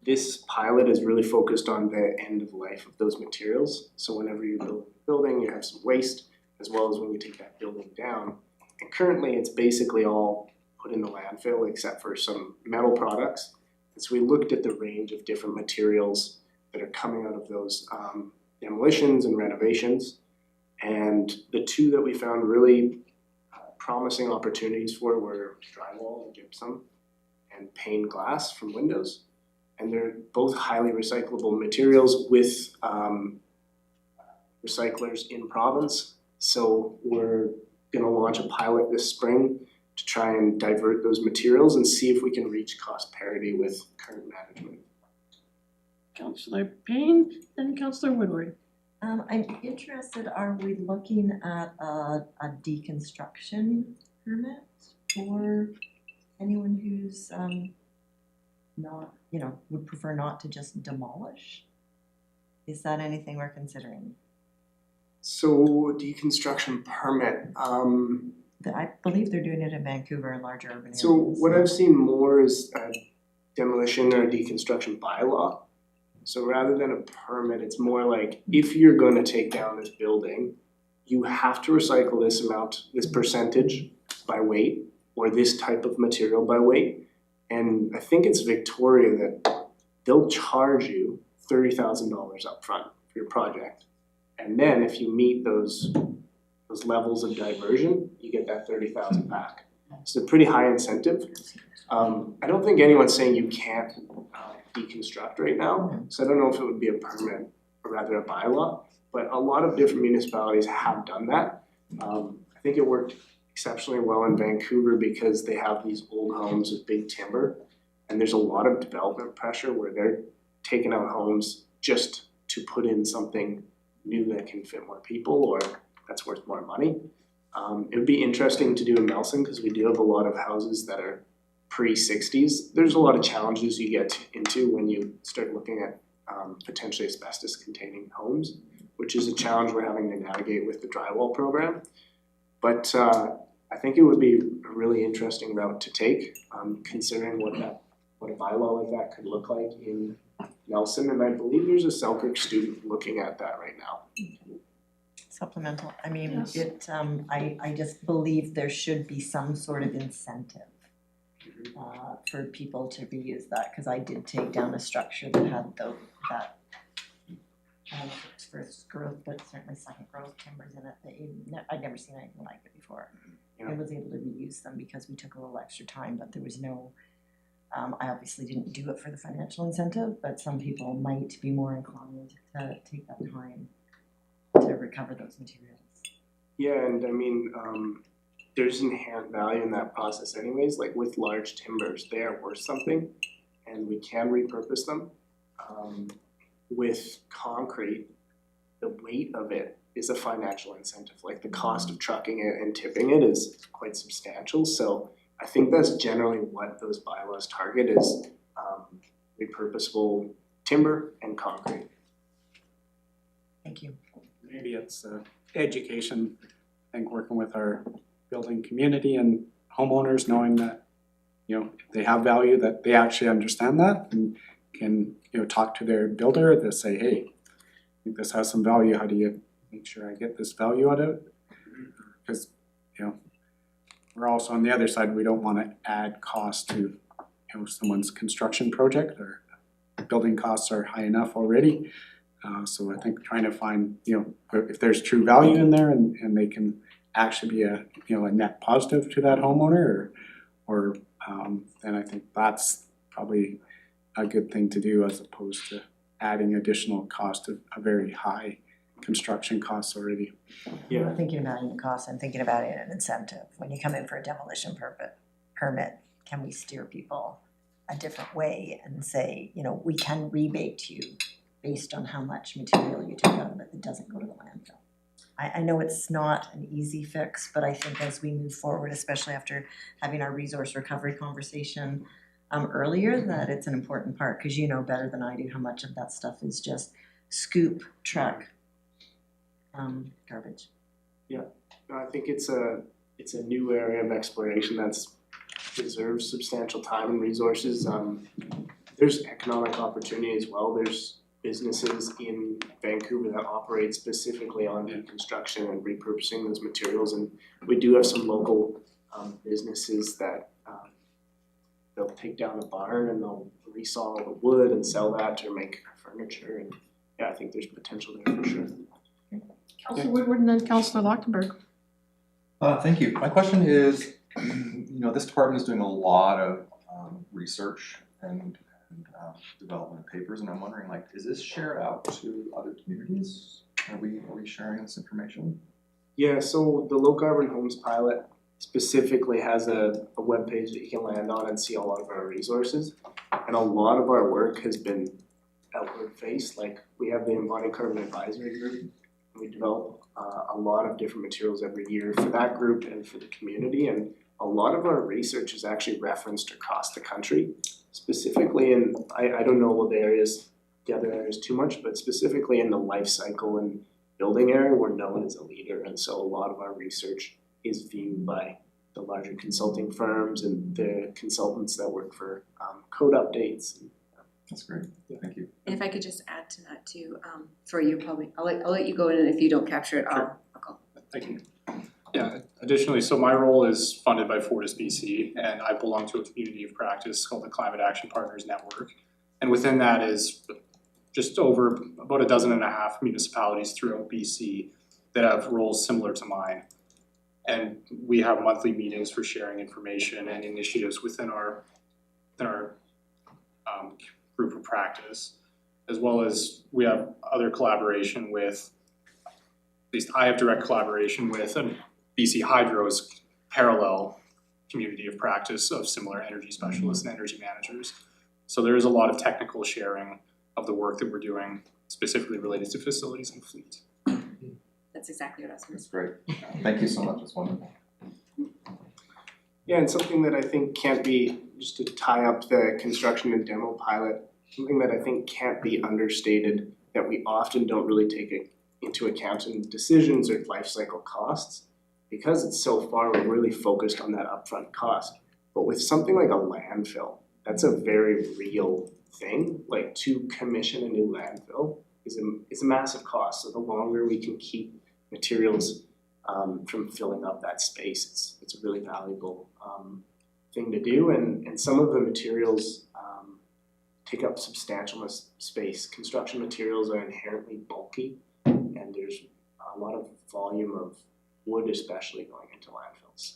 This pilot is really focused on the end of life of those materials. So whenever you build a building, you have some waste, as well as when you take that building down. And currently it's basically all put in the landfill except for some metal products. And so we looked at the range of different materials that are coming out of those demolitions and renovations. And the two that we found really promising opportunities for were drywall and gypsum and pane glass from windows. And they're both highly recyclable materials with recyclers in province. So we're gonna launch a pilot this spring to try and divert those materials and see if we can reach cost parity with current management. Councillor Payne, then Councillor Woodward. I'm interested, are we looking at a deconstruction permit for anyone who's not, would prefer not to just demolish? Is that anything we're considering? So deconstruction permit, I believe they're doing it in Vancouver and larger urban areas. so what I've seen more is a demolition or deconstruction bylaw. So rather than a permit, it's more like, if you're gonna take down this building, you have to recycle this amount, this percentage by weight, or this type of material by weight. And I think it's Victoria that they'll charge you $30,000 upfront for your project. And then if you meet those levels of diversion, you get that 30,000 back. It's a pretty high incentive. I don't think anyone's saying you can't deconstruct right now, so I don't know if it would be a permit or rather a bylaw, but a lot of different municipalities have done that. I think it worked exceptionally well in Vancouver because they have these old homes with big timber, and there's a lot of development pressure where they're taking out homes just to put in something new that can fit more people or that's worth more money. It would be interesting to do in Nelson because we do have a lot of houses that are pre-60s. There's a lot of challenges you get into when you start looking at potentially asbestos containing homes, which is a challenge we're having to navigate with the drywall program. But I think it would be a really interesting route to take, considering what a bylaw like that could look like in Nelson, and I believe there's a Selkirk student looking at that right now. Supplemental, I mean, Yes. I just believe there should be some sort of incentive for people to reuse that, cause I did take down a structure that had that first growth, but certainly second growth timbers in it, I'd never seen anything like it before. Yeah. I was able to reuse them because we took a little extra time, but there was no, I obviously didn't do it for the financial incentive, but some people might be more inclined to take that time to recover those materials. Yeah, and I mean, there's inherent value in that process anyways, like with large timbers, they are worth something and we can repurpose them. With concrete, the weight of it is a financial incentive, like the cost of trucking it and tipping it is quite substantial, so I think that's generally what those bylaws target is repurposable timber and concrete. Thank you. Maybe it's education, I think working with our building community and homeowners, knowing that, you know, they have value, that they actually understand that and can, you know, talk to their builder to say, hey, I think this has some value, how do you make sure I get this value out of it? Because, you know, we're also on the other side, we don't wanna add cost to, you know, someone's construction project, or building costs are high enough already. So I think trying to find, you know, if there's true value in there and they can actually be a, you know, a net positive to that homeowner, or then I think that's probably a good thing to do, as opposed to adding additional cost of a very high construction costs already. I'm not thinking about any cost, I'm thinking about an incentive. When you come in for a demolition permit, can we steer people a different way and say, you know, we can rebate you based on how much material you took out of it that doesn't go to the landfill? I know it's not an easy fix, but I think as we move forward, especially after having our resource recovery conversation earlier, that it's an important part, because you know better than I do how much of that stuff is just scoop truck garbage. I think it's a new area of exploration that's deserves substantial time and resources. There's economic opportunity as well. There's businesses in Vancouver that operate specifically on deconstruction and repurposing those materials, and we do have some local businesses that they'll take down the barn and they'll resaw the wood and sell that to make furniture, and yeah, I think there's potential there for sure. Councillor Woodward and then Councillor Lochtenberg. Thank you. My question is, you know, this department is doing a lot of research and development of papers, and I'm wondering, like, is this shared out to other communities? Are we sharing this information? Yeah, so the low carbon homes pilot specifically has a webpage that you can land on and see a lot of our resources. And a lot of our work has been outward faced, like we have the embodied carbon advisory group. We develop a lot of different materials every year for that group and for the community, and a lot of our research is actually referenced across the country, specifically in, I don't know what the other areas too much, but specifically in the life cycle and building area, we're known as a leader, and so a lot of our research is viewed by the larger consulting firms and the consultants that work for code updates. That's great, thank you. And if I could just add to that too, sorry, you're probably, I'll let you go in, and if you don't capture it, I'll go. Thank you. Yeah, additionally, so my role is funded by Fortis BC, and I belong to a community of practice called the Climate Action Partners Network. And within that is just over about 12.5 municipalities throughout BC that have roles similar to mine. And we have monthly meetings for sharing information and initiatives within our group of practice, as well as we have other collaboration with, at least I have direct collaboration with BC Hydro's parallel community of practice of similar energy specialists and energy managers. So there is a lot of technical sharing of the work that we're doing, specifically related to facilities and fleet. That's exactly what I was going to say. That's great, thank you so much, it's wonderful. Yeah, and something that I think can't be, just to tie up the construction and demo pilot, something that I think can't be understated, that we often don't really take into account in decisions or life cycle costs. Because it's so far, we're really focused on that upfront cost. But with something like a landfill, that's a very real thing. Like, to commission a new landfill is a massive cost. So the longer we can keep materials from filling up that space, it's a really valuable thing to do. And some of the materials take up substantial space. Construction materials are inherently bulky, and there's a lot of volume of wood especially going into landfills.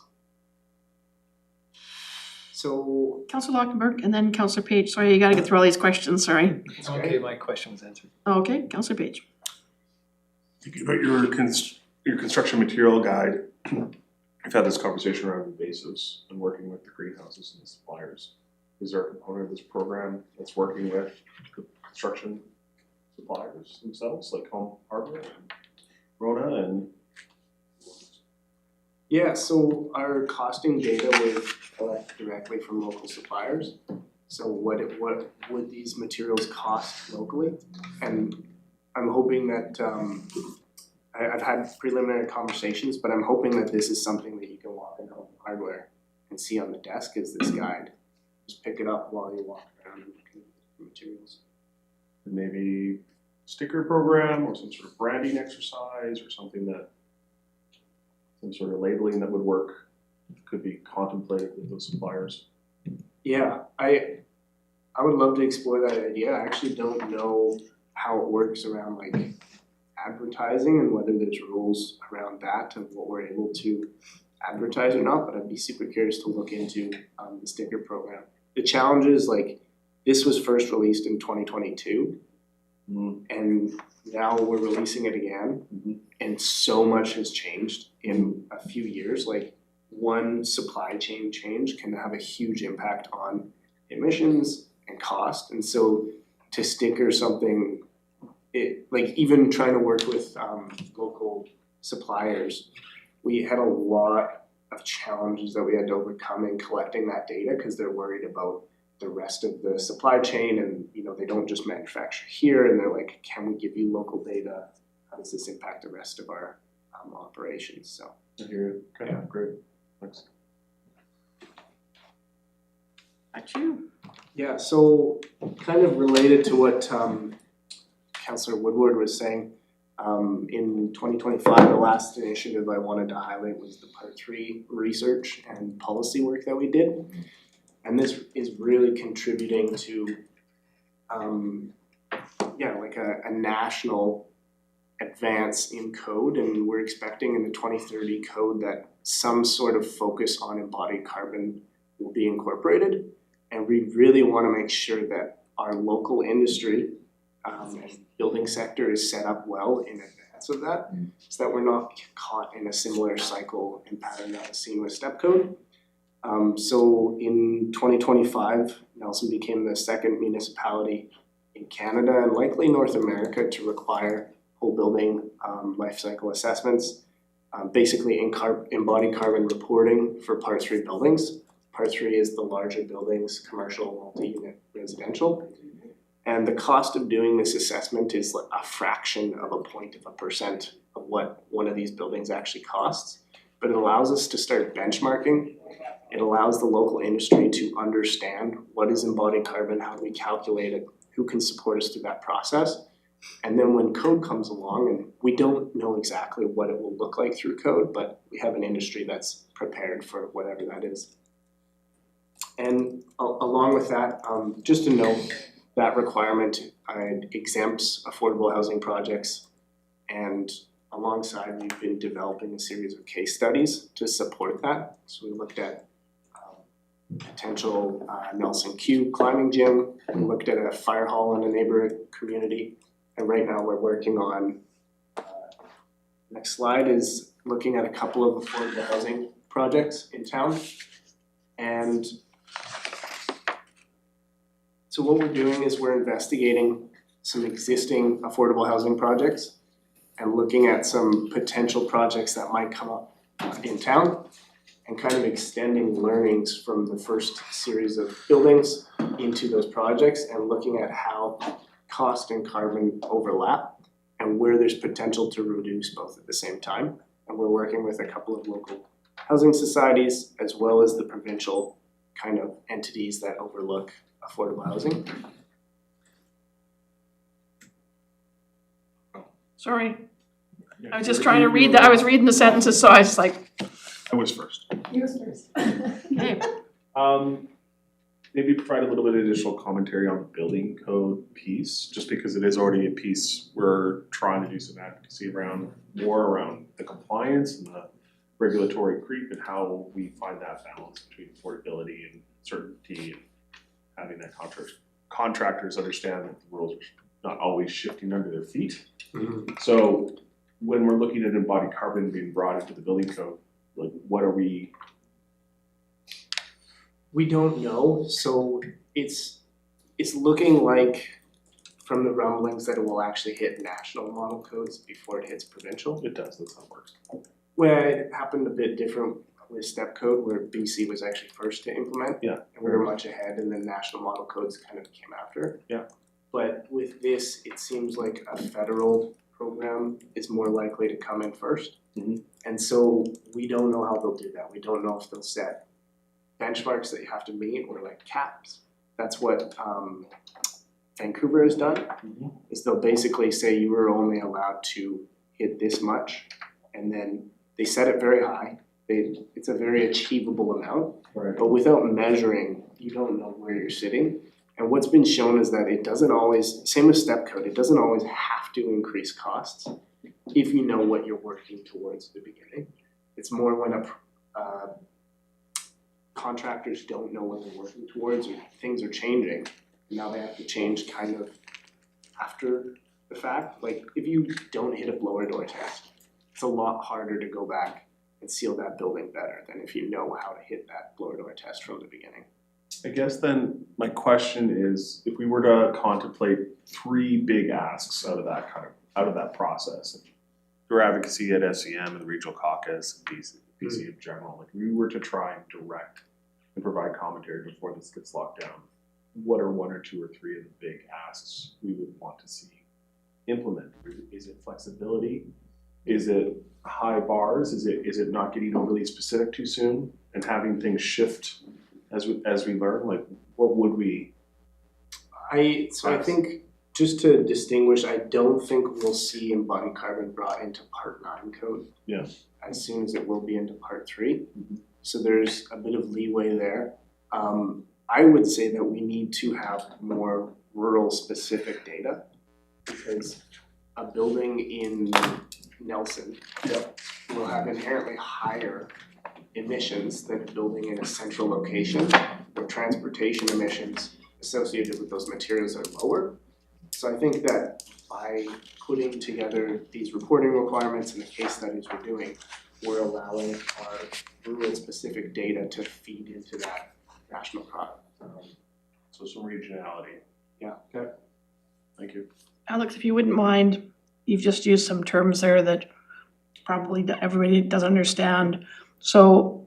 So Councillor Lochtenberg and then Councillor Page. Sorry, you gotta get through all these questions, sorry. Okay, my question was answered. Okay, Councillor Page. Thinking about your construction material guide, I've had this conversation around invasives and working with the greenhouses and the suppliers. Is there a component of this program that's working with the construction suppliers themselves, like home hardware? Rona and Yeah, so our costing data was collected directly from local suppliers. So what would these materials cost locally? And I'm hoping that, I've had preliminary conversations, but I'm hoping that this is something that you can walk into Home Hardware and see on the desk is this guide. Just pick it up while you walk around and look at the materials. maybe sticker program or some sort of branding exercise or something that, some sort of labeling that would work, could be contemplated with those suppliers. Yeah, I would love to explore that idea. I actually don't know how it works around like advertising and whether there's rules around that and what we're able to advertise or not, but I'd be super curious to look into the sticker program. The challenge is like, this was first released in 2022 and now we're releasing it again and so much has changed in a few years. Like one supply chain change can have a huge impact on emissions and cost, and so to sticker something, it like even trying to work with local suppliers, we had a lot of challenges that we had to overcome in collecting that data because they're worried about the rest of the supply chain, and you know they don't just manufacture here, and they're like, can we give you local data? How does this impact the rest of our operations? So I hear it. Okay, great. Thanks. Got you. yeah, so kind of related to what Councillor Woodward was saying, in 2025, the last initiative I wanted to highlight was the Part 3 research and policy work that we did. And this is really contributing to, like a national advance in code, and we're expecting in the 2030 code that some sort of focus on embodied carbon will be incorporated. And we really want to make sure that our local industry and building sector is set up well in advance of that, so that we're not caught in a similar cycle and pattern that was seen with step code. So in 2025, Nelson became the second municipality in Canada and likely North America to require whole building life cycle assessments, basically embodied carbon reporting for Part 3 buildings. Part 3 is the larger buildings, commercial, multi-unit, residential. And the cost of doing this assessment is like a fraction of 0.1% of what one of these buildings actually costs. But it allows us to start benchmarking. It allows the local industry to understand what is embodied carbon, how do we calculate it, who can support us through that process. And then when code comes along, and we don't know exactly what it will look like through code, but we have an industry that's prepared for whatever that is. And along with that, just to note, that requirement exempts affordable housing projects, and alongside we've been developing a series of case studies to support that. So we looked at potential Nelson Q climbing gym, we looked at a fire hall in a neighborhood community, and right now we're working on, next slide is looking at a couple of affordable housing projects in town. And so what we're doing is we're investigating some existing affordable housing projects and looking at some potential projects that might come up in town and kind of extending learnings from the first series of buildings into those projects and looking at how cost and carbon overlap and where there's potential to reduce both at the same time. And we're working with a couple of local housing societies as well as the provincial kind of entities that overlook affordable housing. Sorry. I was just trying to read I was reading the sentences, so I was like. I was first. You was first. Okay. Maybe provide a little bit of additional commentary on the building code piece, just because it is already a piece we're trying to do some advocacy around, more around the compliance and the regulatory creep and how we find that balance between affordability and certainty and having that contractors understand that the rules are not always shifting under their feet. So when we're looking at embodied carbon being brought into the building code, like what are we? We don't know, so it's looking like from the rumblings that it will actually hit national model codes before it hits provincial. It does, that's how it works. Well, it happened a bit different with step code where BC was actually first to implement. Yeah. And we were much ahead and then national model codes kind of came after. Yeah. But with this, it seems like a federal program is more likely to come in first. Mhm. And so we don't know how they'll do that. We don't know if they'll set benchmarks that you have to meet or like caps. That's what Vancouver has done, is they'll basically say you were only allowed to hit this much, and then they set it very high. It's a very achievable amount, Right. but without measuring, you don't know where you're sitting. And what's been shown is that it doesn't always, same with step code, it doesn't always have to increase costs if you know what you're working towards at the beginning. It's more when contractors don't know what they're working towards or things are changing. Now they have to change kind of after the fact. Like if you don't hit a blower door test, it's a lot harder to go back and seal that building better than if you know how to hit that blower door test from the beginning. I guess then my question is, if we were to contemplate 3 big asks out of that process, Through advocacy at SEM and the regional caucus, BC in general, like we were to try and direct and provide commentary before this gets locked down, what are 1 or 2 or 3 of the big asks we would want to see implemented? Is it flexibility? Is it high bars? Is it not getting overly specific too soon and having things shift as we learn? Like what would we? I think just to distinguish, I don't think we'll see embodied carbon brought into Part 9 code. Yeah. As soon as it will be into Part 3. So there's a bit of leeway there. I would say that we need to have more rural specific data because a building in Nelson will have inherently higher emissions than a building in a central location where transportation emissions associated with those materials are lower. So I think that by putting together these reporting requirements and the case studies we're doing, we're allowing our rural specific data to feed into that national product. So some regionality. Yeah. Okay. Thank you. Alex, if you wouldn't mind, you've just used some terms there that probably everybody doesn't understand. So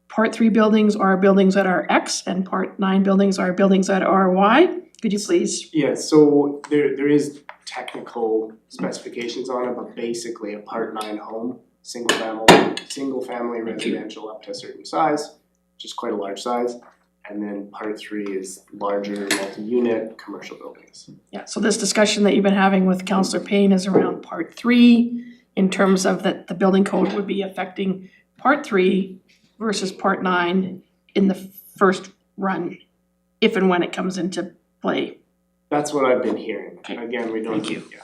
Part 3 buildings are buildings that are X and Part 9 buildings are buildings that are Y. Could you please? Yeah, so there is technical specifications on it, but basically a Part 9 home, single family residential up to a certain size, which is quite a large size. And then Part 3 is larger multi-unit commercial buildings. Yeah, so this discussion that you've been having with Councillor Payne is around Part 3 in terms of that the building code would be affecting Part 3 versus Part 9 in the first run, if and when it comes into play. That's what I've been hearing. Okay. Again, we don't. Thank you. Yeah.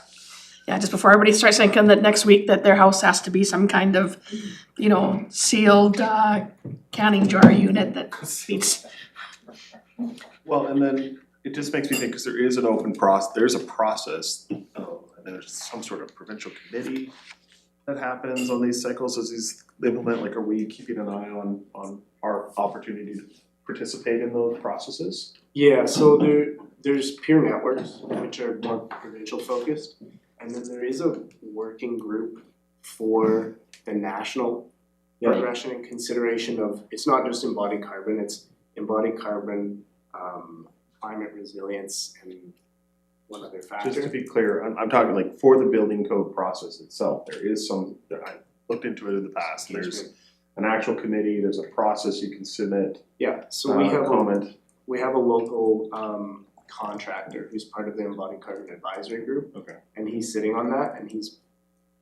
Yeah, just before everybody starts thinking that next week that their house has to be some kind of, sealed canning jar unit that meets. Well, and then it just makes me think, because there is an open there's a process, and there's some sort of provincial committee that happens on these cycles as these implement, like are we keeping an eye on our opportunity to participate in those processes? Yeah, so there's peer networks, which are more provincial focused. And then there is a working group for the national progression and consideration of, it's not just embodied carbon, it's embodied carbon, climate resilience, and one other factor. Just to be clear, I'm talking like for the building code process itself, there is some, I looked into it in the past, there's an actual committee, there's a process you can submit. Yeah, so we have comment. We have a local contractor who's part of the embodied carbon advisory group. Okay. And he's sitting on that and he's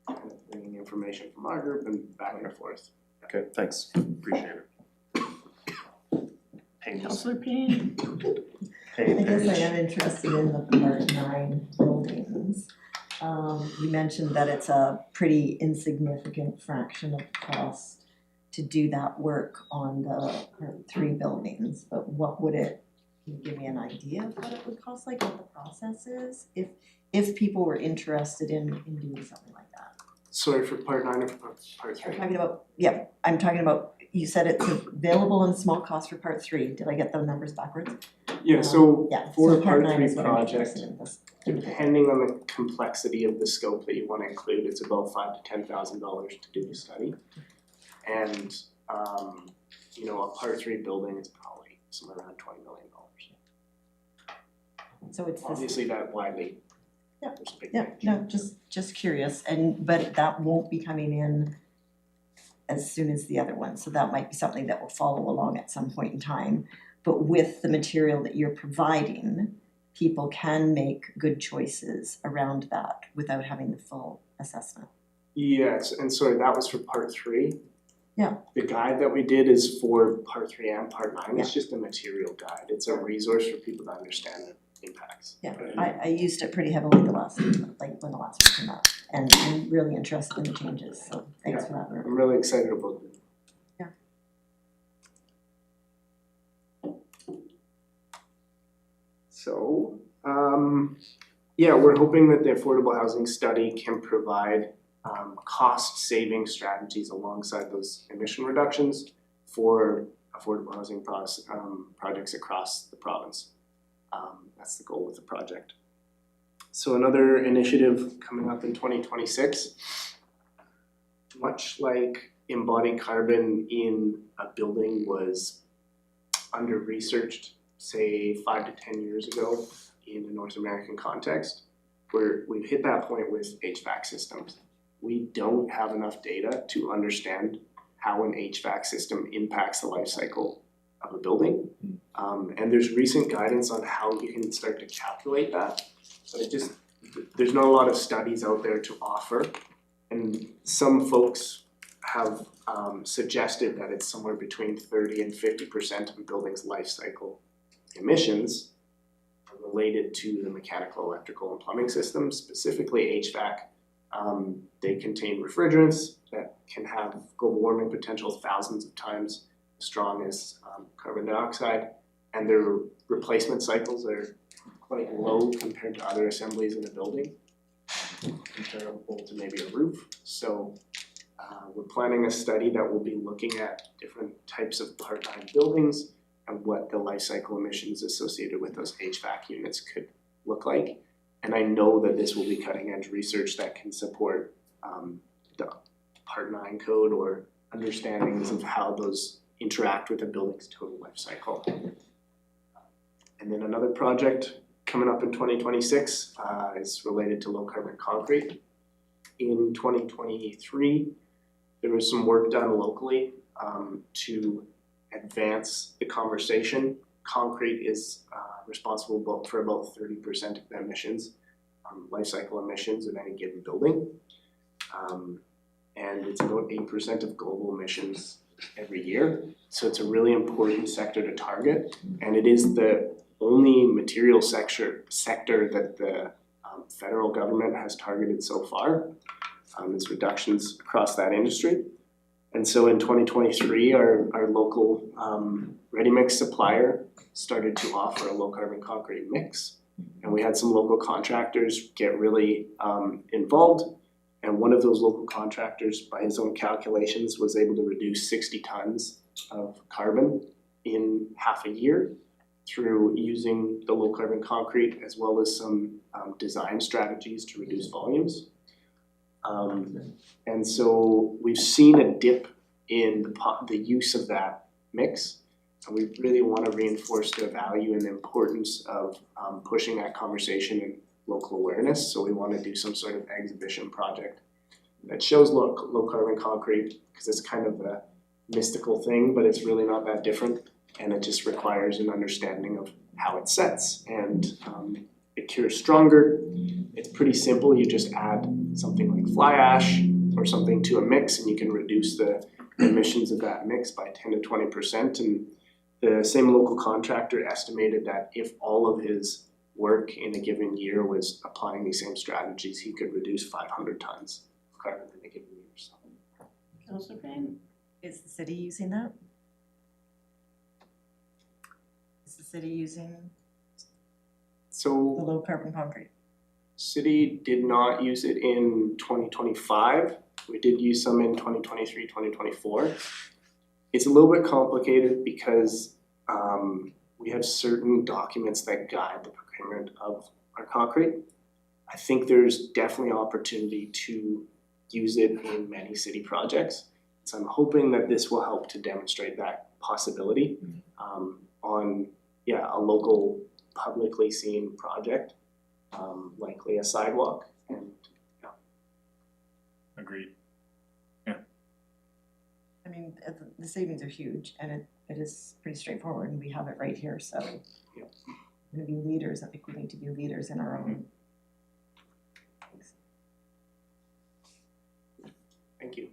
kind of bringing information from our group and back and forth. Okay, thanks, appreciate it. Councillor Payne. I guess I am interested in the Part 9 buildings. You mentioned that it's a pretty insignificant fraction of cost to do that work on the Part 3 buildings, but what would it, can you give me an idea of what it would cost, like what the process is? If people were interested in doing something like that? Sorry, for Part 9 or for Part 3? I'm talking about, you said it's available and small cost for Part 3, did I get the numbers backwards? Yeah, so Yeah, for so a part part 9 three is what I'm project, interested in, this. depending on the complexity of the scope that you wanna include, it's about $5,000 to $10,000 to do the study. And you know, a part 3 building is probably somewhere around $20 million. So it's this, Obviously that widely. Yeah, There's a big yeah, range. no, just curious, but that won't be coming in as soon as the other one, so that might be something that will follow along at some point in time. But with the material that you're providing, people can make good choices around that without having the full assessment. Yes, and sorry, that was for part 3. Yeah. The guide that we did is for part 3 and part 9, it's just a material guide, it's a resource for people to understand the impacts. Yeah, I used it pretty heavily the last, like when the last one came out, and I'm really interested in the changes, so thanks for that, Rick. I'm really excited about it. So, yeah, we're hoping that the affordable housing study can provide cost saving strategies alongside those emission reductions for affordable housing projects across the province. That's the goal with the project. So another initiative coming up in 2026, much like embodied carbon in a building was under researched, say 5 to 10 years ago in a North American context, where we've hit that point with HVAC systems. We don't have enough data to understand how an HVAC system impacts the life cycle of a building. And there's recent guidance on how you can start to calculate that, but there's not a lot of studies out there to offer. And some folks have suggested that it's somewhere between 30 and 50% of a building's life cycle emissions are related to the mechanical, electrical, and plumbing systems, specifically HVAC. They contain refrigerants that can have global warming potential thousands of times as strong as carbon dioxide, and their replacement cycles are quite low compared to other assemblies in a building, comparable to maybe a roof. So we're planning a study that will be looking at different types of part 9 buildings and what the life cycle emissions associated with those HVAC units could look like. And I know that this will be cutting edge research that can support the part 9 code or understandings of how those interact with a building's total life cycle. And then another project coming up in 2026 is related to low carbon concrete. In 2023, there was some work done locally to advance the conversation. Concrete is responsible for about 30% of the emissions, life cycle emissions of any given building. And it's about 8% of global emissions every year. So it's a really important sector to target. And it is the only material sector that the federal government has targeted so far. There's reductions across that industry. And so in 2023, our local ready-mix supplier started to offer a low-carbon concrete mix. And we had some local contractors get really involved. And one of those local contractors, by his own calculations, was able to reduce 60 tons of carbon in half a year through using the low-carbon concrete as well as some design strategies to reduce volumes. And so we've seen a dip in the use of that mix, and we really want to reinforce the value and the importance of pushing that conversation and local awareness. So we want to do some sort of exhibition project that shows low carbon concrete, because it's kind of a mystical thing, but it's really not that different, and it just requires an understanding of how it sets, and it cures stronger. It's pretty simple. You just add something like fly ash or something to a mix, and you can reduce the emissions of that mix by 10 to 20%. And the same local contractor estimated that if all of his work in a given year was applying these same strategies, he could reduce 500 tons of carbon in a given year. So. Councillor Payne? Is the city using that? Is the city using the So low carbon concrete? city did not use it in 2025. We did use some in 2023, 2024. It's a little bit complicated because we have certain documents that guide the procurement of our concrete. I think there's definitely opportunity to use it in many city projects. So I'm hoping that this will help to demonstrate that possibility on a local publicly seen project, likely a sidewalk, and Agreed. I mean, the savings are huge and it is pretty straightforward and we have it right here, so. Yep. We're gonna be leaders, I think we need to be leaders in our own. thank you.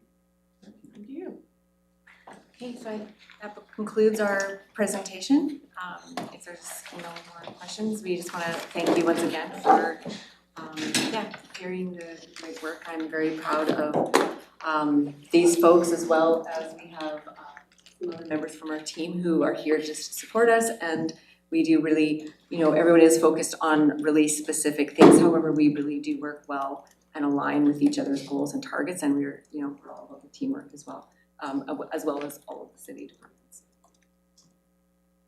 Thank you. Okay, so that concludes our presentation. If there's no more questions, we just wanna thank you once again for carrying the great work. I'm very proud of these folks as well as we have some other members from our team who are here just to support us, and we do really, everyone is focused on really specific things. However, we really do work well and align with each other's goals and targets, and we're all about the teamwork as well as all of the city departments.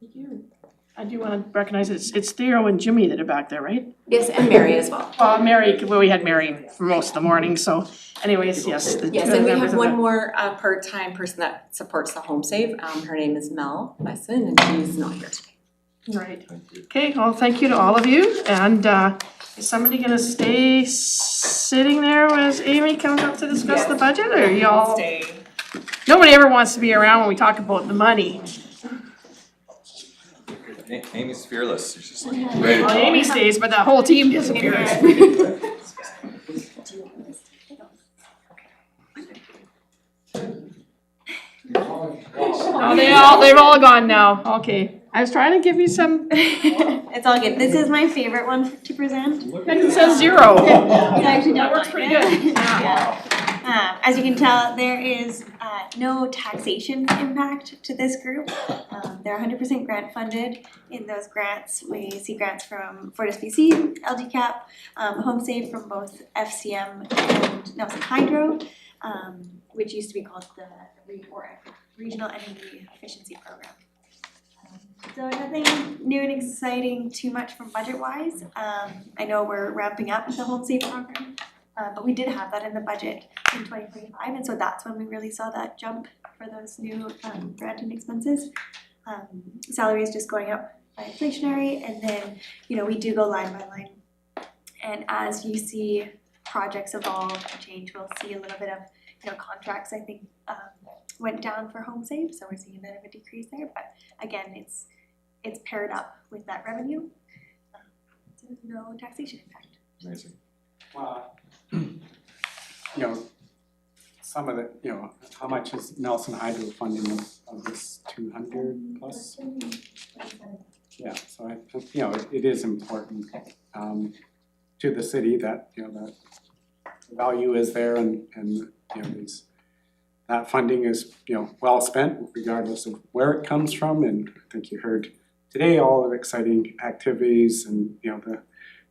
Thank you. I do want to recognize it's Theo and Jimmy that are back there, right? Yes, and Mary as well. Well, Mary, we had Mary for most of the morning, so anyways, yes. Yes, and we have one more part-time person that supports the home save. Her name is Mel Wesson, and she's not here today. Right. Okay, well, thank you to all of you, and is somebody gonna stay sitting there as Amy comes up to discuss the budget, or y'all? Stay. Nobody ever wants to be around when we talk about the money. Amy's fearless, she's just like, Well, Amy stays, but the whole team disappears. Oh, they've all gone now, okay. I was trying to give you some, It's all good. This is my favorite one to present. it says zero. I actually don't That works like pretty it. good. Yeah. As you can tell, there is no taxation impact to this group. They're 100% grant funded. In those grants, we see grants from FortisBC, LGCAP, Home Save from both FCM and Nelson Hydro, which used to be called the Regional Energy Efficiency Program. So nothing new and exciting too much from budget-wise. I know we're ramping up the Home Save program, but we did have that in the budget in 2025, and so that's when we really saw that jump for those new grant and expenses. Salary is just going up by inflationary, and then we do go line by line. And as you see projects evolve and change, we'll see a little bit of contracts. I think went down for Home Save, so we're seeing a bit of a decrease there. But again, it's paired up with that revenue. So no taxation impact. amazing. Some of the, how much is Nelson Hydro funding of this 200 plus? Yeah, so I think, it is important to the city that, that the value is there and that funding is, well spent regardless of where it comes from. And I think you heard today all the exciting activities and, the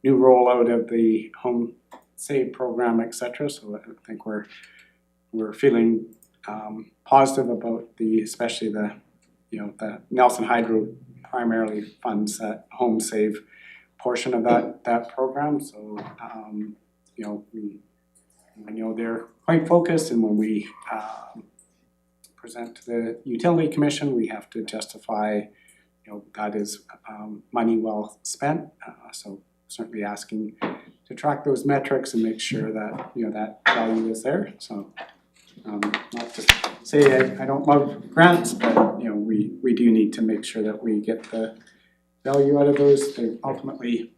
new rollout of the Home Save program, et cetera. So I think we're feeling positive about especially the Nelson Hydro primarily funds that Home Save portion of that program. So I know they're quite focused, and when we present to the Utility Commission, we have to justify that is money well spent. So certainly asking to track those metrics and make sure that that value is there. So not to say I don't love grants, but we do need to make sure that we get the value out of those. They ultimately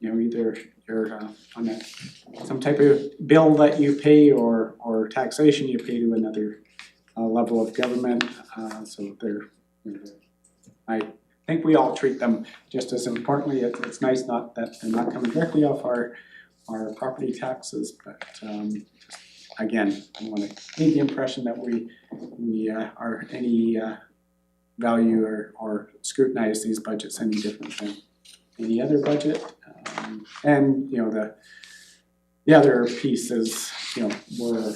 either you're on some type of bill that you pay or taxation you pay to another level of government. So they're I think we all treat them just as importantly. It's nice not that they're not coming directly off our property taxes, but again, I want to leave the impression that we are any value or scrutinize these budgets any different than any other budget. And the other piece is we're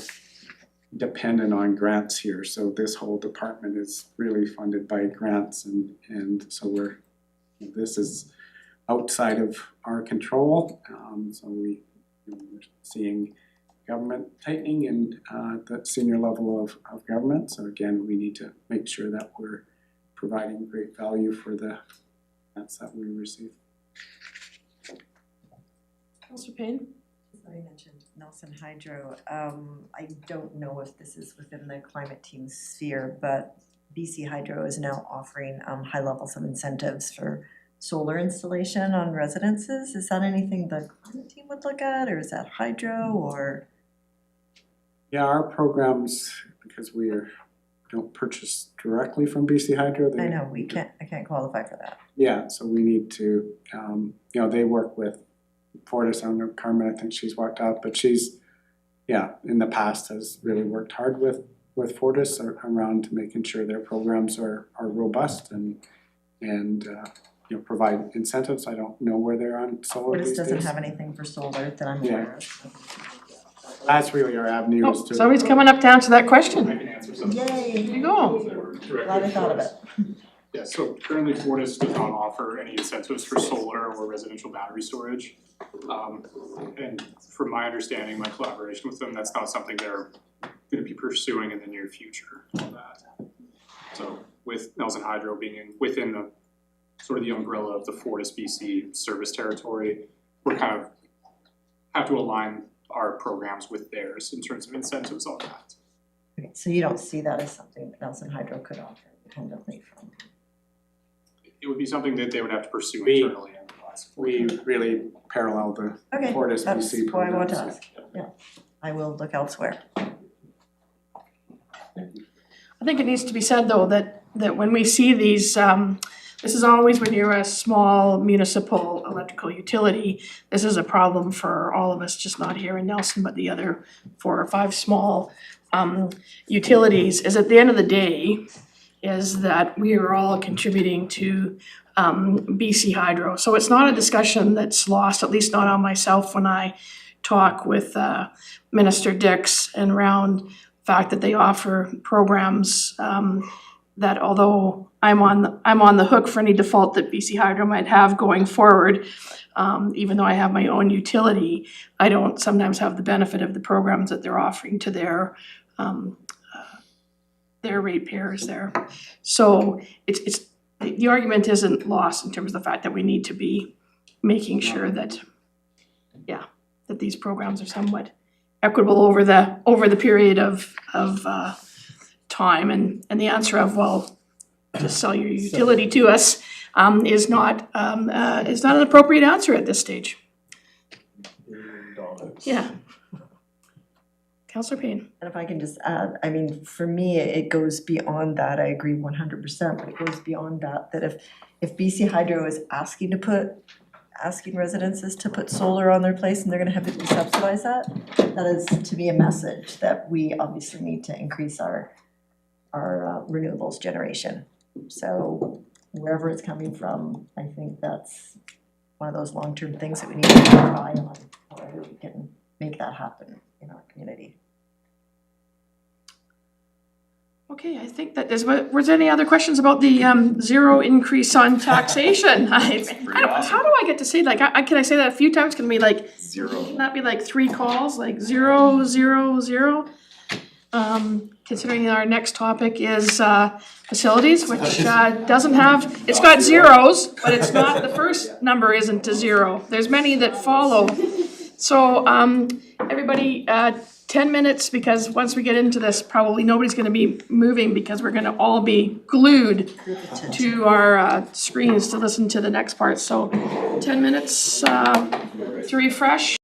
dependent on grants here, so this whole department is really funded by grants, and so we're this is outside of our control. So we're seeing government tightening and at the senior level of government. So again, we need to make sure that we're providing great value for the grants that we receive. Councillor Payne? I mentioned Nelson Hydro. I don't know if this is within the climate team's sphere, but BC Hydro is now offering high levels of incentives for solar installation on residences. Is that anything the climate team would look at, or is that hydro, or? Yeah, our programs, because don't purchase directly from BC Hydro. I know, I can't qualify for that. Yeah, so we need to, they work with Fortis. I don't know, Carmen, I think she's walked out, but she's, in the past has really worked hard with Fortis around making sure their programs are robust and provide incentives. I don't know where they're on solar these Fortis days. doesn't have anything for solar that I'm aware of. That's really our avenue Oh, is to. somebody's coming up to answer that question. I can answer some. Yay! There you go. Glad I thought of it. Yeah, so currently Fortis does not offer any incentives for solar or residential battery storage. And from my understanding, my collaboration with them, that's not something they're gonna be pursuing in the near future on that. So with Nelson Hydro being within the sort of the umbrella of the Fortis BC service territory, we're kind of have to align our programs with theirs in terms of incentives on that. Okay, so you don't see that as something that Nelson Hydro could offer independently from? It would be something that they would have to pursue We- internally and We really parallel the Okay, Fortis that's BC why I want to programs. ask. Yeah, I will look elsewhere. I think it needs to be said, though, that when we see these, this is always when you're a small municipal electrical utility, this is a problem for all of us, just not here in Nelson, but the other 4 or 5 small utilities, is at the end of the day, is that we are all contributing to BC Hydro. So it's not a discussion that's lost, at least not on myself, when I talk with Minister Dix and around fact that they offer programs that, although I'm on the hook for any default that BC Hydro might have going forward, even though I have my own utility, I don't sometimes have the benefit of the programs that they're offering to their ratepayers there. So it's the argument isn't lost in terms of the fact that we need to be making sure that that these programs are somewhat equitable over the period of time, and the answer of, well, just sell your utility to us is not an appropriate answer at this stage. Yeah. Councillor Payne. And if I can just add, I mean, for me, it goes beyond that. I agree 100%, but it goes beyond that, that if BC Hydro is asking residences to put solar on their place and they're gonna have to subsidize that, that is to me a message that we obviously need to increase our renewables generation. So wherever it's coming from, I think that's one of those long-term things that we need to keep our eye on, however we can make that happen in our community. Okay, I think that was there any other questions about the zero increase on taxation? How do I get to say, like, can I say that a few times? Can it be like Zero. Can that be like 3 calls, like 0, 0, 0? Considering our next topic is facilities, which doesn't have, it's got zeros, but it's not, the first number isn't a 0. There's many that follow. So everybody, 10 minutes, because once we get into this, probably nobody's gonna be moving because we're gonna all be glued to our screens to listen to the next part. So 10 minutes to refresh.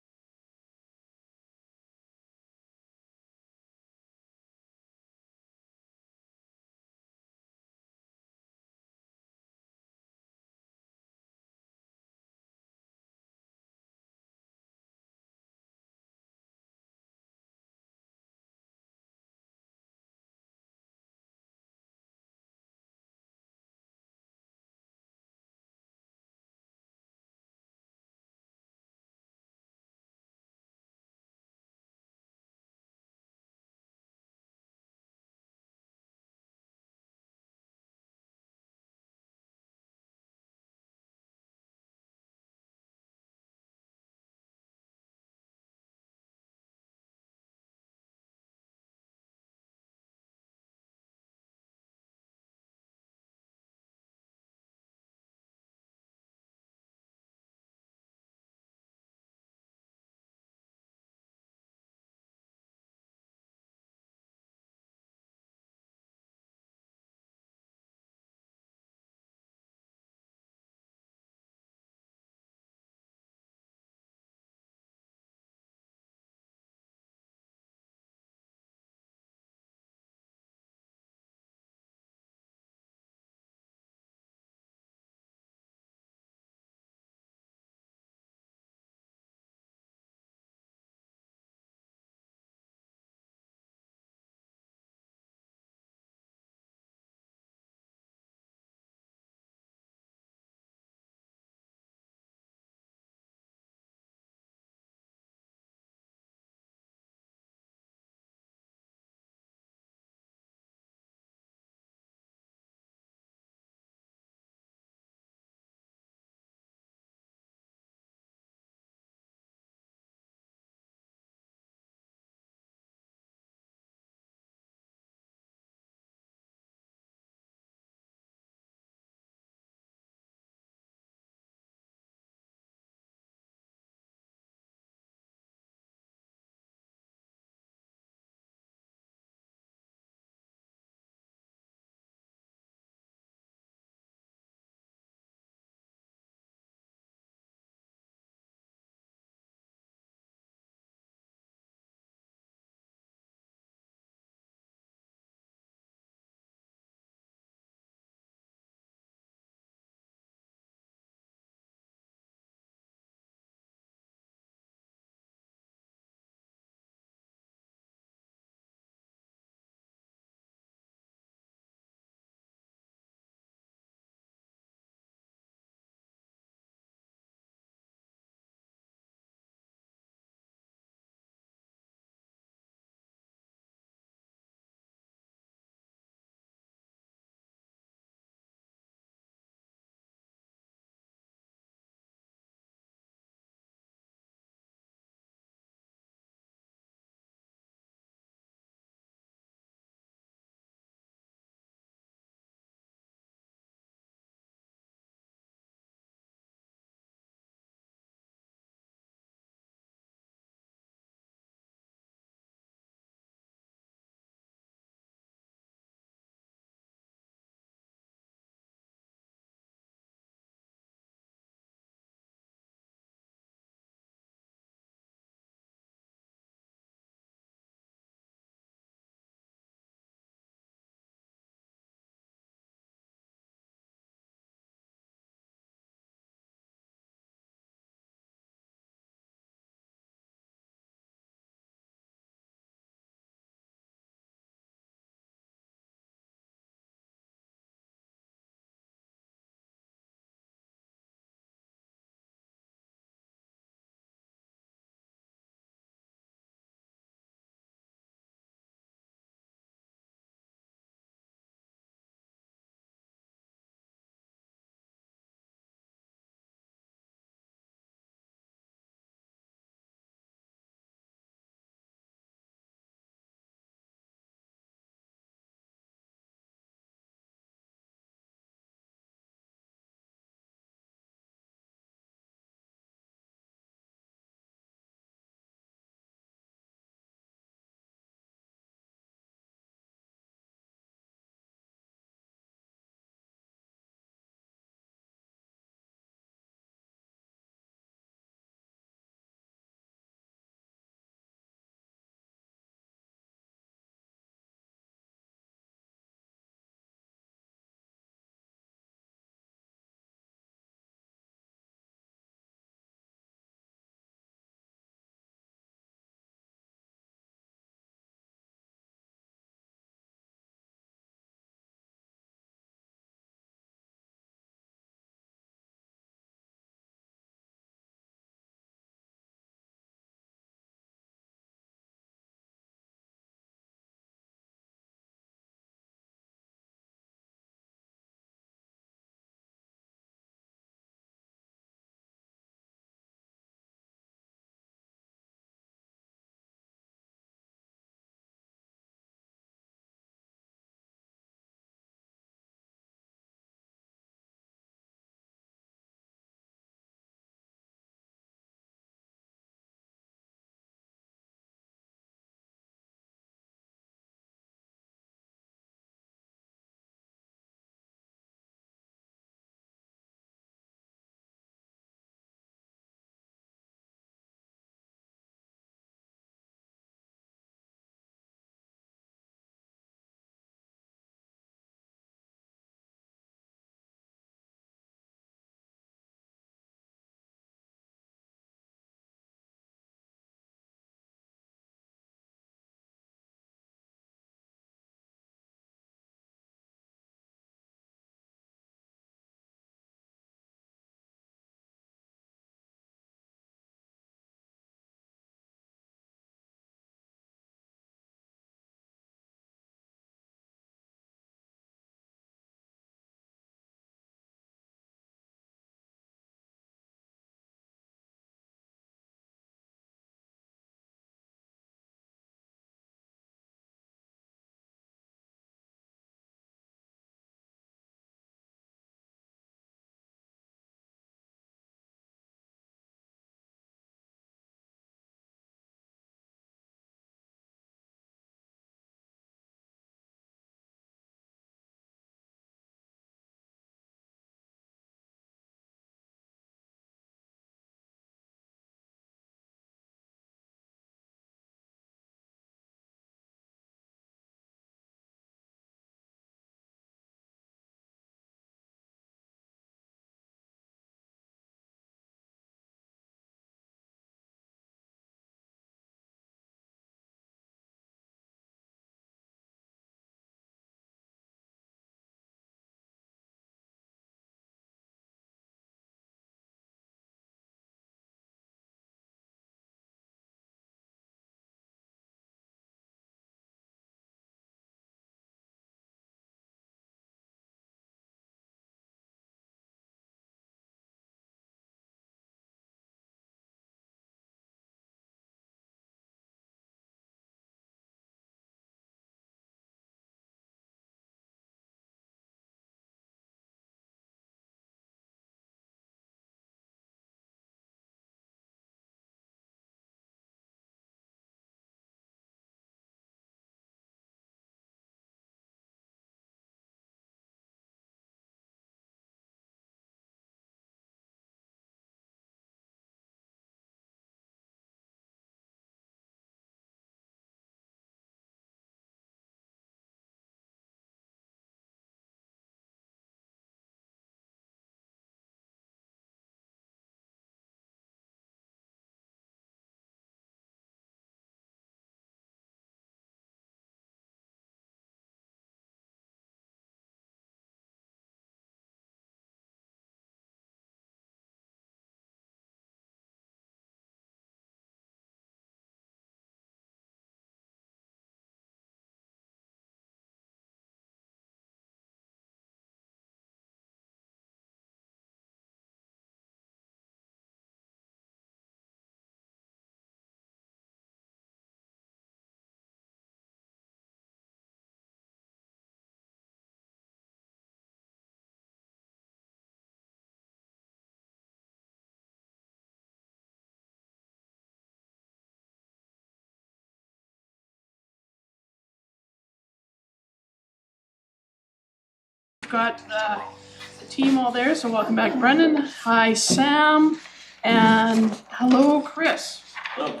got the team all there, so welcome back Brendan. Hi Sam, and hello Chris. Hello.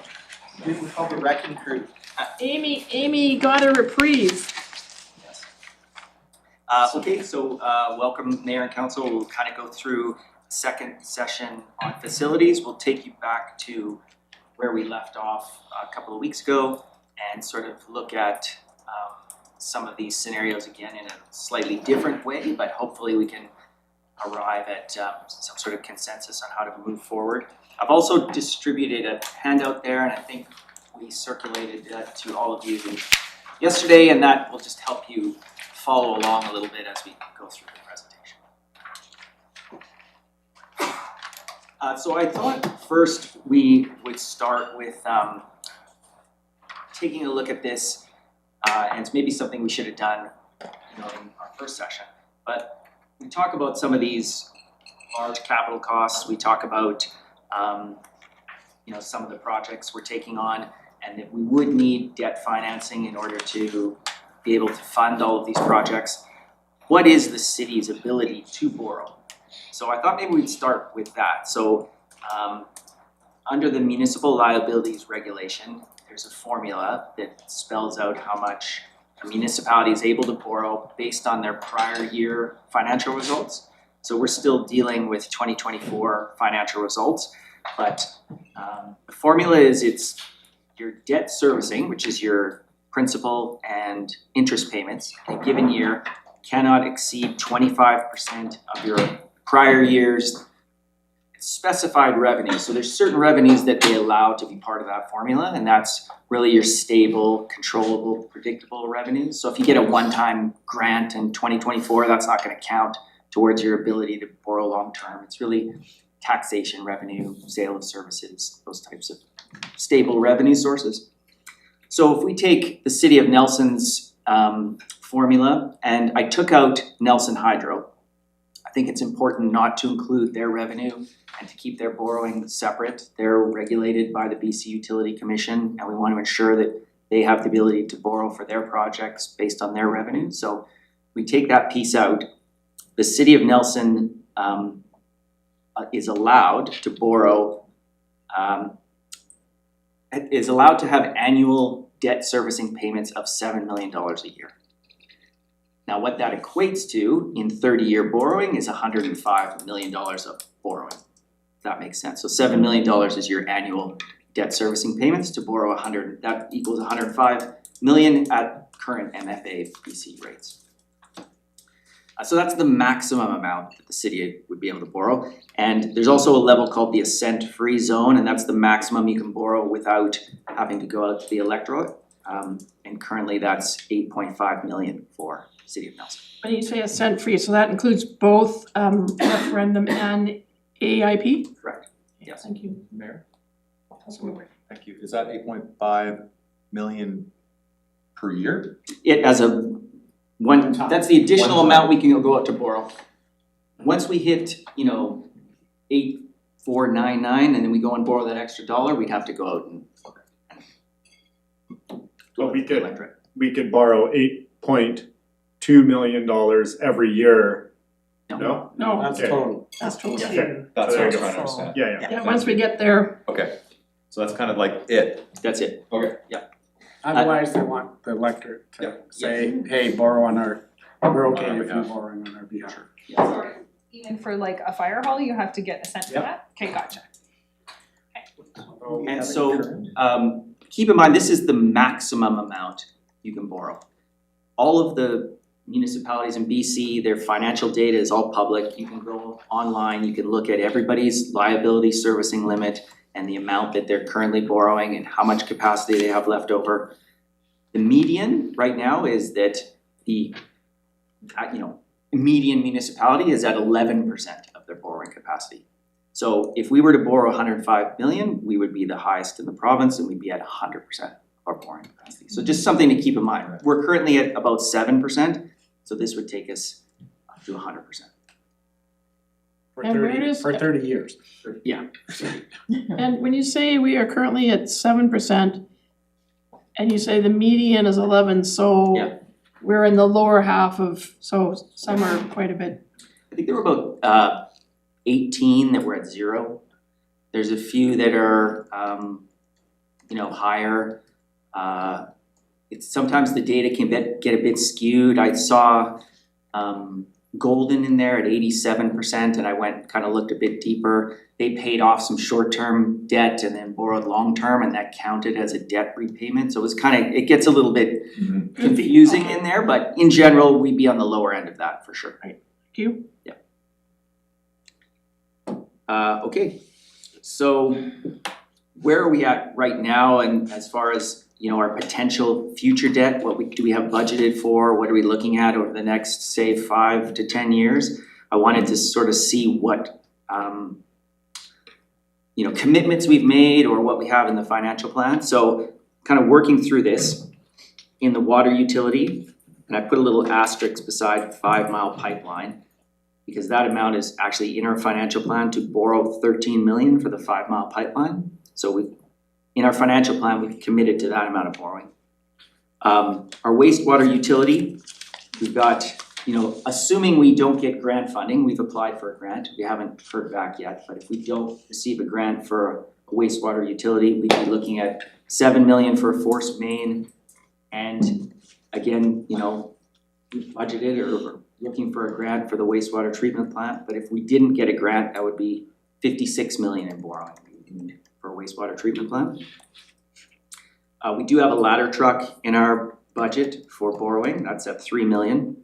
We call the wrecking crew. Amy got a reprieve. Okay, so welcome Mayor and Council. We'll kind of go through second session on facilities. We'll take you back to where we left off a couple of weeks ago and sort of look at some of these scenarios again in a slightly different way, but hopefully we can arrive at some sort of consensus on how to move forward. I've also distributed a handout there, and I think we circulated that to all of you yesterday, and that will just help you follow along a little bit as we go through the presentation. So I thought first we would start with taking a look at this, and it's maybe something we should have done, in our first session. But we talk about some of these large capital costs. We talk about, some of the projects we're taking on, and that we would need debt financing in order to be able to fund all of these projects. What is the city's ability to borrow? So I thought maybe we'd start with that. So under the municipal liabilities regulation, there's a formula that spells out how much a municipality is able to borrow based on their prior year financial results. So we're still dealing with 2024 financial results, but the formula is it's your debt servicing, which is your principal and interest payments in a given year, cannot exceed 25% of your prior year's specified revenue. So there's certain revenues that they allow to be part of that formula, and that's really your stable, controllable, predictable revenues. So if you get a one-time grant in 2024, that's not going to count towards your ability to borrow long-term. It's really taxation revenue, sale of services, those types of stable revenue sources. So if we take the City of Nelson's formula, and I took out Nelson Hydro, I think it's important not to include their revenue and to keep their borrowing separate. They're regulated by the BC Utility Commission, and we want to ensure that they have the ability to borrow for their projects based on their revenue. So we take that piece out. The City of Nelson is allowed to borrow, is allowed to have annual debt servicing payments of $7 million a year. Now, what that equates to in 30-year borrowing is $105 million of borrowing. If that makes sense. So $7 million is your annual debt servicing payments to borrow that equals $105 million at current MFA BC rates. So that's the maximum amount that the city would be able to borrow. And there's also a level called the assent-free zone, and that's the maximum you can borrow without having to go out to the electorate. And currently that's $8.5 million for the City of Nelson. When you say assent-free, so that includes both referendum and AIP? Correct. Yes. Thank you. Mayor? Thank you. Is that 8.5 million per year? It as a one, that's the additional amount we can go out to borrow. Once we hit, 8,499, and then we go and borrow that extra dollar, we'd have to go out and. Well, we could borrow $8.2 million every year. No? No, That's Okay. total. that's totally. Okay. That's There what you I'm go. trying to understand. Yeah. Yeah, once we get there, Okay, so that's kind of like it. That's it. Okay. Otherwise, they want the electorate to say, hey, borrow on our, we're okay with you borrowing on our behalf. Even for like a fire hall, you have to get assent for that? Okay, gotcha. And so, keep in mind, this is the maximum amount you can borrow. All of the municipalities in BC, their financial data is all public. You can go online, you can look at everybody's liability servicing limit and the amount that they're currently borrowing and how much capacity they have left over. The median right now is that the, median municipality is at 11% of their borrowing capacity. So if we were to borrow 105 million, we would be the highest in the province and we'd be at 100% of our borrowing capacity. So just something to keep in mind. We're currently at about 7%, so this would take us up to 100%. For And where 30, does- for 30 years. Yeah. and when you say we are currently at 7%, and you say the median is 11, so Yeah. we're in the lower half of, so some are quite a bit. I think there were about 18 that were at 0. There's a few that are higher. It's sometimes the data can get a bit skewed. I saw Golden in there at 87%, and I went kind of looked a bit deeper. They paid off some short-term debt and then borrowed long-term, and that counted as a debt repayment. So it gets a little bit confusing in there, but in general, we'd be on the lower end of that for sure. Thank you. Yeah. Okay, so where are we at right now, and as far as our potential future debt, do we have budgeted for? What are we looking at over the next, say, 5 to 10 years? I wanted to sort of see what commitments we've made or what we have in the financial plan. So kind of working through this in the water utility, and I put a little asterisk beside 5 Mile Pipeline, because that amount is actually in our financial plan to borrow 13 million for the 5 Mile Pipeline. So in our financial plan, we've committed to that amount of borrowing. Our wastewater utility, we've got, assuming we don't get grant funding, we've applied for a grant. We haven't heard back yet, but if we don't receive a grant for a wastewater utility, we'd be looking at 7 million for a forced main. And again, we budgeted or looking for a grant for the wastewater treatment plant. But if we didn't get a grant, that would be 56 million in borrowing for a wastewater treatment plant. We do have a ladder truck in our budget for borrowing. That's at 3 million.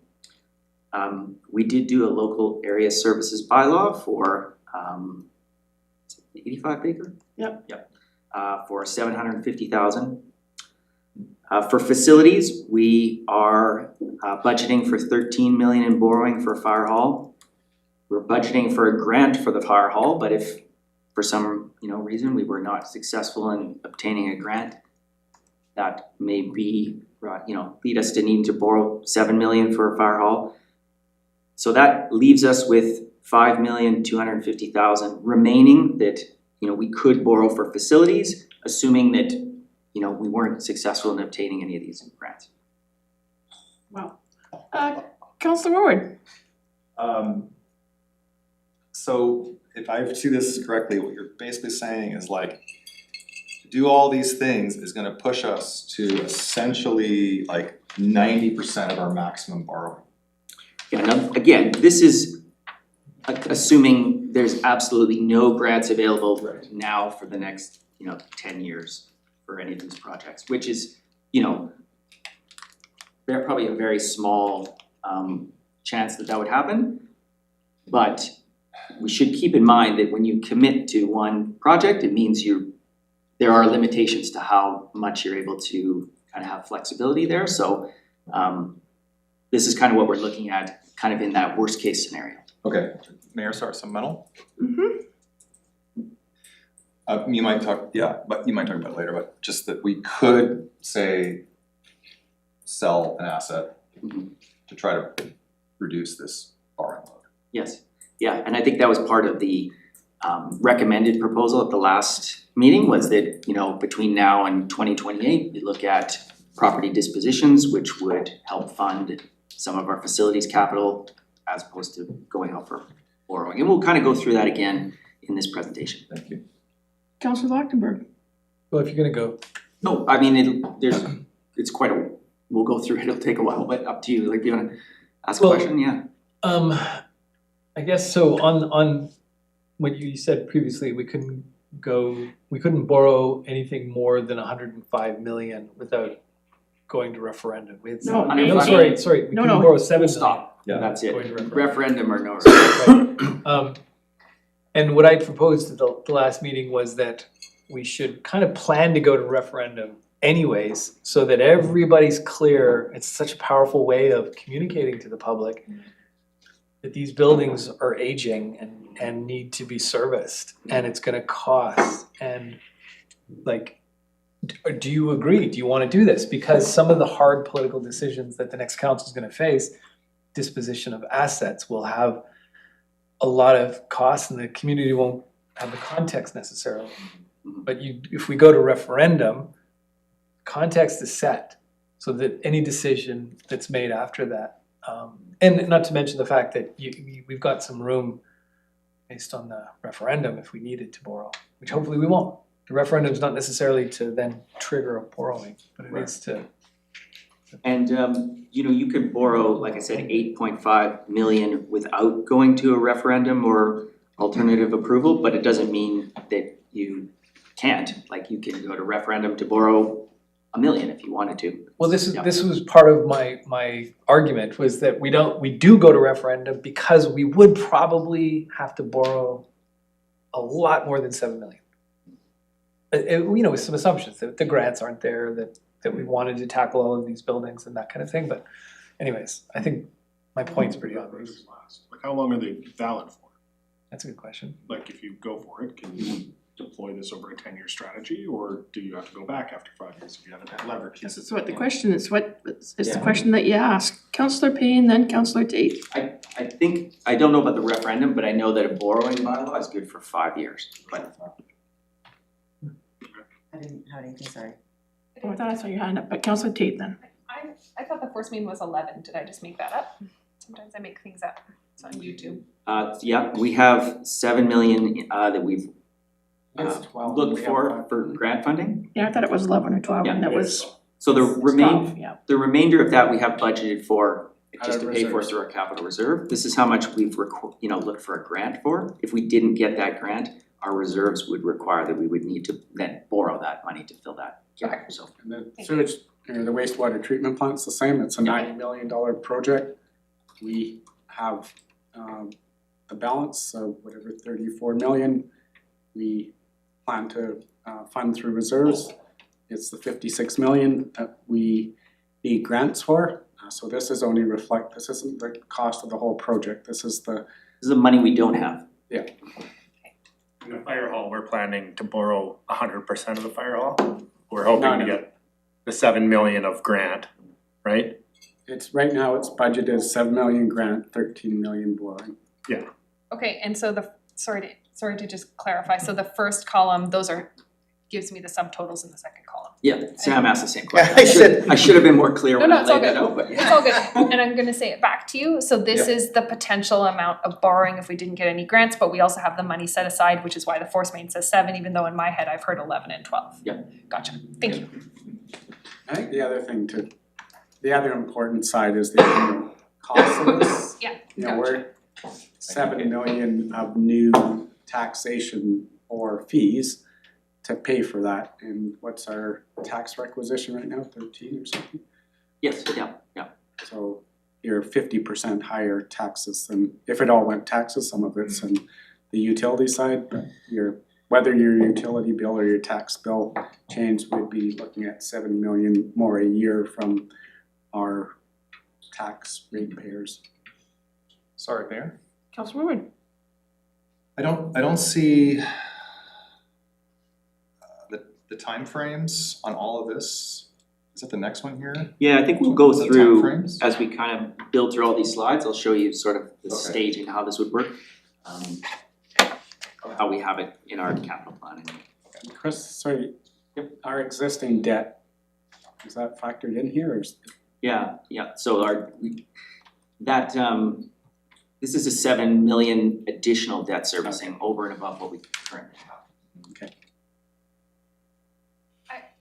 We did do a local area services bylaw for 85 acre? Yep. For 750,000. For facilities, we are budgeting for 13 million in borrowing for fire hall. We're budgeting for a grant for the fire hall, but if for some reason we were not successful in obtaining a grant, that may be lead us to needing to borrow 7 million for a fire hall. So that leaves us with 5,250,000 remaining that we could borrow for facilities, assuming that we weren't successful in obtaining any of these grants. Wow. Councillor Ward. So if I see this correctly, what you're basically saying is like, to do all these things is gonna push us to essentially like 90% of our maximum borrowing. Yeah, now, again, this is assuming there's absolutely no grants available now for the next 10 years for any of these projects, which is they're probably a very small chance that would happen. But we should keep in mind that when you commit to one project, it means there are limitations to how much you're able to kind of have flexibility there. So this is kind of what we're looking at, kind of in that worst case scenario. Okay, Mayor Supplemental? Mm-hmm. You might talk about it later, but just that we could say sell an asset to try to reduce this borrowing load. Yes, yeah, and I think that was part of the recommended proposal at the last meeting was that, between now and 2028, we look at property dispositions, which would help fund some of our facilities capital as opposed to going out for borrowing. And we'll kind of go through that again in this presentation. Thank you. Councillor Lochtenberg. Well, if you're gonna go. No, I mean, it's quite we'll go through it, it'll take a while, but up to you, like, you wanna ask a question, yeah? I guess so on what you said previously, we couldn't borrow anything more than 105 million without going to referendum. We had No, sorry, we No, couldn't no. borrow 7 million. Stop, that's it, Going to referendum or no. Right. And what I proposed at the last meeting was that we should kind of plan to go to referendum anyways, so that everybody's clear. It's such a powerful way of communicating to the public that these buildings are aging and need to be serviced, and it's gonna cost. And like, do you agree? Do you wanna do this? Because some of the hard political decisions that the next council is gonna face, disposition of assets, will have a lot of costs and the community won't have the context necessarily. But if we go to referendum, context is set. So that any decision that's made after that, and not to mention the fact that we've got some room based on the referendum if we needed to borrow, which hopefully we won't. The referendum is not necessarily to then trigger a borrowing, but it is to. And you could borrow, like I said, 8.5 million without going to a referendum or alternative approval, but it doesn't mean that you can't. Like you can go to referendum to borrow $1 million if you wanted to. Well, this was part of my argument, was that we do go to referendum because we would probably have to borrow a lot more than 7 million. With some assumptions that the grants aren't there, that we wanted to tackle all of these buildings and that kind of thing, but anyways, I think my point's pretty obvious. Like, how long are they valid for? That's a good question. Like, if you go for it, can you deploy this over a 10-year strategy, or do you have to go back after 5 years if you haven't leveraged? This is what the question is, it's the question that you ask. Councillor Payne, then Councillor Tate. I think, I don't know about the referendum, but I know that a borrowing bylaw is good for 5 years, but. I didn't have anything, sorry. Oh, I thought I saw your hand up, but Councillor Tate then. I thought the first meeting was 11, did I just make that up? Sometimes I make things up, it's on YouTube. Yeah, we have 7 million that we've It's 12. looked We have for grant funding. Yeah, I thought it was 11 or 12, and that was So the 12, yeah. remainder of that we have budgeted for, Out just of to pay for reserves. through our capital reserve. This is how much we've looked for a grant for. If we didn't get that grant, our reserves would require that we would need to then borrow that money to fill that gap, so. And the sewage, the wastewater treatment plant's the same, it's a $90 million project. We have the balance of whatever 34 million we plan to fund through reserves. It's the 56 million that we need grants for. So this is only this isn't the cost of the whole project, this is the money we don't have. Yeah. In the fire hall, we're planning to borrow 100% of the fire hall. We're hoping to get the 7 million of grant, right? It's right now it's budgeted 7 million grant, 13 million borrowing. Yeah. Okay, and so sorry to just clarify, so the first column, gives me the subtotals in the second column. Yeah, Sam asked the same question. I should have been more clear when I it's all laid that good. out, but yeah. It's all good, and I'm gonna say it back to you, so this is the potential amount of borrowing if we didn't get any grants, but we also have the money set aside, which is why the force main says 7, even though in my head I've heard 11 and 12. Yeah. Gotcha, thank you. I think the other important side is the annual cost of this. Yeah, We're 7 million of new taxation or fees to pay for that, and what's our tax requisition right now, 13 or something? Yes, yeah. So you're 50% higher taxes than, if it all went taxes, some of it's in the utility side, but whether your utility bill or your tax bill changed, we'd be looking at 7 million more a year from our tax ratepayers. Sorry, Mayor. Councillor Wood. I don't see the timeframes on all of this. Is that the next one here? Yeah, I think we'll go The through, timeframes? as we kind of build through all these slides, I'll show you sort of the Okay. staging, how this would work. How we have it in our capital plan. Chris, sorry, our existing debt, is that factored in here or? Yeah, so this is a 7 million additional debt servicing over and above what we currently have.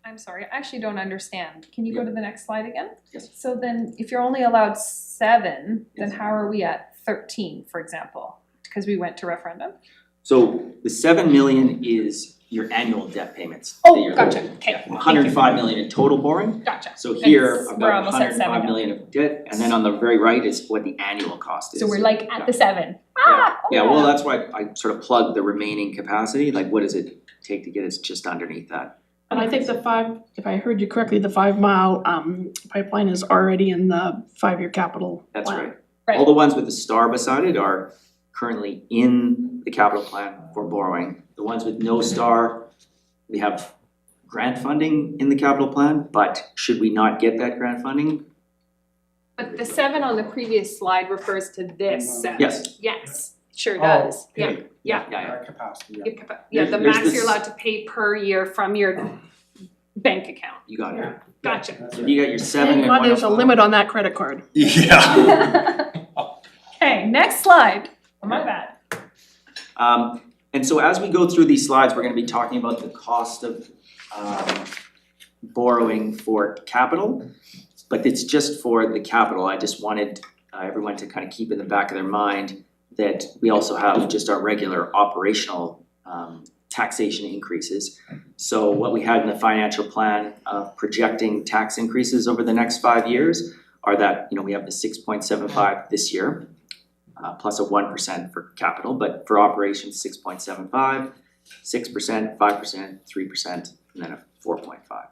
I'm sorry, I actually don't understand. Can you go to the next slide again? Yes. So then, if you're only allowed 7, then Yes. how are we at 13, for example? Because we went to referendum? So the 7 million is your annual debt payments. Oh, gotcha, okay. 105 million in total borrowing. Gotcha. So here, It's- I've we're got almost at 7 105 now. million of debt, and then on the very right is what the annual cost is. So we're like at the 7. Yeah, well, that's why I sort of plugged the remaining capacity, like what does it take to get us just underneath that? And I think if I heard you correctly, the 5-mile pipeline is already in the 5-year capital plan. That's right. Right. All the ones with the star beside it are currently in the capital plan for borrowing. The ones with no star, we have grant funding in the capital plan, but should we not get that grant funding? But the 7 on the previous slide refers to this 7. Yes. Yes, sure Oh, does. okay. Yeah. Yeah. Our capacity, The There's max this- you're allowed to pay per year from your bank account. You got it. Gotcha. So you got your 7 Thank and God there's a 105. limit on that credit card. Yeah. Okay, next slide. My bad. And so as we go through these slides, we're gonna be talking about the cost of borrowing for capital. But it's just for the capital. I just wanted everyone to kind of keep in the back of their mind that we also have just our regular operational taxation increases. So what we had in the financial plan of projecting tax increases over the next 5 years are that, we have the 6.75 this year, plus a 1% for capital, but for operations, 6.75, 6%, 5%, 3%, and then a 4.5.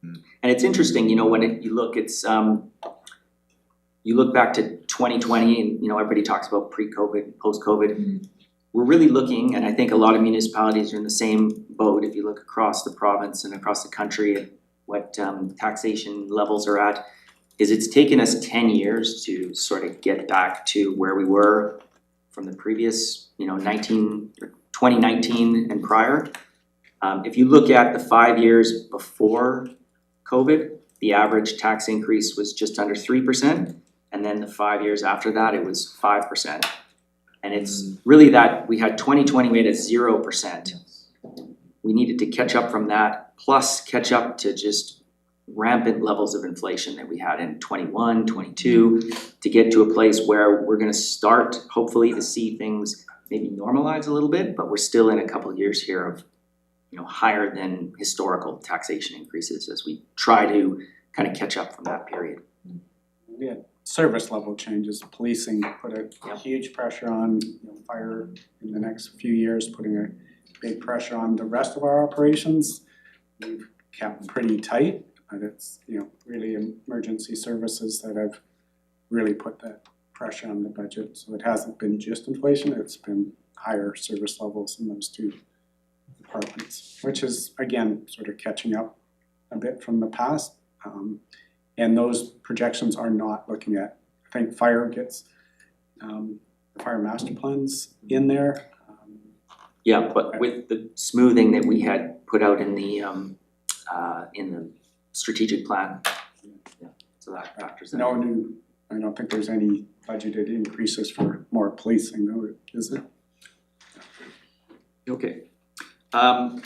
And it's interesting, when you look, you look back to 2020 and, everybody talks about pre-COVID, post-COVID. We're really looking, and I think a lot of municipalities are in the same boat if you look across the province and across the country at what taxation levels are at, is it's taken us 10 years to sort of get back to where we were from the previous, 2019 and prior. If you look at the 5 years before COVID, the average tax increase was just under 3%, and then the 5 years after that, it was 5%. And it's really that we had 2020, we had a 0%. We needed to catch up from that, plus catch up to just rampant levels of inflation that we had in 21, 22, to get to a place where we're gonna start, hopefully, to see things maybe normalize a little bit, but we're still in a couple of years here of, higher than historical taxation increases as we try to kind of catch up from that period. Yeah, service level changes, policing put a huge pressure on fire in the next few years, putting a big pressure on the rest of our operations. We've kept pretty tight, but it's really emergency services that have really put that pressure on the budget. So it hasn't been just inflation, it's been higher service levels in those two departments, which is again sort of catching up a bit from the past. And those projections are not looking at, I think fire gets the fire master plans in there. Yeah, but with the smoothing that we had put out in the strategic plan, so that factors in. I don't think there's any budgeted increases for more policing though, is there? Okay.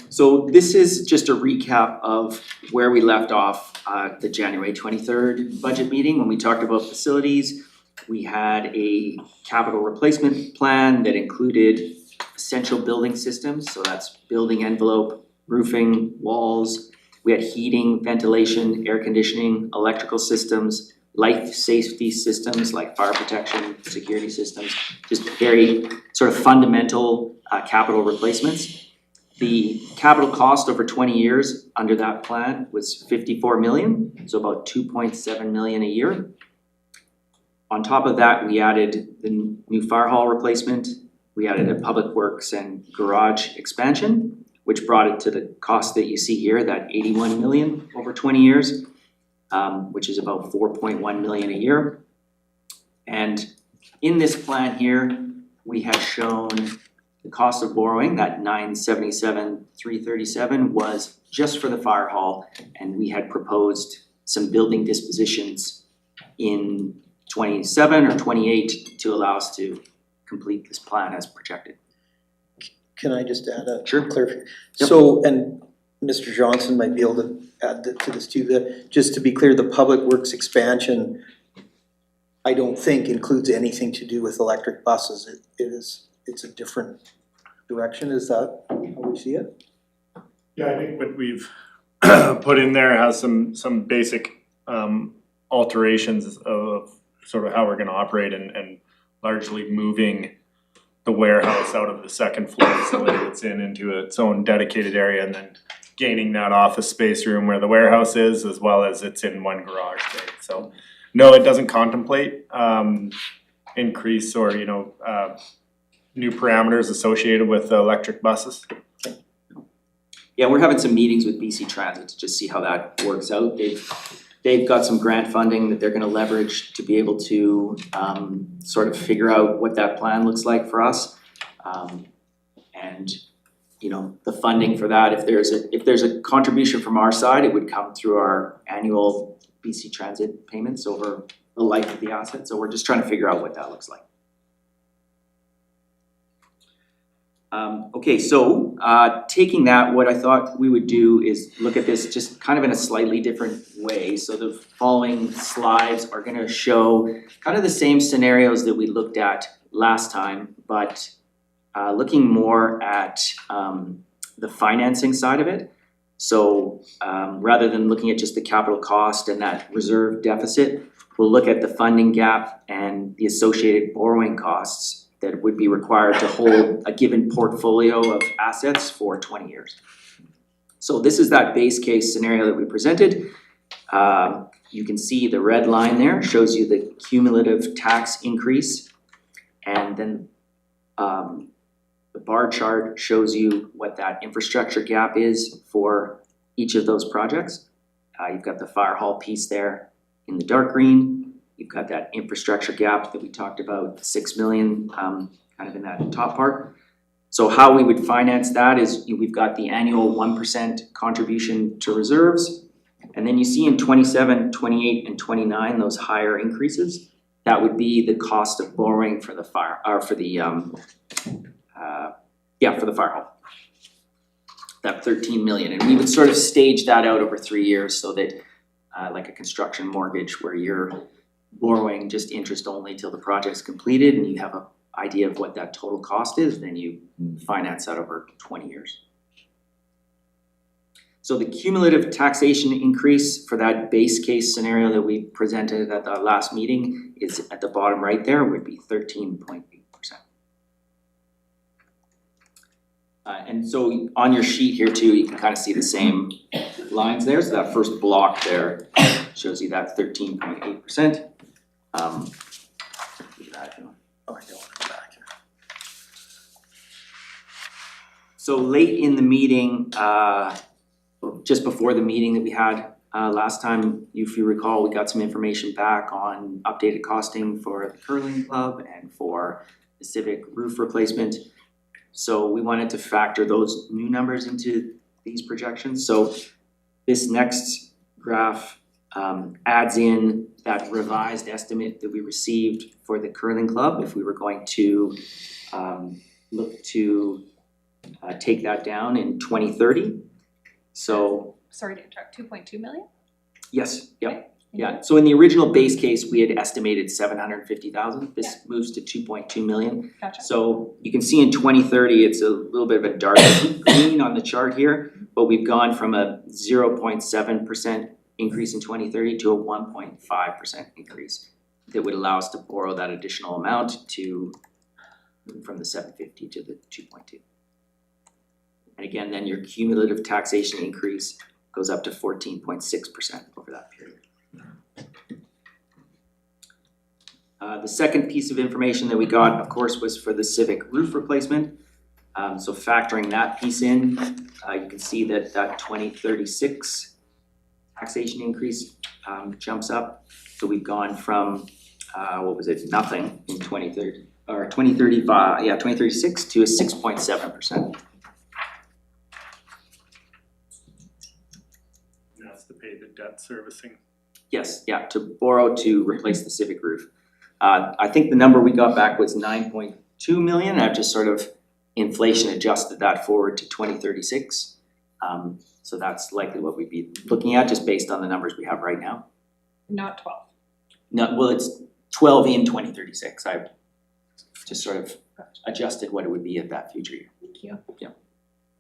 So this is just a recap of where we left off at the January 23rd budget meeting when we talked about facilities. We had a capital replacement plan that included essential building systems, so that's building envelope, roofing, walls. We had heating, ventilation, air conditioning, electrical systems, life safety systems like fire protection, security systems, just very sort of fundamental capital replacements. The capital cost over 20 years under that plan was 54 million, so about 2.7 million a year. On top of that, we added the new fire hall replacement, we added a public works and garage expansion, which brought it to the cost that you see here, that 81 million over 20 years, which is about 4.1 million a year. And in this plan here, we have shown the cost of borrowing, that 977,337 was just for the fire hall, and we had proposed some building dispositions in 27 or 28 to allow us to complete this plan as projected. Can I just add a Sure. clarification? Yep. So, and Mr. Johnson might be able to add to this too, just to be clear, the public works expansion, I don't think includes anything to do with electric buses. It's a different direction, is that how we see it? Yeah, I think what we've put in there has some basic alterations of sort of how we're gonna operate and largely moving the warehouse out of the second floor facility it's in into its own dedicated area, and then gaining that office space room where the warehouse is, as well as it's in one garage bay. So no, it doesn't contemplate increase or new parameters associated with the electric buses. Yeah, we're having some meetings with BC Transit to just see how that works out. They've got some grant funding that they're gonna leverage to be able to sort of figure out what that plan looks like for us. And the funding for that. If there's a contribution from our side, it would come through our annual BC Transit payments over the life of the asset. So we're just trying to figure out what that looks like. Okay, so taking that, what I thought we would do is look at this just kind of in a slightly different way. So the following slides are gonna show kind of the same scenarios that we looked at last time, but looking more at the financing side of it. So rather than looking at just the capital cost and that reserve deficit, we'll look at the funding gap and the associated borrowing costs that would be required to hold a given portfolio of assets for 20 years. So this is that base case scenario that we presented. You can see the red line there shows you the cumulative tax increase, and then the bar chart shows you what that infrastructure gap is for each of those projects. You've got the fire hall piece there in the dark green. You've got that infrastructure gap that we talked about, 6 million, kind of in that top part. So how we would finance that is we've got the annual 1% contribution to reserves. And then you see in 27, 28, and 29, those higher increases. That would be the cost of borrowing for the fire, or for the, for the fire hall. That 13 million, and we would sort of stage that out over 3 years so that, like a construction mortgage where you're borrowing just interest only till the project's completed and you have an idea of what that total cost is, then you finance that over 20 years. So the cumulative taxation increase for that base case scenario that we presented at the last meeting is at the bottom right there, would be 13.8%. And so on your sheet here too, you can kind of see the same lines there. So that first block there shows you that 13.8%. So late in the meeting, just before the meeting that we had last time, if you recall, we got some information back on updated costing for the curling club and for the civic roof replacement. So we wanted to factor those new numbers into these projections. So this next graph adds in that revised estimate that we received for the curling club if we were going to look to take that down in 2030. So Sorry to interrupt, 2.2 million? yes, yep. Yeah, so in the original base case, we had estimated 750,000. This moves to 2.2 million. Gotcha. So you can see in 2030, it's a little bit of a dark green on the chart here, but we've gone from a 0.7% increase in 2030 to a 1.5% increase that would allow us to borrow that additional amount to from the 750 to the 2.2. And again, then your cumulative taxation increase goes up to 14.6% over that period. The second piece of information that we got, of course, was for the civic roof replacement. So factoring that piece in, you can see that that 2036 taxation increase jumps up. So we've gone from, nothing in 2030, or 2035, 2036 to a 6.7%. That's to pay the debt servicing. Yes, yeah, to borrow to replace the civic roof. I think the number we got back was 9.2 million. I've just sort of inflation adjusted that forward to 2036. So that's likely what we'd be looking at just based on the numbers we have right now. Not 12. No, well, it's 12 in 2036. I've just sort of adjusted what it would be at that future year. Thank you. Yeah.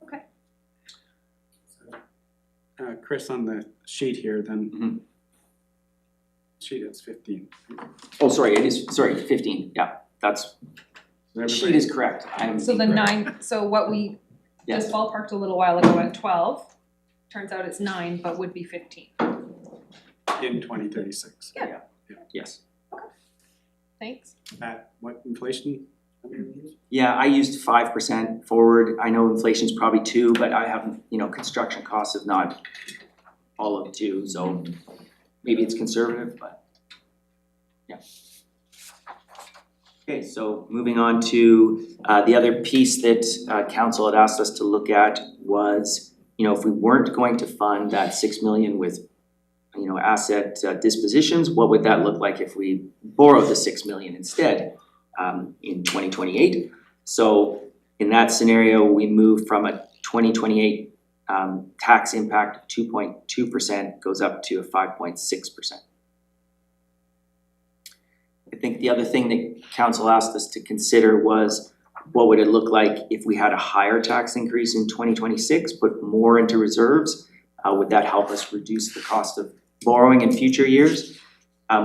Okay. Chris, on the sheet here, then sheet is 15. Oh, sorry, it is, 15, yeah, that's, the sheet is correct. So the 9, so what we just ballparked a little while ago at 12, turns out it's 9, but would be 15. In 2036. Yeah. Yes. Thanks. At what inflation? Yeah, I used 5% forward. I know inflation's probably 2, but I haven't, construction costs have not all of 2, so maybe it's conservative, but yeah. Okay, so moving on to the other piece that council had asked us to look at was, if we weren't going to fund that 6 million with, asset dispositions, what would that look like if we borrowed the 6 million instead in 2028? So in that scenario, we move from a 2028 tax impact of 2.2% goes up to a 5.6%. I think the other thing that council asked us to consider was what would it look like if we had a higher tax increase in 2026, put more into reserves? Would that help us reduce the cost of borrowing in future years?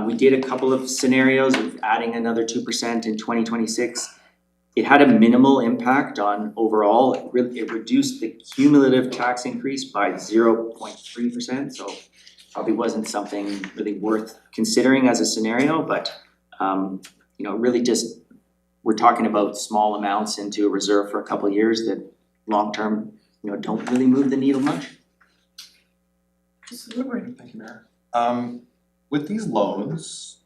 We did a couple of scenarios of adding another 2% in 2026. It had a minimal impact on overall. It reduced the cumulative tax increase by 0.3%, so probably wasn't something really worth considering as a scenario, but really just, we're talking about small amounts into a reserve for a couple of years that long-term, don't really move the needle much. Thank you, Mayor. With these loans,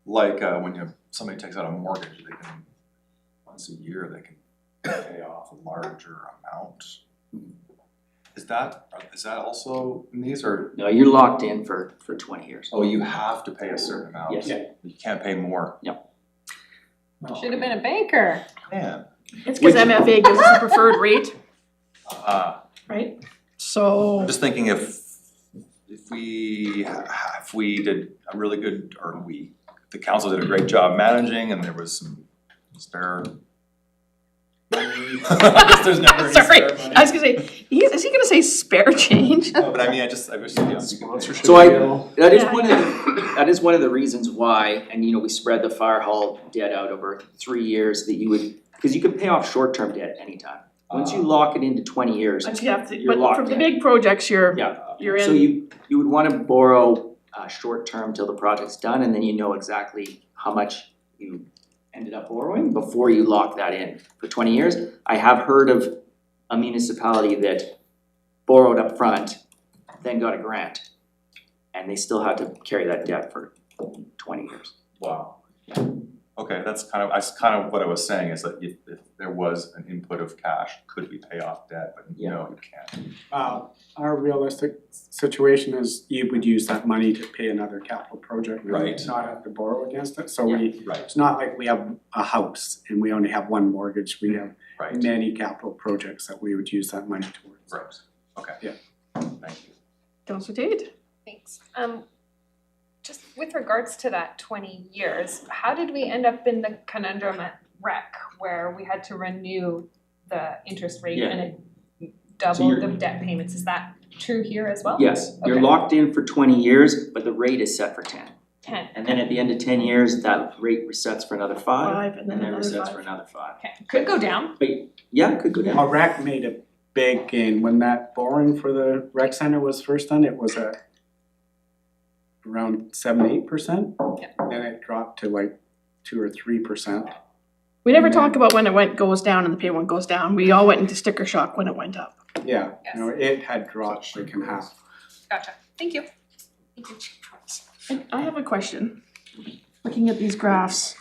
like when somebody takes out a mortgage, they can, once a year, they can pay off a larger amount. Is that also in these, or? No, you're locked in for 20 years. Oh, you have to pay a certain amount? Yes. You can't pay more? Yep. Should have been a banker. Man. It's because MFA gives us a preferred rate, Uh, right? So. I'm just thinking if we did a really good, the council did a great job managing and there was some spare money. I guess there's never any Sorry, spare money. I was gonna say, is he gonna say spare change? No, but I mean, I was thinking sponsorship. So that is one of the reasons why, and we spread the fire hall debt out over 3 years that because you can pay off short-term debt anytime. Once you lock it into 20 years, But you have to, you're but locked for the in. big projects, you're in. So you would wanna borrow short-term till the project's done, and then you know exactly how much you ended up borrowing before you lock that in for 20 years. I have heard of a municipality that borrowed up front, then got a grant, and they still had to carry that debt for 20 years. Wow. Okay, that's kind of what I was saying, is that if there was an input of cash, could we pay off debt, but no, you can't. Our realistic situation is you would use that money to pay another capital project. Right. Not have to borrow against it, so Right. it's not like we have a house and we only have one mortgage, we have Right. many capital projects that we would use that money towards. Right, okay. Yeah. Thank you. Councilor Tate? Thanks. Just with regards to that 20 years, how did we end up in the conundrum at rec where we had to renew the interest rate and it doubled the debt payments? Is that true here as well? Yes, you're Okay. locked in for 20 years, but the rate is set for 10. 10. And then at the end of 10 years, that rate resets for another 5, Five, and then it another resets 5. for another 5. Okay, could go down. But yeah, it could go down. Well, rec made a big gain when that borrowing for the rec center was first done, it was around 7-8%. Yeah. Then it dropped to like 2 or 3%. We never talk about when it goes down and the payment goes down. We all went into sticker shock when it went up. Yeah, Yes. no, it had dropped like in half. Gotcha. Thank you. And I have a question. Looking at these graphs,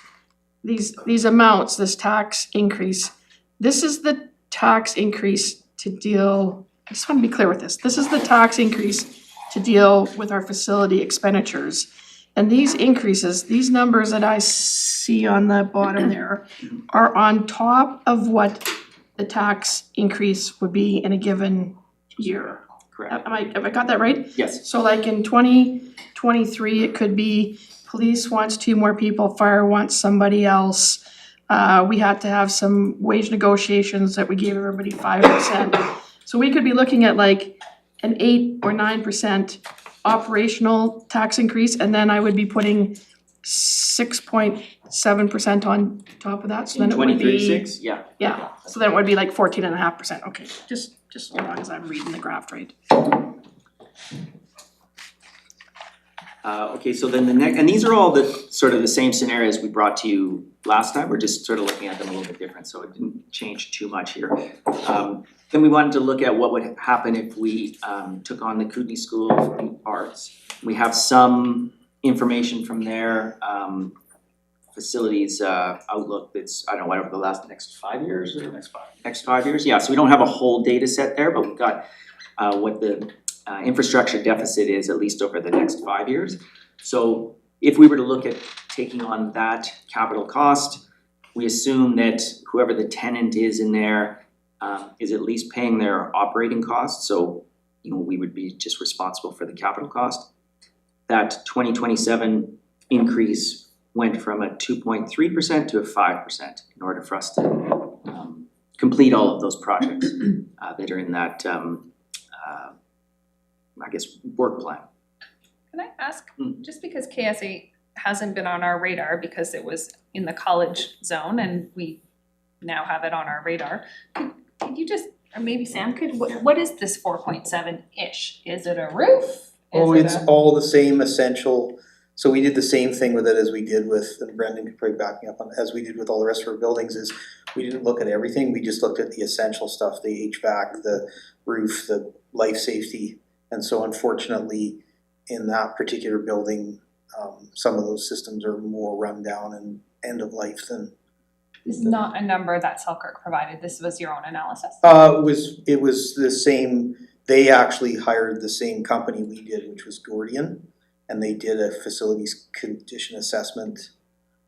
these amounts, this tax increase, this is the tax increase to deal, I just wanna be clear with this. This is the tax increase to deal with our facility expenditures. And these increases, these numbers that I see on the bottom there are on top of what the tax increase would be in a given year. Correct. Have I got that right? Yes. So like in 2023, it could be police wants 2 more people, fire wants somebody else. We had to have some wage negotiations that we gave everybody 5%. So we could be looking at like an 8 or 9% operational tax increase, and then I would be putting 6.7% on top of that, so then it would be. 2036, yeah. Yeah, so then it would be like 14.5%, okay, just as long as I'm reading the graph right. Okay, so then the next, and these are all the sort of the same scenarios we brought to you last time, we're just sort of looking at them a little bit different, so it didn't change too much here. Then we wanted to look at what would happen if we took on the Kootenai School of Arts. We have some information from there facilities outlook that's, I don't know, whatever the next 5 years or next 5 years, yeah, so we don't have a whole data set there, but we've got what the infrastructure deficit is at least over the next 5 years. So if we were to look at taking on that capital cost, we assume that whoever the tenant is in there is at least paying their operating costs, so we would be just responsible for the capital cost. That 2027 increase went from a 2.3% to a 5% in order for us to complete all of those projects that are in that work plan. Can I ask, just because KSA hasn't been on our radar because it was in the college zone and we now have it on our radar, could you just, or maybe Sam could, what is this 4.7-ish? Is it a roof? Oh, Is it it's all the same essential, so we did the same thing with it as we did with, and Brendan could probably back me up on, as we did with all the rest of our buildings, is we didn't look at everything, we just looked at the essential stuff, the HVAC, the roof, the life safety. And so unfortunately, in that particular building, some of those systems are more run down and end of life than. It's not a number that Selkirk provided, this was your own analysis? It was the same, they actually hired the same company we did, which was Gordian, and they did a facilities condition assessment.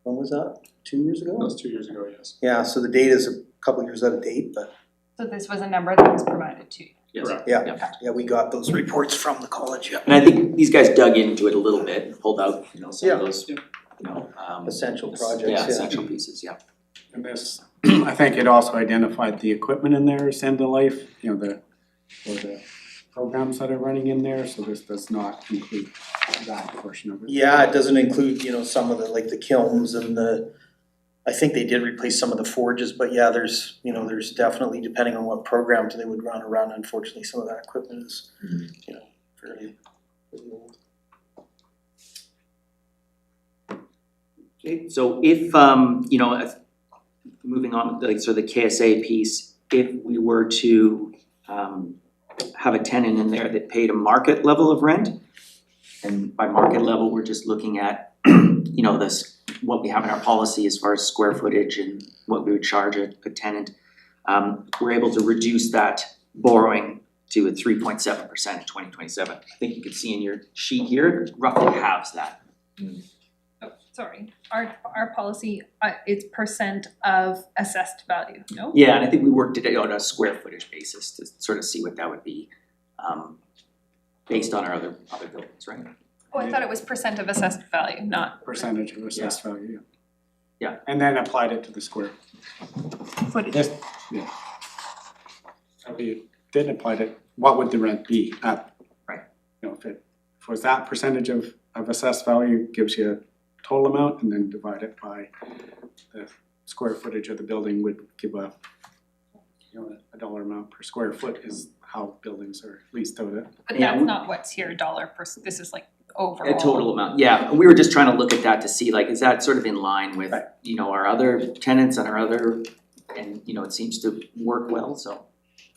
When was that? 2 years ago? That was 2 years ago, yes. Yeah, so the data's a couple years out of date, but So this was a number that was provided to you? Yes. yeah, we got those reports from the college, yeah. And I think these guys dug into it a little bit, and pulled out, some of those, Essential projects, yeah, yeah. essential pieces, yeah. And this, I think it also identified the equipment in there is end of life, the programs that are running in there, so this does not include that portion of it. Yeah, it doesn't include, some of the, like the kilns and I think they did replace some of the forges, but yeah, there's definitely, depending on what programs they would run around, unfortunately, some of that equipment is, fairly old. Okay, so if, moving on, like, so the KSA piece, if we were to have a tenant in there that paid a market level of rent, and by market level, we're just looking at, this, what we have in our policy as far as square footage and what we would charge a tenant, we're able to reduce that borrowing to a 3.7% in 2027. I think you can see in your sheet here, it roughly halves that. Oh, sorry, our policy, it's percent of assessed value, no? Yeah, and I think we worked it out on a square footage basis to sort of see what that would be, based on our other buildings, right? Oh, I thought it was percent of assessed value, not Percentage of assessed value, Yeah. And then applied it to the square. footage. Yeah. If you didn't apply it, what would the rent be at? Right. If it was that percentage of assessed value, gives you a total amount, and then divide it by the square footage of the building would give a dollar amount per square foot is how buildings are leased out at. But Yeah, that's not what's here, dollar per, this is like overall. A total amount, yeah, we were just trying to look at that to see, like, is that sort of in line with, our other tenants and our other, and, it seems to work well, so.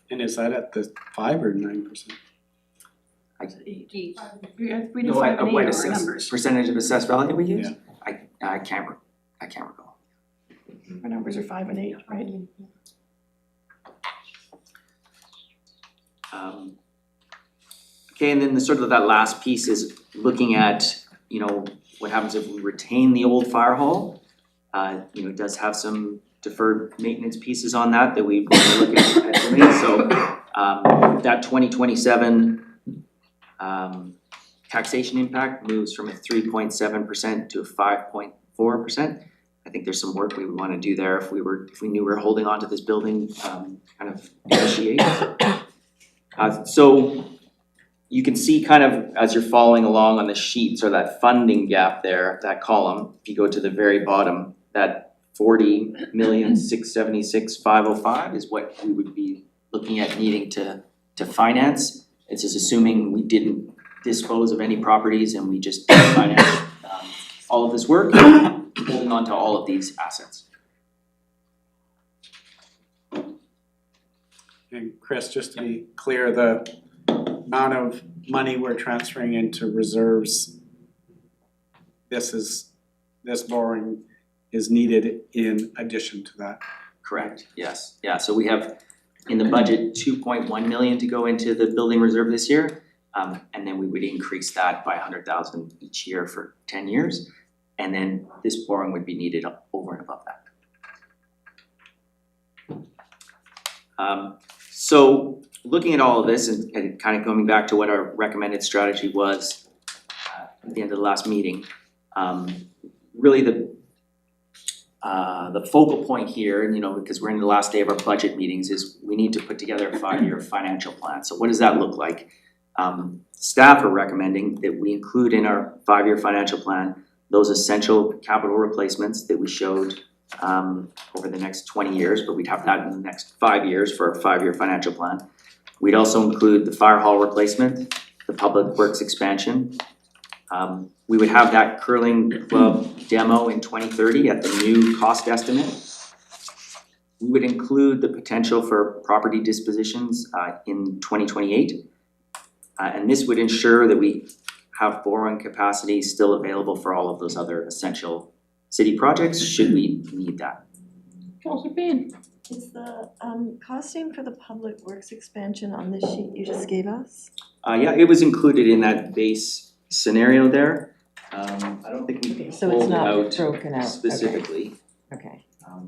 And is that at the 5 or 9%? We do 5 and 8 What are our assessed- numbers. percentage of assessed value we use? I can't recall. Our numbers are 5 and 8, right? Okay, and then the sort of that last piece is looking at, what happens if we retain the old fire hall? It does have some deferred maintenance pieces on that we want to look at doing, so that 2027 taxation impact moves from a 3.7% to a 5.4%. I think there's some work we would wanna do there if we knew we were holding on to this building, kind of initiate. So you can see kind of as you're following along on the sheet, so that funding gap there, that column, if you go to the very bottom, that 40,676,505 is what we would be looking at needing to finance. It's just assuming we didn't dispose of any properties and we just finance all of this work, holding on to all of these assets. And Chris, just to be clear, the amount of money we're transferring into reserves, this borrowing is needed in addition to that. Correct, yes, yeah, so we have in the budget 2.1 million to go into the building reserve this year. And then we would increase that by 100,000 each year for 10 years. And then this borrowing would be needed over and above that. So looking at all of this and kind of going back to what our recommended strategy was at the end of the last meeting, really the focal point here, and because we're in the last day of our budget meetings, is we need to put together a 5-year financial plan. So what does that look like? Staff are recommending that we include in our 5-year financial plan those essential capital replacements that we showed over the next 20 years, but we'd have that in the next 5 years for our 5-year financial plan. We'd also include the fire hall replacement, the public works expansion. We would have that curling club demo in 2030 at the new cost estimate. We would include the potential for property dispositions in 2028. And this would ensure that we have borrowing capacity still available for all of those other essential city projects, should we need that. Councillor Payne. Is the costing for the public works expansion on this sheet you just gave us? Yeah, it was included in that base scenario there. I don't think we So it's pulled it not out broken out, okay. specifically. Okay. I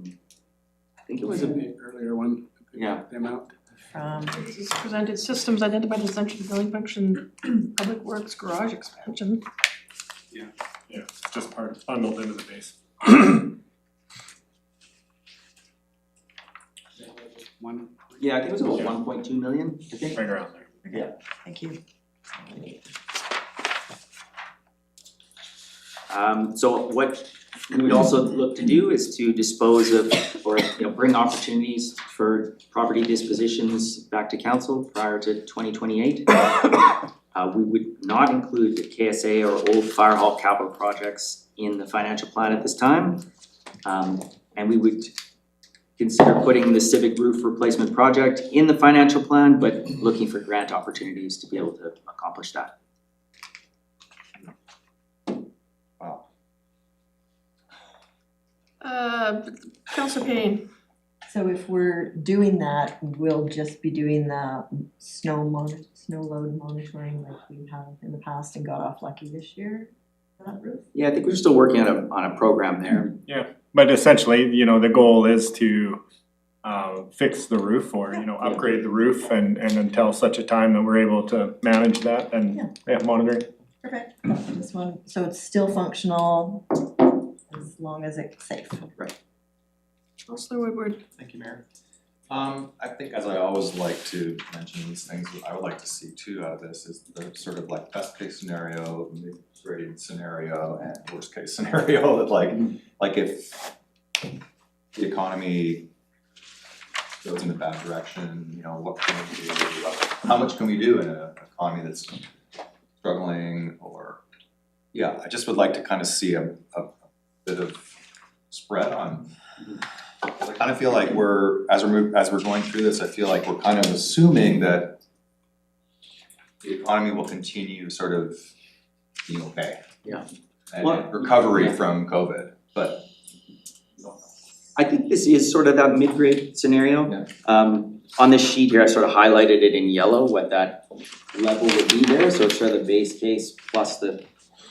think it It was was an earlier one, yeah. the amount. This is presented systems identified as essential to building function, public works, garage expansion. Yeah, it's just bundled into the base. One. Yeah, I think it was about 1.2 million, I think. Right around there. Yeah. Thank you. So what we would also look to do is to dispose of or bring opportunities for property dispositions back to council prior to 2028. We would not include the KSA or old fire hall capital projects in the financial plan at this time. And we would consider putting the civic roof replacement project in the financial plan, but looking for grant opportunities to be able to accomplish that. Councillor Payne. So if we're doing that, we'll just be doing the snow load monitoring like we have in the past and got off lucky this year for that roof? Yeah, I think we're still working on a program there. Yeah, but essentially, the goal is to fix the roof or, upgrade the roof and until such a time that we're able to manage that and monitoring. Perfect. This one, so it's still functional as long as it's safe. Right. Councillor Woodward. Thank you, Mayor. I think as I always like to mention these things, what I would like to see too out of this is the sort of like best case scenario, mid-grade scenario, and worst case scenario that like if the economy goes in a bad direction, what can we do? How much can we do in an economy that's struggling or, I just would like to kind of see a bit of spread on. I kind of feel like as we're going through this, I feel like we're kind of assuming that the economy will continue sort of being okay. Yeah. And recovery from COVID, but. I think this is sort of that mid-grade scenario. Yeah. On this sheet here, I sort of highlighted it in yellow, what that level would be there. So it's sort of the base case plus the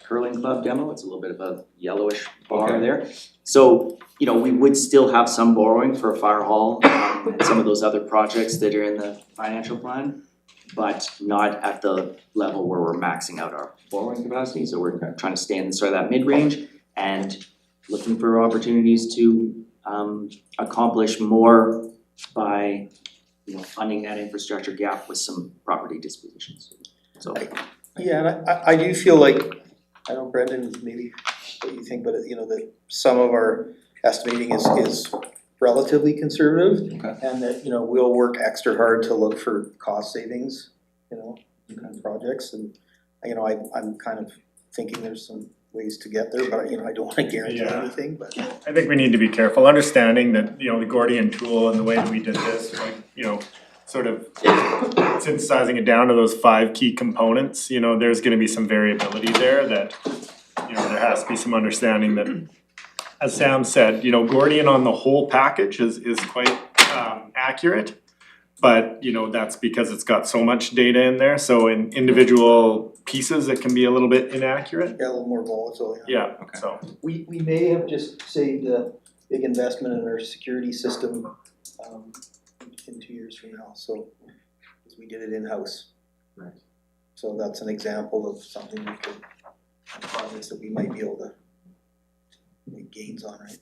curling club demo. It's a little bit of a yellowish bar there. So, we would still have some borrowing for a fire hall and some of those other projects that are in the financial plan, but not at the level where we're maxing out our borrowing capacity. So we're trying to stay in sort of that mid-range and looking for opportunities to accomplish more by funding that infrastructure gap with some property dispositions. So Yeah, and I do feel like, I know Brendan, maybe what you think, but that some of our estimating is relatively conservative. Okay. And that, we'll work extra hard to look for cost savings, in projects, and I'm kind of thinking there's some ways to get there, but I don't wanna guarantee anything, but. I think we need to be careful, understanding that, the Gordian tool and the way that we did this, sort of synthesizing it down to those 5 key components, there's gonna be some variability there that, there has to be some understanding that as Sam said, Gordian on the whole package is quite accurate. But, that's because it's got so much data in there, so in individual pieces, it can be a little bit inaccurate. Yeah, a little more volatile, Yeah, Okay. so, We may have just saved a big investment in our security system in 2 years from now, so, because we did it in-house. Right. So that's an example of something we could, projects that we might be able to make gains on, right?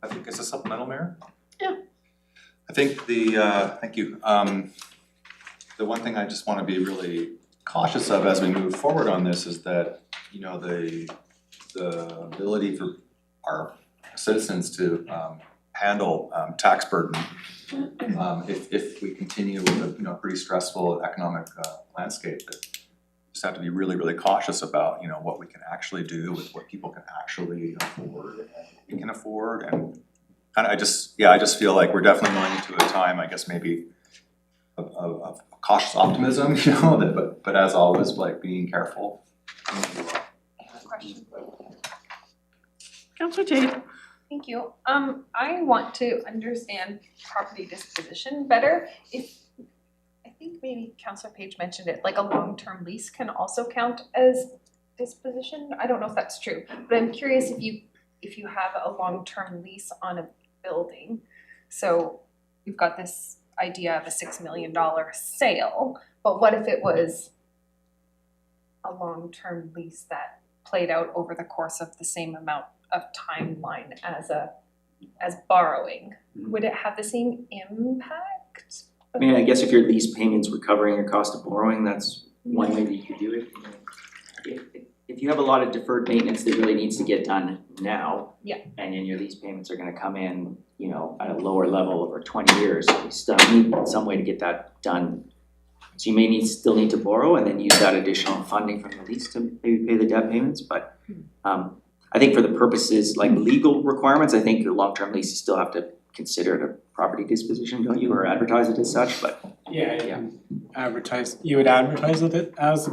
I think it's a supplemental, Mayor? Yeah. I think thank you. The one thing I just wanna be really cautious of as we move forward on this is that, the ability for our citizens to handle tax burden. If we continue with a pretty stressful economic landscape, that just have to be really, really cautious about, what we can actually do with what people can actually afford and we can afford. And I just feel like we're definitely going into a time, I guess maybe of cautious optimism, but as always, like being careful. Question. Councillor Tate. Thank you. I want to understand property disposition better. I think maybe Councillor Page mentioned it, like a long-term lease can also count as disposition. I don't know if that's true, but I'm curious if you have a long-term lease on a building. So you've got this idea of a $6 million sale, but what if it was a long-term lease that played out over the course of the same amount of timeline as borrowing? Would it have the same impact? I mean, I guess if your lease payments were covering your cost of borrowing, that's one way that you could do it. If you have a lot of deferred maintenance that really needs to get done now. Yeah. And then your lease payments are gonna come in, at a lower level over 20 years, you still need some way to get that done. So you may still need to borrow and then use that additional funding from the lease to maybe pay the debt payments, but I think for the purposes, like legal requirements, I think the long-term lease, you still have to consider it a property disposition, don't you, or advertise it as such, but. Yeah, you would advertise it as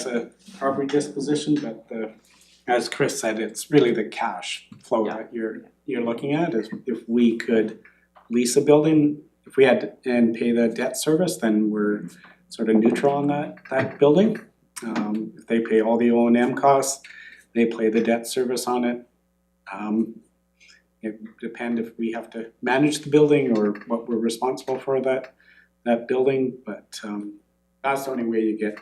a property disposition, but as Chris said, it's really the cash flow that you're looking at. Is if we could lease a building, if we had and pay the debt service, then we're sort of neutral on that building. If they pay all the O&M costs, they pay the debt service on it. It depends if we have to manage the building or what we're responsible for that building, but that's the only way you get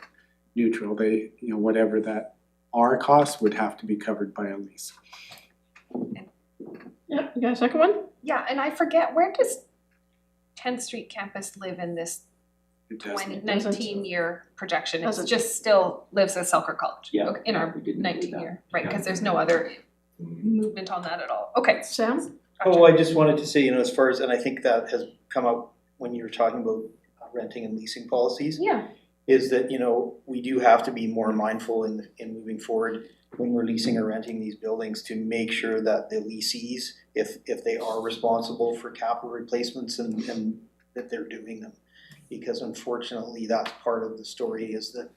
neutral. They, whatever that our cost would have to be covered by a lease. Yep, you got a second one? Yeah, and I forget, where does 10th Street campus live in this It doesn't. 2019 year projection? It Doesn't. just still lives at Selkirk College? Yeah, Okay, in our we didn't do 19 that. year, right, because there's no other movement on that at all. Okay. Sam? Oh, I just wanted to say, as far as, and I think that has come up when you were talking about renting and leasing policies. Yeah. Is that, we do have to be more mindful in moving forward when we're leasing or renting these buildings to make sure that the lessees, if they are responsible for capital replacements and that they're doing them. Because unfortunately, that's part of the story is that,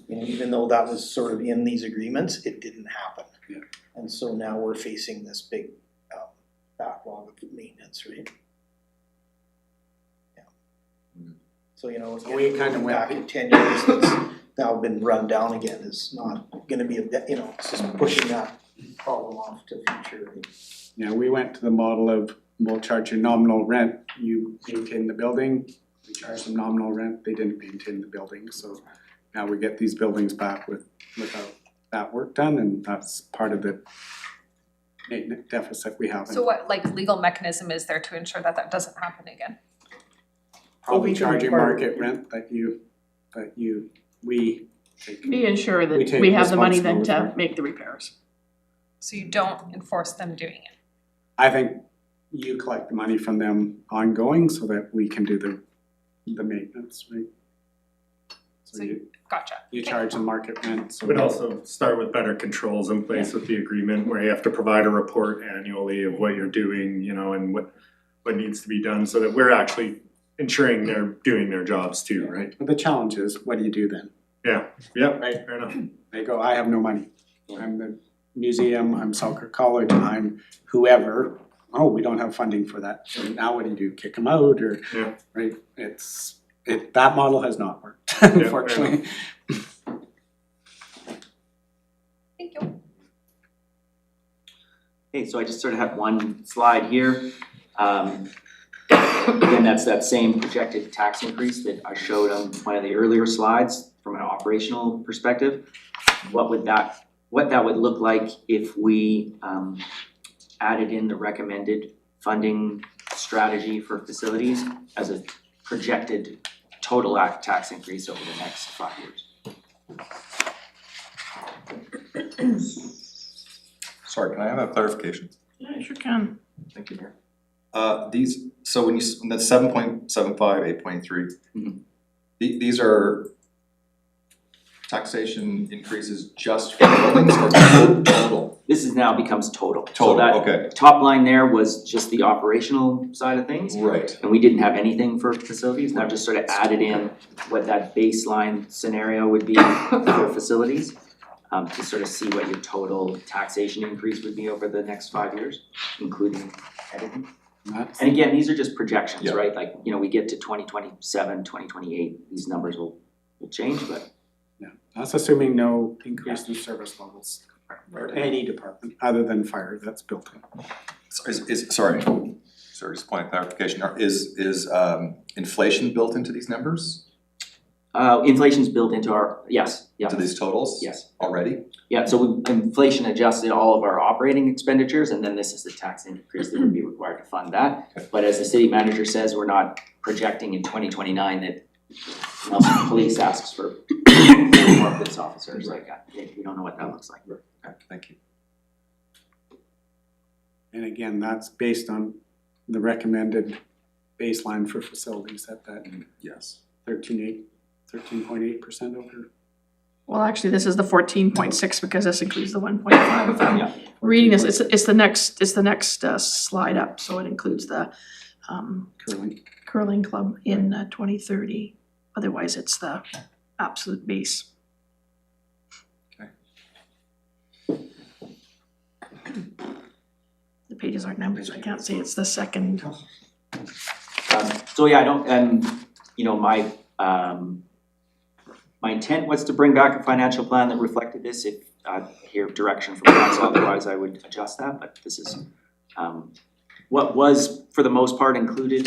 even though that was sort of in these agreements, it didn't happen. Yeah. And so now we're facing this big backlog of maintenance, right? So, We kind of went back in 10 years, it's now been run down again, is not gonna be, it's just pushing that problem off to future. Yeah, we went to the model of we'll charge you nominal rent, you maintain the building, we charge them nominal rent, they didn't maintain the building, so now we get these buildings back without that work done, and that's part of the maintenance deficit we have. So what, legal mechanism is there to ensure that doesn't happen again? Probably we can charging require- market rent we take. We ensure that take we have the money then responsibility to make the repairs. So you don't enforce them doing it? I think you collect the money from them ongoing so that we can do the maintenance, right? So you Gotcha. charge the market rent, so. would also start with better controls in place with the agreement where you have to provide a report annually of what you're doing, and what needs to be done so that we're actually ensuring they're doing their jobs too, right? But the challenge is, what do you do then? Yeah, right, fair enough. They go, I have no money. museum, I'm Selkirk College, I'm whoever. Oh, we don't have funding for that, so now what do? Kick them out or, Yeah. right? That model has not worked, unfortunately. Thank you. Okay, so I just sort of have one slide here. Again, that's that same projected tax increase that I showed on one of the earlier slides from an operational perspective. What that would look like if we added in the recommended funding strategy for facilities as a projected total tax increase over the next 5 years. Sorry, can I have a clarification? Yeah, you sure can. Thank you, Mayor. So when that's 7.75, 8.3, these are taxation increases just for buildings or total? This is now becomes total. So Total, that okay. top line there was just the operational side of things. Right. And we didn't have anything for facilities, and I've just sort of added in what that baseline scenario would be for facilities. To sort of see what your total taxation increase would be over the next 5 years, including everything. And again, these are just projections, right? Like, we get to 2027, 2028, these numbers will change, but. Yeah, that's assuming no increase in service levels for any department other than fire that's built in. Sorry, just a point of clarification, is inflation built into these numbers? Inflation's built into our, yes. To these totals? Yes. Already? Yeah, so inflation adjusted all of our operating expenditures, and then this is the tax increase that would be required to fund that. But as the city manager says, we're not projecting in 2029 that Nelson Police asks for more police officers like that. We don't know what that looks like. Okay, thank you. And again, that's based on the recommended baseline for facilities at that Yes. 13.8% over. Well, actually, this is the 14.6 because this includes the 1.5. If I'm reading this, it's the next slide up, so it includes the curling club in 2030. Otherwise, it's the absolute base. Okay. The pages aren't numbered, so I can't say it's the second. So yeah, I don't, my intent was to bring back a financial plan that reflected this. If I hear direction from council, otherwise I would adjust that, but this is what was for the most part included,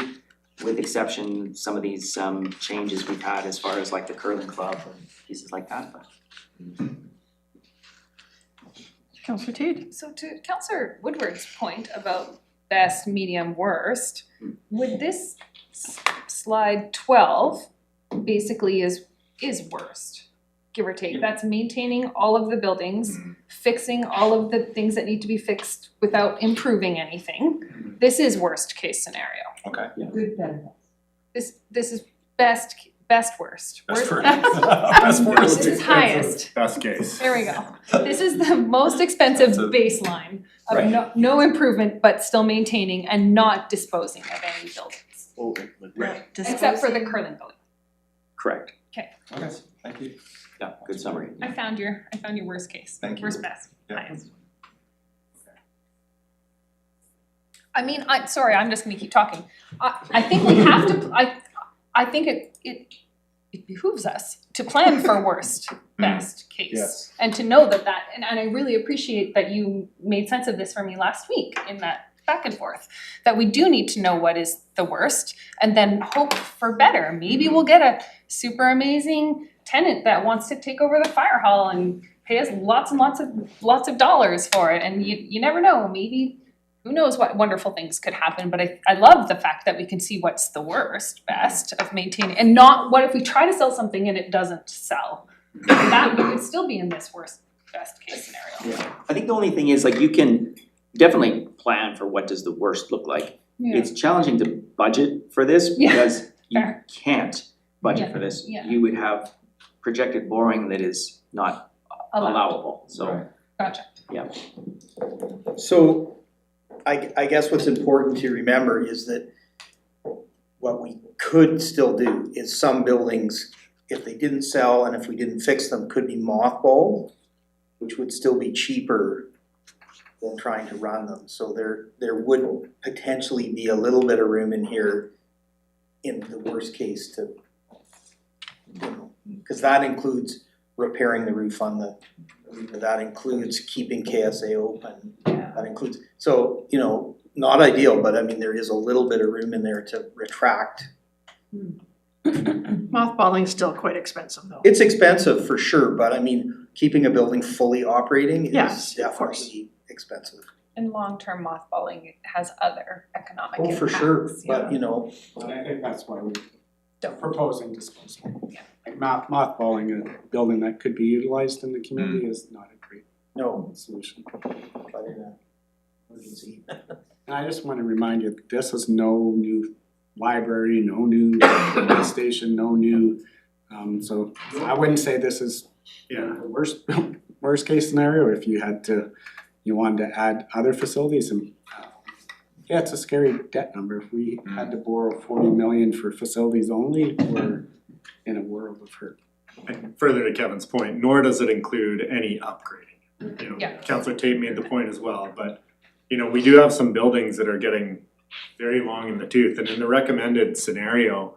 with exception some of these changes we've had as far as like the curling club and pieces like that. But. Councillor Tate. So to Councillor Woodward's point about best, medium, worst, would this slide 12 basically is worst, give or take. That's maintaining all of the buildings, fixing all of the things that need to be fixed without improving anything. This is worst case scenario. Okay. Good benefits. This is best worst. Best Worst- worst. This is highest. Best case. There we go. This is the most expensive baseline of Right. no improvement, but still maintaining and not disposing of any buildings. Right. Except for the curling building. Correct. Okay, Okay, thank you. Yeah, good summary. I found your worst case. Thank you. Worst best, Yeah. highest. I mean, sorry, I'm just gonna keep talking. I think we have to, I think it behooves us to plan for worst, best case. Yes. And to know that and I really appreciate that you made sense of this for me last week in that back and forth. That we do need to know what is the worst and then hope for better. Maybe we'll get a super amazing tenant that wants to take over the fire hall and pay us lots and lots of dollars for it. And you never know, maybe who knows what wonderful things could happen, but I love the fact that we can see what's the worst, best of maintaining, and not what if we try to sell something and it doesn't sell. That we could still be in this worst, best case scenario. Yeah. I think the only thing is like you can definitely plan for what does the worst look like. Yeah. It's challenging to budget for this Yeah, because you fair. can't budget Yeah, for this. yeah. You would have projected borrowing that is not allowable, so. Right. Gotcha. Yeah. So I guess what's important to remember is that what we could still do is some buildings, if they didn't sell and if we didn't fix them, could be mothballed, which would still be cheaper than trying to run them. So there would potentially be a little bit of room in here in the worst case to, you know, because that includes repairing the roof on the, that includes keeping KSA open. That includes, so, you know, not ideal, but I mean, there is a little bit of room in there to retract. Mothballing is still quite expensive though. It's expensive for sure, but I mean, keeping a building fully operating is Yes, of course. definitely expensive. And long-term mothballing has other economic Oh, impacts. for sure, Yeah. but you know, But I think that's why we're Don't. proposing disposal. Like mothballing a building that could be utilized in the community is not a great no, solution. but in a emergency. And I just want to remind you, this is no new library, no new police station, no new, so I wouldn't say this is, the worst case scenario if you had to, you wanted to add other facilities and, yeah, it's a scary debt number. If we had to borrow 40 million for facilities only, we're in a world of hurt. And further to Kevin's point, nor does it include any upgrading. You know, Yeah. Councillor Tate made the point as well, but you know, we do have some buildings that are getting very long in the tooth, and in the recommended scenario,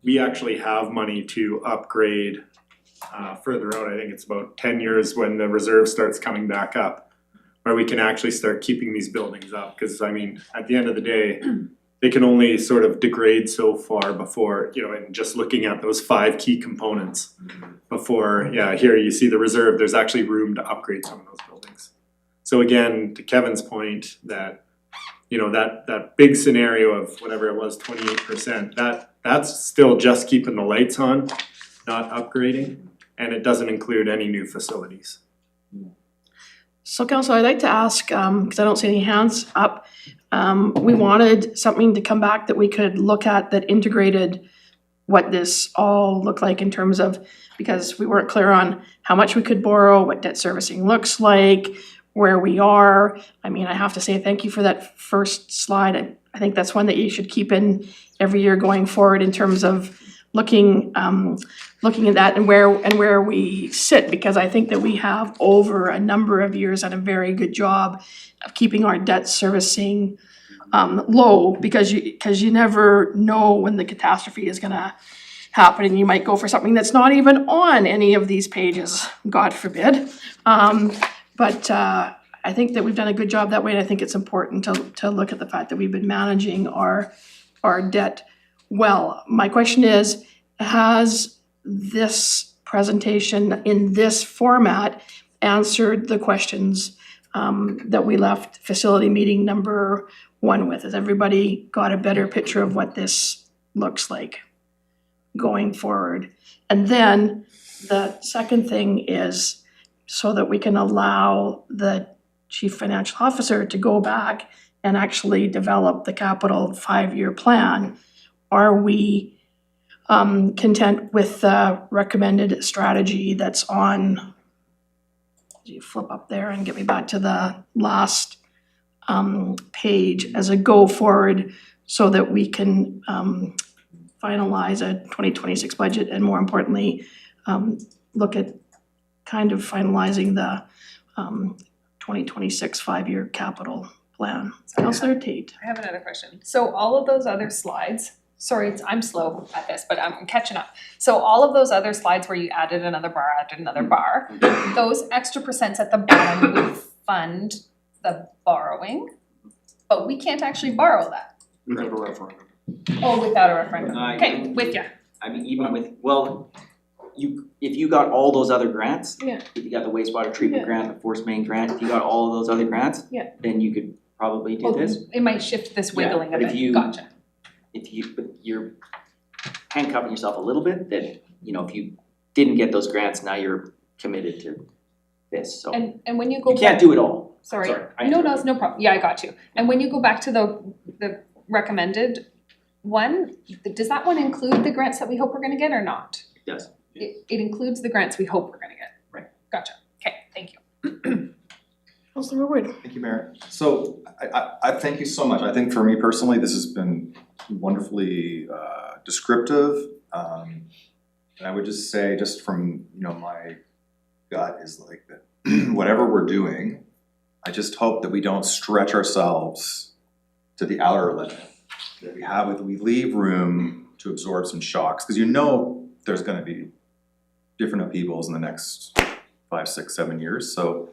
we actually have money to upgrade further out. I think it's about 10 years when the reserve starts coming back up, where we can actually start keeping these buildings up, because I mean, at the end of the day, they can only sort of degrade so far before, you know, and just looking at those 5 key components before, here you see the reserve, there's actually room to upgrade some of those buildings. So again, to Kevin's point that, you know, that big scenario of whatever it was, 28%, that's still just keeping the lights on, not upgrading, and it doesn't include any new facilities. So council, I'd like to ask, because I don't see any hands up, we wanted something to come back that we could look at that integrated what this all looked like in terms of, because we weren't clear on how much we could borrow, what debt servicing looks like, where we are. I mean, I have to say thank you for that first slide. I think that's one that you should keep in every year going forward in terms of looking at that and where we sit, because I think that we have over a number of years done a very good job of keeping our debt servicing low, because you never know when the catastrophe is gonna happen, and you might go for something that's not even on any of these pages, God forbid. But I think that we've done a good job that way, and I think it's important to look at the fact that we've been managing our debt well. My question is, has this presentation in this format answered the questions that we left facility meeting number 1 with? Has everybody got a better picture of what this looks like going forward? And then the second thing is, so that we can allow the chief financial officer to go back and actually develop the capital 5-year plan, are we content with the recommended strategy that's on, you flip up there and get me back to the last page as a go forward, so that we can finalize a 2026 budget, and more importantly, look at kind of finalizing the 2026 5-year capital plan. Councillor Tate. I have another question. So all of those other slides, sorry, I'm slow at this, but I'm catching up. So all of those other slides where you added another bar, those extra percents at the bottom would fund the borrowing, but we can't actually borrow that. Without a referendum. Oh, without a referendum. Okay, with ya. I mean, even with, well, if you got all those other grants, Yeah. if you got the wastewater treatment grant, the force main grant, if you got all of those other grants, Yeah. then you could probably do Oh, this. it might shift this wiggling Yeah, a but if bit, you- gotcha. But you're handcuffing yourself a little bit, that, you know, if you didn't get those grants, now you're committed to this, so. And when you go You can't back- do it all. Sorry, I no, interrupted. it's no problem, yeah, I got you. And when you go back to the recommended one, does that one include the grants that we hope we're gonna get or not? Yes. It includes the grants we hope we're gonna get. Right. Gotcha, okay, thank you. Councillor Wood. Thank you, Mayor. So I thank you so much. I think for me personally, this has been wonderfully descriptive. And I would just say, just from, you know, my gut is like that whatever we're doing, I just hope that we don't stretch ourselves to the outer limit. That we leave room to absorb some shocks, because you know there's gonna be different upheavals in the next 5, 6, 7 years, so.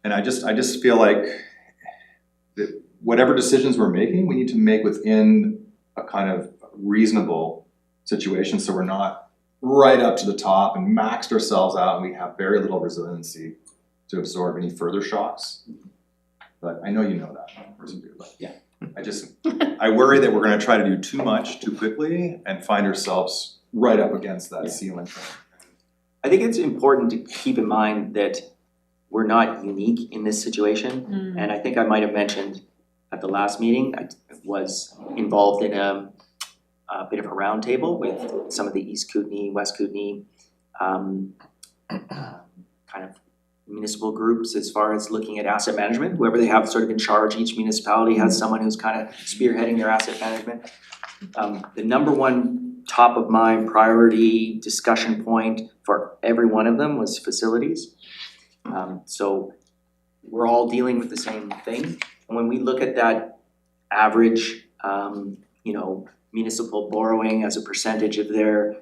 And I just feel like that whatever decisions we're making, we need to make within a kind of reasonable situation, so we're not right up to the top and maxed ourselves out and we have very little resiliency to absorb any further shocks. But I know you know that, of course you do, but Yeah. I worry that we're gonna try to do too much too quickly and find ourselves right up against that ceiling. I think it's important to keep in mind that we're not unique in this situation. And I think I might have mentioned at the last meeting, I was involved in a bit of a roundtable with some of the East Kootenay, West Kootenay kind of municipal groups as far as looking at asset management. Whoever they have sort of in charge, each municipality has someone who's kind of spearheading their asset management. The number one top of mind priority discussion point for every one of them was facilities. So we're all dealing with the same thing. And when we look at that average, municipal borrowing as a percentage of their,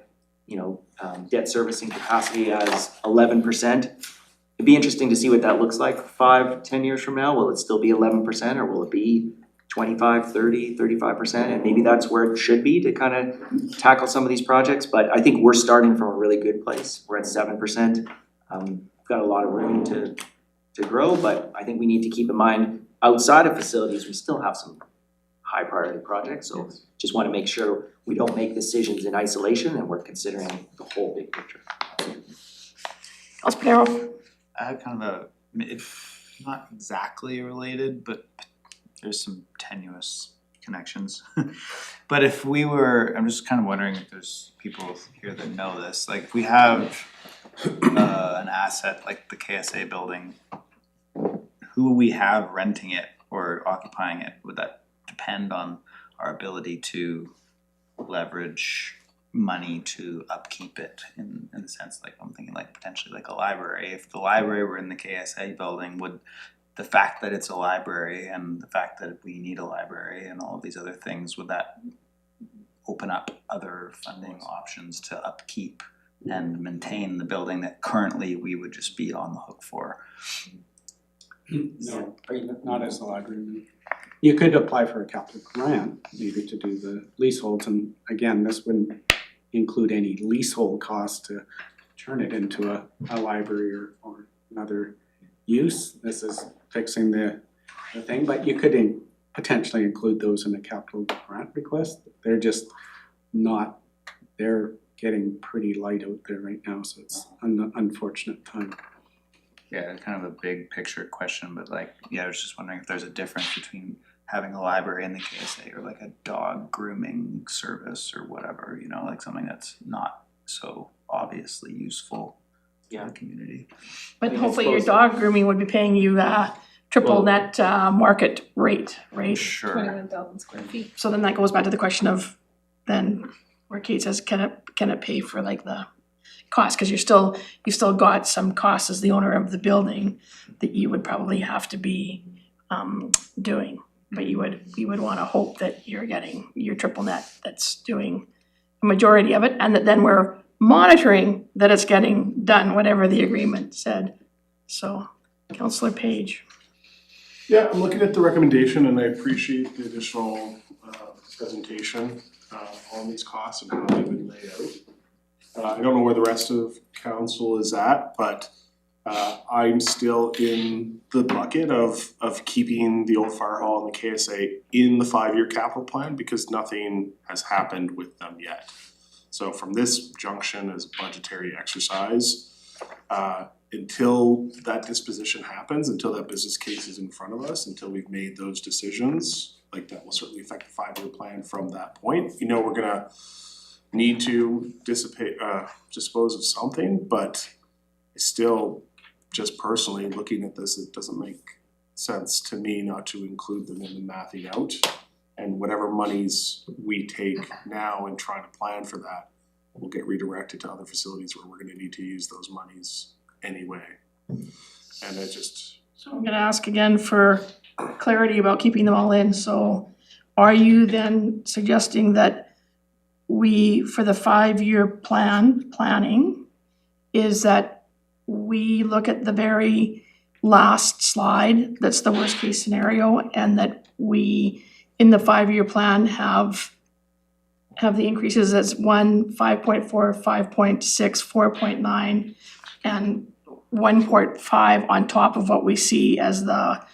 debt servicing capacity as 11%, it'd be interesting to see what that looks like 5-10 years from now. Will it still be 11% or will it be 25, 30, 35%? And maybe that's where it should be to kind of tackle some of these projects. But I think we're starting from a really good place. We're at 7%. We've got a lot of room to grow, but I think we need to keep in mind outside of facilities, we still have some high priority projects. So just want to make sure we don't make decisions in isolation and we're considering the whole big picture. Councilor Pinero? I had kind of it's not exactly related, but there's some tenuous connections. But if we were, I'm just kind of wondering if there's people here that know this, like if we have an asset like the KSA building, who we have renting it or occupying it, would that depend on our ability to leverage money to upkeep it in the sense, like I'm thinking like potentially like a library. If the library were in the KSA building, would the fact that it's a library and the fact that we need a library and all of these other things, would that open up other funding options to upkeep and maintain the building that currently we would just be on the hook for? No, not as a library. You could apply for a capital grant, maybe to do the leaseholds, and again, this wouldn't include any leasehold costs to turn it into a library or another use. This is fixing the thing, but you could potentially include those in a capital grant request. They're just not, they're getting pretty light out there right now, so it's an unfortunate time. Yeah, kind of a big picture question, but I was just wondering if there's a difference between having a library in the KSA or like a dog grooming service or whatever, like something that's not so obviously useful to the community. But hopefully your dog grooming would be paying you triple net market rate, right? Sure. 21,000 square feet. So then that goes back to the question of then where Kate says, can it pay for like the cost? Cause you still got some costs as the owner of the building that you would probably have to be doing. But you would wanna hope that you're getting your triple net that's doing a majority of it, and that then we're monitoring that it's getting done, whatever the agreement said. So, Councillor Page. Yeah, I'm looking at the recommendation and I appreciate the additional presentation on these costs and how they've been laid out. I don't know where the rest of council is at, but I'm still in the bucket of keeping the old fire hall and the KSA in the 5-year capital plan because nothing has happened with them yet. So from this junction as a budgetary exercise, until that disposition happens, until that business case is in front of us, until we've made those decisions, like that will certainly affect the 5-year plan from that point. We're gonna need to dispose of something, but still, just personally looking at this, it doesn't make sense to me not to include them in the mathing out. And whatever monies we take now and trying to plan for that will get redirected to other facilities where we're gonna need to use those monies anyway. And So I'm gonna ask again for clarity about keeping them all in, so are you then suggesting that we, for the 5-year planning, is that we look at the very last slide, that's the worst case scenario, and that we, in the 5-year plan, have the increases as 5.4, 5.6, 4.9, and 1.5 on top of what we see as the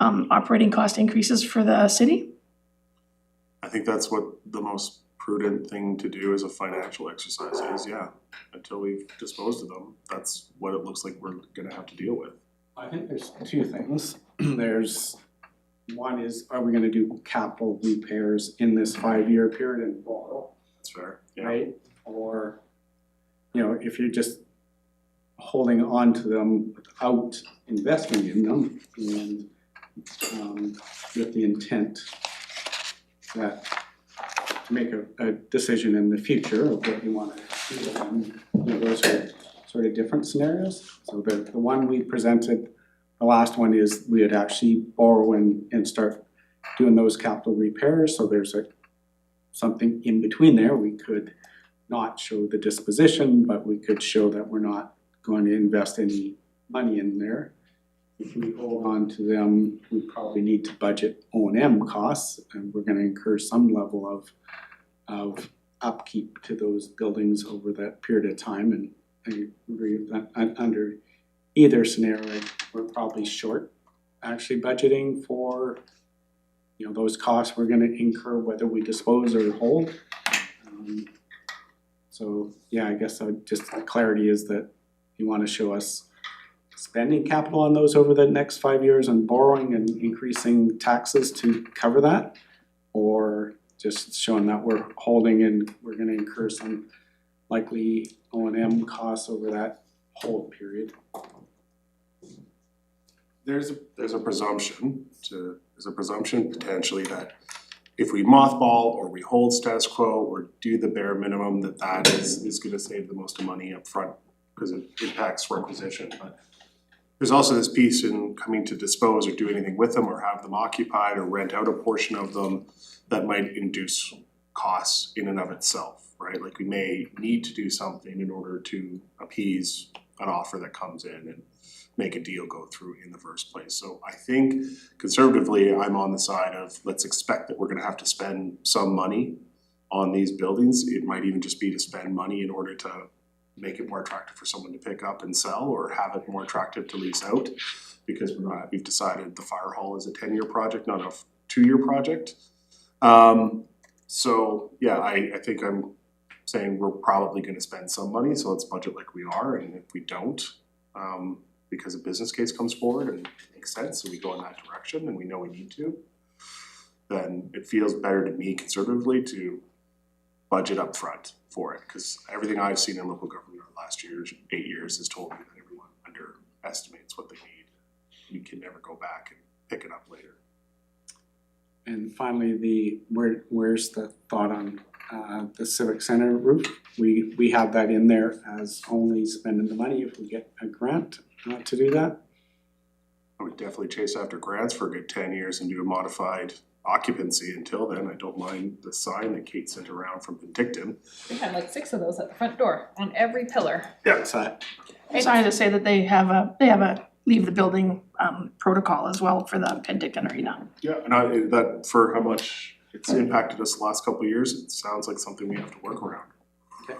operating cost increases for the city? I think that's what the most prudent thing to do as a financial exercise is, yeah. Until we've disposed of them, that's what it looks like we're gonna have to deal with. I think there's two things. One is, are we gonna do capital repairs in this 5-year period and borrow, That's fair, yeah. right? Or, if you're just holding on to them without investing in them and with the intent that to make a decision in the future of what you wanna do with them, those are sort of different scenarios. So the one we presented, the last one is we would actually borrow and start doing those capital repairs, so there's something in between there. We could not show the disposition, but we could show that we're not going to invest any money in there. If we hold on to them, we probably need to budget O&M costs, and we're gonna incur some level of upkeep to those buildings over that period of time, and I agree with that. Under either scenario, we're probably short actually budgeting for those costs we're gonna incur whether we dispose or hold. So yeah, I guess just the clarity is that you wanna show us spending capital on those over the next 5 years and borrowing and increasing taxes to cover that, or just showing that we're holding and we're gonna incur some likely O&M costs over that hold period. There's a presumption potentially that if we mothball or we hold status quo or do the bare minimum, that is gonna save the most money up front because it impacts requisition. But there's also this piece in coming to dispose or do anything with them or have them occupied or rent out a portion of them that might induce costs in and of itself, right? Like we may need to do something in order to appease an offer that comes in and make a deal go through in the first place. So I think conservatively, I'm on the side of let's expect that we're gonna have to spend some money on these buildings. It might even just be to spend money in order to make it more attractive for someone to pick up and sell or have it more attractive to lease out. Because we've decided the fire hall is a 10-year project, not a 2-year project. So yeah, I think I'm saying we're probably gonna spend some money, so let's budget like we are, and if we don't, because a business case comes forward and makes sense, so we go in that direction and we know we need to, then it feels better to me conservatively to budget up front for it, because everything I've seen in local government in the last 8 years has told me that everyone underestimates what they need. You can never go back and pick it up later. And finally, where's the thought on the Civic Center roof? We have that in there as only spending the money if we get a grant to do that. I would definitely chase after grants for a good 10 years and do a modified occupancy until then. I don't mind the sign that Kate sent around from Penticton. We had like 6 of those at the front door on every pillar. Yeah. I'm sorry to say that they have a leave the building protocol as well for the Penticton Arena. Yeah, and that for how much it's impacted us the last couple of years, it sounds like something we have to work around. Okay.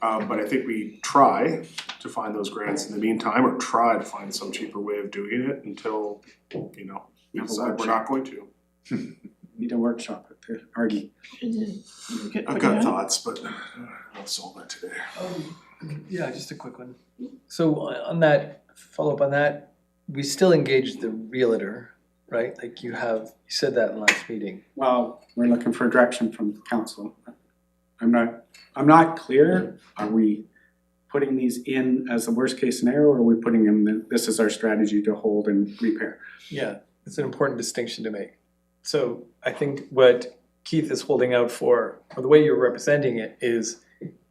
But I think we try to find those grants in the meantime, or try to find some cheaper way of doing it until, we decide we're not going to. Need a workshop at the RD. I've got thoughts, but I'll solve that today. Yeah, just a quick one. So on that, follow up on that, we still engage the realtor, right? Like you said that in the last meeting. Well, we're looking for direction from council. I'm not clear. Are we putting these in as the worst case scenario, or are we putting them, this is our strategy to hold and repair? Yeah, it's an important distinction to make. So I think what Keith is holding out for, or the way you're representing it, is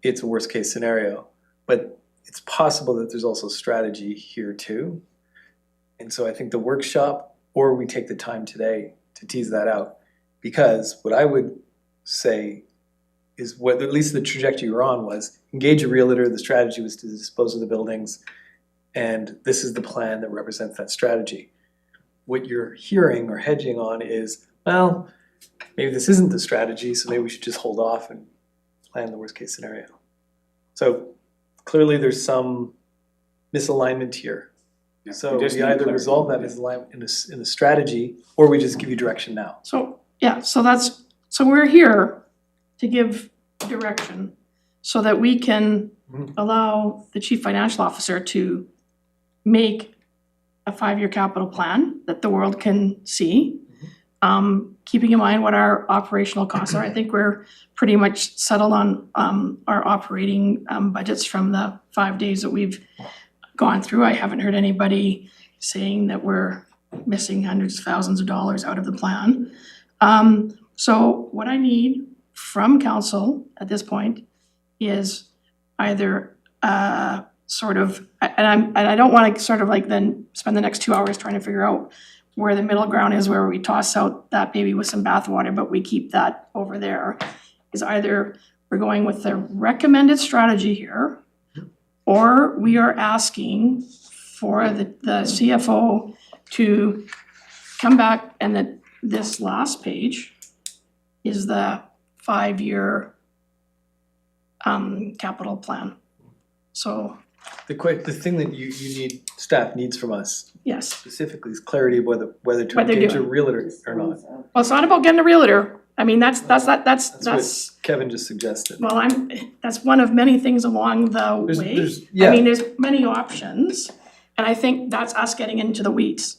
it's a worst case scenario. But it's possible that there's also strategy here too. And so I think the workshop, or we take the time today to tease that out. Because what I would say is what, at least the trajectory you're on was, engage a realtor, the strategy was to dispose of the buildings, and this is the plan that represents that strategy. What you're hearing or hedging on is, well, maybe this isn't the strategy, so maybe we should just hold off and plan the worst case scenario. So clearly there's some misalignment here. Yeah, So we just we need either clarity. resolve that misalignment in the strategy, or we just give you direction now. So, yeah, so we're here to give direction so that we can allow the chief financial officer to make a 5-year capital plan that the world can see. Keeping in mind what our operational costs are. I think we're pretty much settled on our operating budgets from the 5 days that we've gone through. I haven't heard anybody saying that we're missing hundreds of thousands of dollars out of the plan. So what I need from council at this point is either sort of, and I don't want to sort of like then spend the next 2 hours trying to figure out where the middle ground is, where we toss out that baby with some bathwater, but we keep that over there, is either we're going with the recommended strategy here, or we are asking for the CFO to come back, and that this last page is the 5-year capital plan. So, The thing that you need, staff needs from us yes. specifically is clarity of whether to What they're engage a doing. realtor or not. Well, it's not about getting a realtor. I mean, that's That's what Kevin just suggested. well, that's one of many things along the way. I mean, there's many options, and I think that's us getting into the weeds.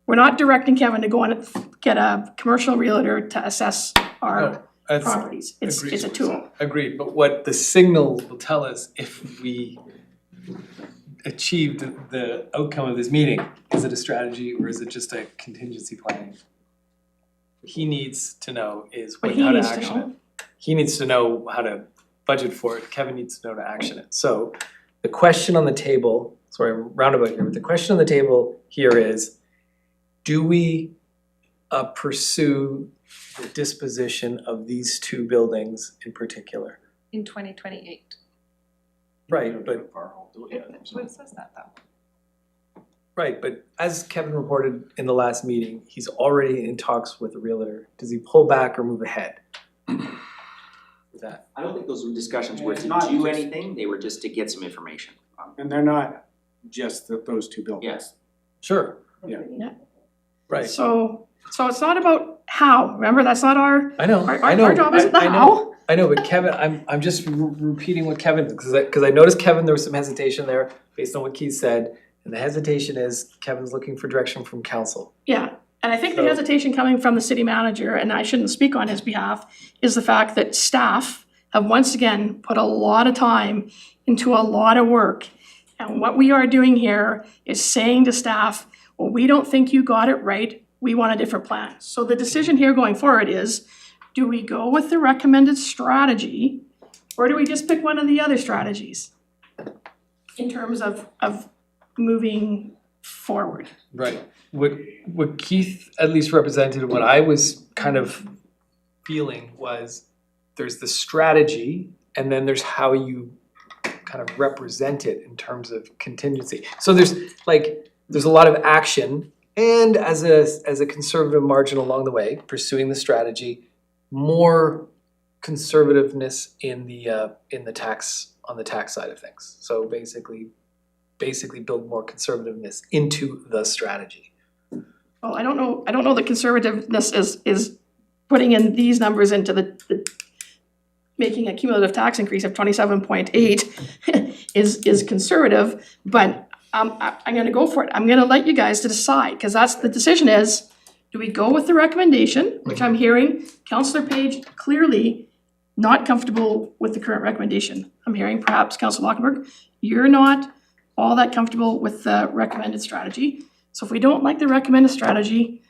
We're not directing Kevin to go and get a commercial realtor to assess our properties. It's a tool. Agreed, but what the signal will tell us if we achieved the outcome of this meeting, is it a strategy or is it just a contingency planning? What he needs to know is What he how to needs to action know. it. He needs to know how to budget for it. Kevin needs to know to action it. So the question on the table, sorry, roundabout here, but the question on the table here is, do we pursue the disposition of these 2 buildings in particular? In 2028. Right, but What says that though? right, but as Kevin reported in the last meeting, he's already in talks with the realtor. Does he pull back or move ahead with that? I don't think those discussions were It's to not do just- anything, they were just to get some information. And they're not just those 2 buildings. Yes. Sure. Yeah. Right. So it's not about how. Remember, that's not our I know. our job isn't the I know. how. I know, but Kevin, I'm just repeating what Kevin, because I noticed Kevin, there was some hesitation there based on what Keith said. And the hesitation is Kevin's looking for direction from council. Yeah, and I think the So- hesitation coming from the city manager, and I shouldn't speak on his behalf, is the fact that staff have once again put a lot of time into a lot of work. And what we are doing here is saying to staff, well, we don't think you got it right, we want a different plan. So the decision here going forward is, do we go with the recommended strategy, or do we just pick one of the other strategies in terms of moving forward? Right. What Keith at least represented, what I was kind of feeling was, there's the strategy and then there's how you kind of represent it in terms of contingency. So there's a lot of action, and as a conservative margin along the way, pursuing the strategy, more conservativeness in the tax, on the tax side of things. So basically build more conservativeness into the strategy. Well, I don't know that conservativeness is putting in these numbers into the making a cumulative tax increase of 27.8 is conservative, but I'm gonna go for it. I'm gonna let you guys to decide, because that's the decision is, do we go with the recommendation, which I'm hearing Councillor Page clearly not comfortable with the current recommendation. I'm hearing perhaps Councillor Lockenberg, you're not all that comfortable with the recommended strategy. So if we don't like the recommended strategy,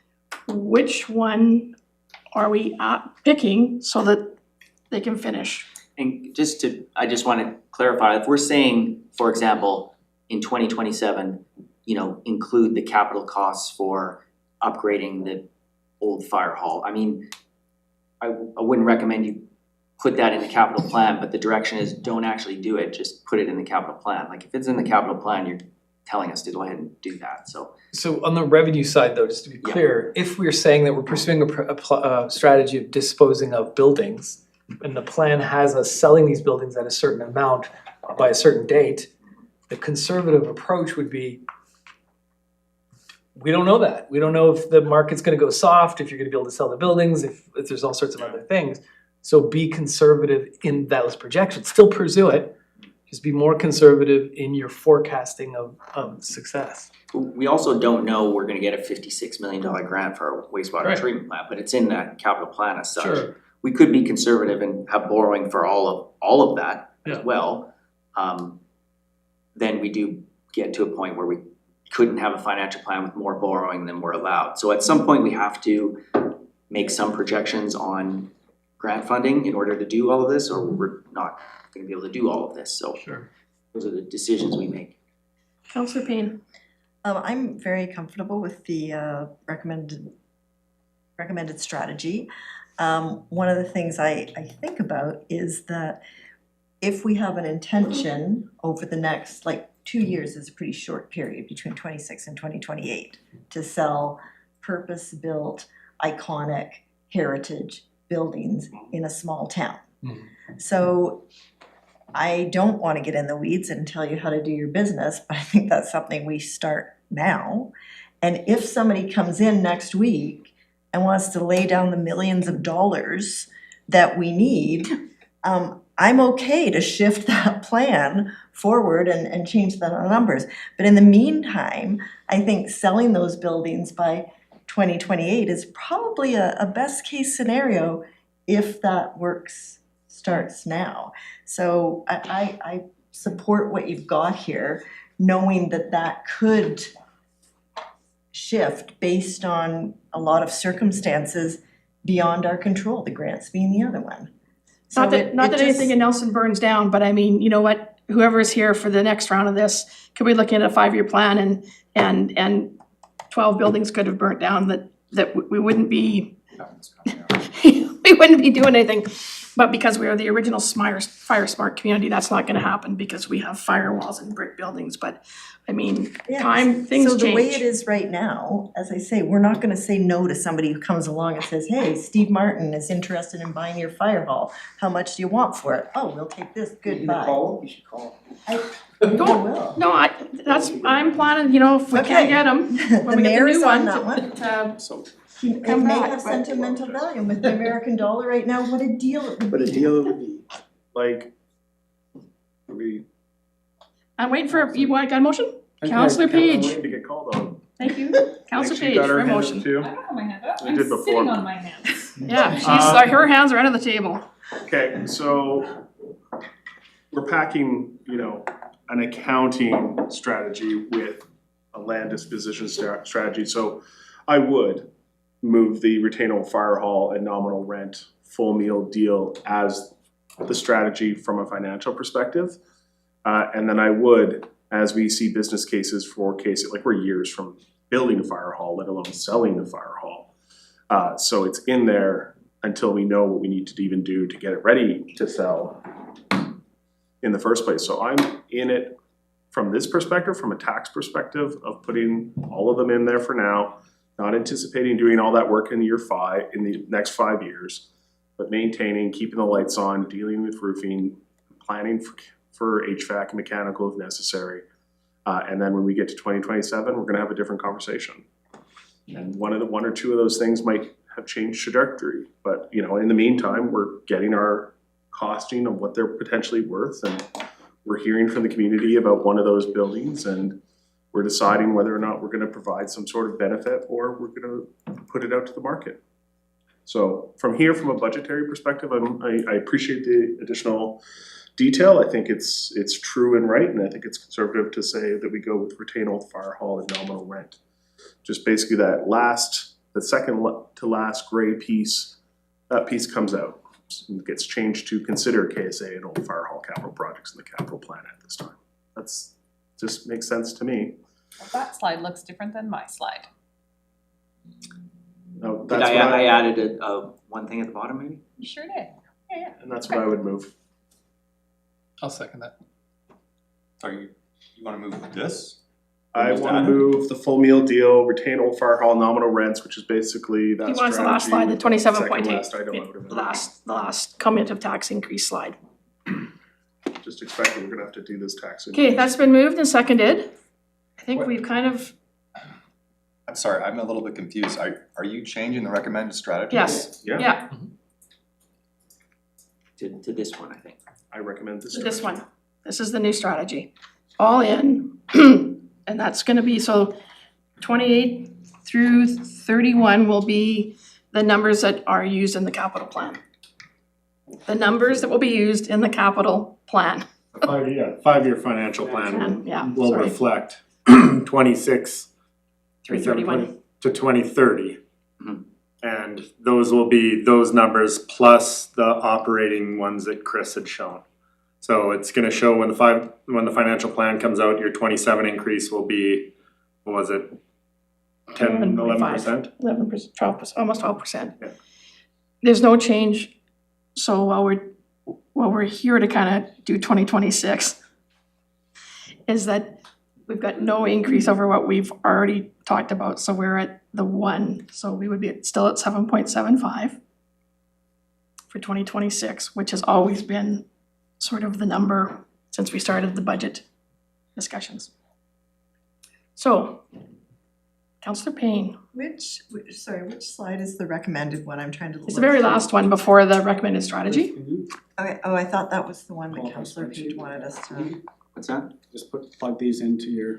which one are we picking so that they can finish? And I just wanna clarify, if we're saying, for example, in 2027, include the capital costs for upgrading the old fire hall. I mean, I wouldn't recommend you put that in the capital plan, but the direction is don't actually do it, just put it in the capital plan. Like if it's in the capital plan, you're telling us to go ahead and do that, so. So on the revenue side though, just to be clear, if we're saying that we're pursuing a strategy of disposing of buildings, and the plan has us selling these buildings at a certain amount by a certain date, the conservative approach would be, we don't know that. We don't know if the market's gonna go soft, if you're gonna be able to sell the buildings, if there's all sorts of other things. So be conservative in those projections, still pursue it, just be more conservative in your forecasting of success. We also don't know we're gonna get a $56 million grant for our wastewater Right. treatment plant, but it's in that capital plan as such. Sure. We could be conservative and have borrowing for all of that as Yeah. well. Then we do get to a point where we couldn't have a financial plan with more borrowing than we're allowed. So at some point, we have to make some projections on grant funding in order to do all of this, or we're not gonna be able to do all of this, so. Sure. Those are the decisions we make. Councillor Payne. I'm very comfortable with the recommended strategy. One of the things I think about is that if we have an intention over the next, like 2 years is a pretty short period between 26 and 2028 to sell purpose-built, iconic heritage buildings in a small town. So I don't want to get in the weeds and tell you how to do your business, but I think that's something we start now. And if somebody comes in next week and wants to lay down the millions of dollars that we need, I'm okay to shift that plan forward and change the numbers. But in the meantime, I think selling those buildings by 2028 is probably a best case scenario if that works starts now. So I support what you've got here, knowing that that could shift based on a lot of circumstances beyond our control, the grants being the other one. So Not that anything in Nelson burns down, but I mean, you know what, whoever's here for the next round of this, could be looking at a 5-year plan and 12 buildings could have burnt down that we wouldn't be we wouldn't be doing anything. But because we are the original fire smart community, that's not gonna happen because we have firewalls and brick buildings, but I mean, things change. So the way it is right now, as I say, we're not gonna say no to somebody who comes along and says, hey, Steve Martin is interested in buying your fire hall. How much do you want for it? Oh, we'll take this, goodbye. You should call. I will. No, I'm planning, if we Okay. can't get them, The when we get the mayor's new on one, that one. It come may back, have but- sentimental value with the American dollar right now, what a deal it would be. What a deal it would be. Like, we. I'm waiting for, you want, got a motion? Councillor Page, I'm waiting to get called on. thank you. Councillor She Page got for her a hand up motion. too. I don't have my hand up, We I'm did before. sitting on my hands. Yeah, her hands are under the table. Okay, so we're packing, an accounting strategy with a land disposition strategy, so I would move the retainable fire hall and nominal rent full meal deal as the strategy from a financial perspective. And then I would, as we see business cases for cases, like we're years from building a fire hall, let alone selling the fire hall. So it's in there until we know what we need to even do to get it ready to sell in the first place. So I'm in it from this perspective, from a tax perspective of putting all of them in there for now, not anticipating doing all that work in in the next 5 years, but maintaining, keeping the lights on, dealing with roofing, planning for HVAC and mechanical if necessary. And then when we get to 2027, we're gonna have a different conversation. And one or two of those things might have changed trajectory, but in the meantime, we're getting our costing of what they're potentially worth, and we're hearing from the community about one of those buildings, and we're deciding whether or not we're gonna provide some sort of benefit or we're gonna put it out to the market. So from here, from a budgetary perspective, I appreciate the additional detail. I think it's true and right, and I think it's conservative to say that we go with retain old fire hall and nominal rent. Just basically the second to last gray piece, that piece comes out and gets changed to consider KSA and old fire hall capital projects in the capital plan at this time. That's just makes sense to me. Well, that slide looks different than my slide. No, Did that's what I added one thing at the bottom maybe? You sure did. Yeah. and that's what I would move. I'll second that. Sorry, you wanna move this? I Just wanna add it? move the full meal deal, retain Old Fire Hall nominal rents, which is basically that He wants the last slide, the strategy, 27.8. second last item out of it. The last cumulative tax increase slide. Just expecting we're gonna have to do this tax. Okay, that's been moved and seconded. I think we've kind of, I'm sorry, I'm a little bit confused. Are you changing the recommended strategy? yes, Yeah. yeah, To this one, I think. I recommend this. this one. This is the new strategy. All in, and that's gonna be, so 28 through 31 will be the numbers that are used in the capital plan. The numbers that will be used in the capital plan. Five-year financial plan And, yeah, will sorry, reflect 26 through 31. to 2030. Mhm. And those will be those numbers plus the operating ones that Chris had shown. So it's gonna show when the financial plan comes out, your 27 increase will be, what was it? 10, 11%? 11%, 12%, almost 12%. Yeah. There's no change, so while we're here to kind of do 2026, is that we've got no increase over what we've already talked about, so we're at the 1, so we would be still at 7.75 for 2026, which has always been sort of the number since we started the budget discussions. So, Councillor Payne, Which slide is the recommended one? I'm trying to look. it's the very last one before the recommended strategy. Okay, oh, I thought that was the one that Councillor Page wanted us to. What's that? Just plug these into your.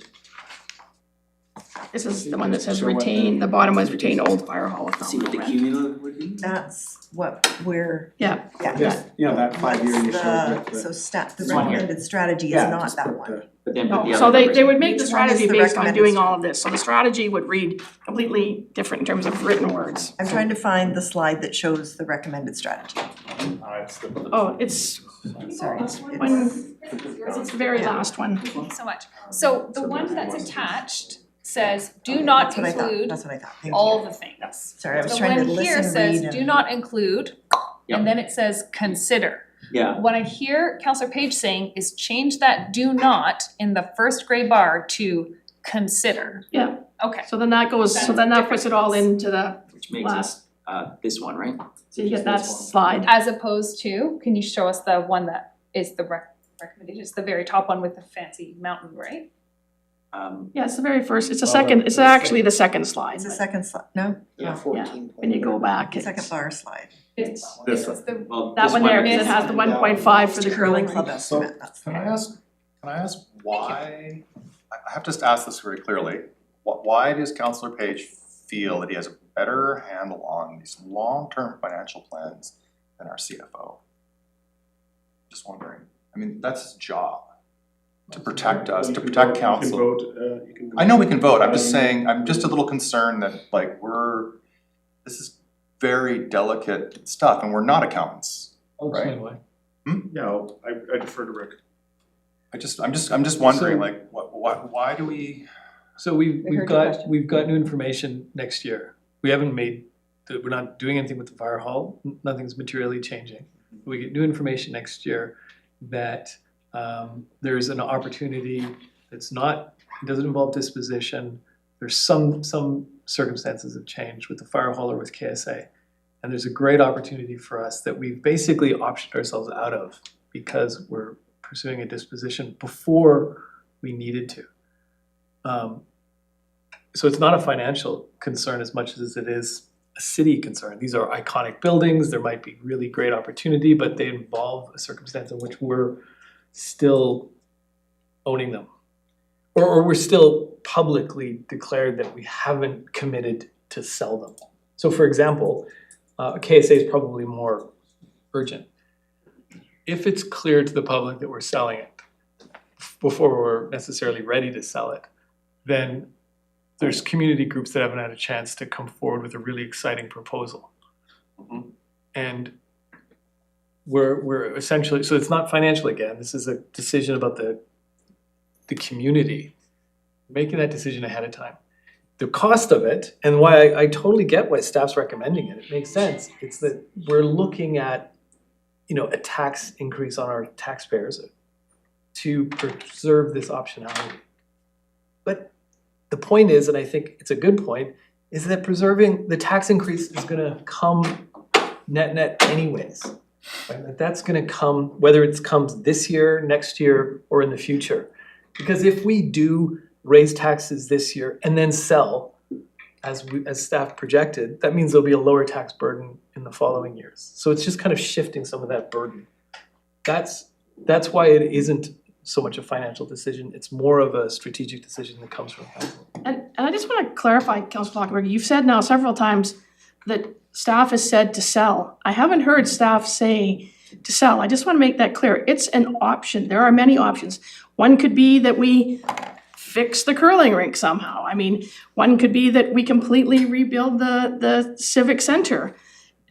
This is the one that says retain, the bottom was retain Old Fire Hall with See what the nominal rent. cumulative would be? That's what we're, Yeah, yeah. Yeah, that 5 year you showed with So the This one here. recommended strategy is Yeah, not just that put one. the- But then put no, the so other they numbers. would make the Which one is strategy the based on recommended doing all of this, so the strategy would read completely different in terms of written words. I'm trying to find the slide that shows the recommended strategy. It's the Oh, it's Sorry, it's Thank you so much. So the one that's attached says, do not That's what I thought, include that's what I thought, thank all you. the things. Sorry, I was trying to The one listen, here read, says, and. do not include, Yep. and then it says, consider. Yeah, What I hear Councillor Page saying is change that do not in the first gray bar to consider. Yeah. Okay. So then that goes, so then that puts it all into the which makes it last, this one, right? so you get that slide. As opposed to, can you show us the one that is the recommendation? It's the very top one with the fancy mountain, right? Yeah, it's the very first, it's it's actually the second slide. It's the second slide, no? Yeah, 14. When you go back, it's, Second bar slide. It's, This it's the, Well, that this one there, is- because it has the 1.5 for the Curling curling. club estimate, that's. Can I ask why, I have to ask this very clearly. Why does Councillor Page feel that he has a better handle on these long-term financial plans than our CFO? Just wondering. I mean, that's his job, to protect us, to protect council. You can vote. I know we can vote, I'm just saying, I'm just a little concerned that like this is very delicate stuff and we're not accountants. I'll explain why. Yeah, I defer to Rick. I'm just wondering, like, why do we? So we've got new information next year. We haven't we're not doing anything with the fire hall, nothing's materially changing. We get new information next year that there's an opportunity that's not, it doesn't involve disposition. There's some circumstances have changed with the fire hall or with KSA. And there's a great opportunity for us that we've basically optioned ourselves out of because we're pursuing a disposition before we needed to. So it's not a financial concern as much as it is a city concern. These are iconic buildings, there might be really great opportunity, but they involve a circumstance in which we're still owning them. Or we're still publicly declared that we haven't committed to sell them. So for example, KSA is probably more urgent. If it's clear to the public that we're selling it before we're necessarily ready to sell it, then there's community groups that haven't had a chance to come forward with a really exciting proposal. Mhm. And we're essentially, so it's not financial again, this is a decision about the community. making that decision ahead of time. The cost of it, and why I totally get why staff's recommending it, it makes sense, it's that we're looking at, you know, a tax increase on our taxpayers to preserve this optionality. But the point is, and I think it's a good point, is that preserving, the tax increase is gonna come net anyways. Right? That's gonna come, whether it comes this year, next year, or in the future. Because if we do raise taxes this year and then sell, as staff projected, that means there'll be a lower tax burden in the following years. So it's just kind of shifting some of that burden. That's why it isn't so much a financial decision, it's more of a strategic decision that comes from council. And I just want to clarify, Councillor Lockenberg, you've said now several times that staff has said to sell. I haven't heard staff say to sell. I just want to make that clear. It's an option. There are many options. One could be that we fix the curling rink somehow. I mean, one could be that we completely rebuild the civic center.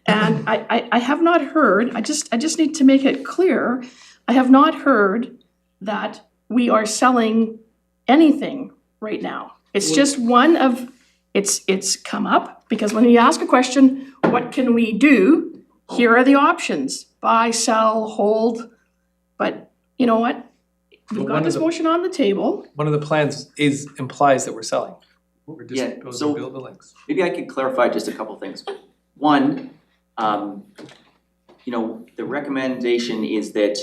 And I have not heard, I just need to make it clear, I have not heard that we are selling anything right now. It's just one of, it's come up, because when you ask a question, what can we do? Here are the options, buy, sell, hold, but you know what? We've got this motion on the table. One of the plans implies that we're selling. We're just Yeah, building so- buildings. Maybe I could clarify just a couple things. One, you know, the recommendation is that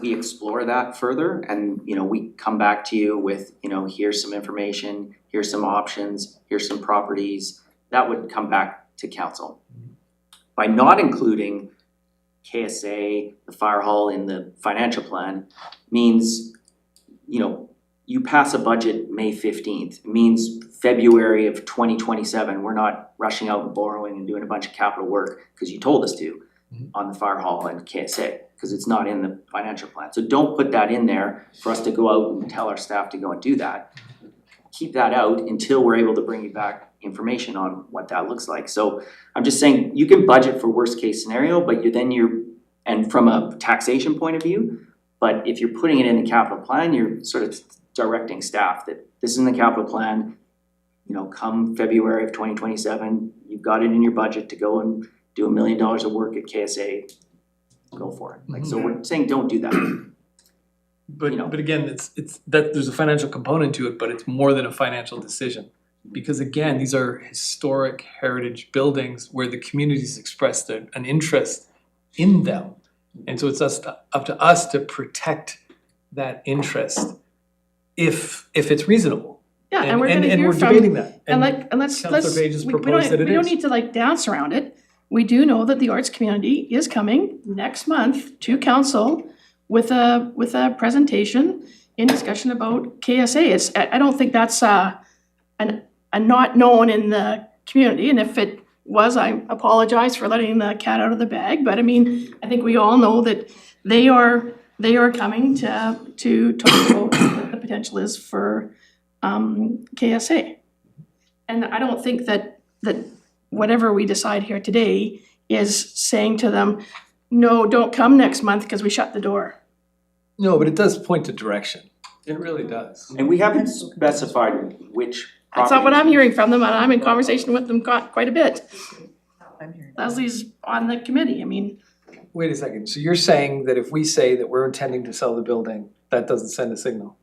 we explore that further and, you know, we come back to you with, you know, here's some information, here's some options, here's some properties. That would come back to council. By not including KSA, the fire hall in the financial plan means, you know, you pass a budget May 15th. It means February of 2027, we're not rushing out and borrowing and doing a bunch of capital work because you told us to on the fire hall and KSA, because it's not in the financial plan. So don't put that in there for us to go out and tell our staff to go and do that. Keep that out until we're able to bring you back information on what that looks like. So I'm just saying, you can budget for worst case scenario, but and from a taxation point of view, but if you're putting it in the capital plan, you're sort of directing staff that this is in the capital plan, you know, come February of 2027, you've got it in your budget to go and do $1 million of work at KSA, go for it. Like, so we're saying don't do that. But again, it's that there's a financial component to it, but it's more than a financial decision. Because again, these are historic heritage buildings where the community's expressed an interest in them. And so it's up to us to protect that interest if it's reasonable. Yeah, and we're gonna and hear we're from, debating that. and let's, Councillor Page has we proposed that it don't is. need to like dance around it. We do know that the arts community is coming next month to council with a presentation in discussion about KSA. I don't think that's a not known in the community, and if it was, I apologize for letting the cat out of the bag, but I mean, I think we all know that they are coming to talk about what the potential is for KSA. And I don't think that whatever we decide here today is saying to them, no, don't come next month because we shut the door. No, but it does point to direction. It really does. And we haven't specified which That's not what I'm hearing from them, and I'm in conversation with them quite a bit. I'm hearing. Leslie's on the committee, I mean, Wait a second, so you're saying that if we say that we're intending to sell the building, that doesn't send a signal?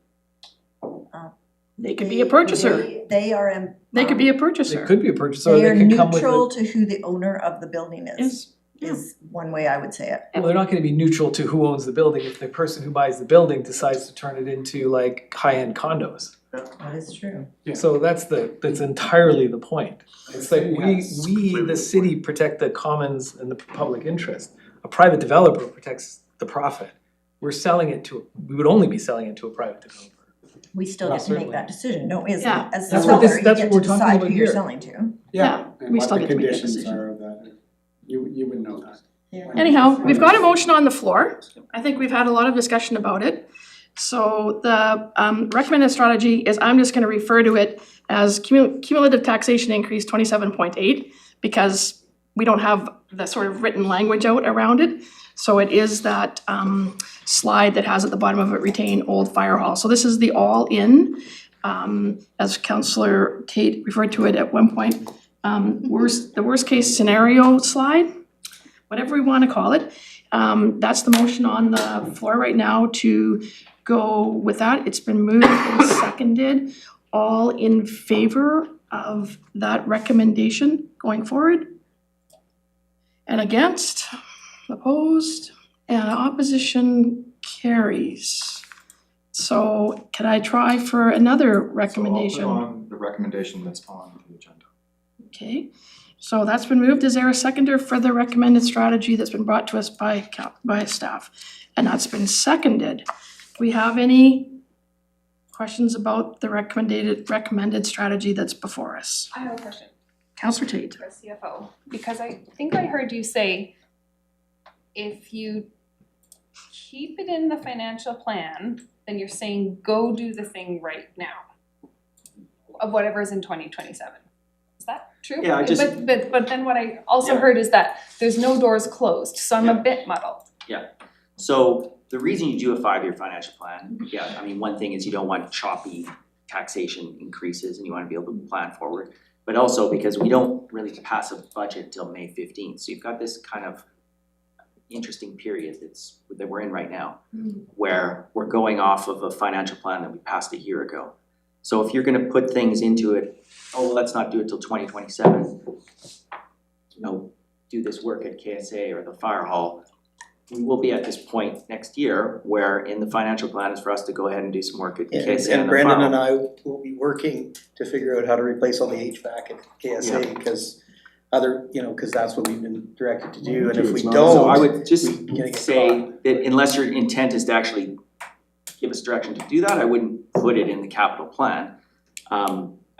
they could be a purchaser. They are, They could be a They purchaser. could be a purchaser, or they they are could come with neutral it. to who the owner of the building Is- is one way I would say it. Well, they're not gonna be neutral to who owns the building if the person who buys the building decides to turn it into like high-end condos. That is true. So that's entirely the point. It's like we, the city, protect the commons and the public interest. A private developer protects the profit. We would only be selling it to a private developer. We still Well, get to make certainly. that decision, no, as Yeah. as the That's what seller, you that's get what we're to talking decide about who you're here. selling to. Yeah, we still get to make that And what the decision. conditions are of that, you would know that. Anyhow, we've got a motion on the floor. I think we've had a lot of discussion about it. So the recommended strategy is, I'm just gonna refer to it as cumulative taxation increase 27.8, because we don't have the sort of written language out around it. So it is that slide that has at the bottom of it, retain old fire hall. So this is the all-in. as Councillor Tate referred to it at one point, the worst case scenario slide, whatever we wanna call it. That's the motion on the floor right now to go with that. It's been moved and seconded. All in favor of that recommendation going forward? And against, opposed, and opposition carries. So can I try for another recommendation? So I'll put on the recommendation that's on the agenda. Okay, so that's been moved. Is there a seconder for the recommended strategy that's been brought to us by staff? And that's been seconded. Do we have any questions about the recommended strategy that's before us? I have a question Councillor Tate. for CFO, because I think I heard you say if you keep it in the financial plan, then you're saying go do the thing right now of whatever is in 2027. Is that true? Yeah, I just- But then what I also Yeah. heard is that there's no doors closed, so I'm a bit muddled. So the reason you do a 5-year financial plan, yeah, I mean, one thing is you don't want choppy taxation increases and you wanna be able to plan forward. But also because we don't really pass a budget till May 15th, so you've got this kind of interesting period that we're in right now, where we're going off of a financial plan that we passed a year ago. So if you're gonna put things into it, oh, well, let's not do it till 2027, do this work at KSA or the fire hall, we will be at this point next year where in the financial plan is for us to go ahead and do some work at KSA And and the fire Brendan hall. and I will be working to figure out how to replace all the HVAC at KSA because because that's what we've been directed to do, and if we don't. So I would just we gonna get say caught. that unless your intent is to actually give us direction to do that, I wouldn't put it in the capital plan.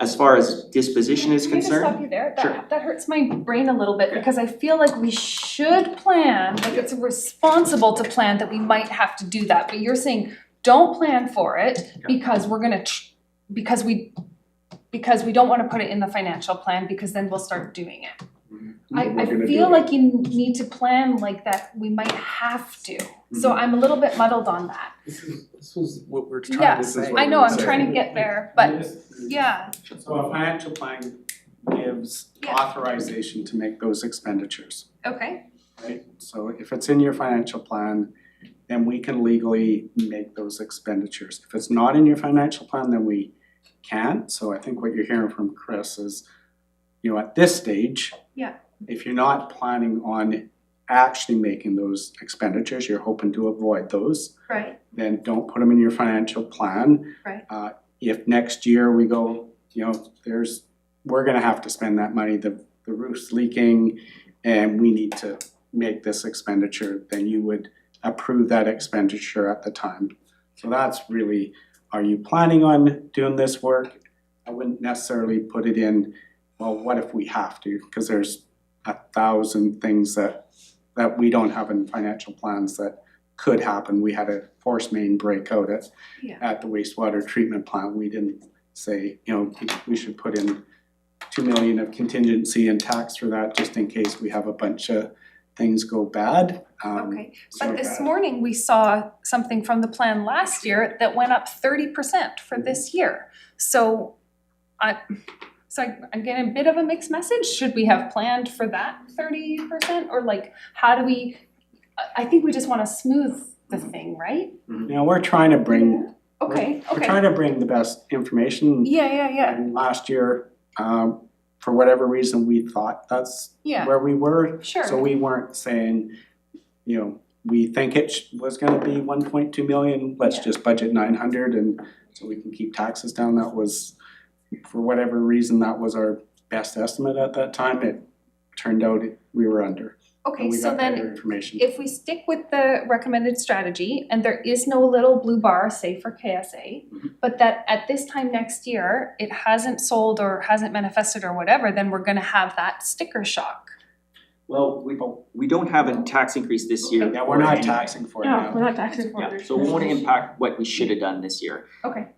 As far as disposition is Can I just stop concerned, you there? Sure. That hurts my brain a little bit because I feel like we should plan, like it's responsible to plan that we might have to do that, but you're saying don't plan for it because we're gonna, because we don't wanna put it in the financial plan because then we'll start doing it. I feel like you need to plan like that, we might have to, so I'm a little bit muddled on that. This was what we're trying Yeah, to say. I know, I'm trying to get there, but yeah, So a financial plan gives Yeah. authorization to make those expenditures, okay, right? So if it's in your financial plan, then we can legally make those expenditures. If it's not in your financial plan, then we can't. So I think what you're hearing from Chris is, at this stage, Yeah. if you're not planning on actually making those expenditures, you're hoping to avoid those, right, then don't put them in your financial plan. Right. If next year we go, we're gonna have to spend that money, the roof's leaking and we need to make this expenditure, then you would approve that expenditure at the time. So that's really, are you planning on doing this work? I wouldn't necessarily put it in, well, what if we have to? Because there's 1,000 things that we don't have in financial plans that could happen. We had a force main breakout at the wastewater treatment plant. We didn't say, we should put in 2 million of contingency and tax for that just in case we have a bunch of things go bad. okay. But this morning, we saw something from the plan last year that went up 30% for this year. So I'm getting a bit of a mixed message. Should we have planned for that 30%? Or how do we, I think we just wanna smooth the thing, right? We're trying to bring, Okay, we're trying to bring the best information. Yeah. And last year, for whatever reason, we thought that's Yeah. where we were. Sure. So we weren't saying, we think it was gonna be 1.2 million, let's just budget 900 and so we can keep taxes down. That was, for whatever reason, that was our best estimate at that time. It turned out we were under. Okay, And we so got better then information. if we stick with the recommended strategy and there is no little blue bar, say for KSA, but that at this time next year, it hasn't sold or hasn't manifested or whatever, then we're gonna have that sticker shock. well, we don't have a tax increase this year. Yeah, we're not taxing for it No, now. we're not taxing for Yeah, it. so it won't impact what we should have done this year. Okay.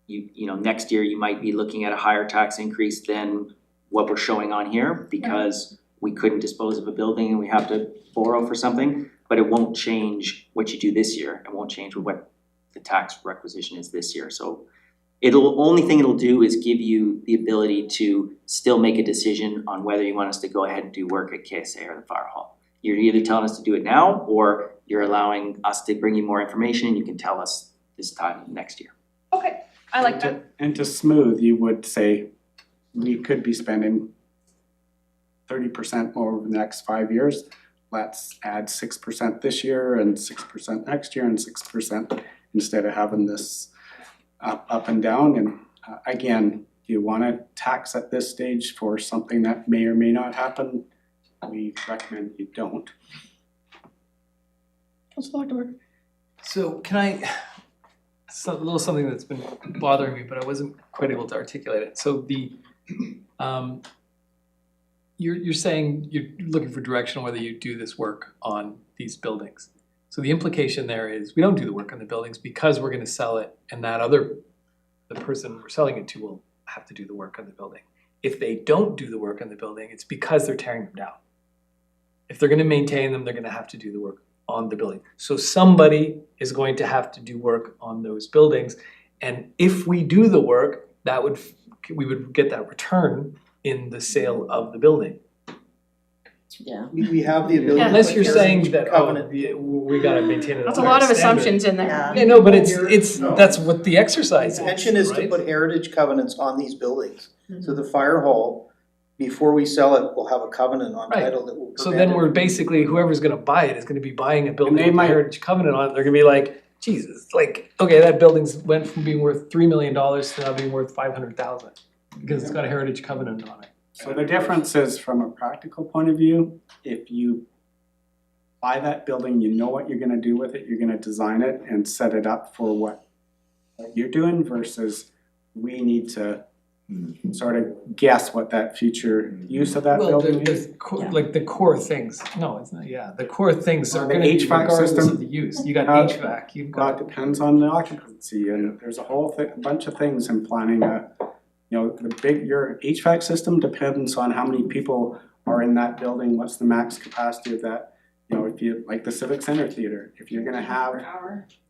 Next year you might be looking at a higher tax increase than what we're showing on here because we couldn't dispose of a building and we have to borrow for something, but it won't change what you do this year. It won't change what the tax requisition is this year. So only thing it'll do is give you the ability to still make a decision on whether you want us to go ahead and do work at KSA or the fire hall. You're either telling us to do it now, or you're allowing us to bring you more information and you can tell us this time next year. Okay, I like that. And to smooth, you would say, we could be spending 30% more over the next 5 years. Let's add 6% this year and 6% next year and 6% instead of having this up and down. And again, do you wanna tax at this stage for something that may or may not happen? We recommend you don't. Councilor Lockhart. So can I, a little something that's been bothering me, but I wasn't quite able to articulate it. So the, you're saying you're looking for direction on whether you do this work on these buildings. So the implication there is we don't do the work on the buildings because we're gonna sell it, and the person we're selling it to will have to do the work on the building. If they don't do the work on the building, it's because they're tearing them down. If they're gonna maintain them, they're gonna have to do the work on the building. So somebody is going to have to do work on those buildings. And if we do the work, we would get that return in the sale of the building. Yeah. We have the ability. Unless you're saying that, Covenant. we gotta maintain it. That's a lot of assumptions in there. Yeah. Yeah, no, but that's what the exercise is, The intention is to right? put heritage covenants on these buildings. So the fire hall, before we sell it, will have a covenant on Right. title that will prevent So then it. we're basically, whoever's gonna buy it is gonna be buying a building they with a might- heritage covenant on it, they're gonna be like, Jesus, like, okay, that building's went from being worth $3 million to now being worth 500,000. Because it's got a heritage covenant on it. So the difference is, from a practical point of view, if you buy that building, you know what you're gonna do with it, you're gonna design it and set it up for what you're doing, versus we need to sort of guess what that future use of that Well, building is. like the core things, no, it's not, yeah, the core things are The gonna be HVAC regardless system, of the use. You got uh, HVAC, you've Well, got, it depends on the occupancy, and there's a whole bunch of things in planning your HVAC system depends on how many people are in that building, what's the max capacity of that. If you, like the Civic Center Theater, if you're gonna have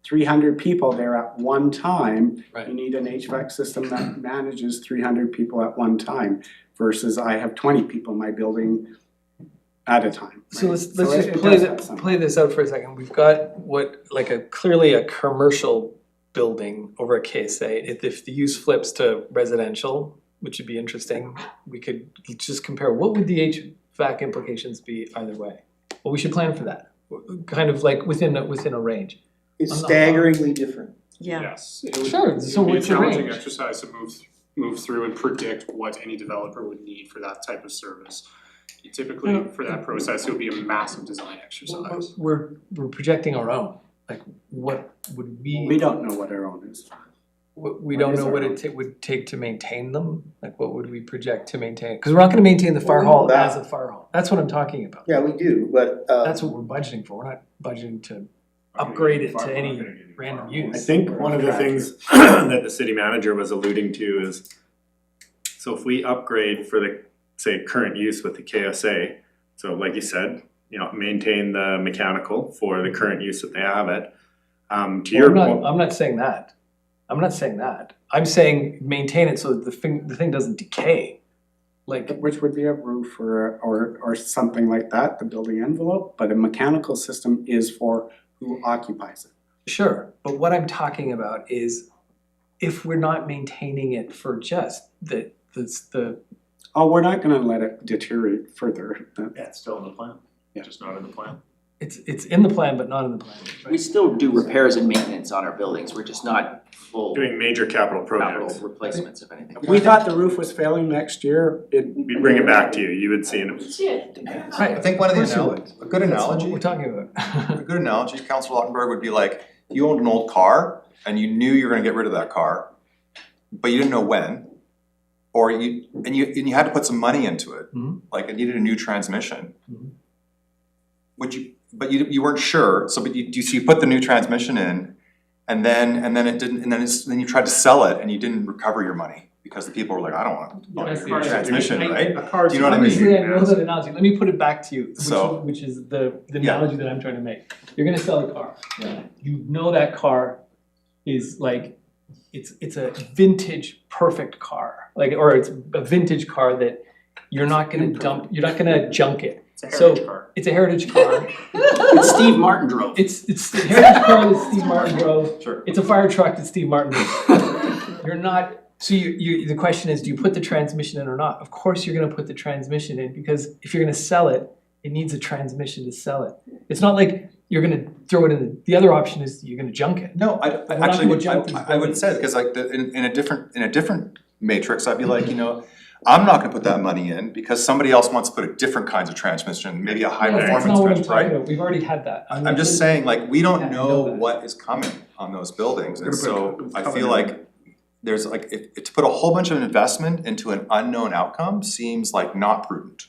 300 people there at one time, Right. you need an HVAC system that manages 300 people at one time, versus I have 20 people in my building at a time. so right? let's So just it play does have some. this out for a second. We've got clearly a commercial building over at KSA. If the use flips to residential, which would be interesting, we could just compare, what would the HVAC implications be either way? Well, we should plan for that, kind of like within a range. It's staggeringly different. Yeah. Yes, it would, Sure, it so would be a what's the challenging range? exercise to move through and predict what any developer would need for that type of service. Typically, for that process, it would be a massive design exercise. We're projecting our own, like what would We don't know what our own is. we What don't is know our what own? it would take to maintain them, like what would we project to maintain? Cause we're not gonna maintain the fire Well, we know hall that. as a fire hall, that's what I'm talking about. Yeah, we do, but That's what we're budgeting for, we're not budgeting to upgrade it to any random I use. think one of the things that the city manager was alluding to is, so if we upgrade for the, say, current use with the KSA, so like you said, maintain the mechanical for the current use that they have it. To your point, I'm not saying that, I'm saying maintain it so that the thing doesn't decay. Like, Which would be a roof or something like that, the building envelope, but a mechanical system is for who occupies it. sure, but what I'm talking about is if we're not maintaining it for just the Oh, we're not gonna let it deteriorate further. Yeah, it's still in the plan, just not in the plan. it's in the plan, but not in the plan, We right? still do repairs and maintenance on our buildings, we're just not full doing major capital capital projects, replacements if anything. If we thought the roof was failing next year, we bring it back to you, you would see it. Right. I think one of the Of course it a good That's what analogy, we're talking about. a good analogy, Councilor Lautenberg, would be like, if you owned an old car and you knew you were gonna get rid of that car, but you didn't know when, or you had to put some money into it, Mhm. like it needed a new transmission. Mhm. But you weren't sure, so you put the new transmission in, and then it didn't, and then you tried to sell it and you didn't recover your money because the people were like, I don't want That's your the- transmission, right? A car's. Do you know what I mean? Obviously, I know that analogy, let me put it back to you, So- which is the Yeah. analogy that I'm trying to make. You're gonna sell a car. You know that car is like, it's a vintage perfect car, like, or it's a vintage car that you're not gonna dump, you're not gonna junk it. It's a heritage So car. it's a heritage car. That Steve Martin drove. It's the heritage car that Steve Martin drove. Sure. It's a fire truck that Steve Martin drove. You're not, so the question is, do you put the transmission in or not? Of course you're gonna put the transmission in, because if you're gonna sell it, it needs a transmission to sell it. It's not like you're gonna throw it in the other option is you're gonna junk it. No, I We're not actually gonna would, jump these I would buildings. say, because like in a different matrix, I'd be like, you know, I'm not gonna put that money in because somebody else wants to put a different kinds of transmission, maybe a high Yeah, that's performance not what I'm transmission, talking right? about. We've already had that. I'm just saying, like, we Yeah, don't I know know that. what is coming on those buildings, and We're gonna so put I cover feel in. like there's like, to put a whole bunch of investment into an unknown outcome seems like not prudent.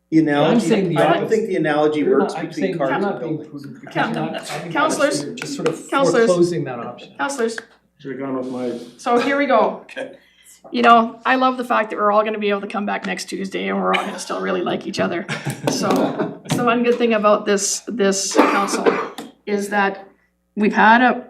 The analogy, saying the I don't opposite. think the analogy You're works not- I'm between saying cars you're and not being buildings. prudent because you're not having that, Councillors, so you're just sort of councillors. foreclosing that option. Councillors, Should've gone with my so here we go. Okay. You know, I love the fact that we're all gonna be able to come back next Tuesday and we're all gonna still really like each other. So, the one good thing about this council is that we had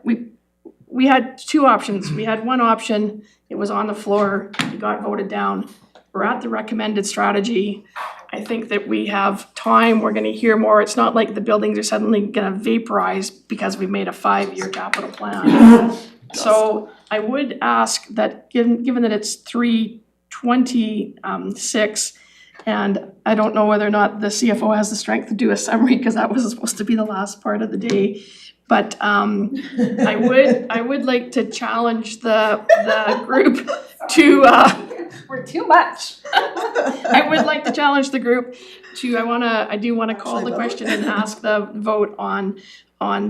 two options. We had one option, it was on the floor, it got voted down. We're at the recommended strategy. I think that we have time, we're gonna hear more. It's not like the buildings are suddenly gonna vaporize because we made a 5-year capital plan. So I would ask that, given that it's 3:26, and I don't know whether or not the CFO has the strength to do a summary, because that was supposed to be the last part of the day. But I would like to challenge the group to We're too much. I would like to challenge the group to, I do wanna call the question and ask the vote on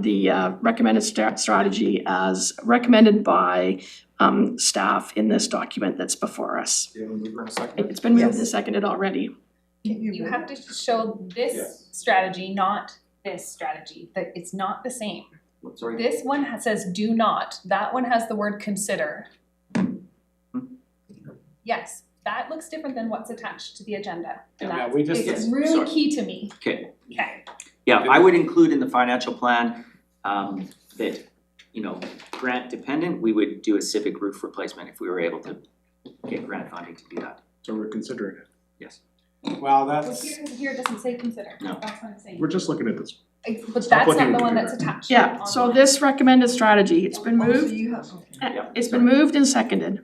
the recommended strategy as recommended by staff in this document that's before us. Do you have a mover and a second? It's been moved and Yes. seconded already. You have to show this strategy, not this strategy, that it's not the same. Sorry. This one says do not, that one has the word consider. Yes, that looks different than what's attached to the agenda. And Yeah, that's, we just- it's yes, really sorry. key to me. Okay. Okay. Yeah, I would include in the financial plan, that, you know, grant dependent, we would do a civic roof replacement if we were able to get grant funding to do that. So we're considering it. Yes. Well, Well, that's, here it doesn't say consider, No. that's what I'm saying. We're just looking at this. But Stop that's looking not the at one the that's attached. Yeah, so online. this recommended strategy, it's been Oh, so moved, you have, okay. it's been moved and seconded.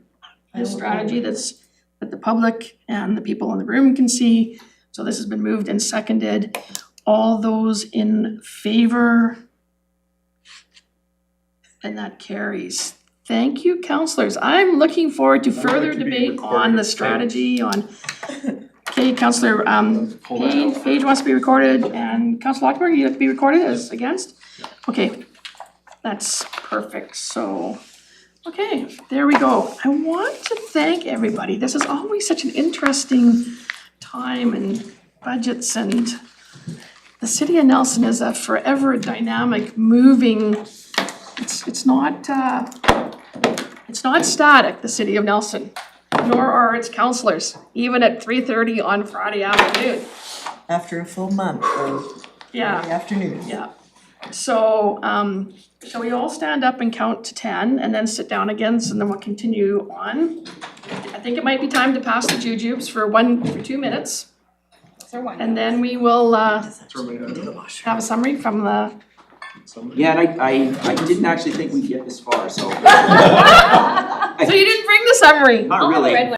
This strategy that the public and the people in the room can see. So this has been moved and seconded. All those in favor? And that carries. Thank you, councillors. I'm looking forward to further like to be debate on recorded. the strategy on. Okay, councillor, Page wants to be recorded, and councillor Lockberg, you have to be recorded as against? Okay, that's perfect, so, okay, there we go. I want to thank everybody. This is always such an interesting time and budgets, and the city of Nelson is a forever dynamic, moving, it's not static, the city of Nelson, nor are its councillors, even at 3:30 on Friday afternoon. After a full month of Yeah. Friday afternoon. Yeah, so, shall we all stand up and count to 10 and then sit down again, so then we'll continue on? I think it might be time to pass the jujubes for 2 minutes, So one. and then we will, Throw my head up. have a summary from the. Yeah, and I didn't actually think we'd get this far, so. So you didn't bring the summary? Not I'll have a really. red one.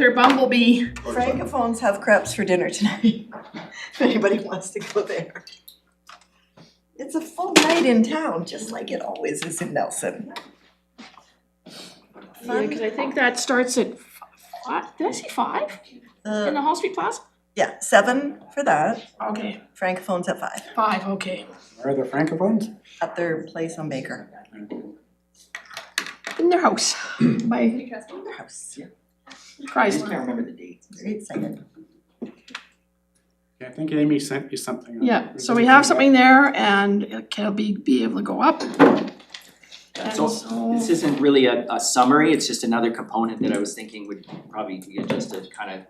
her bumblebee. Francophones have crepes for dinner tonight, if anybody wants to go there. It's a full night in town, just like it always is in Nelson. Yeah, cause I think that starts at five, did I say 5 in the Hall Street Plaza? Yeah, 7 for that, Okay, Francophones at 5, 5, okay. Where are the francophones? at their place on Baker. In their house, by Their house, I Christ. just can't remember the dates. very excited. Yeah, I think Amy sent you something. Yeah, so we have something there and it'll be able to go up. And So this isn't really a summary, it's just another component that I was thinking would probably be just to kind of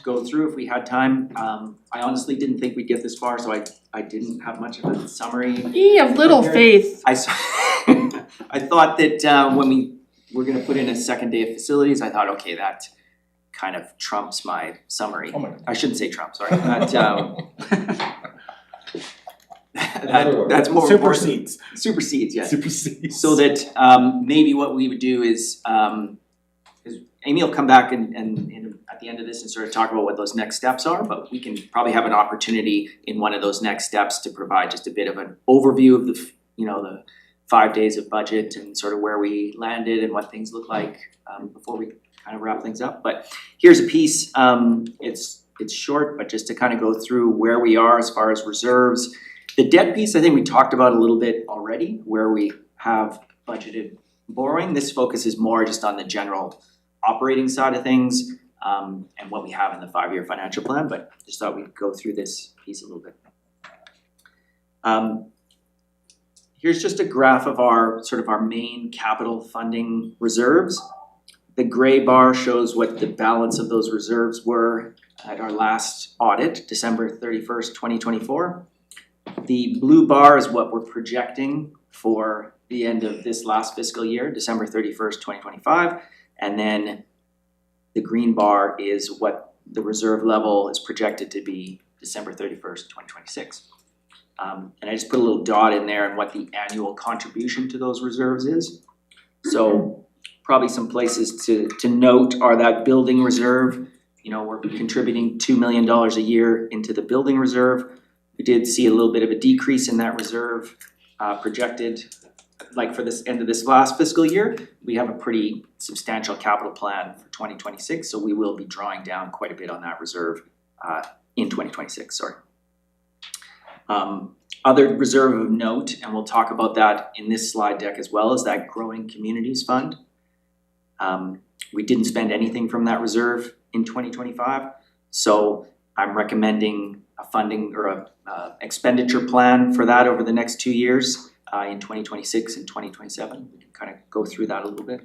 go through if we had time. I honestly didn't think we'd get this far, so I didn't have much of a summary. Ye of little faith. I thought that when we were gonna put in a second day of facilities, I thought, okay, that kind of trumps my summary. Oh my God. I shouldn't say Trump, sorry, that's more important. Supersedes. Supersedes, yes. Supersedes. So that maybe what we would do is Amy will come back and at the end of this and sort of talk about what those next steps are, but we can probably have an opportunity in one of those next steps to provide just a bit of an overview of the 5 days of budget and sort of where we landed and what things look like before we kind of wrap things up. But here's a piece, it's short, but just to kind of go through where we are as far as reserves. The debt piece, I think we talked about a little bit already, where we have budgeted borrowing. This focuses more just on the general operating side of things and what we have in the 5-year financial plan, but just thought we'd go through this piece a little bit. Here's just a graph of our main capital funding reserves. The gray bar shows what the balance of those reserves were at our last audit, December 31st, 2024. The blue bar is what we're projecting for the end of this last fiscal year, December 31st, 2025. And then the green bar is what the reserve level is projected to be December 31st, 2026. And I just put a little dot in there on what the annual contribution to those reserves is. So probably some places to note are that building reserve. We're contributing $2 million a year into the building reserve. We did see a little bit of a decrease in that reserve projected, like for this end of this last fiscal year. We have a pretty substantial capital plan for 2026, so we will be drawing down quite a bit on that reserve in 2026, sorry. Other reserve of note, and we'll talk about that in this slide deck as well, is that Growing Communities Fund. We didn't spend anything from that reserve in 2025, so I'm recommending a funding or a expenditure plan for that over the next 2 years in 2026 and 2027. We can kind of go through that a little bit.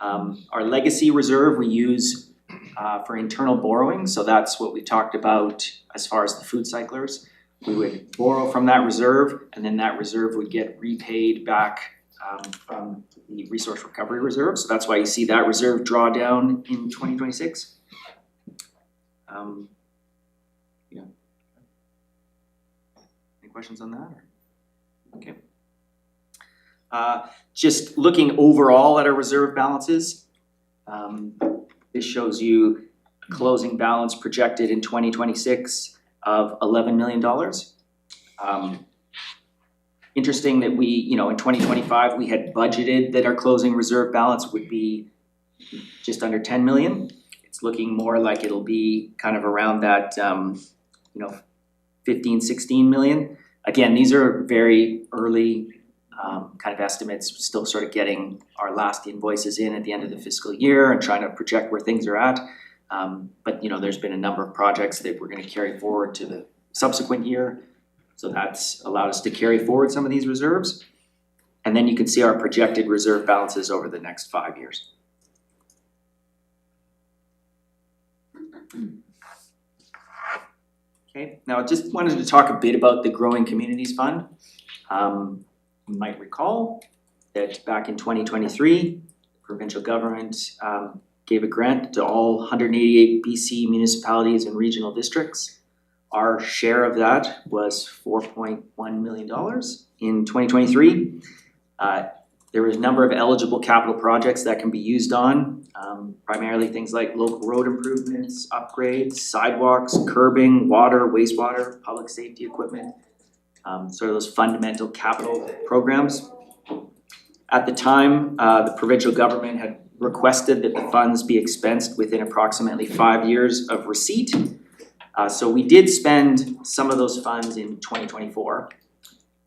Our legacy reserve we use for internal borrowing, so that's what we talked about as far as the food cyclers. We would borrow from that reserve, and then that reserve would get repaid back from the resource recovery reserve. So that's why you see that reserve draw down in 2026. Any questions on that? Okay. Just looking overall at our reserve balances, this shows you a closing balance projected in 2026 of $11 million. Interesting that we, in 2025, we had budgeted that our closing reserve balance would be just under 10 million. It's looking more like it'll be kind of around that, 15, 16 million. Again, these are very early kind of estimates, still sort of getting our last invoices in at the end of the fiscal year and trying to project where things are at. But there's been a number of projects that we're going to carry forward to the subsequent year. So that's allowed us to carry forward some of these reserves. And then you can see our projected reserve balances over the next 5 years. Okay, now I just wanted to talk a bit about the Growing Communities Fund. You might recall that back in 2023, the provincial government gave a grant to all 188 BC municipalities and regional districts. Our share of that was $4.1 million in 2023. There is a number of eligible capital projects that can be used on, primarily things like local road improvements, upgrades, sidewalks, curbing, water, wastewater, public safety equipment. Sort of those fundamental capital programs. At the time, the provincial government had requested that the funds be expensed within approximately 5 years of receipt. So we did spend some of those funds in 2024.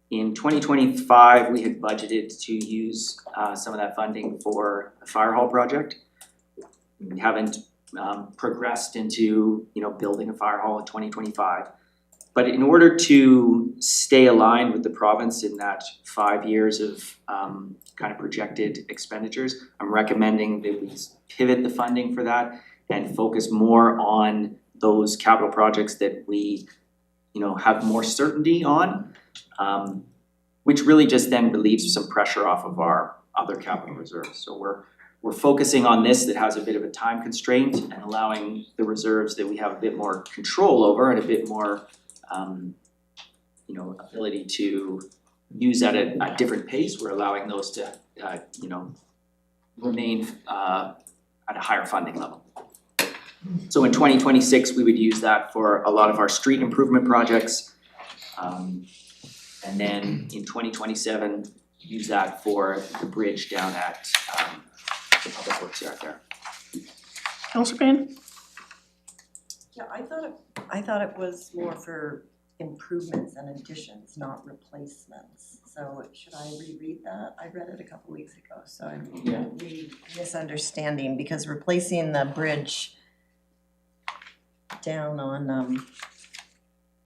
In 2025, we had budgeted to use some of that funding for the fire hall project. We haven't progressed into, building a fire hall in 2025. But in order to stay aligned with the province in that 5 years of kind of projected expenditures, I'm recommending that we pivot the funding for that and focus more on those capital projects that we, have more certainty on, which really just then relieves some pressure off of our other capital reserves. So we're focusing on this that has a bit of a time constraint and allowing the reserves that we have a bit more control over and a bit more ability to use at a different pace. We're allowing those to, remain at a higher funding level. So in 2026, we would use that for a lot of our street improvement projects. And then in 2027, use that for the bridge down at the public works yard there. Councillor Payne? Yeah, I thought it was more for improvements and additions, not replacements. So should I reread that? I read it a couple weeks ago, so I'm misunderstanding, because replacing the bridge down on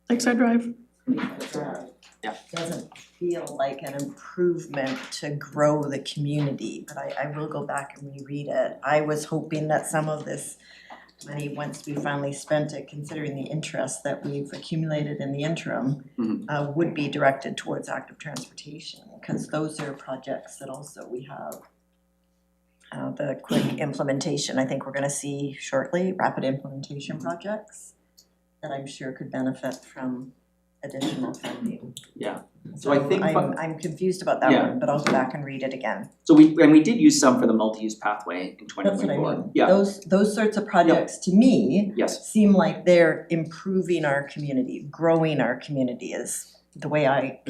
Lakeside Drive? Yeah. doesn't feel like an improvement to grow the community, but I will go back and reread it. I was hoping that some of this money, once we finally spent it, considering the interest that we've accumulated in the interim, would be directed towards active transportation, because those are projects that also we have the quick implementation. I think we're gonna see shortly, rapid implementation projects that I'm sure could benefit from additional funding. Yeah. So I think I'm confused about that one, but I'll go back and read it again. So we did use some for the multi-use pathway in 2024. That's what I mean. Yeah. Those sorts of projects to me Yes. seem like they're improving our community, growing our community is the way I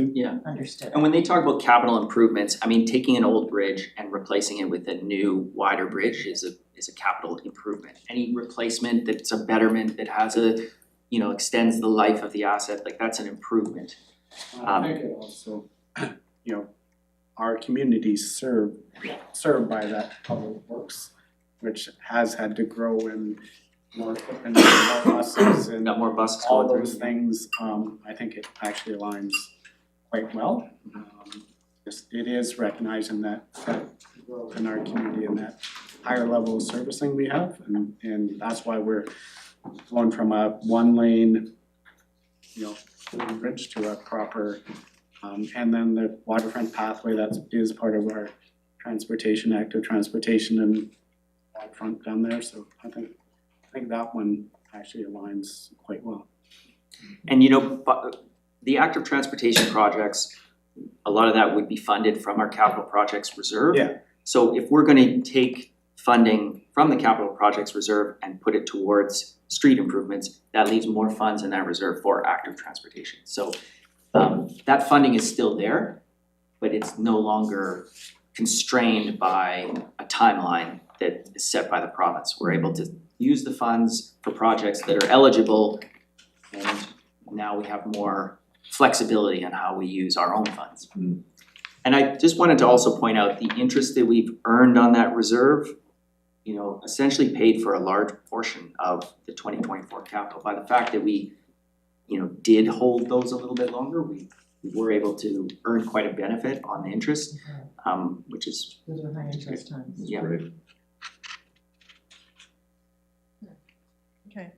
understood it. And when they talk about capital improvements, I mean, taking an old bridge and replacing it with a new wider bridge is a capital improvement. Any replacement that's a betterment that has extends the life of the asset, like that's an improvement. I think it also, our communities served by that public works, which has had to grow in more equipment, more buses and Got more buses all going those through. things. I think it actually aligns quite well. It is recognizing that growth in our community and that higher level of servicing we have, and that's why we're going from a one lane, bridge to a proper, and then the waterfront pathway that is part of our transportation, active transportation and waterfront down there, so I think that one actually aligns quite well. And the active transportation projects, a lot of that would be funded from our capital projects reserve. Yeah. So if we're gonna take funding from the capital projects reserve and put it towards street improvements, that leaves more funds in that reserve for active transportation. So that funding is still there, but it's no longer constrained by a timeline that is set by the province. We're able to use the funds for projects that are eligible, and now we have more flexibility on how we use our own funds. And I just wanted to also point out the interest that we've earned on that reserve, essentially paid for a large portion of the 2024 capital. By the fact that we, did hold those a little bit longer, we were able to earn quite a benefit on the interest, which is. Those are high interest times. Yeah. Okay.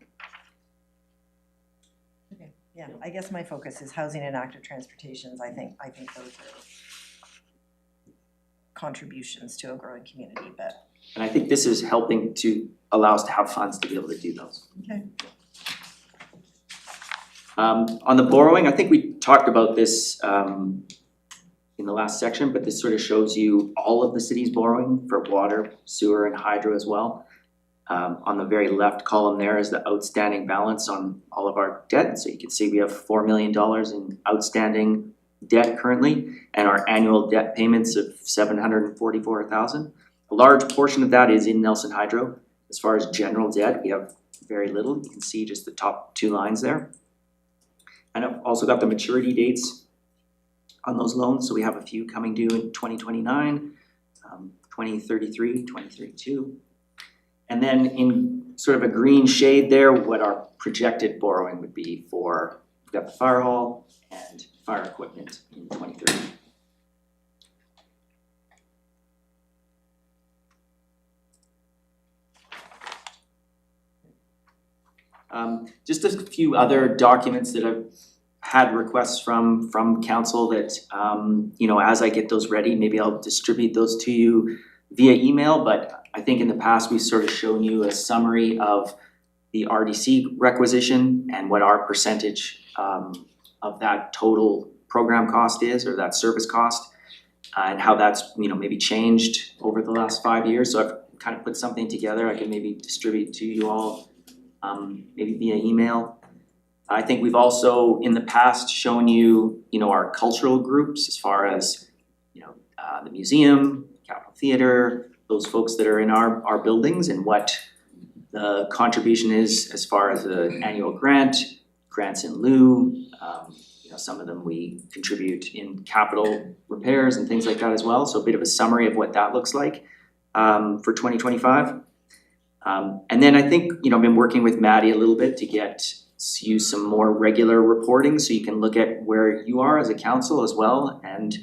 Yeah, I guess my focus is housing and active transportations. I think those are contributions to a growing community, but. And I think this is helping to allow us to have funds to be able to do those. Okay. On the borrowing, I think we talked about this in the last section, but this sort of shows you all of the city's borrowing for water, sewer, and hydro as well. On the very left column there is the outstanding balance on all of our debt. So you can see we have $4 million in outstanding debt currently, and our annual debt payments of $744,000. A large portion of that is in Nelson Hydro. As far as general debt, we have very little. You can see just the top two lines there. And I've also got the maturity dates on those loans. So we have a few coming due in 2029, 2033, 2032. And then in sort of a green shade there, what our projected borrowing would be for, we've got the fire hall and fire equipment in 2030. Just a few other documents that I've had requests from council that, you know, as I get those ready, maybe I'll distribute those to you via email, but I think in the past we've sort of shown you a summary of the RDC requisition and what our percentage of that total program cost is, or that service cost, and how that's, you know, maybe changed over the last 5 years. So I've kind of put something together I can maybe distribute to you all, maybe via email. I think we've also in the past shown you, you know, our cultural groups as far as, you know, the museum, Capitol Theatre, those folks that are in our buildings, and what the contribution is as far as the annual grants in lieu. You know, some of them we contribute in capital repairs and things like that as well. So a bit of a summary of what that looks like for 2025. And then I think, you know, I've been working with Maddie a little bit to get you some more regular reporting so you can look at where you are as a council as well. And,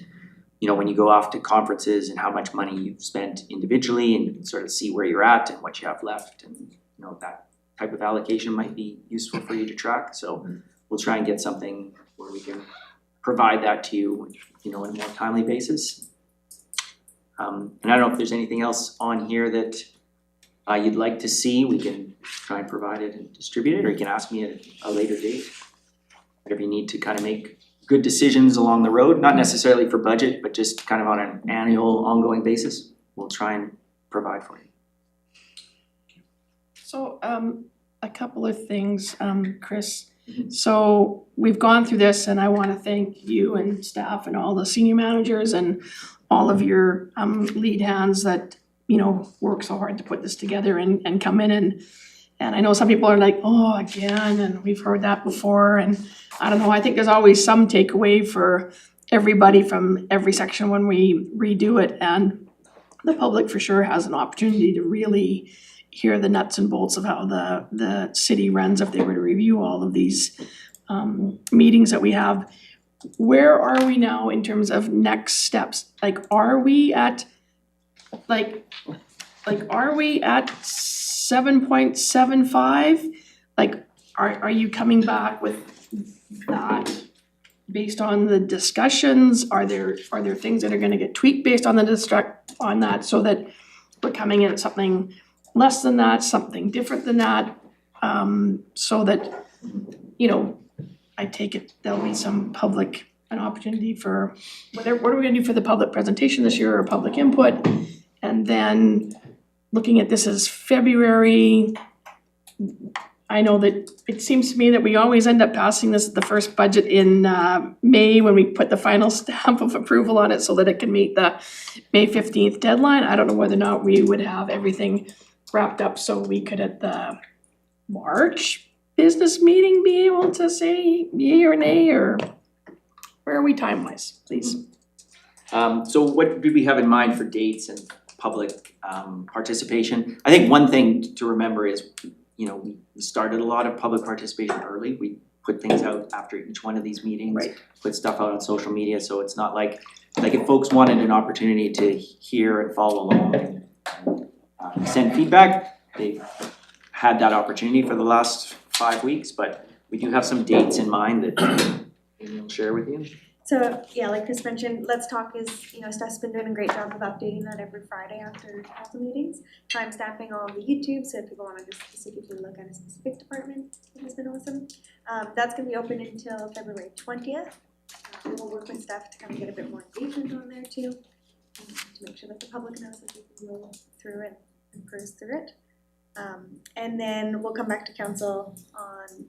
you know, when you go off to conferences and how much money you've spent individually, and you can sort of see where you're at and what you have left, and, you know, that type of allocation might be useful for you to track. So we'll try and get something where we can provide that to you, you know, on a more timely basis. And I don't know if there's anything else on here that you'd like to see. We can try and provide it and distribute it, or you can ask me at a later date. Whatever you need to kind of make good decisions along the road, not necessarily for budget, but just kind of on an annual, ongoing basis, we'll try and provide for you. So, a couple of things, Chris. So we've gone through this, and I wanna thank you and staff and all the senior managers and all of your lead hands that, you know, work so hard to put this together and come in, and I know some people are like, oh, again, and we've heard that before, and I don't know, I think there's always some takeaway for everybody from every section when we redo it, and the public for sure has an opportunity to really hear the nuts and bolts of how the city runs if they were to review all of these meetings that we have. Where are we now in terms of next steps? Like, are we at are we at 7.75? Like, are you coming back with that based on the discussions? Are there things that are gonna get tweaked based on on that, so that we're coming in at something less than that, something different than that? So that, you know, I take it there'll be some an opportunity for what are we gonna do for the public presentation this year, or public input? And then looking at this as February, I know that it seems to me that we always end up passing this at the first budget in May, when we put the final stamp of approval on it so that it can meet the May 15th deadline. I don't know whether or not we would have everything wrapped up so we could at the March business meeting be able to say yay or nay, or where are we time-wise, please? So what did we have in mind for dates and public participation? I think one thing to remember is, you know, we started a lot of public participation early. We put things out after each one of these meetings, Right. Put stuff out on social media, so it's not like if folks wanted an opportunity to hear and follow along and send feedback, they've had that opportunity for the last 5 weeks, but we do have some dates in mind that we'll share with you. So, yeah, like Chris mentioned, Let's Talk is, you know, Steph's been doing a great job of updating that every Friday after council meetings. Time stamping all the YouTube, so if people wanna just specifically look at a specific department, it has been awesome. That's gonna be open until February 20th. And we'll work with staff to kind of get a bit more engagement on there too, to make sure that the public knows that they can go through it and peruse through it. And then we'll come back to council on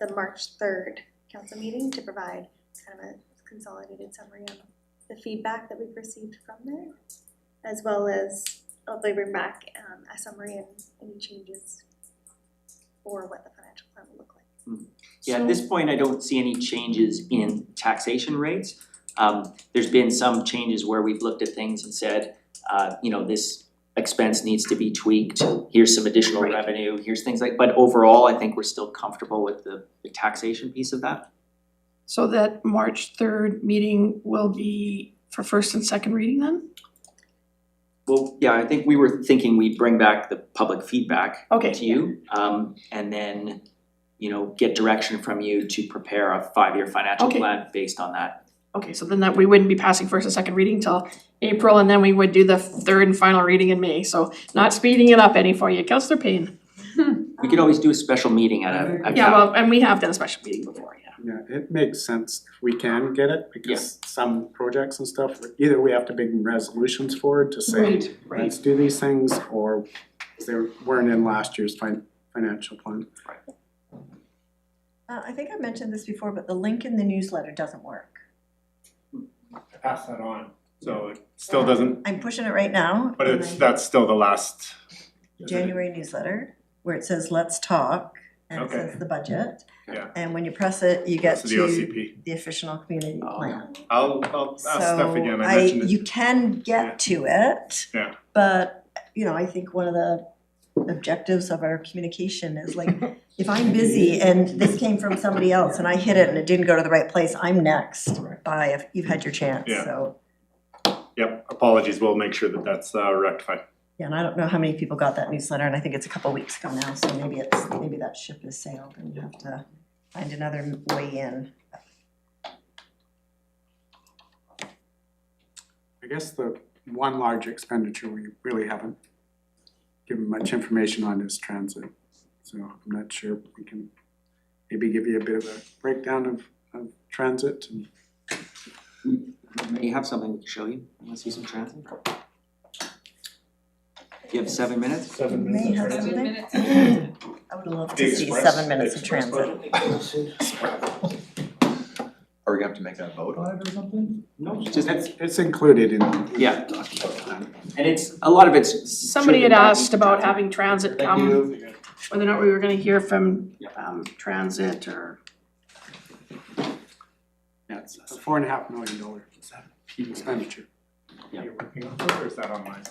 the March 3rd council meeting to provide kind of a consolidated summary of the feedback that we've received from there, as well as hopefully bring back a summary and any changes for what the financial plan will look like. Yeah, at this point, I don't see any changes in taxation rates. There's been some changes where we've looked at things and said, this expense needs to be tweaked, here's some additional revenue, here's things like, but overall, I think we're still comfortable with the taxation piece of that. So that March 3rd meeting will be for first and second reading then? Well, yeah, I think we were thinking we'd bring back the public feedback Okay. to you, and then, get direction from you to prepare a 5-year financial Okay. plan based on that. Okay, so then that we wouldn't be passing first and second reading till April, and then we would do the third and final reading in May, so not speeding it up any for you, Councillor Payne. We could always do a special meeting at a Yeah, well, and we have done a special meeting before, yeah. Yeah, it makes sense if we can get it, because some projects and stuff, either we have to bring resolutions forward to say, let's do these things, or they weren't in last year's financial plan. I think I mentioned this before, but the link in the newsletter doesn't work. Pass that on, so it still doesn't, I'm pushing it right now. but and that's still the last. January newsletter, where it says, let's talk, and it Okay. says the budget. Yeah. And when you press it, you get That's the to OCP. the official community plan. I'll ask Steph again, I So mentioned it. you can get to it. Yeah. But, I think one of the objectives of our communication is like, if I'm busy and this came from somebody else and I hit it and it didn't go to the right place, I'm next. Bye, if you've had your chance, Yeah. so. Yep, apologies, we'll make sure that that's rectified. Yeah, and I don't know how many people got that newsletter, and I think it's a couple weeks ago now, so maybe that ship has sailed and you have to find another way in. I guess the one large expenditure we really haven't given much information on is transit. So I'm not sure if we can maybe give you a bit of a breakdown of transit. And May have something we can show you, wanna see some transit? You have 7 minutes? 7 minutes. May have something? I would love to see 7 minutes of transit. Are we gonna have to make a vote on it or something? No, it's included in. Yeah. And a lot of it's. Somebody had asked about having transit come, whether or not we were gonna hear from transit or. Yeah, it's a $4.5 million expenditure. Yeah. You're working on it, or is that on mine?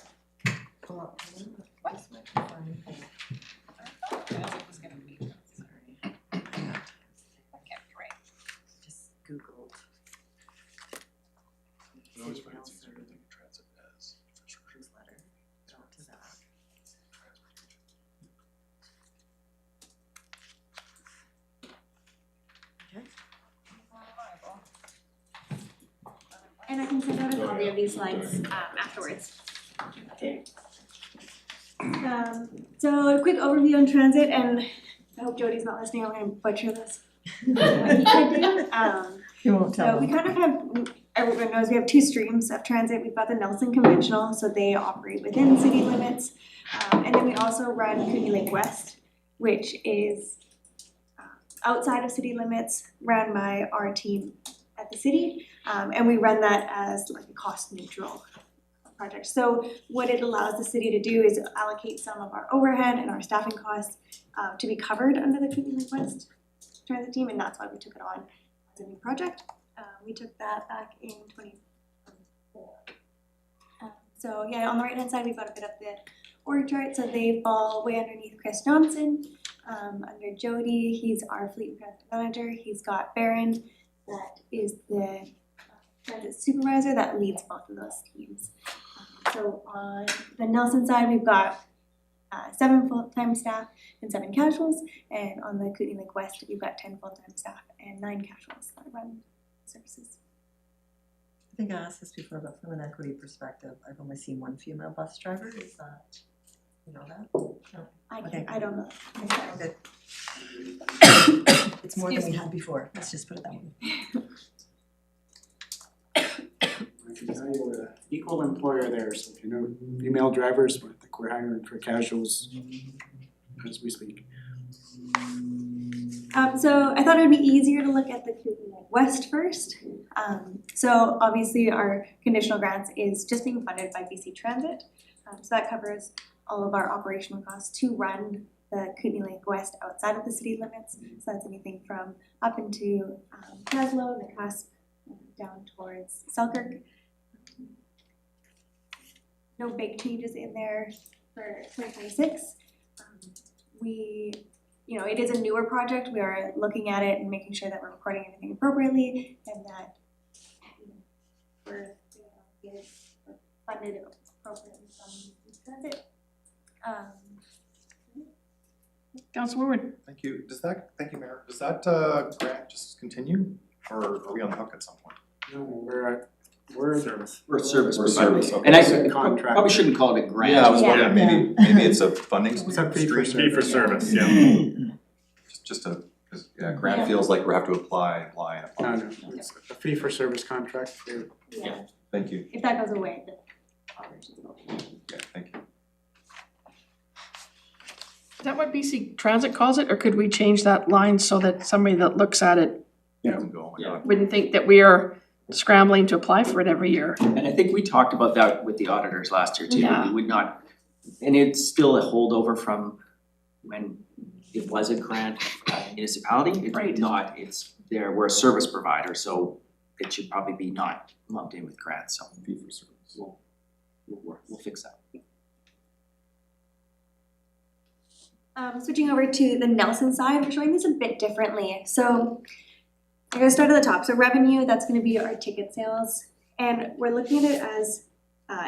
Just Googled. I always find it's easier to think of transit as Newsletter. Go to that. And I can send out a copy of these slides afterwards. Okay. So a quick overview on transit, and I hope Jody's not listening, I'm gonna butcher this. You won't tell So we kind of have, everyone knows we have two streams of transit. We've got the Nelson Conventional, so they operate within city limits. And then we also run Kootenai Lake West, which is outside of city limits, run by our team at the city. And we run that as like a cost neutral project. So what it allows the city to do is allocate some of our overhead and our staffing costs to be covered under the Kootenai Lake West transit team, and that's why we took it on as a new project. We took that back in 2024. So yeah, on the right hand side, we've got a bit of the org chart. So they fall way underneath Chris Johnson. Under Jody, he's our fleet and transit manager. He's got Barron, that is the transit supervisor that leads both of those teams. So on the Nelson side, we've got 7 full-time staff and 7 casuals, and on the Kootenai Lake West, we've got 10 full-time staff and 9 casuals that run services. I think I asked this before, but from an equity perspective, I've only seen one female bus driver. Is that, you know that? No. I don't know. Okay. It's more than we had before. Let's just put it that way. employer there, so you know, female drivers, I think we're hiring for casuals as we speak. So I thought it would be easier to look at the Kootenai West first. So obviously our conditional grants is just being funded by BC Transit. So that covers all of our operational costs to run the Kootenai Lake West outside of the city limits. So that's anything from up into Caslow, the cusp, down towards Selkirk. No big changes in there for 2026. It is a newer project. We are looking at it and making sure that we're recording everything appropriately and that we're funded appropriately from transit. Councilor Woodward. Thank you. Thank you, Mayor. Does that grant just continue or are we on the hook at some point? No, we're service We're service provider. okay. And I Contract. probably shouldn't call it a grant. Yeah, I was Yeah. wondering, maybe it's a funding It's a fee for stream. Fee for service, yeah. Just a, cause grant feels like we have to apply. No, it's a fee for service contract for Yeah. Thank you. If that goes away, the operations will. Yeah, thank you. Is that what BC Transit calls it, or could we change that line so that somebody that looks at it Doesn't go, oh my God. wouldn't think that we are scrambling to apply for it every year? And I think we talked about that with the auditors last year too. Yeah. We would not, and it's still a holdover from when it was a grant municipality. Right. It's not, we're a service provider, so it should probably be not lumped in with grants, so Fee for service. we'll fix that. Switching over to the Nelson side, we're showing this a bit differently. So I'm gonna start at the top. So revenue, that's gonna be our ticket sales. And we're looking at it as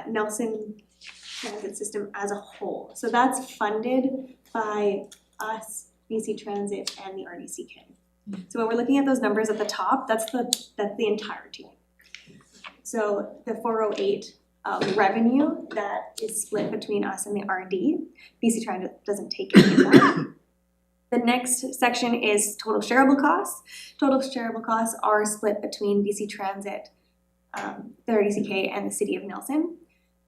Nelson Transit System as a whole. So that's funded by us, BC Transit, and the RDCK. So when we're looking at those numbers at the top, that's the entirety. So the 408 revenue that is split between us and the RD, BC Transit doesn't take any of that. The next section is total shareable costs. Total shareable costs are split between BC Transit, the RDCK, and the City of Nelson.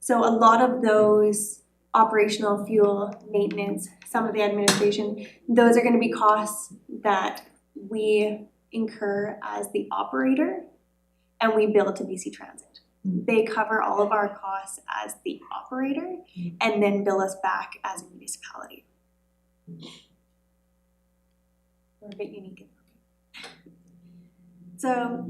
So a lot of those operational fuel, maintenance, some of the administration, those are gonna be costs that we incur as the operator and we bill to BC Transit. They cover all of our costs as the operator and then bill us back as a municipality. We're a bit unique. So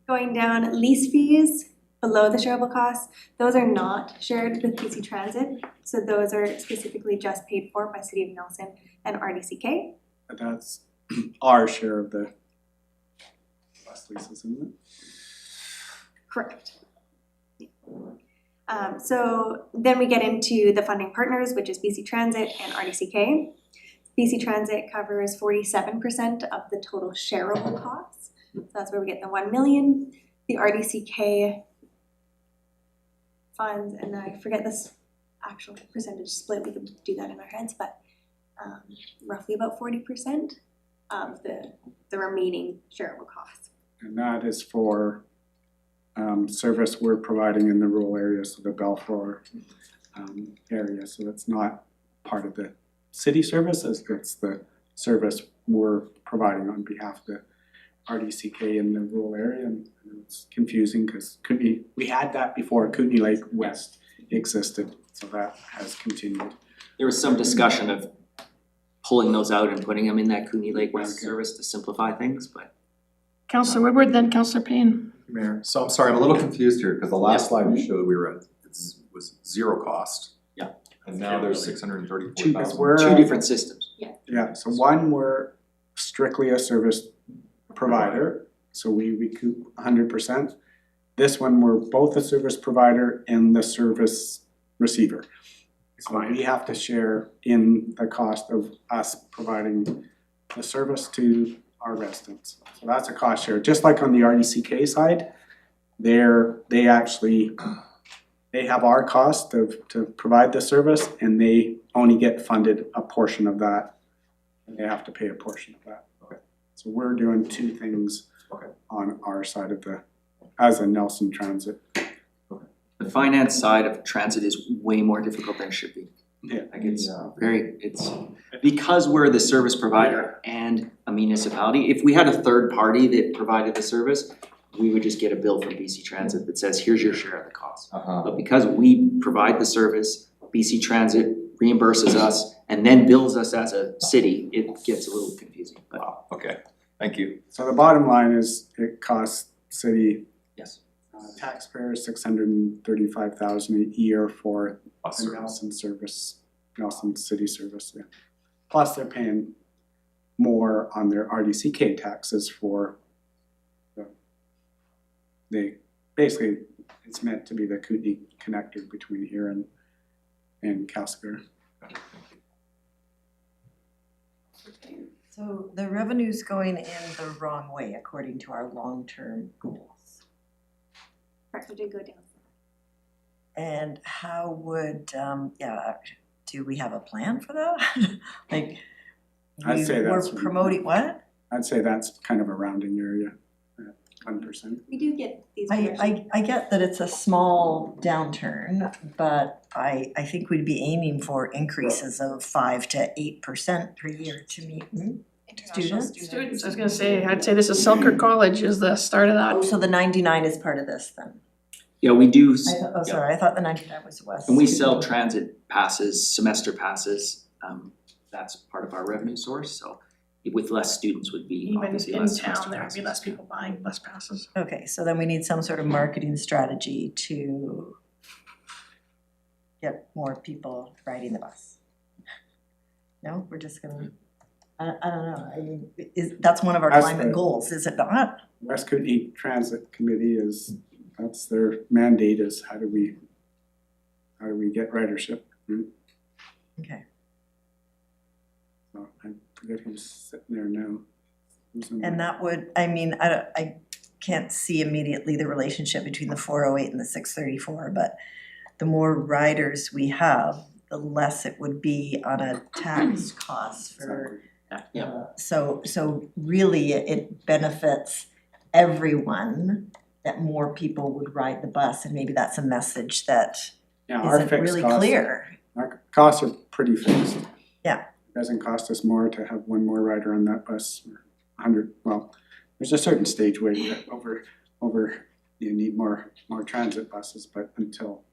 going down, lease fees below the shareable costs, those are not shared with BC Transit. So those are specifically just paid for by City of Nelson and RDCK. But that's our share of the bus leases, isn't it? Correct. So then we get into the funding partners, which is BC Transit and RDCK. BC Transit covers 47% of the total shareable costs. So that's where we get the 1 million. The RDCK funds, and I forget this actual percentage split, we could do that in our heads, but roughly about 40% of the remaining shareable costs. And that is for service we're providing in the rural areas, so the Balfour area, so that's not part of the city services, it's the service we're providing on behalf of the RDCK in the rural area, and it's confusing because we had that before Kootenai Lake West existed, so that has continued. There was some discussion of pulling those out and putting them in that Kootenai Lake West service to simplify things, but Councillor Woodward, then Councillor Payne. Mayor, so I'm sorry, I'm a little confused here, because the last slide you showed, we were at, was zero cost. Yeah. And now there's Two, 634,000. we're two different systems. Yeah, so one, we're strictly a service provider, so we recoup 100%. This one, we're both a service provider and the service receiver. So we have to share in the cost of us providing the service to our residents. So that's a cost share, just like on the RDCK side, they have our cost to provide the service and they only get funded a portion of that. And they have to pay a portion of that. Okay. So we're doing two things on our side of as a Nelson Transit. The the finance side of transit is way more difficult than it should be. Yeah. Like it's because we're the service provider and a municipality, if we had a third party that provided the service, we would just get a bill from BC Transit that says, here's your share of the cost. But because we provide the service, BC Transit reimburses us and then bills us as a city, it gets a little confusing, but Wow, okay, thank you. So the bottom line is it costs city yes. taxpayers $635,000 a year for Bus the service. Nelson City Service, yeah. Plus they're paying more on their RDCK taxes for basically, it's meant to be the Kootenai connector between here and Castlegar. So the revenue's going in the wrong way according to our long-term goals. Correct, it did go down. And how would, do we have a plan for that? Like, I'd say that's- we're promoting what? I'd say that's kind of a rounding area, 1%. We do get these. I get that it's a small downturn, but I think we'd be aiming for increases of 5 to 8% per year to meet students. Students, I was gonna say, I'd say this is Selkirk College is the start of Oh, that. so the 99 is part of this then? Yeah, we do, Sorry, I thought the 99 was West. and we sell transit passes, semester passes, that's part of our revenue source, so with less students would be Even obviously in less town, semester there would be passes. less people buying bus passes. Okay, so then we need some sort of marketing strategy to get more people riding the bus. No, we're just gonna, I don't know, I mean, that's one of our That's climate the- goals, is it not? West Kootenai Transit Committee that's their mandate is how do we get ridership? Okay. So I forget who's sitting there now. Who's in And that would, I mean, I can't see immediately the relationship between the 408 and the 634, but the more riders we have, the less it would be on a tax cost for. So really it benefits everyone that more people would ride the bus, and maybe that's a message that Yeah, our isn't fixed really costs, clear. our costs are pretty fixed. Yeah. It doesn't cost us more to have one more rider on that bus, or 100, well, there's a certain stage where you you need more transit buses, but until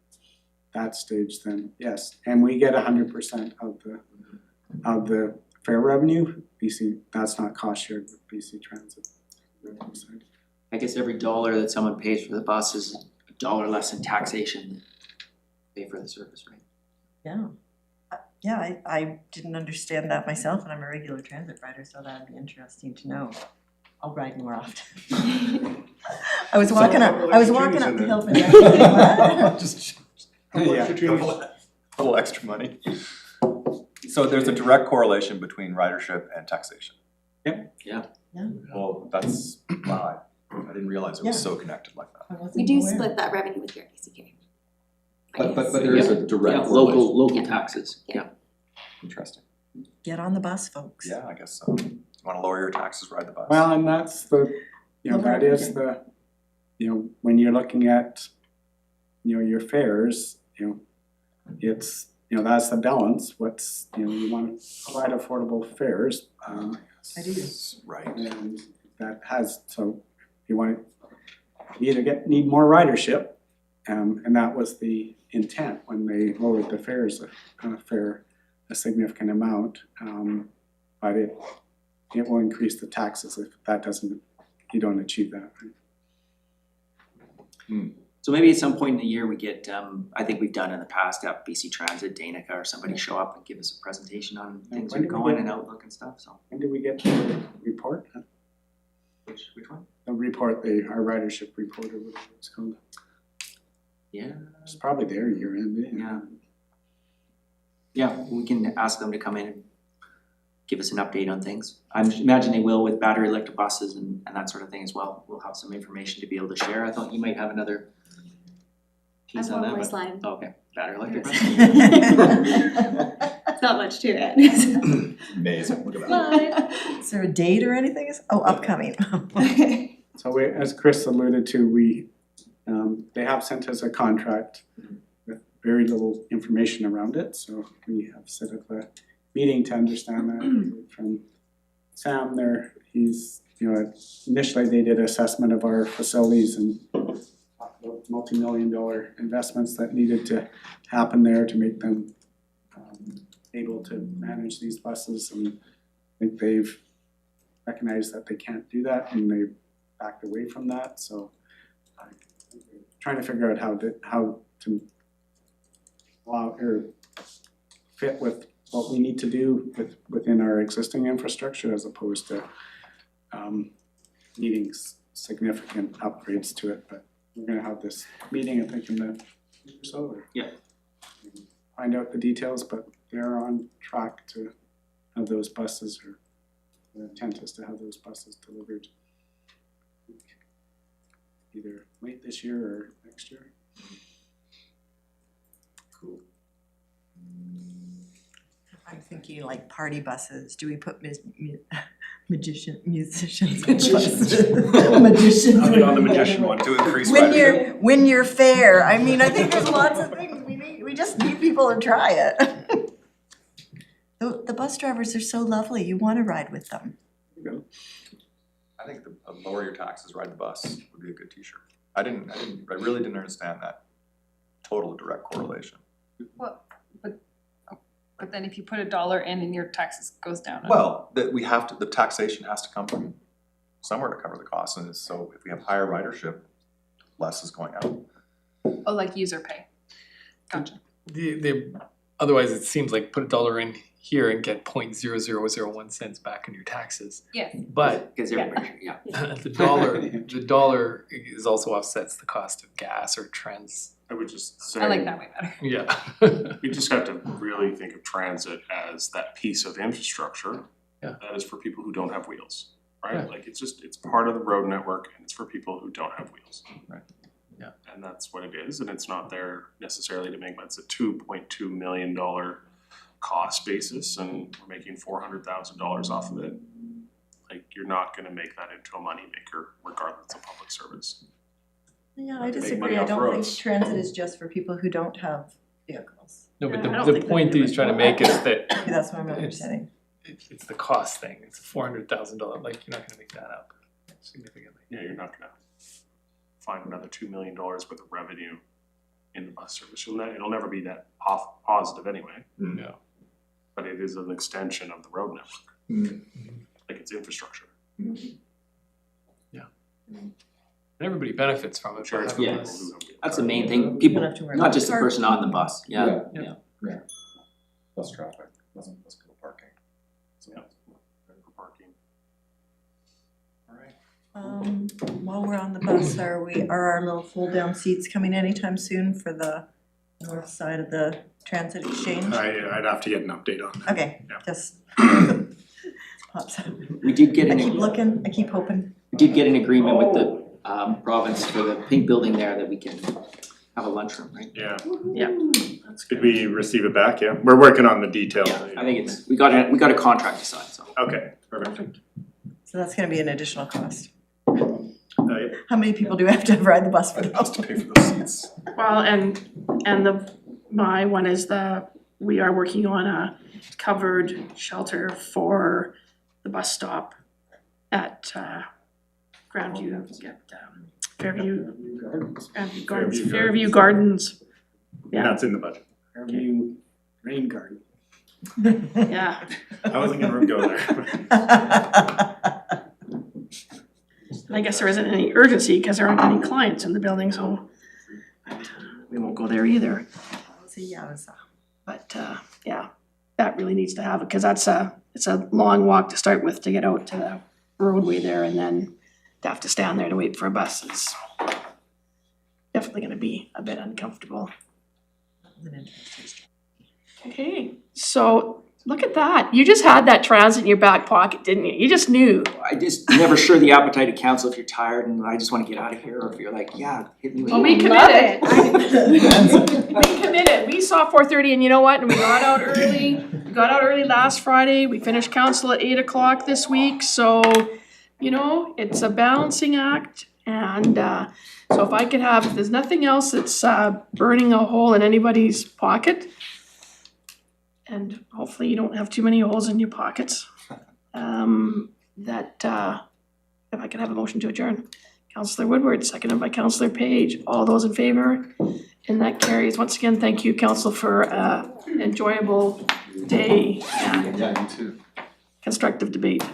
that stage, then yes. And we get 100% of the fare revenue, BC, that's not cost shared with BC Transit. I guess every dollar that someone pays for the bus is a dollar less in taxation to pay for the service, right? Yeah. Yeah, I didn't understand that myself, and I'm a regular transit rider, so that'd be interesting to know. I'll ride more often. I was walking up the hill for that. Just, yeah, a little extra money. So there's a direct correlation between ridership and taxation. Yep. Yeah. Yeah. Well, that's, wow, I didn't realize it was so connected like that. We do split that revenue with your BCK. But there is a direct Yeah, correlation. local taxes, yeah. Interesting. Get on the bus, folks. Yeah, I guess so. You wanna lower your taxes, ride the bus. Well, and that's that is when you're looking at, your fares, it's, that's the balance, you wanna provide affordable fares. I do. Right. And that so you need more ridership, and that was the intent when they lowered the fares a significant amount, but it will increase the taxes if you don't achieve that. So maybe at some point in the year we get, I think we've done in the past, have BC Transit, Danica, or somebody show up and give us a presentation on things when that are did we going get- and outlook and stuff, so. When did we get the report? Which one? The report, our ridership report or whatever it's called. Yeah. It's probably their year end. Yeah. Yeah, we can ask them to come in and give us an update on things. I imagine they will with battery electric buses and that sort of thing as well. We'll have some information to be able to share. I thought you might have another piece on that, One more but- slide. Oh, okay, battery electric buses. It's not much to it. Amazing, look at that. Is there a date or anything? Oh, upcoming. So as Chris alluded to, They have sent us a contract with very little information around it, so we have set up a meeting to understand that from Sam there. He's, initially they did assessment of our facilities and talked about multi-million-dollar investments that needed to happen there to make them able to manage these buses, and I think they've recognized that they can't do that and they've backed away from that, so trying to figure out how to allow or fit with what we need to do within our existing infrastructure as opposed to needing significant upgrades to it. But we're gonna have this meeting, I think, in the week or so. Yeah. Find out the details, but they're on track to have those buses, or the intent is to have those buses delivered either late this year or next year. Cool. I'm thinking like party buses, do we put musicians in buses? Magicians. I'll be on the magician one. To increase Win your fare, I mean, I think there's lots of things, we just need people to try it. The bus drivers are so lovely, you wanna ride with them. I think the lower your taxes, ride the bus would be a good t-shirt. I really didn't understand that total direct correlation. But then if you put $1 in and your taxes goes down. Well, the taxation has to come from somewhere to cover the costs, and so if we have higher ridership, less is going out. Oh, like user pay. Gotcha. Otherwise, it seems like put $1 in here and get 0.0001 cents back in your taxes. Yes. But Because everybody, yeah. the dollar is also offsets the cost of gas or I would just say. I like that way better. Yeah. We just have to really think of transit as that piece of infrastructure Yeah. that is for people who don't have wheels, right? Yeah. Like it's part of the road network and it's for people who don't have wheels. Right. Yeah. And that's what it is, and it's not there necessarily to make, it's a $2.2 million cost basis and we're making $400,000 off of it. Like, you're not gonna make that into a moneymaker regardless of public service. Yeah, I Make disagree, money I off don't think roads. transit is just for people who don't have vehicles. No, but I don't the think point they that do he's it. trying to make is that Maybe that's what I'm understanding. it's the cost thing. It's $400,000. Like, you're not gonna make that up significantly. Yeah, you're not gonna find another $2 million worth of revenue in the bus service. It'll never be that positive anyway, Yeah. but it is an extension of the road network. Like, it's infrastructure. And everybody benefits from it. Sure, it's by for having people this. who don't. That's the main thing, You people, don't have to worry not about just the park. person on the bus, yeah. Less traffic, less people parking. Yeah, for parking. While we're on the bus, are our little fold down seats coming anytime soon for the north side of the transit exchange? I'd have to get an update on that. Okay, Yeah. just pops up. We did get I an, keep looking, I keep hoping. we did get an agreement with the province for the pink building there that we can have a lunchroom, right? Yeah. Yeah. Did we receive it back? Yeah. We're working on the details. Yeah, I think it's, we got a contract to sign, so. Okay, perfect. So that's gonna be an additional cost. Yeah. How many people do we have to ride the bus for Just to those? pay for those seats. Well, and my one is we are working on a covered shelter for the bus stop at Grandview, Fairview Gardens, Fairview Gardens. And that's in the budget. Fairview Rain Garden. Yeah, I wasn't gonna go there. and I guess there isn't any urgency because there aren't any clients in the building, so we won't go there either. But yeah, that really needs to happen, because it's a long walk to start with to get out to the roadway there, and then to have to stand there to wait for a bus is definitely gonna be a bit uncomfortable. Okay, so look at that. You just had that transit in your back pocket, didn't you? You just knew. I just never sure the appetite of council if you're tired and I just wanna get out of here, or if you're like, yeah, hit me with. Well, we committed. We committed. We saw 4:30, and you know what? And we got out early. We got out early last Friday. We finished council at 8 o'clock this week. So, it's a balancing act. And so if I could have, if there's nothing else that's burning a hole in anybody's pocket, and hopefully you don't have too many holes in your pockets, that if I could have a motion to adjourn. Councillor Woodward, seconded by Councillor Page. All those in favor? And that carries. Once again, thank you, council, for an enjoyable day and constructive debate.